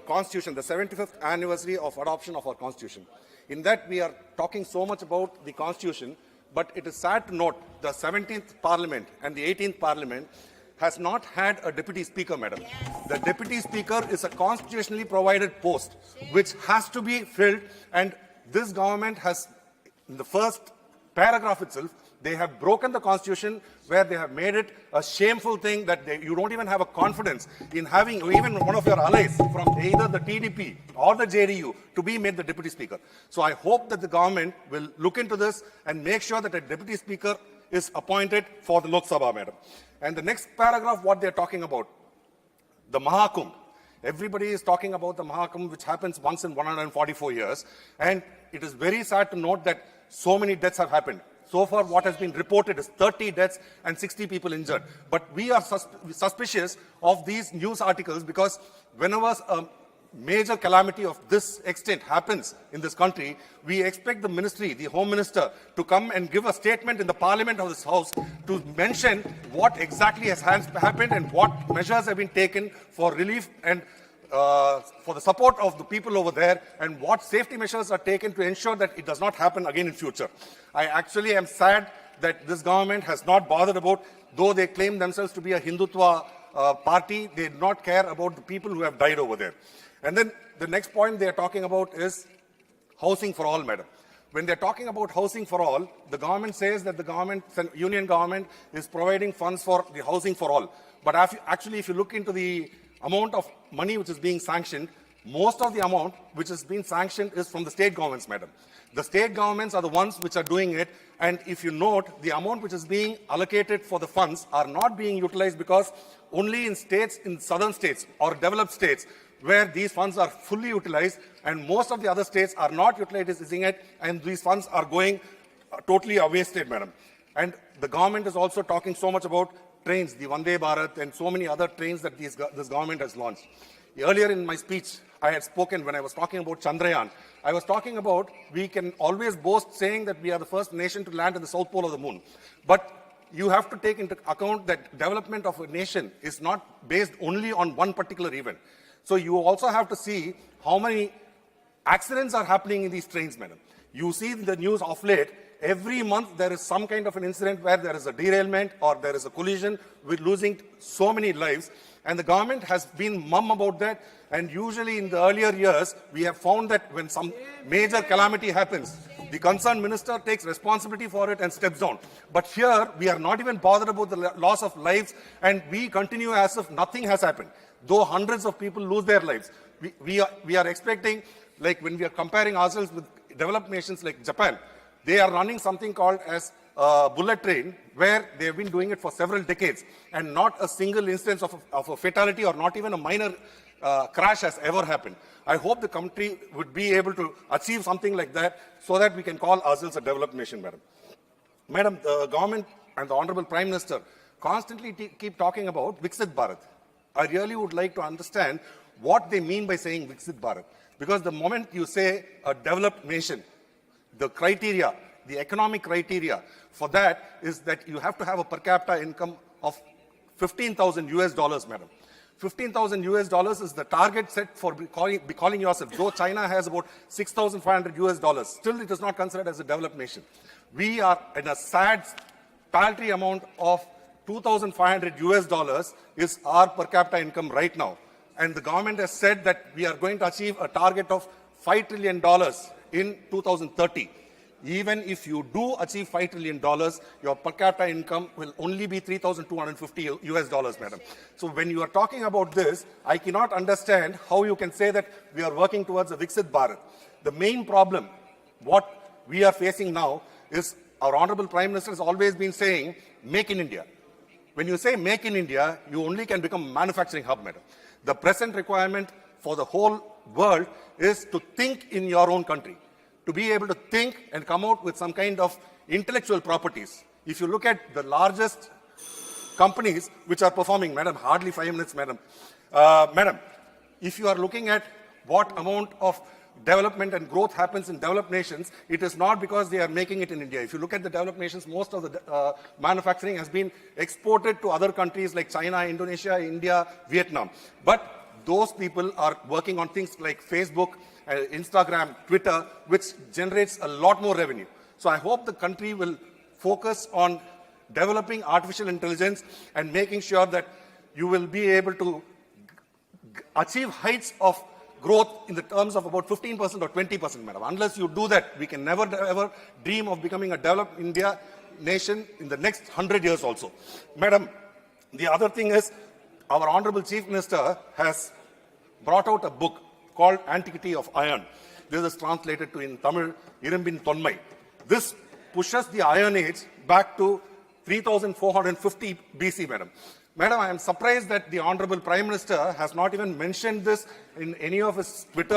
Constitution, the 75th anniversary of adoption of our Constitution. In that, we are talking so much about the Constitution, but it is sad to note the 17th Parliament and the 18th Parliament has not had a Deputy Speaker, Madam. Yes. The Deputy Speaker is a constitutionally provided post, which has to be filled, and this government has, in the first paragraph itself, they have broken the Constitution, where they have made it a shameful thing that you don't even have a confidence in having even one of your allies from either the TDP or the JDU to be made the Deputy Speaker. So I hope that the government will look into this and make sure that a Deputy Speaker is appointed for the Lok Sabha, Madam. And the next paragraph, what they're talking about, the Mahakumbh. Everybody is talking about the Mahakumbh, which happens once in 144 years. And it is very sad to note that so many deaths have happened. So far, what has been reported is 30 deaths and 60 people injured. But we are suspicious of these news articles, because whenever a major calamity of this extent happens in this country, we expect the ministry, the Home Minister, to come and give a statement in the Parliament of this House to mention what exactly has happened and what measures have been taken for relief and for the support of the people over there, and what safety measures are taken to ensure that it does not happen again in future. I actually am sad that this government has not bothered about, though they claim themselves to be a Hindutva party, they do not care about the people who have died over there. And then the next point they are talking about is housing for all, madam. When they're talking about housing for all, the government says that the union government is providing funds for the housing for all. But actually, if you look into the amount of money which is being sanctioned, most of the amount which is being sanctioned is from the state governments, madam. The state governments are the ones which are doing it. And if you note, the amount which is being allocated for the funds are not being utilized because only in states, in southern states or developed states, where these funds are fully utilized, and most of the other states are not utilizing it, and these funds are going totally wasted, madam. And the government is also talking so much about trains, the Vande Bharat, and so many other trains that this government has launched. Earlier in my speech, I had spoken when I was talking about Chandrayaan. I was talking about we can always boast saying that we are the first nation to land in the south pole of the moon. But you have to take into account that development of a nation is not based only on one particular event. So you also have to see how many accidents are happening in these trains, madam. You see in the news of late, every month there is some kind of an incident where there is a derailment or there is a collision with losing so many lives. And the government has been mum about that. And usually in the earlier years, we have found that when some major calamity happens, the concerned minister takes responsibility for it and steps down. But here, we are not even bothered about the loss of lives, and we continue as if nothing has happened. Though hundreds of people lose their lives, we are expecting, like when we are comparing ourselves with developed nations like Japan, they are running something called as a bullet train, where they have been doing it for several decades, and not a single instance of a fatality or not even a minor crash has ever happened. I hope the country would be able to achieve something like that so that we can call ourselves a developed nation, madam. Madam, the government and the Honorable Prime Minister constantly keep talking about Viksit Bharat. I really would like to understand what they mean by saying Viksit Bharat. Because the moment you say a developed nation, the criteria, the economic criteria for that is that you have to have a per capita income of $15,000, madam. $15,000 is the target set for calling yourself. Though China has about $6,500, still it is not considered as a developed nation. We are in a sad, paltry amount of $2,500 is our per capita income right now. And the government has said that we are going to achieve a target of $5 trillion in 2030. Even if you do achieve $5 trillion, your per capita income will only be $3,250, madam. So when you are talking about this, I cannot understand how you can say that we are working towards a Viksit Bharat. The main problem, what we are facing now, is our Honorable Prime Minister has always been saying, make in India. When you say make in India, you only can become a manufacturing hub, madam. The present requirement for the whole world is to think in your own country, to be able to think and come out with some kind of intellectual properties. If you look at the largest companies which are performing, madam, hardly 5 minutes, madam. Madam, if you are looking at what amount of development and growth happens in developed nations, it is not because they are making it in India. If you look at the developed nations, most of the manufacturing has been exported to other countries like China, Indonesia, India, Vietnam. But those people are working on things like Facebook, Instagram, Twitter, which generates a lot more revenue. So I hope the country will focus on developing artificial intelligence and making sure that you will be able to achieve heights of growth in the terms of about 15% or 20%, madam. Unless you do that, we can never ever dream of becoming a developed India nation in the next 100 years also. Madam, the other thing is, our Honorable Chief Minister has brought out a book called Antiquity of Iron. This is translated to in Tamil, Irumbin Tonmai. This pushes the Iron Age back to 3450 BC, madam. Madam, I am surprised that the Honorable Prime Minister has not even mentioned this in any of his Twitter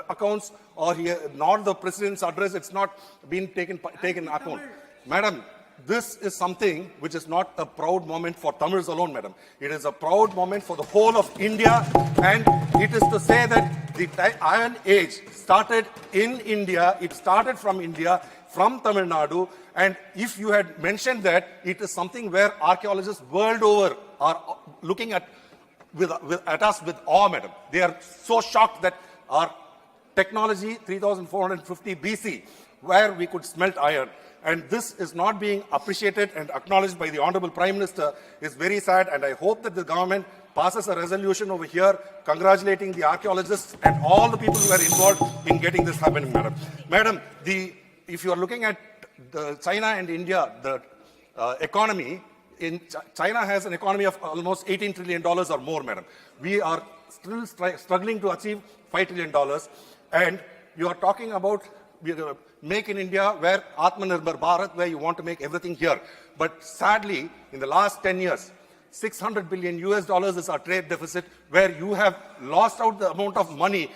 accounts, or nor the President's address. It's not been taken account. Madam, this is something which is not a proud moment for Tamils alone, madam. It is a proud moment for the whole of India, and it is to say that the Iron Age started in India, it started from India, from Tamil Nadu, and if you had mentioned that, it is something where archaeologists world over are looking at us with awe, madam. They are so shocked that our technology, 3450 BC, where we could smelt iron, And this is not being appreciated and acknowledged by the Honorable Prime Minister is very sad, and I hope that the government passes a resolution over here congratulating the archaeologists and all the people who are involved in getting this happening, madam. Madam, if you are looking at China and India, the economy, China has an economy of almost $18 trillion or more, madam. We are still struggling to achieve $5 trillion. And you are talking about make in India, where Atmanirbhar Bharat, where you want to make everything here. But sadly, in the last 10 years, $600 billion is our trade deficit, where you have lost out the amount of money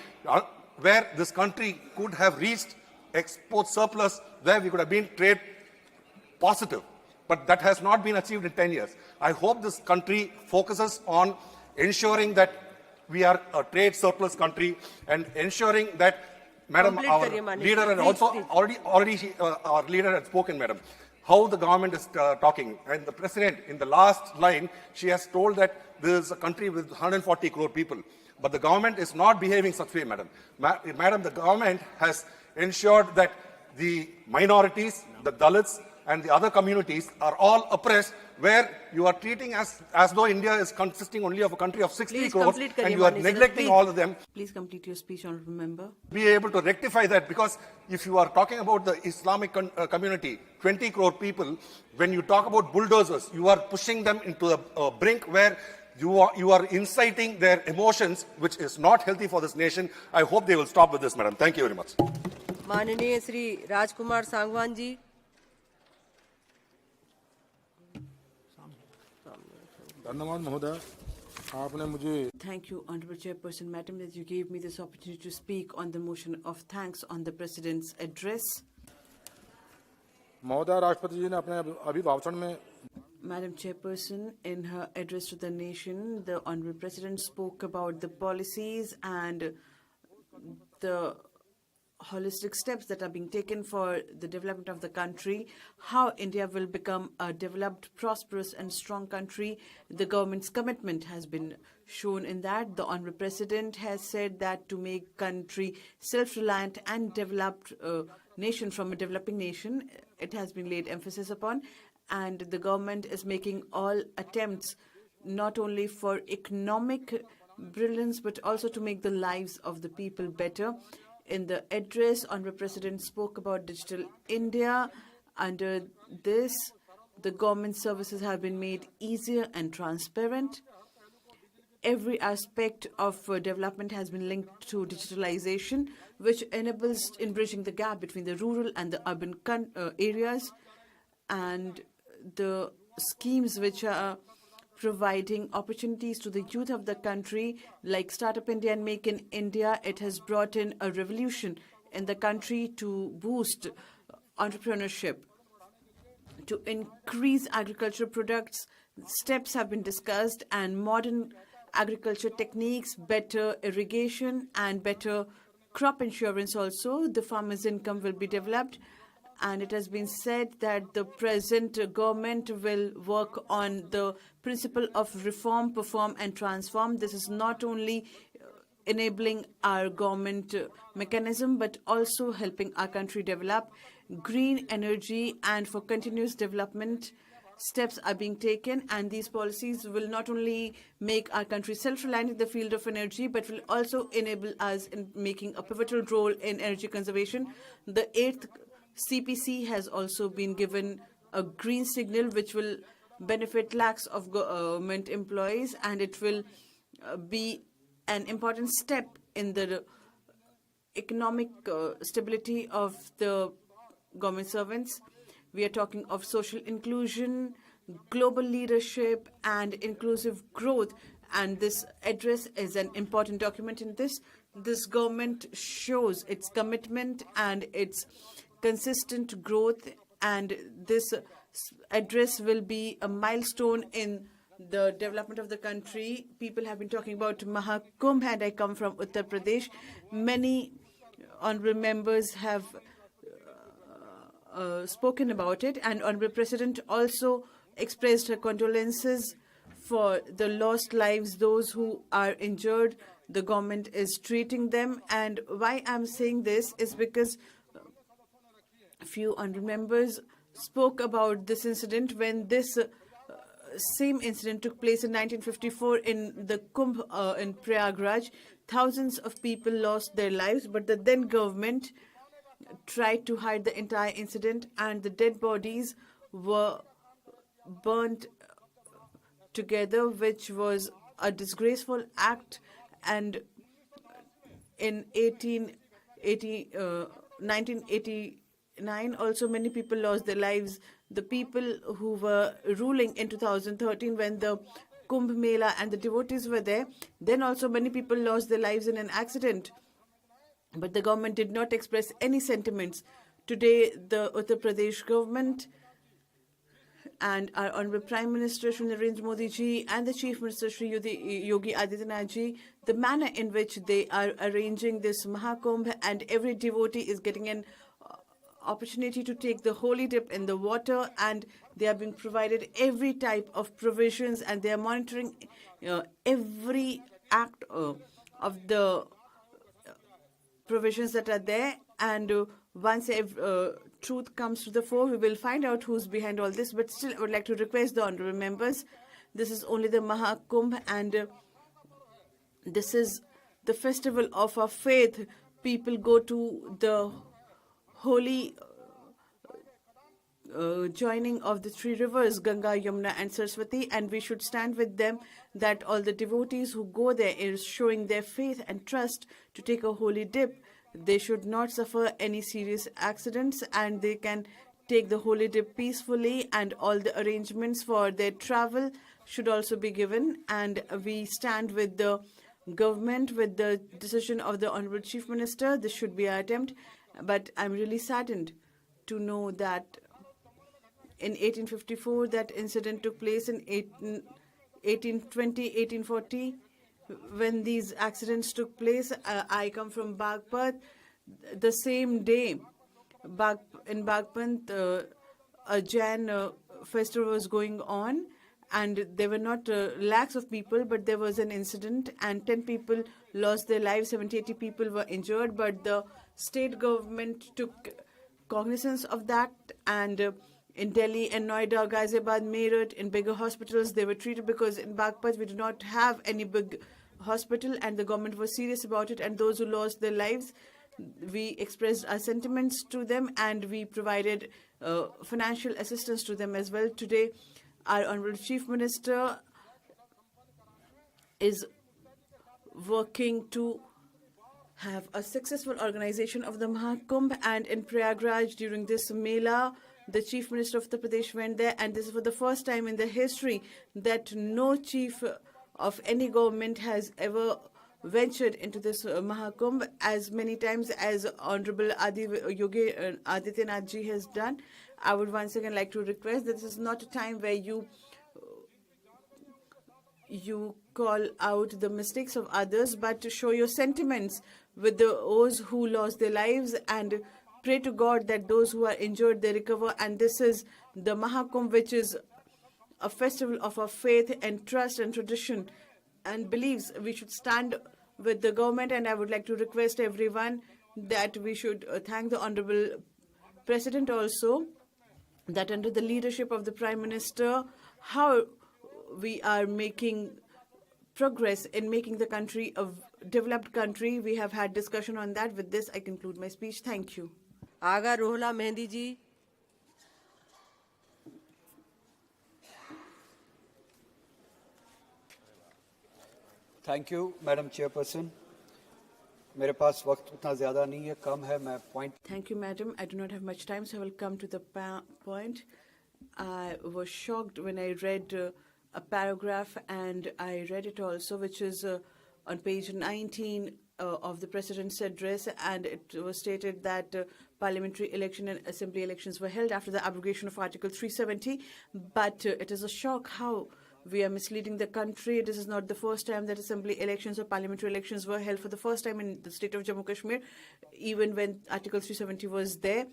where this country could have reached export surplus, where we could have been trade positive. But that has not been achieved in 10 years. I hope this country focuses on ensuring that we are a trade surplus country and ensuring that, madam, our leader had also our leader had spoken, madam, how the government is talking. And the president, in the last line, she has told that there is a country with 140 crore people. But the government is not behaving such way, madam. Madam, the government has ensured that the minorities, the Dalits, and the other communities are all oppressed, where you are treating as though India is consisting only of a country of 60 crores, and you are neglecting all of them. Please complete your speech, honorable member. Be able to rectify that, because if you are talking about the Islamic community, 20 crore people, when you talk about bulldozers, you are pushing them into a brink where you are inciting their emotions, which is not healthy for this nation. I hope they will stop with this, madam. Thank you very much. माननीय Shri Rajkumar Sangwan ji. Thank you, Honorable Chairperson, Madam, that you gave me this opportunity to speak on the motion of thanks on the President's address. Madam Chairperson, in her address to the nation, the Honorable President spoke about the policies and the holistic steps that are being taken for the development of the country, how India will become a developed, prosperous and strong country. The government's commitment has been shown in that. The Honorable President has said that to make country self-reliant and developed nation from a developing nation, it has been laid emphasis upon, and the government is making all attempts not only for economic brilliance but also to make the lives of the people better. In the address, Honorable President spoke about Digital India. Under this, the government services have been made easier and transparent. Every aspect of development has been linked to digitalization, which enables in bridging the gap between the rural and the urban areas. And the schemes which are providing opportunities to the youth of the country, like Startup India and Make in India, it has brought in a revolution in the country to boost entrepreneurship. To increase agricultural products, steps have been discussed, and modern agriculture techniques, better irrigation and better crop insurance also. The farmer's income will be developed. And it has been said that the present government will work on the principle of reform, perform and transform. This is not only enabling our government mechanism, but also helping our country develop. Green energy and for continuous development steps are being taken, and these policies will not only make our country self-reliant in the field of energy, but will also enable us in making a pivotal role in energy conservation. The 8th CPC has also been given a green signal, which will benefit lakhs of government employees, and it will be an important step in the economic stability of the government servants. We are talking of social inclusion, global leadership, and inclusive growth. And this address is an important document in this. This government shows its commitment and its consistent growth, and this address will be a milestone in the development of the country. People have been talking about Mahakumbh, and I come from Uttar Pradesh. Many honorable members have spoken about it, and Honorable President also expressed her condolences for the lost lives, those who are injured. The government is treating them, and why I'm saying this is because few honorable members spoke about this incident when this same incident took place in 1954 in the Kumbh in Prayagraj. Thousands of people lost their lives, but the then government tried to hide the entire incident, and the dead bodies were burnt together, which was a disgraceful act. And in 1989, also many people lost their lives. The people who were ruling in 2013 when the Kumbh Mela and the devotees were there, then also many people lost their lives in an accident. But the government did not express any sentiments. Today, the Uttar Pradesh government and our Honorable Prime Minister Shri Narendra Modi ji and the Chief Minister Shri Yogi Adityanath ji, the manner in which they are arranging this Mahakumbh, and every devotee is getting an opportunity to take the holy dip in the water, and they are being provided every type of provisions, and they are monitoring every act of the provisions that are there. And once truth comes to the fore, we will find out who's behind all this. But still, I would like to request the honorable members, this is only the Mahakumbh, and this is the festival of our faith. People go to the holy joining of the three rivers, Ganga, Yamuna and Saraswati, and we should stand with them, that all the devotees who go there is showing their faith and trust to take a holy dip. They should not suffer any serious accidents, and they can take the holy dip peacefully, and all the arrangements for their travel should also be given. And we stand with the government, with the decision of the Honorable Chief Minister. This should be our attempt. But I'm really saddened to know that in 1854, that incident took place in 1820, 1840, when these accidents took place. I come from Bagpat. The same day, in Bagpat, a Jain festival was going on, and there were not lakhs of people, but there was an incident, and 10 people lost their lives, 70-80 people were injured. But the state government took cognizance of that, and in Delhi and Noida, Ghaziabad, Meerut, in bigger hospitals, they were treated, because in Bagpat we do not have any big hospital, and the government was serious about it. And those who lost their lives, we expressed our sentiments to them, and we provided financial assistance to them as well. Today, our Honorable Chief Minister is working to have a successful organization of the Mahakumbh, and in Prayagraj during this Mela, the Chief Minister of Uttar Pradesh went there, and this is for the first time in the history that no chief of any government has ever ventured into this Mahakumbh as many times as Honorable Yogi Adityanath ji has done. I would once again like to request that this is not a time where you call out the mistakes of others, but to show your sentiments with those who lost their lives, and pray to God that those who are injured, they recover. And this is the Mahakumbh, which is a festival of our faith and trust and tradition and beliefs. We should stand with the government, and I would like to request everyone that we should thank the Honorable President also, that under the leadership of the Prime Minister, how we are making progress in making the country a developed country. We have had discussion on that. With this, I conclude my speech. Thank you. Aga Rohla Mehndi ji. Thank you madam chairperson मेरे पास वक्त उतना ज़्यादा नहीं है कम है मैं point Thank you, madam. I do not have much time, so I will come to the point. I was shocked when I read a paragraph, and I read it also, which is on page 19 of the President's address, and it was stated that parliamentary election and assembly elections were held after the abrogation of Article 370. But it is a shock how we are misleading the country. This is not the first time that assembly elections or parliamentary elections were held for the first time in the state of Jammu and Kashmir, even when Article 370 was there.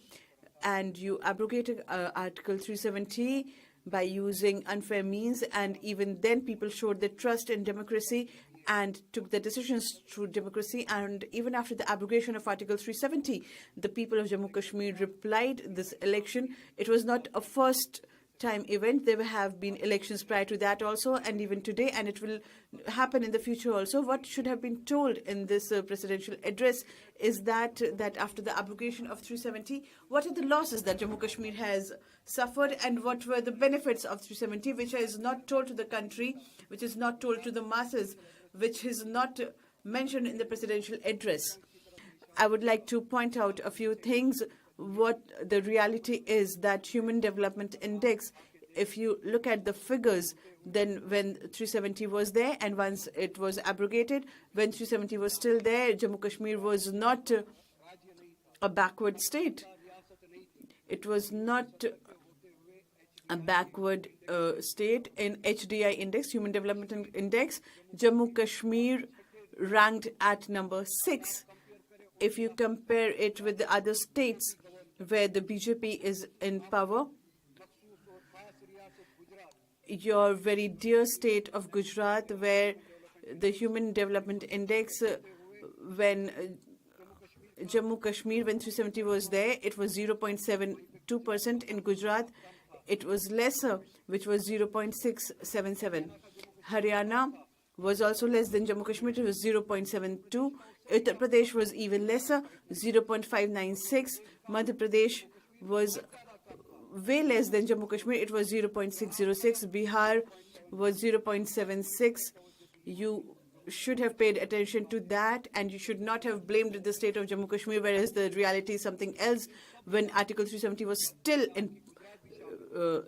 And you abrogated Article 370 by using unfair means, and even then people showed their trust in democracy, and took their decisions through democracy. And even after the abrogation of Article 370, the people of Jammu Kashmir replied this election. It was not a first-time event. There have been elections prior to that also, and even today, and it will happen in the future also. What should have been told in this presidential address is that after the abrogation of 370, what are the losses that Jammu Kashmir has suffered, and what were the benefits of 370, which is not told to the country, which is not told to the masses, which is not mentioned in the presidential address. I would like to point out a few things. What the reality is that Human Development Index, if you look at the figures, then when 370 was there and once it was abrogated, when 370 was still there, Jammu Kashmir was not a backward state. It was not a backward state. In HDI index, Human Development Index, Jammu Kashmir ranked at number 6. If you compare it with the other states where the BJP is in power, your very dear state of Gujarat, where the Human Development Index, when Jammu Kashmir, when 370 was there, it was 0.72%. In Gujarat, it was lesser, which was 0.677. Haryana was also less than Jammu Kashmir, it was 0.72. Uttar Pradesh was even lesser, 0.596. Madhya Pradesh was way less than Jammu Kashmir, it was 0.606. Bihar was 0.76. You should have paid attention to that, and you should not have blamed the state of Jammu Kashmir, whereas the reality is something else. When Article 370 was still in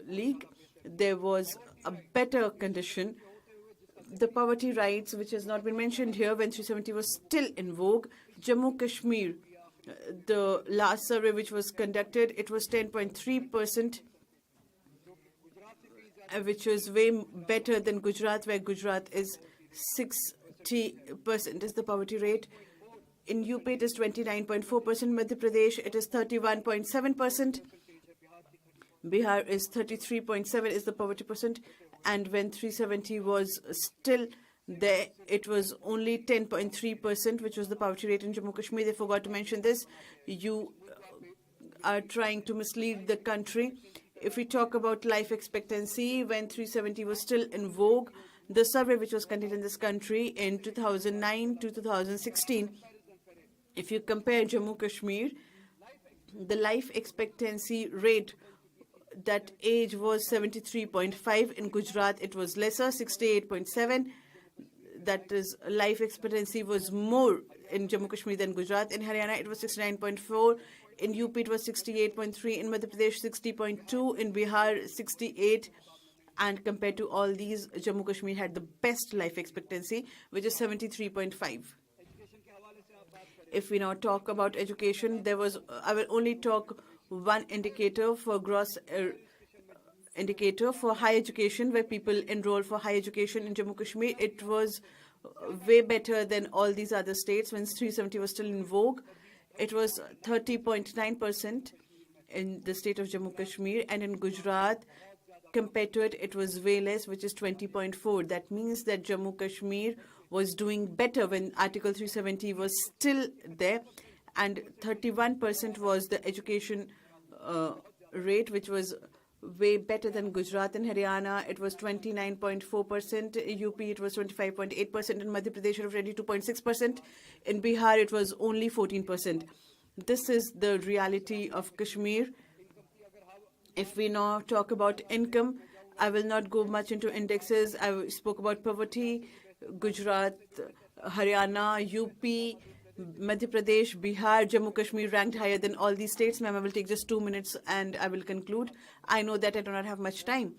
league, there was a better condition. The poverty rights, which has not been mentioned here, when 370 was still in vogue, Jammu Kashmir, the last survey which was conducted, it was 10.3%, which was way better than Gujarat, where Gujarat is 60% is the poverty rate. In UP, it is 29.4%. Madhya Pradesh, it is 31.7%. Bihar is 33.7 is the poverty percent, and when 370 was still there, it was only 10.3%, which was the poverty rate in Jammu Kashmir. They forgot to mention this. You are trying to mislead the country. If we talk about life expectancy, when 370 was still in vogue, the survey which was conducted in this country in 2009 to 2016, if you compare Jammu Kashmir, the life expectancy rate, that age was 73.5. In Gujarat, it was lesser, 68.7. That is, life expectancy was more in Jammu Kashmir than Gujarat. In Haryana, it was 69.4. In UP, it was 68.3. In Madhya Pradesh, 60.2. In Bihar, 68. And compared to all these, Jammu Kashmir had the best life expectancy, which is 73.5. If we now talk about education, I will only talk one indicator for gross indicator for higher education, where people enroll for higher education in Jammu Kashmir. It was way better than all these other states when 370 was still in vogue. It was 30.9% in the state of Jammu Kashmir, and in Gujarat, compared to it, it was way less, which is 20.4. That means that Jammu Kashmir was doing better when Article 370 was still there, and 31% was the education rate, which was way better than Gujarat. And Haryana, it was 29.4%. UP, it was 25.8%. In Madhya Pradesh, it was 22.6%. In Bihar, it was only 14%. This is the reality of Kashmir. If we now talk about income, I will not go much into indexes. I spoke about poverty. Gujarat, Haryana, UP, Madhya Pradesh, Bihar, Jammu Kashmir ranked higher than all these states. Ma'am, I will take just 2 minutes and I will conclude. I know that I do not have much time.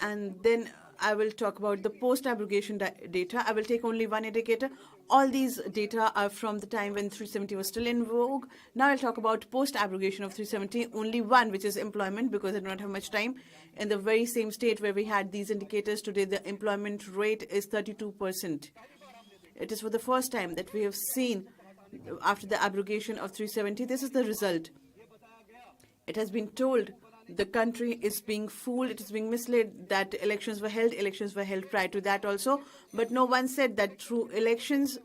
And then I will talk about the post-abrogation data. I will take only one indicator. All these data are from the time when 370 was still in vogue. Now I'll talk about post-abrogation of 370, only one, which is employment, because I do not have much time. In the very same state where we had these indicators, today the employment rate is 32%. It is for the first time that we have seen, after the abrogation of 370, this is the result. It has been told the country is being fooled, it is being misled that elections were held prior to that also, but no one said that through elections,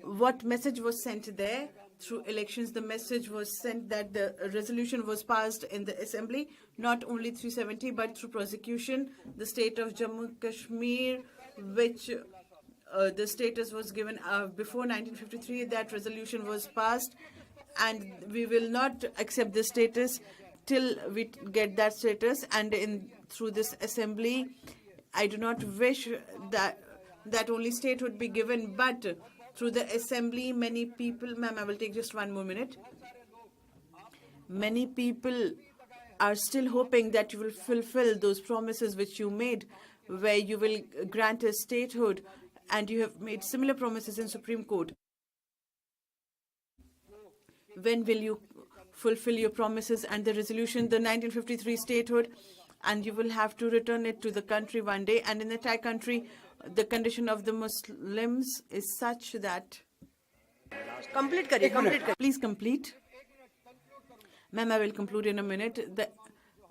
what message was sent there? Through elections, the message was sent that the resolution was passed in the assembly, not only 370, but through prosecution. The state of Jammu and Kashmir, which the status was given before 1953, that resolution was passed, and we will not accept the status till we get that status. And through this assembly, I do not wish that only state would be given, but through the assembly, many people, ma'am, I will take just one more minute. Many people are still hoping that you will fulfill those promises which you made, where you will grant a statehood, and you have made similar promises in Supreme Court. When will you fulfill your promises and the resolution, the 1953 statehood, and you will have to return it to the country one day? And in the entire country, the condition of the Muslims is such that... Complete kariye. Please complete. Ma'am, I will conclude in a minute.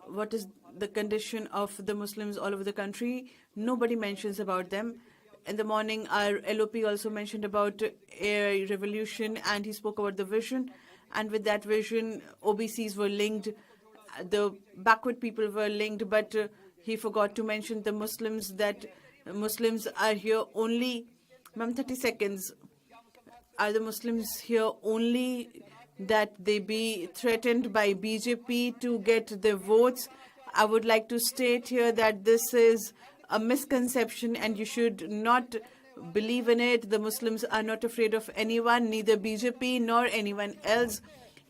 What is the condition of the Muslims all over the country? Nobody mentions about them. In the morning, our LOP also mentioned about a revolution, and he spoke about the vision. And with that vision, OBCs were linked, the backward people were linked, but he forgot to mention the Muslims, that Muslims are here only... Ma'am, 30 seconds. Are the Muslims here only that they be threatened by BJP to get their votes? I would like to state here that this is a misconception, and you should not believe in it. The Muslims are not afraid of anyone, neither BJP nor anyone else.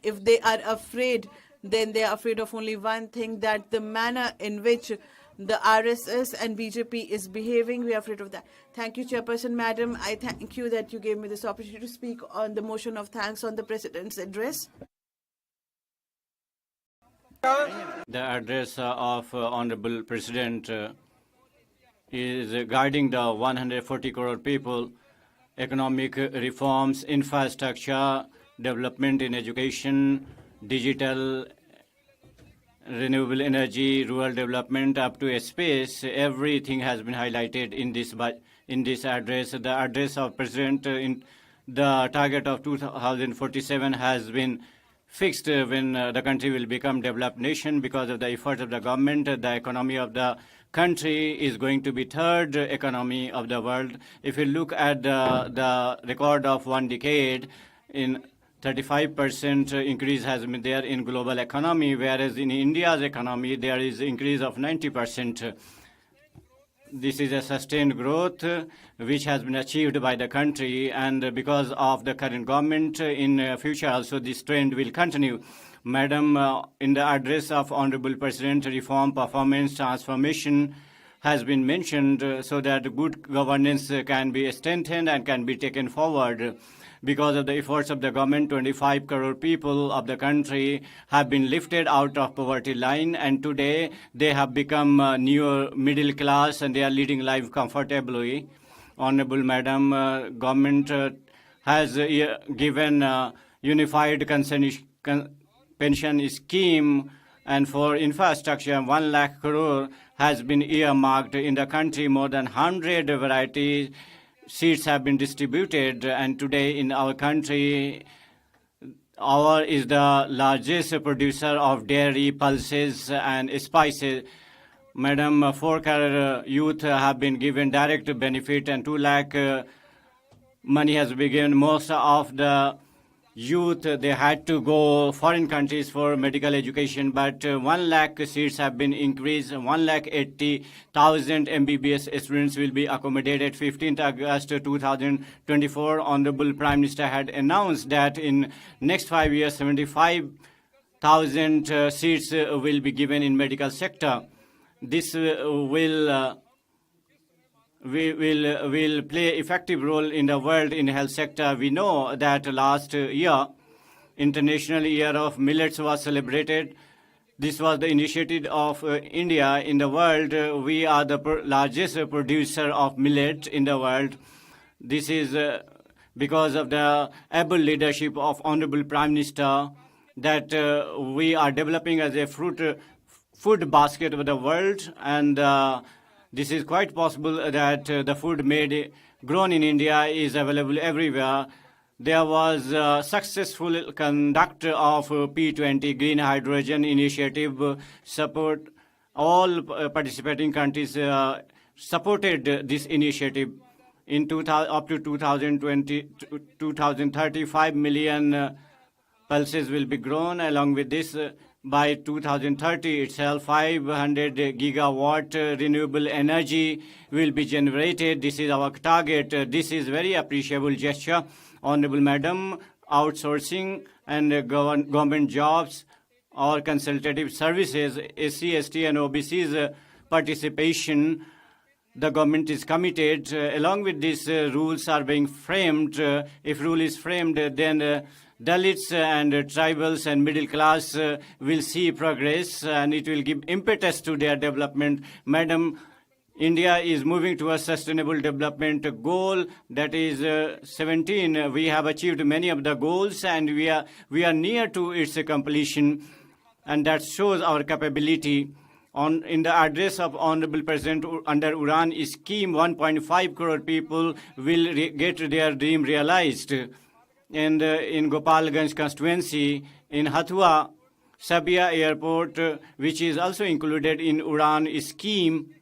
If they are afraid, then they are afraid of only one thing, that the manner in which the RSS and BJP is behaving, we are afraid of that. Thank you, Chairperson, Madam. I thank you that you gave me this opportunity to speak on the motion of thanks on the President's address. The address of Honorable President is guiding the 140 crore people, economic reforms, infrastructure, development in education, digital, renewable energy, rural development, up to a space. Everything has been highlighted in this address. The address of President in the target of 2047 has been fixed when the country will become developed nation because of the efforts of the government. The economy of the country is going to be third economy of the world. If you look at the record of one decade, in 35% increase has been there in global economy, whereas in India's economy there is increase of 90%. This is a sustained growth which has been achieved by the country, and because of the current government, in future also this trend will continue. Madam, in the address of Honorable President, reform, performance, transformation has been mentioned so that good governance can be strengthened and can be taken forward. Because of the efforts of the government, 25 crore people of the country have been lifted out of poverty line, and today they have become near middle class and they are leading life comfortably. Honorable Madam, government has given unified pension scheme, and for infrastructure 1 lakh crore has been earmarked in the country. More than 100 varieties seeds have been distributed, and today in our country, our is the largest producer of dairy, pulses and spices. Madam, 4 crore youth have been given direct benefit, and 2 lakh money has been given. Most of the youth, they had to go foreign countries for medical education, but 1 lakh seats have been increased. 1,80,000 MBBS students will be accommodated. 15th August 2024, Honorable Prime Minister had announced that in next 5 years, 75,000 seats will be given in medical sector. This will play effective role in the world in health sector. We know that last year, International Year of Millets was celebrated. This was the initiative of India in the world. We are the largest producer of millet in the world. This is because of the able leadership of Honorable Prime Minister. that we are developing as a food basket of the world, and this is quite possible that the food grown in India is available everywhere. There was a successful conduct of P20 Green Hydrogen Initiative. Support all participating countries supported this initiative. Up to 2020, 2030, 5 million pulses will be grown. Along with this, by 2030 itself, 500 gigawatt renewable energy will be generated. This is our target. This is very appreciable gesture. Honorable Madam, outsourcing and government jobs or consultative services, SC, ST and OBC's participation, the government is committed. Along with this, rules are being framed. If rule is framed, then Dalits and tribals and middle class will see progress, and it will give impetus to their development. Madam, India is moving to a sustainable development goal, that is 17. We have achieved many of the goals, and we are near to its completion, and that shows our capability. In the address of Honorable President under Udan scheme, 1.5 crore people will get their dream realized. And in Gopalganj constituency, in Hathras, Sabia Airport, which is also included in Udan scheme,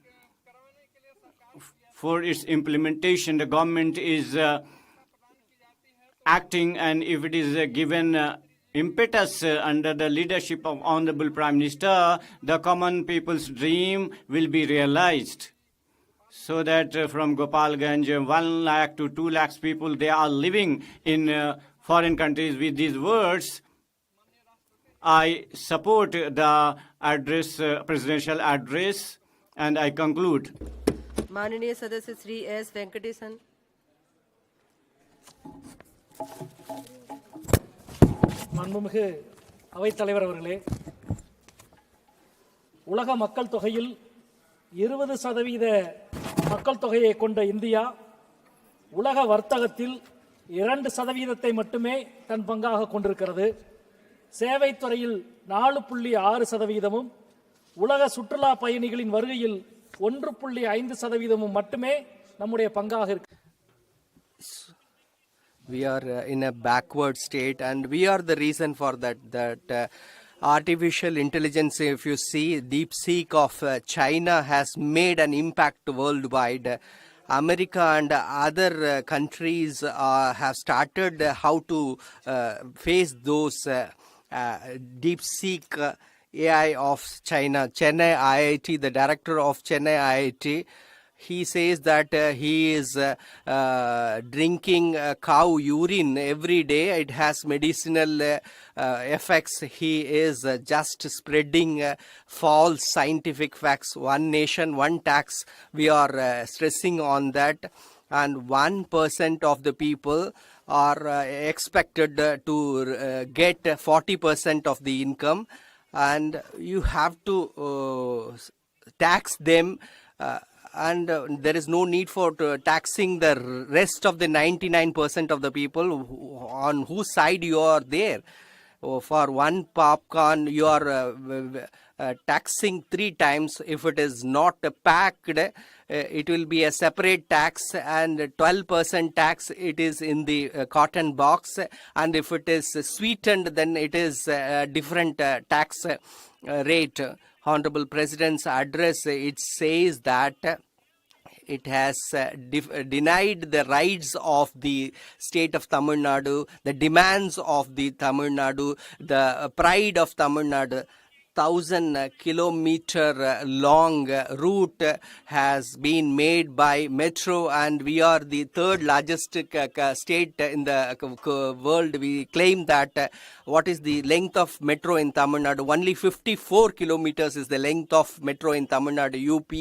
for its implementation, the government is acting, and if it is given impetus under the leadership of Honorable Prime Minister, the common people's dream will be realized. So that from Gopalganj, 1 lakh to 2 lakhs people, they are living in foreign countries. With these words, I support the address, presidential address, and I conclude. माननीय सदस्य Shri S Venkatesan. மாண்புமிகு அவைத்தலைவர் அவர்களே, உலக மக்கள் தொகையில் 20% மக்கள் தொகையை கொண்ட இந்தியா உலக வர்த்தகத்தில் 2% மட்டுமே தன் பங்காக கொண்டிருக்கிறது. சேவைத்துறையில் 4.6%, உலக சுற்றுலா பயணிகளின் வருகையில் 1.5% மட்டுமே நம்முடைய பங்காக இருக்கு. We are in a backward state, and we are the reason for that. Artificial intelligence, if you see, DeepSeek of China has made an impact worldwide. America and other countries have started how to face those DeepSeek AI of China. Chennai IIT, the director of Chennai IIT, he says that he is drinking cow urine every day. It has medicinal effects. He is just spreading false scientific facts. One nation, one tax. We are stressing on that. And 1% of the people are expected to get 40% of the income. And you have to tax them, and there is no need for taxing the rest of the 99% of the people on whose side you are there. For one popcorn, you are taxing 3 times. If it is not packed, it will be a separate tax, and 12% tax it is in the cotton box, and if it is sweetened, then it is a different tax rate. Honorable President's address, it says that it has denied the rights of the state of Tamil Nadu, the demands of the Tamil Nadu, the pride of Tamil Nadu. 1,000-kilometer long route has been made by metro, and we are the 3rd largest state in the world. We claim that what is the length of metro in Tamil Nadu? Only 54 kilometers is the length of metro in Tamil Nadu. UP,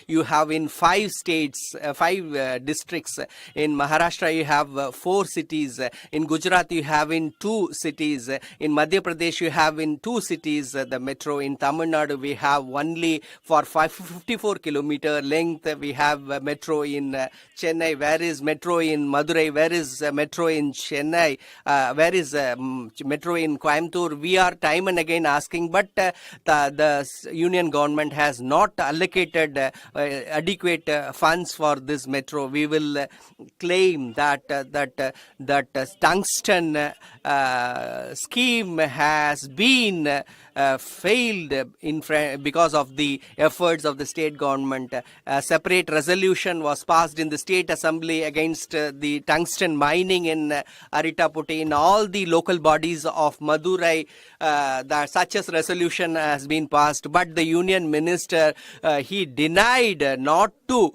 you have in 5 states, 5 districts. In Maharashtra, you have 4 cities. In Gujarat, you have in 2 cities. In Madhya Pradesh, you have in 2 cities the metro. metro. In Tamil Nadu, we have only for 54-kilometer length, we have metro in Chennai. Where is metro in Madurai? Where is metro in Chennai? Where is metro in Coimbatore? We are time and again asking, but the union government has not allocated adequate funds for this metro. We will claim that tungsten scheme has been failed because of the efforts of the state government. A separate resolution was passed in the state assembly against the tungsten mining in Aritapudi. In all the local bodies of Madurai, such a resolution has been passed, but the union minister he denied not to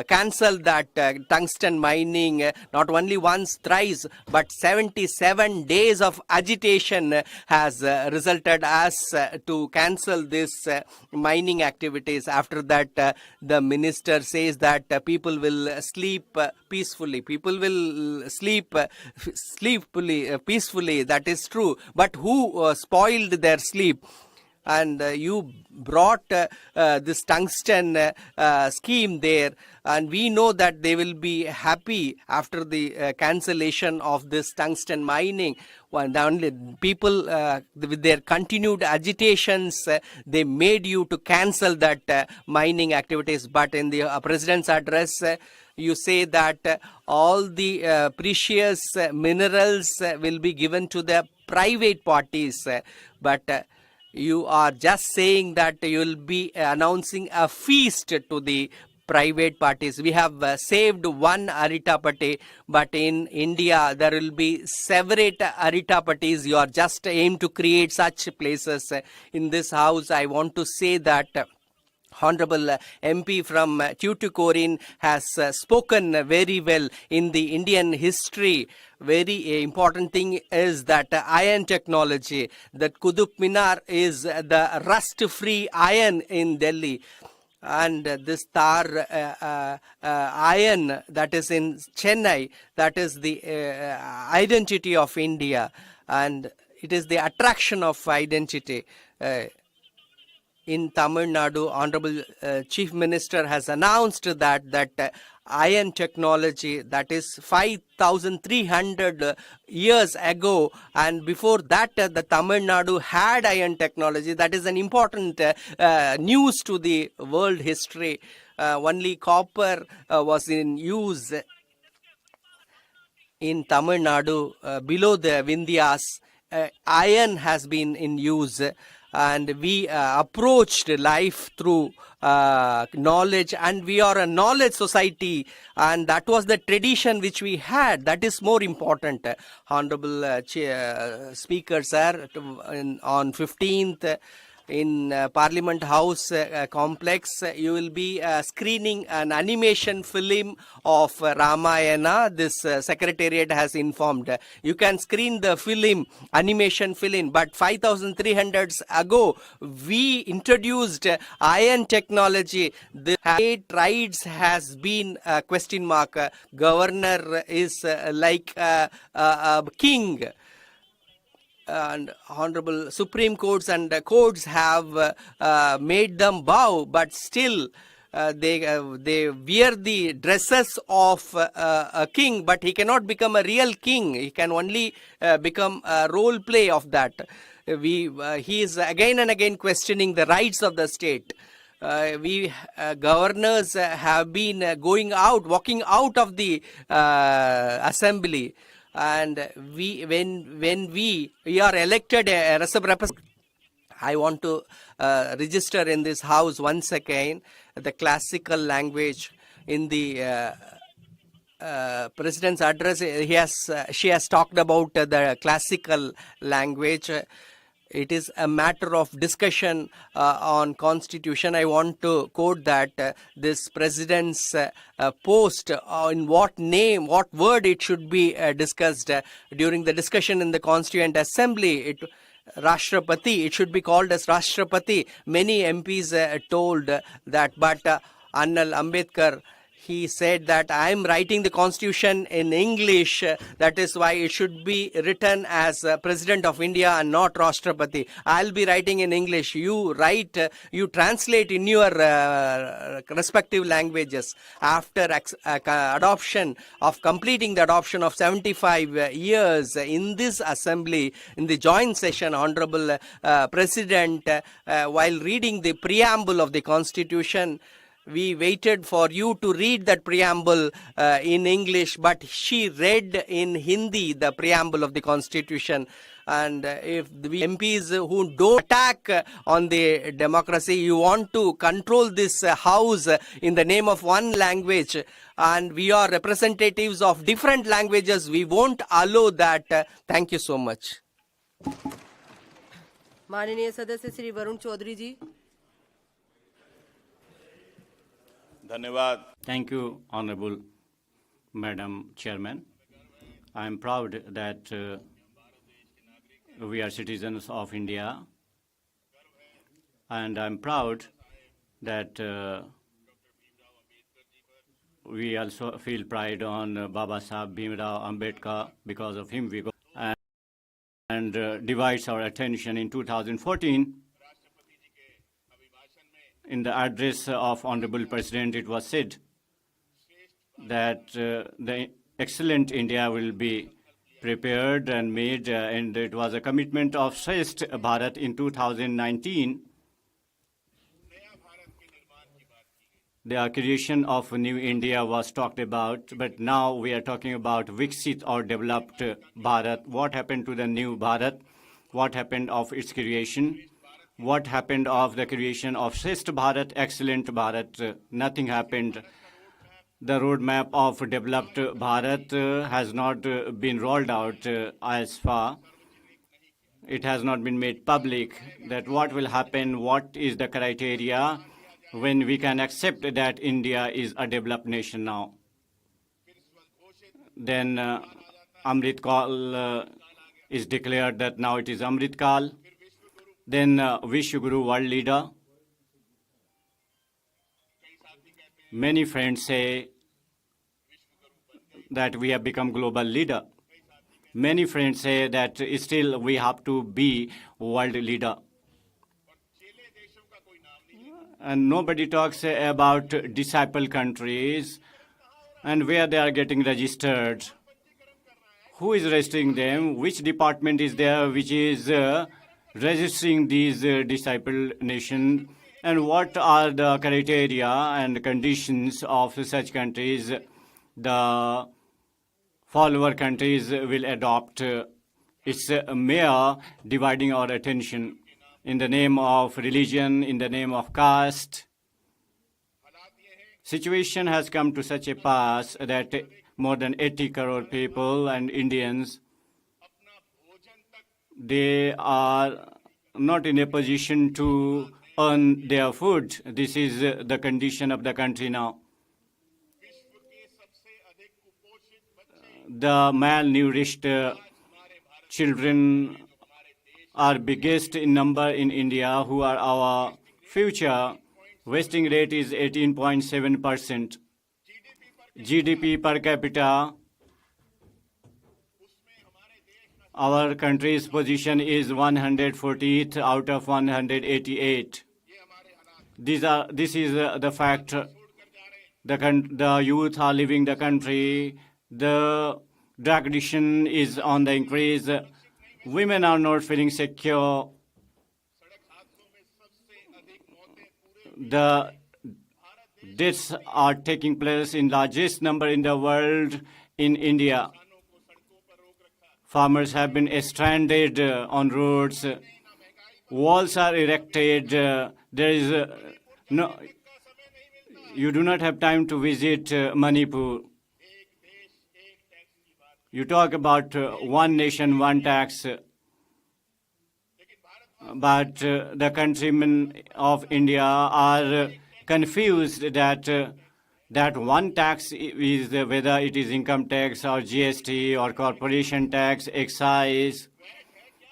cancel that tungsten mining, not only once, thrice, but 77 days of agitation has resulted us to cancel this mining activities. After that, the minister says that people will sleep peacefully. People will sleep peacefully. That is true. But who spoiled their sleep? And you brought this tungsten scheme there, and we know that they will be happy after the cancellation of this tungsten mining. When the only people with their continued agitations, they made you to cancel that mining activities. But in the president's address, you say that all the precious minerals will be given to the private parties, but you are just saying that you will be announcing a feast to the private parties. We have saved one Aritapati, but in India there will be separate Aritapatis. You are just aim to create such places. In this house, I want to say that Honorable MP from Tuticorin has spoken very well in the Indian history. Very important thing is that iron technology, that Qutub Minar is the rust-free iron in Delhi. And this tar iron that is in Chennai, that is the identity of India, and it is the attraction of identity. In Tamil Nadu, Honorable Chief Minister has announced that iron technology, that is 5,300 years ago, and before that the Tamil Nadu had iron technology. That is an important news to the world history. Only copper was in use in Tamil Nadu below the Vindhyas. Iron has been in use. And we approached life through knowledge, and we are a knowledge society, and that was the tradition which we had. That is more important. Honorable Speaker, sir, on 15th in Parliament House complex, you will be screening an animation film of Ramayana. This Secretariat has informed. You can screen the film, animation film, but 5,300 ago, we introduced iron technology. The state rights has been a question mark. Governor is like a king. And Honorable Supreme Courts and courts have made them bow, but still they wear the dresses of a king, but he cannot become a real king. He can only become a role play of that. He is again and again questioning the rights of the state. We governors have been walking out of the assembly. And when we are elected as a representative, I want to register in this house once again the classical language. In the President's address, she has talked about the classical language. It is a matter of discussion on constitution. I want to quote that this president's post, in what name, what word it should be discussed during the discussion in the Constituent Assembly. Rashtrapati, it should be called as Rashtrapati. Many MPs told that, but Annal Ambedkar, he said that I am writing the constitution in English, that is why it should be written as President of India and not Rashtrapati. I'll be writing in English. You write, you translate in your respective languages. After completing the adoption of 75 years in this assembly, in the joint session, Honorable President, while reading the preamble of the constitution, we waited for you to read that preamble in English, but she read in Hindi the preamble of the constitution. And if the MPs who don't attack on the democracy, you want to control this house in the name of one language, and we are representatives of different languages, we won't allow that. Thank you so much. माननीय सदस्य श्री वरुण चौधरी जी. धन्यवाद. Thank you, Honorable Madam Chairman. I am proud that we are citizens of India, and I am proud that we also feel pride on Baba Sahib Bhimrao Ambedkar. Because of him we go and divides our attention. In 2014, in the address of Honorable President, it was said that the excellent India will be prepared and made, and it was a commitment of Shrestha Bharat in 2019. The creation of New India was talked about, but now we are talking about Viksit or developed Bharat. What happened to the new Bharat? What happened of its creation? What happened of the creation of Shrestha Bharat, excellent Bharat? Nothing happened. The roadmap of developed Bharat has not been rolled out as far. It has not been made public that what will happen, what is the criteria when we can accept that India is a developed nation now. Then Amrit Kal is declared that now it is Amrit Kal. Then Vishwaguru, world leader. Many friends say that we have become global leader. Many friends say that still we have to be world leader. And nobody talks about disciple countries and where they are getting registered. Who is registering them? Which department is there which is registering these disciple nations? And what are the criteria and conditions of such countries the follower countries will adopt? It's a mere dividing our attention in the name of religion, in the name of caste. Situation has come to such a pass that more than 80 crore people and Indians, they are not in a position to earn their food. This is the condition of the country now. The malnourished children are biggest in number in India, who are our future. Wasting rate is 18.7%. GDP per capita, our country's position is 148th out of 188. This is the fact. The youth are leaving the country. The drug addiction is on the increase. Women are not feeling secure. The deaths are taking place in largest number in the world in India. Farmers have been stranded on roads. Walls are erected. There is no. You do not have time to visit Manipur. You talk about one nation, one tax, but the countrymen of India are confused that one tax is whether it is income tax or GST or corporation tax, excise,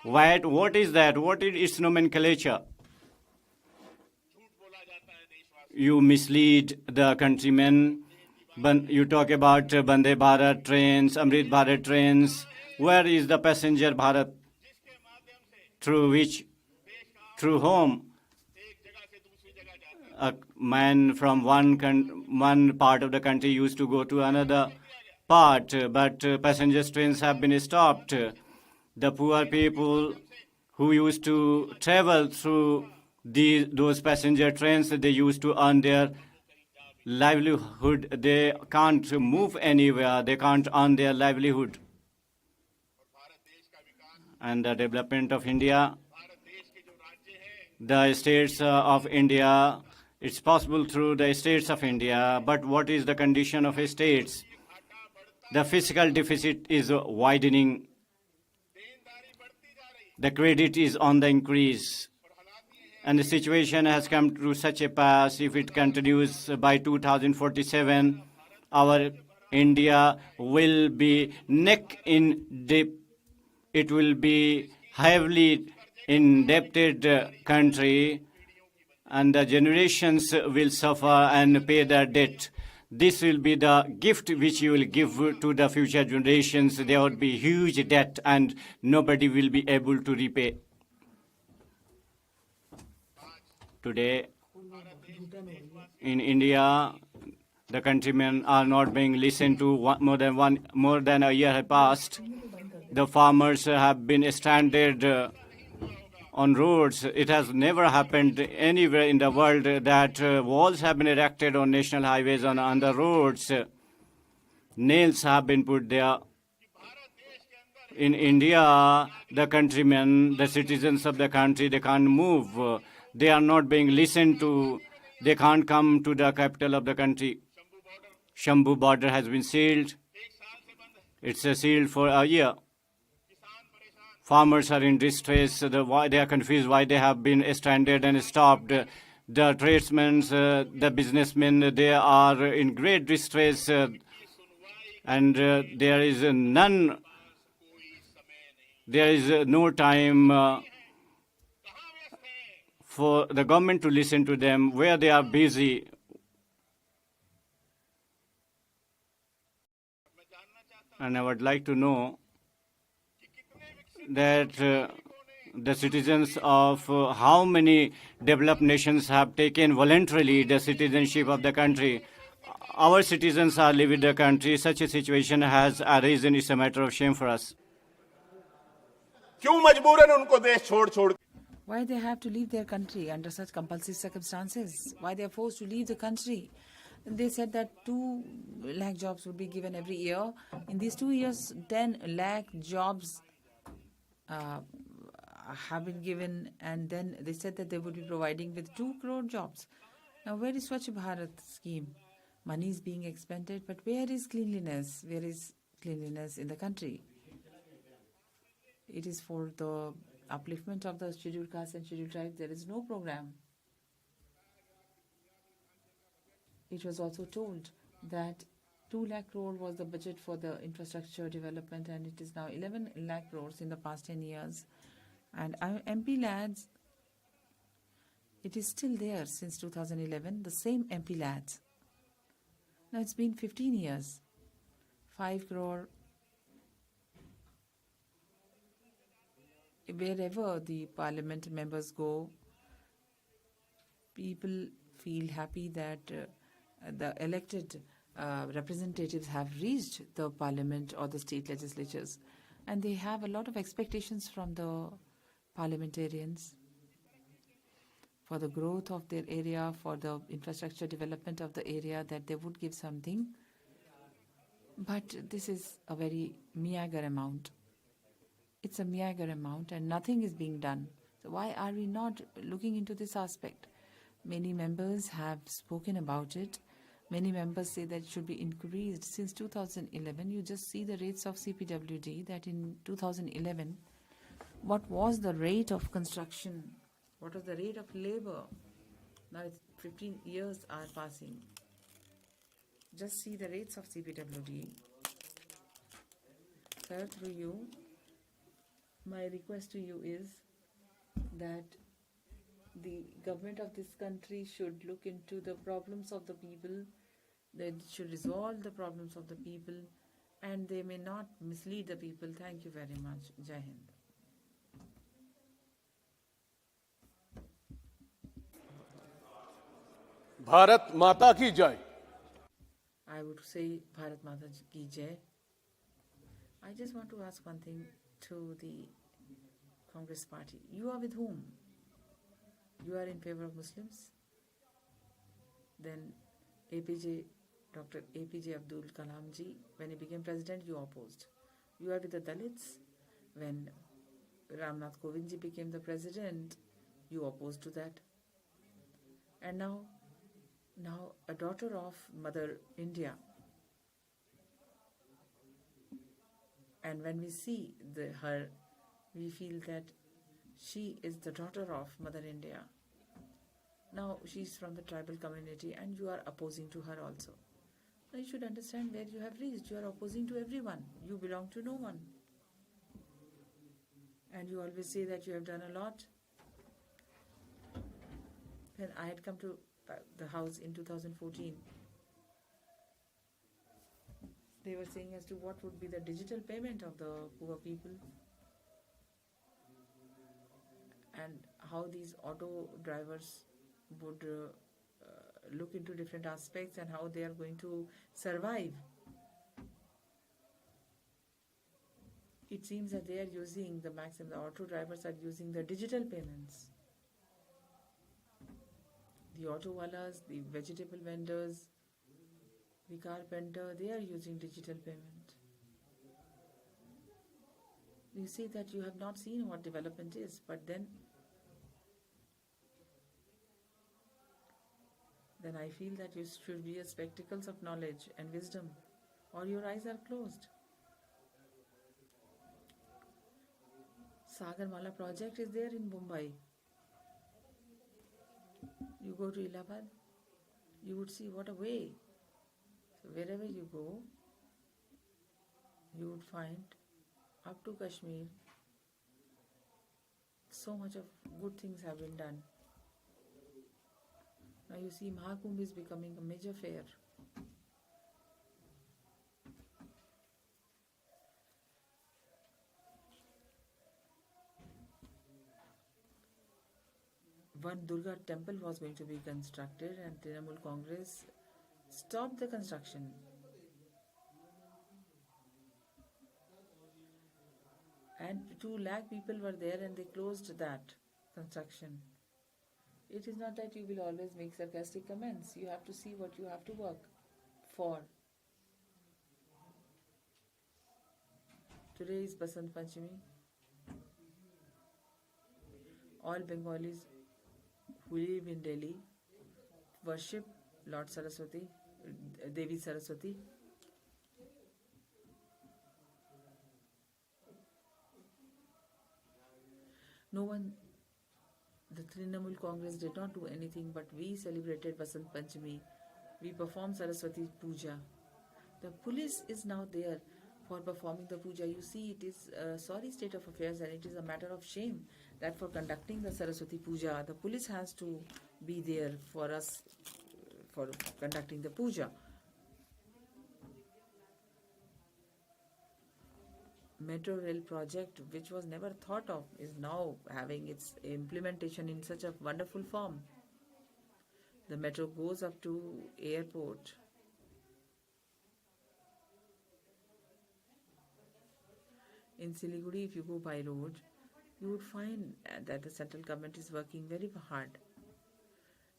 VAT. What is that? What is its nomenclature? You mislead the countrymen. You talk about Vande Bharat trains, Amrit Bharat trains. Where is the passenger Bharat? Through whom a man from one part of the country used to go to another part, but passenger trains have been stopped. The poor people who used to travel through those passenger trains, they used to earn their livelihood. They can't move anywhere. They can't earn their livelihood. And the development of India, the states of India, it's possible through the states of India, but what is the condition of states? The fiscal deficit is widening. The credit is on the increase. And the situation has come to such a pass. If it continues by 2047, our India will be neck in deep. It will be heavily indebted country, and the generations will suffer and pay their debt. This will be the gift which you will give to the future generations. There would be huge debt and nobody will be able to repay. Today, in India, the countrymen are not being listened to. More than a year has passed. The farmers have been stranded on roads. It has never happened anywhere in the world that walls have been erected on national highways on the roads. Nails have been put there. In India, the countrymen, the citizens of the country, they can't move. They are not being listened to. They can't come to the capital of the country. Shambhu border has been sealed. It's sealed for a year. Farmers are in distress. They are confused why they have been stranded and stopped. The tradesmen, the businessmen, they are in great distress, and there is no time for the government to listen to them, where they are busy. And I would like to know that the citizens of how many developed nations have taken voluntarily the citizenship of the country. Our citizens are leaving the country. Such a situation has arisen. It's a matter of shame for us. Why they have to leave their country under such compulsory circumstances? Why they are forced to leave the country? They said that 2 lakh jobs would be given every year. In these 2 years, 10 lakh jobs have been given, and then they said that they would be providing with 2 crore jobs. Now, where is Swachh Bharat scheme? Money is being expended, but where is cleanliness? Where is cleanliness in the country? It is for the upliftment of the scheduled castes and scheduled tribes. There is no program. It was also told that 2 lakh crore was the budget for the infrastructure development, and it is now 11 lakh crores in the past 10 years. And MP lads, it is still there since 2011, the same MP lads. Now it's been 15 years, 5 crore. Wherever the parliament members go, people feel happy that the elected representatives have reached the parliament or the state legislatures, and they have a lot of expectations from the parliamentarians for the growth of their area, for the infrastructure development of the area, that they would give something. But this is a very meager amount. It's a meager amount and nothing is being done. So why are we not looking into this aspect? Many members have spoken about it. Many members say that it should be increased. Since 2011, you just see the rates of CPWD, that in 2011, what was the rate of construction? What was the rate of labor? Now it's 15 years are passing. Just see the rates of CPWD. Sir, through you, my request to you is that the government of this country should look into the problems of the people They should resolve the problems of the people and they may not mislead the people. Thank you very much. Jai Hind. Bharat माता की जय. I would say Bharat Mata Ki Jai. I just want to ask one thing to the Congress party. You are with whom? You are in favor of Muslims? Then Dr. APJ Abdul Kalam ji, when he became president, you opposed. You are with the Dalits. When Ramnath Kovind ji became the president, you opposed to that. And now a daughter of Mother India. And when we see her, we feel that she is the daughter of Mother India. Now she's from the tribal community and you are opposing to her also. Now you should understand where you have reached. You are opposing to everyone. You belong to no one. And you always say that you have done a lot. When I had come to the house in 2014, they were saying as to what would be the digital payment of the poor people and how these auto drivers would look into different aspects and how they are going to survive. It seems that they are using the auto drivers are using the digital payments. The auto wallahs, the vegetable vendors, the carpenter, they are using digital payment. You see that you have not seen what development is, but then I feel that you should wear spectacles of knowledge and wisdom, or your eyes are closed. Sagarmala project is there in Mumbai. You go to Allahabad, you would see what a way. So wherever you go, you would find up to Kashmir, so much of good things have been done. Now you see Mahakumbh is becoming a major fair. One Durga temple was going to be constructed and Trinamool Congress stopped the construction. And 2 lakh people were there and they closed that construction. It is not that you will always make sarcastic comments. You have to see what you have to work for. Today is Basant Panchami. All Bengalis who live in Delhi worship Lord Saraswati, Devi Saraswati. No one, the Trinamool Congress did not do anything, but we celebrated Basant Panchami. We performed Saraswati Puja. The police is now there for performing the puja. You see, it is a sorry state of affairs and it is a matter of shame that for conducting the Saraswati Puja, the police has to be there for us for conducting the puja. Metro rail project, which was never thought of, is now having its implementation in such a wonderful form. The metro goes up to airport. In Siliguri, if you go by road, you would find that the central government is working very hard.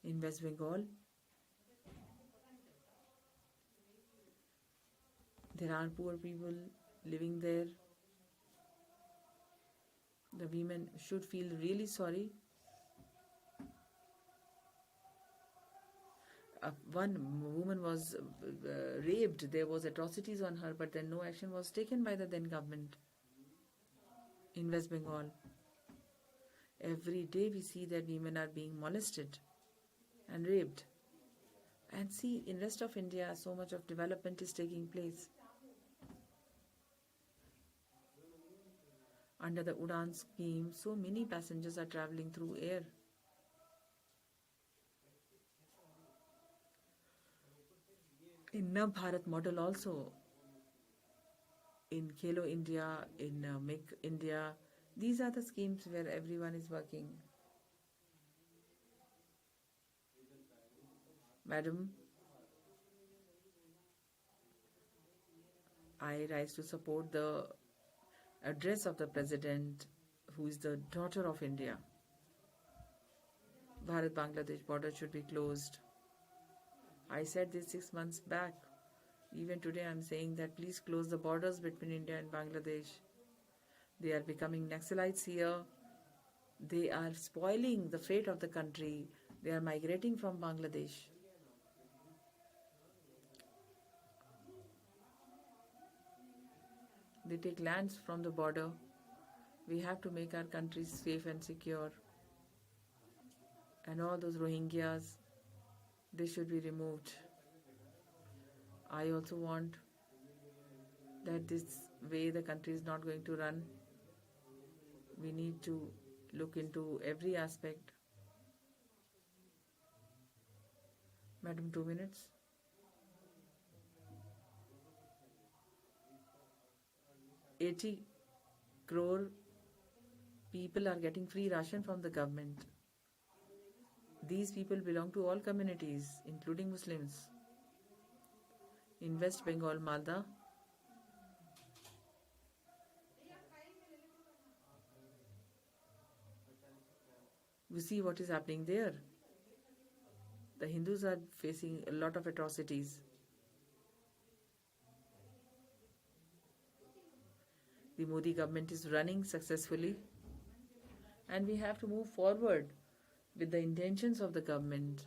In West Bengal, there are poor people living there. The women should feel really sorry. One woman was raped. There was atrocities on her, but then no action was taken by the then government in West Bengal. Every day we see that women are being molested and raped. And see, in rest of India, so much of development is taking place. Under the Udan scheme, so many passengers are traveling through air. in Nav Bharat model also, in Khelo India, in Make India, these are the schemes where everyone is working. Madam, I rise to support the address of the President, who is the daughter of India. Bharat-Bangladesh border should be closed. I said this 6 months back. Even today I am saying that please close the borders between India and Bangladesh. They are becoming Naxalites here. They are spoiling the fate of the country. They are migrating from Bangladesh. They take lands from the border. We have to make our country safe and secure. And all those Rohingyas, they should be removed. I also want that this way the country is not going to run. We need to look into every aspect. Madam, 2 minutes. $80 crore people are getting free ration from the government. These people belong to all communities, including Muslims. In West Bengal, Malda, we see what is happening there. The Hindus are facing a lot of atrocities. The Modi government is running successfully, and we have to move forward with the intentions of the government.